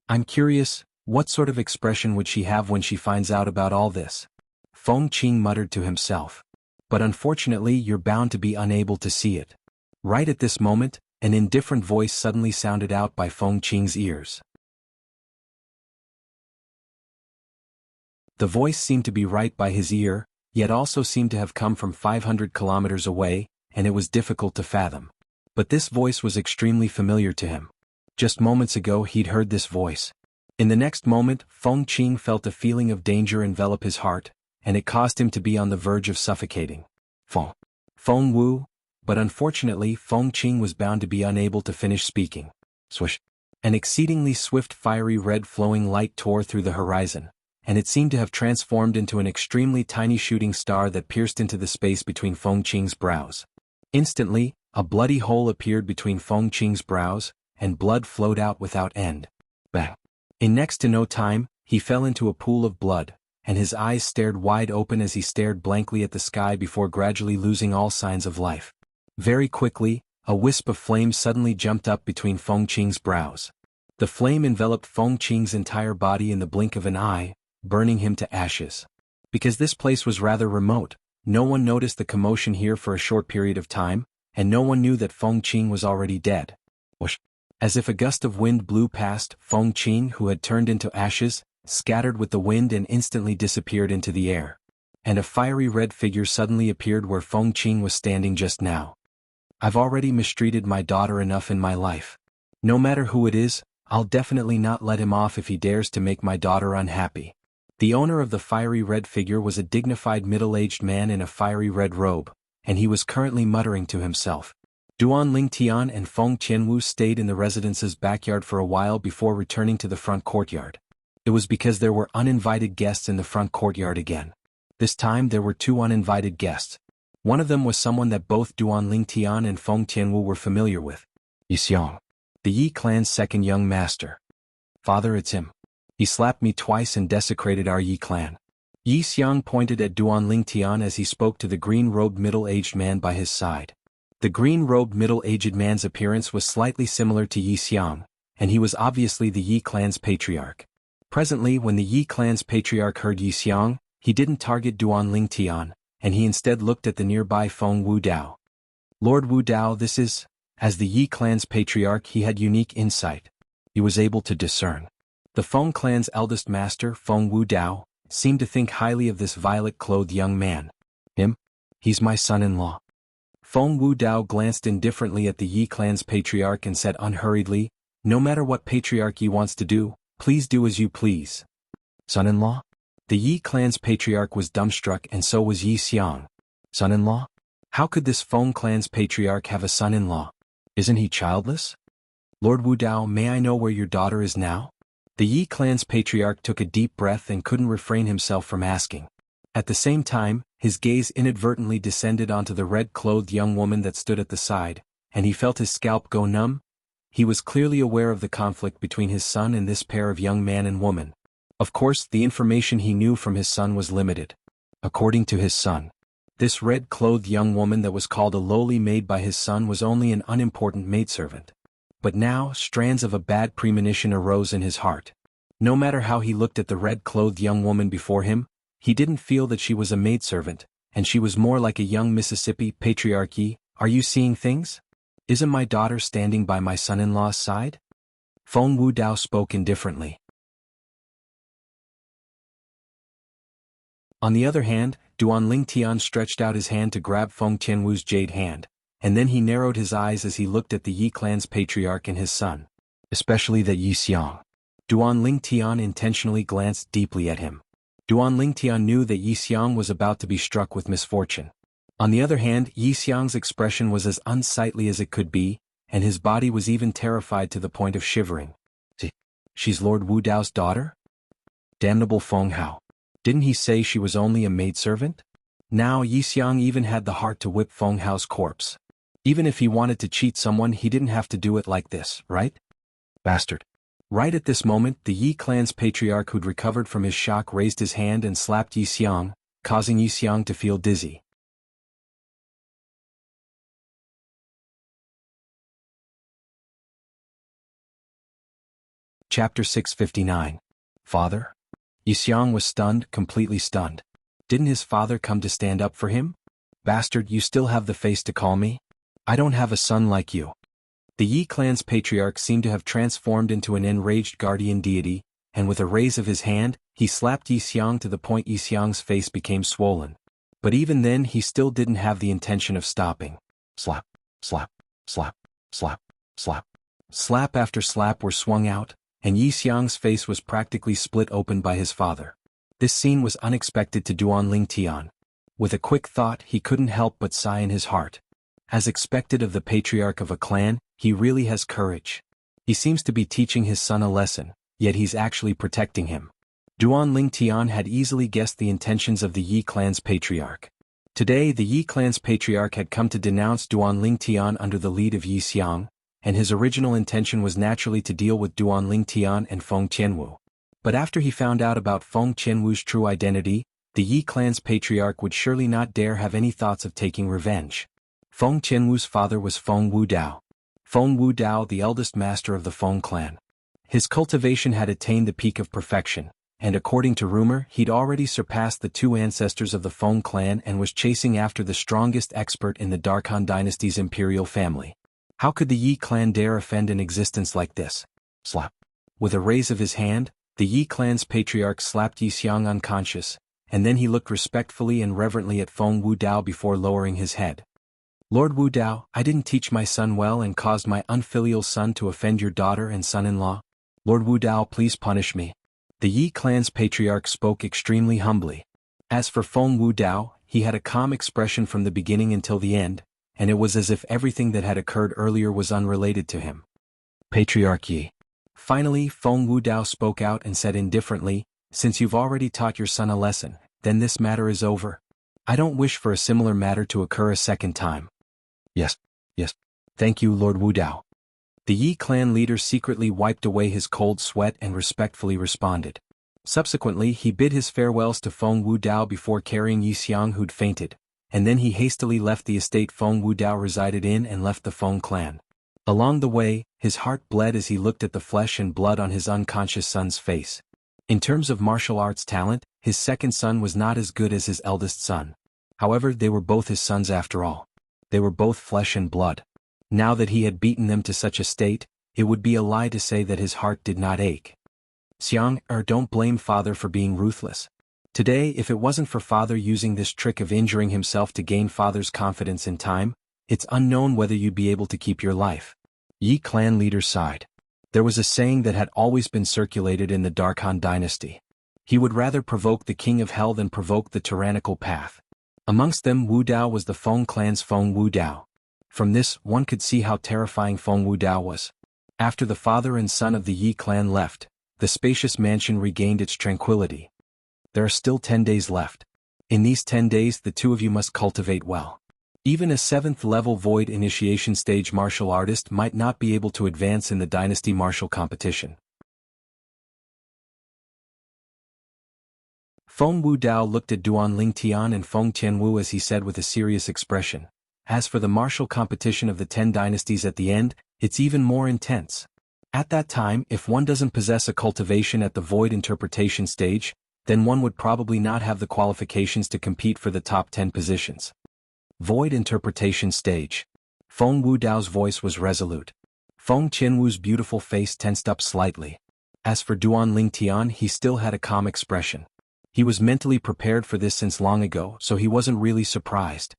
I'm curious, what sort of expression would she have when she finds out about all this? Feng Qing muttered to himself. But unfortunately, you're bound to be unable to see it. Right at this moment, an indifferent voice suddenly sounded out by Feng Qing's ears. The voice seemed to be right by his ear, yet also seemed to have come from 500 kilometers away, and it was difficult to fathom. But this voice was extremely familiar to him. Just moments ago he'd heard this voice. In the next moment, Feng Qing felt a feeling of danger envelop his heart, and it caused him to be on the verge of suffocating. Feng Wu, but unfortunately Feng Qing was bound to be unable to finish speaking. Swish! An exceedingly swift fiery red flowing light tore through the horizon, and it seemed to have transformed into an extremely tiny shooting star that pierced into the space between Feng Qing's brows. Instantly, a bloody hole appeared between Feng Qing's brows, and blood flowed out without end. Bang! In next to no time, he fell into a pool of blood, and his eyes stared wide open as he stared blankly at the sky before gradually losing all signs of life. Very quickly, a wisp of flame suddenly jumped up between Feng Qing's brows. The flame enveloped Feng Qing's entire body in the blink of an eye, burning him to ashes. Because this place was rather remote, no one noticed the commotion here for a short period of time, and no one knew that Feng Qing was already dead. Whoosh! As if a gust of wind blew past, Feng Qing, who had turned into ashes, scattered with the wind and instantly disappeared into the air. And a fiery red figure suddenly appeared where Feng Qing was standing just now. I've already mistreated my daughter enough in my life. No matter who it is, I'll definitely not let him off if he dares to make my daughter unhappy. The owner of the fiery red figure was a dignified middle-aged man in a fiery red robe, and he was currently muttering to himself. Duan Lingtian and Feng Qianwu stayed in the residence's backyard for a while before returning to the front courtyard. It was because there were uninvited guests in the front courtyard again. This time there were two uninvited guests. One of them was someone that both Duan Lingtian and Feng Qianwu were familiar with. Yi Xiang, the Yi clan's second young master. Father, it's him. He slapped me twice and desecrated our Yi clan. Yi Xiang pointed at Duan Lingtian as he spoke to the green-robed middle-aged man by his side. The green-robed middle-aged man's appearance was slightly similar to Yi Xiang, and he was obviously the Yi clan's patriarch. Presently, when the Yi clan's patriarch heard Yi Xiang, he didn't target Duan Lingtian, and he instead looked at the nearby Feng Wudao. Lord Wudao, this is... As the Yi clan's patriarch, he had unique insight. He was able to discern. The Feng clan's eldest master, Feng Wudao, seemed to think highly of this violet-clothed young man. Him? He's my son-in-law. Feng Wudao glanced indifferently at the Yi clan's patriarch and said unhurriedly, no matter what patriarchy wants to do, please do as you please. Son-in-law? The Yi clan's patriarch was dumbstruck, and so was Yi Xiang. Son-in-law? How could this Feng clan's patriarch have a son-in-law? Isn't he childless? Lord Wudao, may I know where your daughter is now? The Yi clan's patriarch took a deep breath and couldn't refrain himself from asking. At the same time, his gaze inadvertently descended onto the red-clothed young woman that stood at the side, and he felt his scalp go numb. He was clearly aware of the conflict between his son and this pair of young man and woman. Of course, the information he knew from his son was limited. According to his son, this red-clothed young woman that was called a lowly maid by his son was only an unimportant maidservant. But now, strands of a bad premonition arose in his heart. No matter how he looked at the red-clothed young woman before him, he didn't feel that she was a maidservant, and she was more like a young Mississippi patriarchy. Are you seeing things? Isn't my daughter standing by my son-in-law's side? Feng Wudao spoke indifferently. On the other hand, Duan Lingtian stretched out his hand to grab Feng Qianwu's jade hand, and then he narrowed his eyes as he looked at the Yi clan's patriarch and his son. Especially that Yi Xiang. Duan Lingtian intentionally glanced deeply at him. Duan Lingtian knew that Yi Xiang was about to be struck with misfortune. On the other hand, Yi Xiang's expression was as unsightly as it could be, and his body was even terrified to the point of shivering. She's Lord Wudao's daughter? Damnable Feng Hao. Didn't he say she was only a maidservant? Now Yi Xiang even had the heart to whip Feng Hao's corpse. Even if he wanted to cheat someone, he didn't have to do it like this, right? Bastard. Right at this moment, the Yi clan's patriarch who'd recovered from his shock raised his hand and slapped Yi Xiang, causing Yi Xiang to feel dizzy. Chapter 659. Father? Yi Xiang was stunned, completely stunned. Didn't his father come to stand up for him? Bastard, you still have the face to call me? I don't have a son like you. The Yi clan's patriarch seemed to have transformed into an enraged guardian deity, and with a raise of his hand, he slapped Yi Xiang to the point Yi Xiang's face became swollen. But even then he still didn't have the intention of stopping. Slap, slap, slap, slap, slap. Slap after slap were swung out, and Yi Xiang's face was practically split open by his father. This scene was unexpected to Duan Lingtian. With a quick thought, he couldn't help but sigh in his heart. As expected of the patriarch of a clan, he really has courage. He seems to be teaching his son a lesson, yet he's actually protecting him. Duan Lingtian had easily guessed the intentions of the Yi clan's patriarch. Today the Yi clan's patriarch had come to denounce Duan Lingtian under the lead of Yi Xiang, and his original intention was naturally to deal with Duan Lingtian and Feng Qianwu. But after he found out about Feng Qianwu's true identity, the Yi clan's patriarch would surely not dare have any thoughts of taking revenge. Feng Qianwu's father was Feng Wudao. Feng Wudao, the eldest master of the Feng clan. His cultivation had attained the peak of perfection, and according to rumor, he'd already surpassed the two ancestors of the Feng clan and was chasing after the strongest expert in the Darkhan dynasty's imperial family. How could the Yi clan dare offend an existence like this? Slap. With a raise of his hand, the Yi clan's patriarch slapped Yi Xiang unconscious, and then he looked respectfully and reverently at Feng Wudao before lowering his head. Lord Wudao, I didn't teach my son well and caused my unfilial son to offend your daughter and son-in-law. Lord Wu Dao, please punish me. The Yi clan's patriarch spoke extremely humbly. As for Feng Wu Dao, he had a calm expression from the beginning until the end, and it was as if everything that had occurred earlier was unrelated to him. Patriarch Yi. Finally, Feng Wu Dao spoke out and said indifferently, since you've already taught your son a lesson, then this matter is over. I don't wish for a similar matter to occur a second time. Yes. Thank you, Lord Wu Dao. The Yi clan leader secretly wiped away his cold sweat and respectfully responded. Subsequently, he bid his farewells to Feng Wu Dao before carrying Yi Xiang, who'd fainted, and then he hastily left the estate Feng Wu Dao resided in and left the Feng clan. Along the way, his heart bled as he looked at the flesh and blood on his unconscious son's face. In terms of martial arts talent, his second son was not as good as his eldest son. However, they were both his sons after all. They were both flesh and blood. Now that he had beaten them to such a state, it would be a lie to say that his heart did not ache. Xiang, don't blame father for being ruthless. Today, if it wasn't for father using this trick of injuring himself to gain father's confidence in time, it's unknown whether you'd be able to keep your life. Yi clan leader sighed. There was a saying that had always been circulated in the Darkhan dynasty. He would rather provoke the king of hell than provoke the tyrannical path. Amongst them, Wu Dao was the Feng clan's Feng Wu Dao. From this, one could see how terrifying Feng Wu Dao was. After the father and son of the Yi clan left, the spacious mansion regained its tranquility. There are still 10 days left. In these 10 days, the two of you must cultivate well. Even a 7th level void initiation stage martial artist might not be able to advance in the dynasty martial competition. Feng Wu Dao looked at Duan Lingtian and Feng Tianwu as he said with a serious expression, as for the martial competition of the 10 dynasties at the end, it's even more intense. At that time, if one doesn't possess a cultivation at the void interpretation stage, then one would probably not have the qualifications to compete for the top 10 positions. Void interpretation stage. Feng Wu Dao's voice was resolute. Feng Tianwu's beautiful face tensed up slightly. As for Duan Lingtian, he still had a calm expression. He was mentally prepared for this since long ago, so he wasn't really surprised.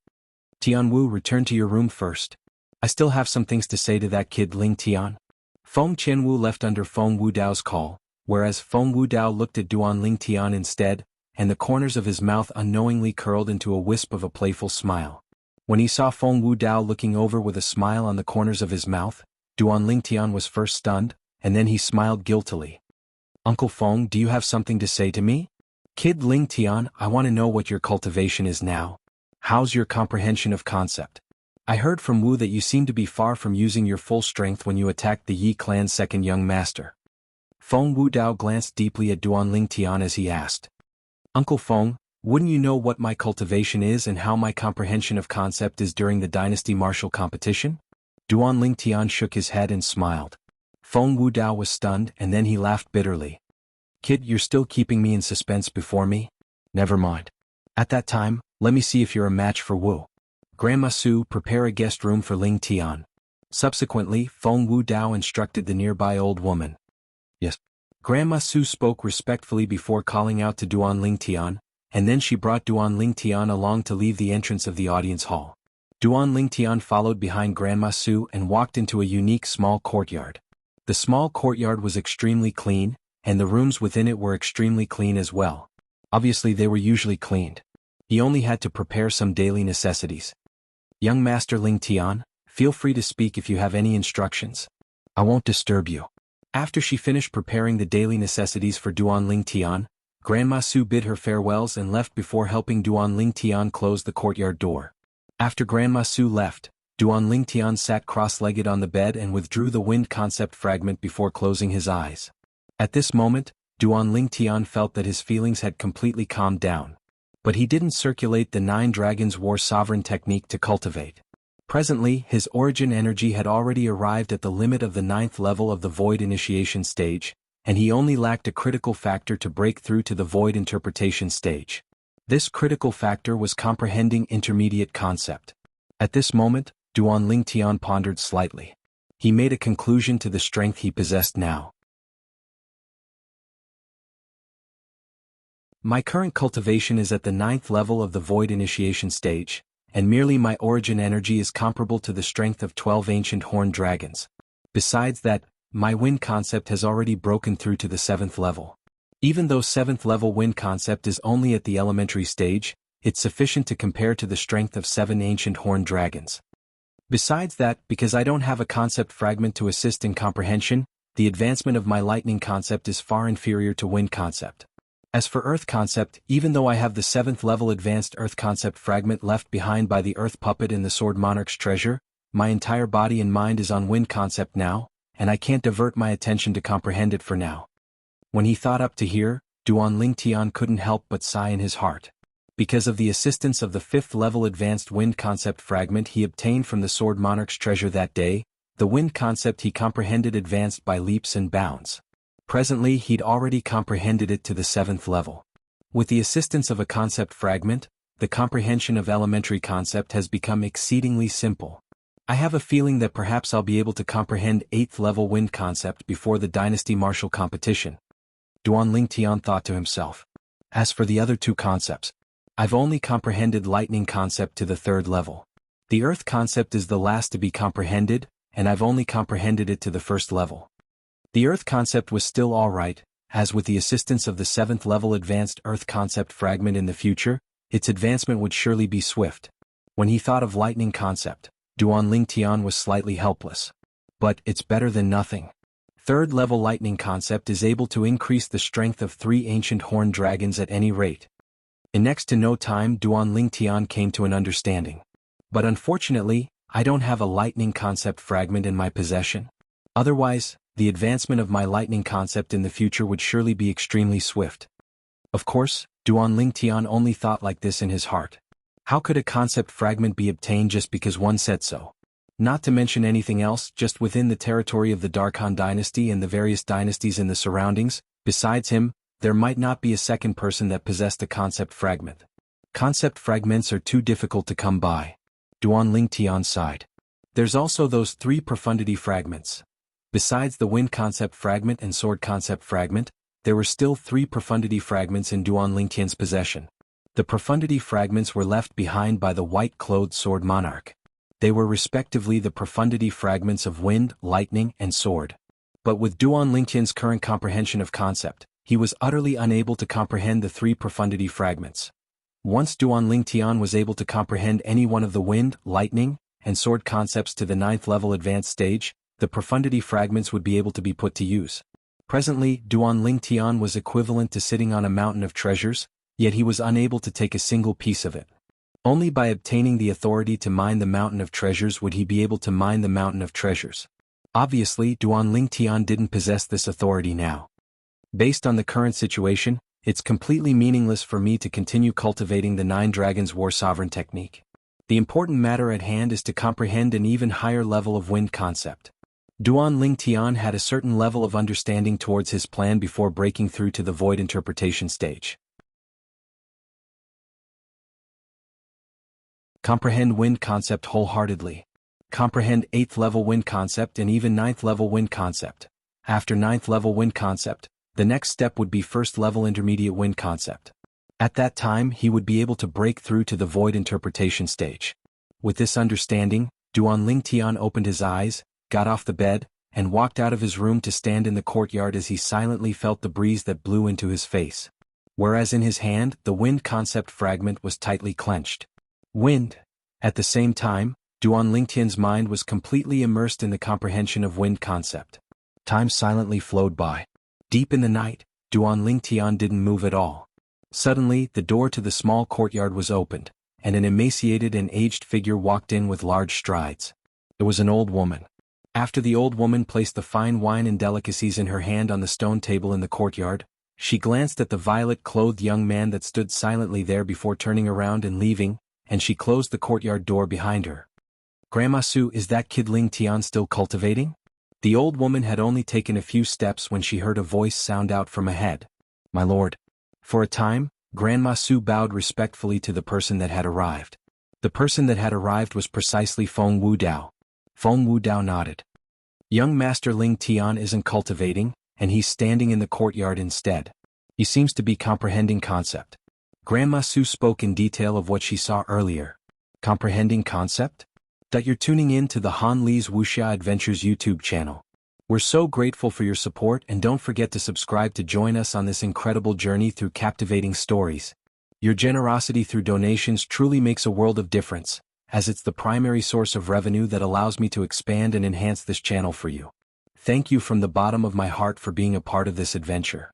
Tianwu, return to your room first. I still have some things to say to that kid Lingtian. Feng Tianwu left under Feng Wu Dao's call, whereas Feng Wu Dao looked at Duan Lingtian instead, and the corners of his mouth unknowingly curled into a wisp of a playful smile. When he saw Feng Wu Dao looking over with a smile on the corners of his mouth, Duan Lingtian was first stunned, and then he smiled guiltily. Uncle Feng, do you have something to say to me? Kid Lingtian, I want to know what your cultivation is now. How's your comprehension of concept? I heard from Wu that you seem to be far from using your full strength when you attacked the Yi clan's second young master. Feng Wu Dao glanced deeply at Duan Lingtian as he asked. Uncle Feng, wouldn't you know what my cultivation is and how my comprehension of concept is during the dynasty martial competition? Duan Lingtian shook his head and smiled. Feng Wu Dao was stunned and then he laughed bitterly. Kid, you're still keeping me in suspense before me? Never mind. At that time, let me see if you're a match for Wu. Grandma Su, prepare a guest room for Lingtian. Subsequently, Feng Wu Dao instructed the nearby old woman. Yes. Grandma Su spoke respectfully before calling out to Duan Lingtian, and then she brought Duan Lingtian along to leave the entrance of the audience hall. Duan Lingtian followed behind Grandma Su and walked into a unique small courtyard. The small courtyard was extremely clean, and the rooms within it were extremely clean as well. Obviously they were usually cleaned. He only had to prepare some daily necessities. Young Master Lingtian, feel free to speak if you have any instructions. I won't disturb you. After she finished preparing the daily necessities for Duan Lingtian, Grandma Su bid her farewells and left before helping Duan Lingtian close the courtyard door. After Grandma Su left, Duan Lingtian sat cross-legged on the bed and withdrew the wind concept fragment before closing his eyes. At this moment, Duan Lingtian felt that his feelings had completely calmed down. But he didn't circulate the 9 Dragons War Sovereign technique to cultivate. Presently, his origin energy had already arrived at the limit of the 9th level of the Void Initiation stage, and he only lacked a critical factor to break through to the Void Interpretation stage. This critical factor was comprehending intermediate concept. At this moment, Duan Lingtian pondered slightly. He made a conclusion to the strength he possessed now. My current cultivation is at the 9th level of the Void Initiation stage, and merely my origin energy is comparable to the strength of 12 ancient horned dragons. Besides that, my wind concept has already broken through to the 7th level. Even though 7th level wind concept is only at the elementary stage, it's sufficient to compare to the strength of 7 ancient horned dragons. Besides that, because I don't have a concept fragment to assist in comprehension, the advancement of my lightning concept is far inferior to wind concept. As for earth concept, even though I have the 7th level advanced earth concept fragment left behind by the earth puppet in the Sword Monarch's treasure, my entire body and mind is on wind concept now, and I can't divert my attention to comprehend it for now. When he thought up to here, Duan Lingtian couldn't help but sigh in his heart. Because of the assistance of the 5th level advanced wind concept fragment he obtained from the Sword Monarch's treasure that day, the wind concept he comprehended advanced by leaps and bounds. Presently he'd already comprehended it to the 7th level. With the assistance of a concept fragment, the comprehension of elementary concept has become exceedingly simple. I have a feeling that perhaps I'll be able to comprehend 8th level wind concept before the Dynasty Martial competition. Duan Lingtian thought to himself. As for the other 2 concepts, I've only comprehended lightning concept to the 3rd level. The earth concept is the last to be comprehended, and I've only comprehended it to the 1st level. The earth concept was still alright, as with the assistance of the 7th level advanced earth concept fragment in the future, its advancement would surely be swift. When he thought of lightning concept, Duan Lingtian was slightly helpless. But it's better than nothing. 3rd level lightning concept is able to increase the strength of 3 ancient horned dragons at any rate. In next to no time Duan Lingtian came to an understanding. But unfortunately, I don't have a lightning concept fragment in my possession. Otherwise, the advancement of my lightning concept in the future would surely be extremely swift. Of course, Duan Lingtian only thought like this in his heart. How could a concept fragment be obtained just because one said so? Not to mention anything else, just within the territory of the Darkhan dynasty and the various dynasties in the surroundings, besides him, there might not be a second person that possessed a concept fragment. Concept fragments are too difficult to come by. Duan Lingtian sighed. There's also those 3 profundity fragments. Besides the wind concept fragment and sword concept fragment, there were still 3 profundity fragments in Duan Lingtian's possession. The profundity fragments were left behind by the white-clothed sword monarch. They were respectively the profundity fragments of wind, lightning, and sword. But with Duan Lingtian's current comprehension of concept, he was utterly unable to comprehend the 3 profundity fragments. Once Duan Lingtian was able to comprehend any one of the wind, lightning, and sword concepts to the 9th level advanced stage, the profundity fragments would be able to be put to use. Presently, Duan Lingtian was equivalent to sitting on a mountain of treasures, yet he was unable to take a single piece of it. Only by obtaining the authority to mine the mountain of treasures would he be able to mine the mountain of treasures. Obviously, Duan Lingtian didn't possess this authority now. Based on the current situation, it's completely meaningless for me to continue cultivating the 9 Dragons War Sovereign technique. The important matter at hand is to comprehend an even higher level of wind concept. Duan Lingtian had a certain level of understanding towards his plan before breaking through to the void interpretation stage. Comprehend wind concept wholeheartedly. Comprehend 8th level wind concept and even 9th level wind concept. After 9th level wind concept, the next step would be 1st level intermediate wind concept. At that time he would be able to break through to the void interpretation stage. With this understanding, Duan Lingtian opened his eyes, got off the bed, and walked out of his room to stand in the courtyard as he silently felt the breeze that blew into his face. Whereas in his hand, the wind concept fragment was tightly clenched. Wind. At the same time, Duan Lingtian's mind was completely immersed in the comprehension of wind concept. Time silently flowed by. Deep in the night, Duan Lingtian didn't move at all. Suddenly, the door to the small courtyard was opened, and an emaciated and aged figure walked in with large strides. It was an old woman. After the old woman placed the fine wine and delicacies in her hand on the stone table in the courtyard, she glanced at the violet-clothed young man that stood silently there before turning around and leaving, and she closed the courtyard door behind her. "Grandma Su, is that kid Lingtian still cultivating?" The old woman had only taken a few steps when she heard a voice sound out from ahead. "My lord." For a time, Grandma Su bowed respectfully to the person that had arrived. The person that had arrived was precisely Feng Wudao. Feng Wudao nodded. "Young Master Lingtian isn't cultivating, and he's standing in the courtyard instead. He seems to be comprehending concept." Grandma Su spoke in detail of what she saw earlier. Comprehending concept? That you're tuning in to the Han Li's Wuxia Adventures YouTube channel. We're so grateful for your support, and don't forget to subscribe to join us on this incredible journey through captivating stories. Your generosity through donations truly makes a world of difference, as it's the primary source of revenue that allows me to expand and enhance this channel for you. Thank you from the bottom of my heart for being a part of this adventure.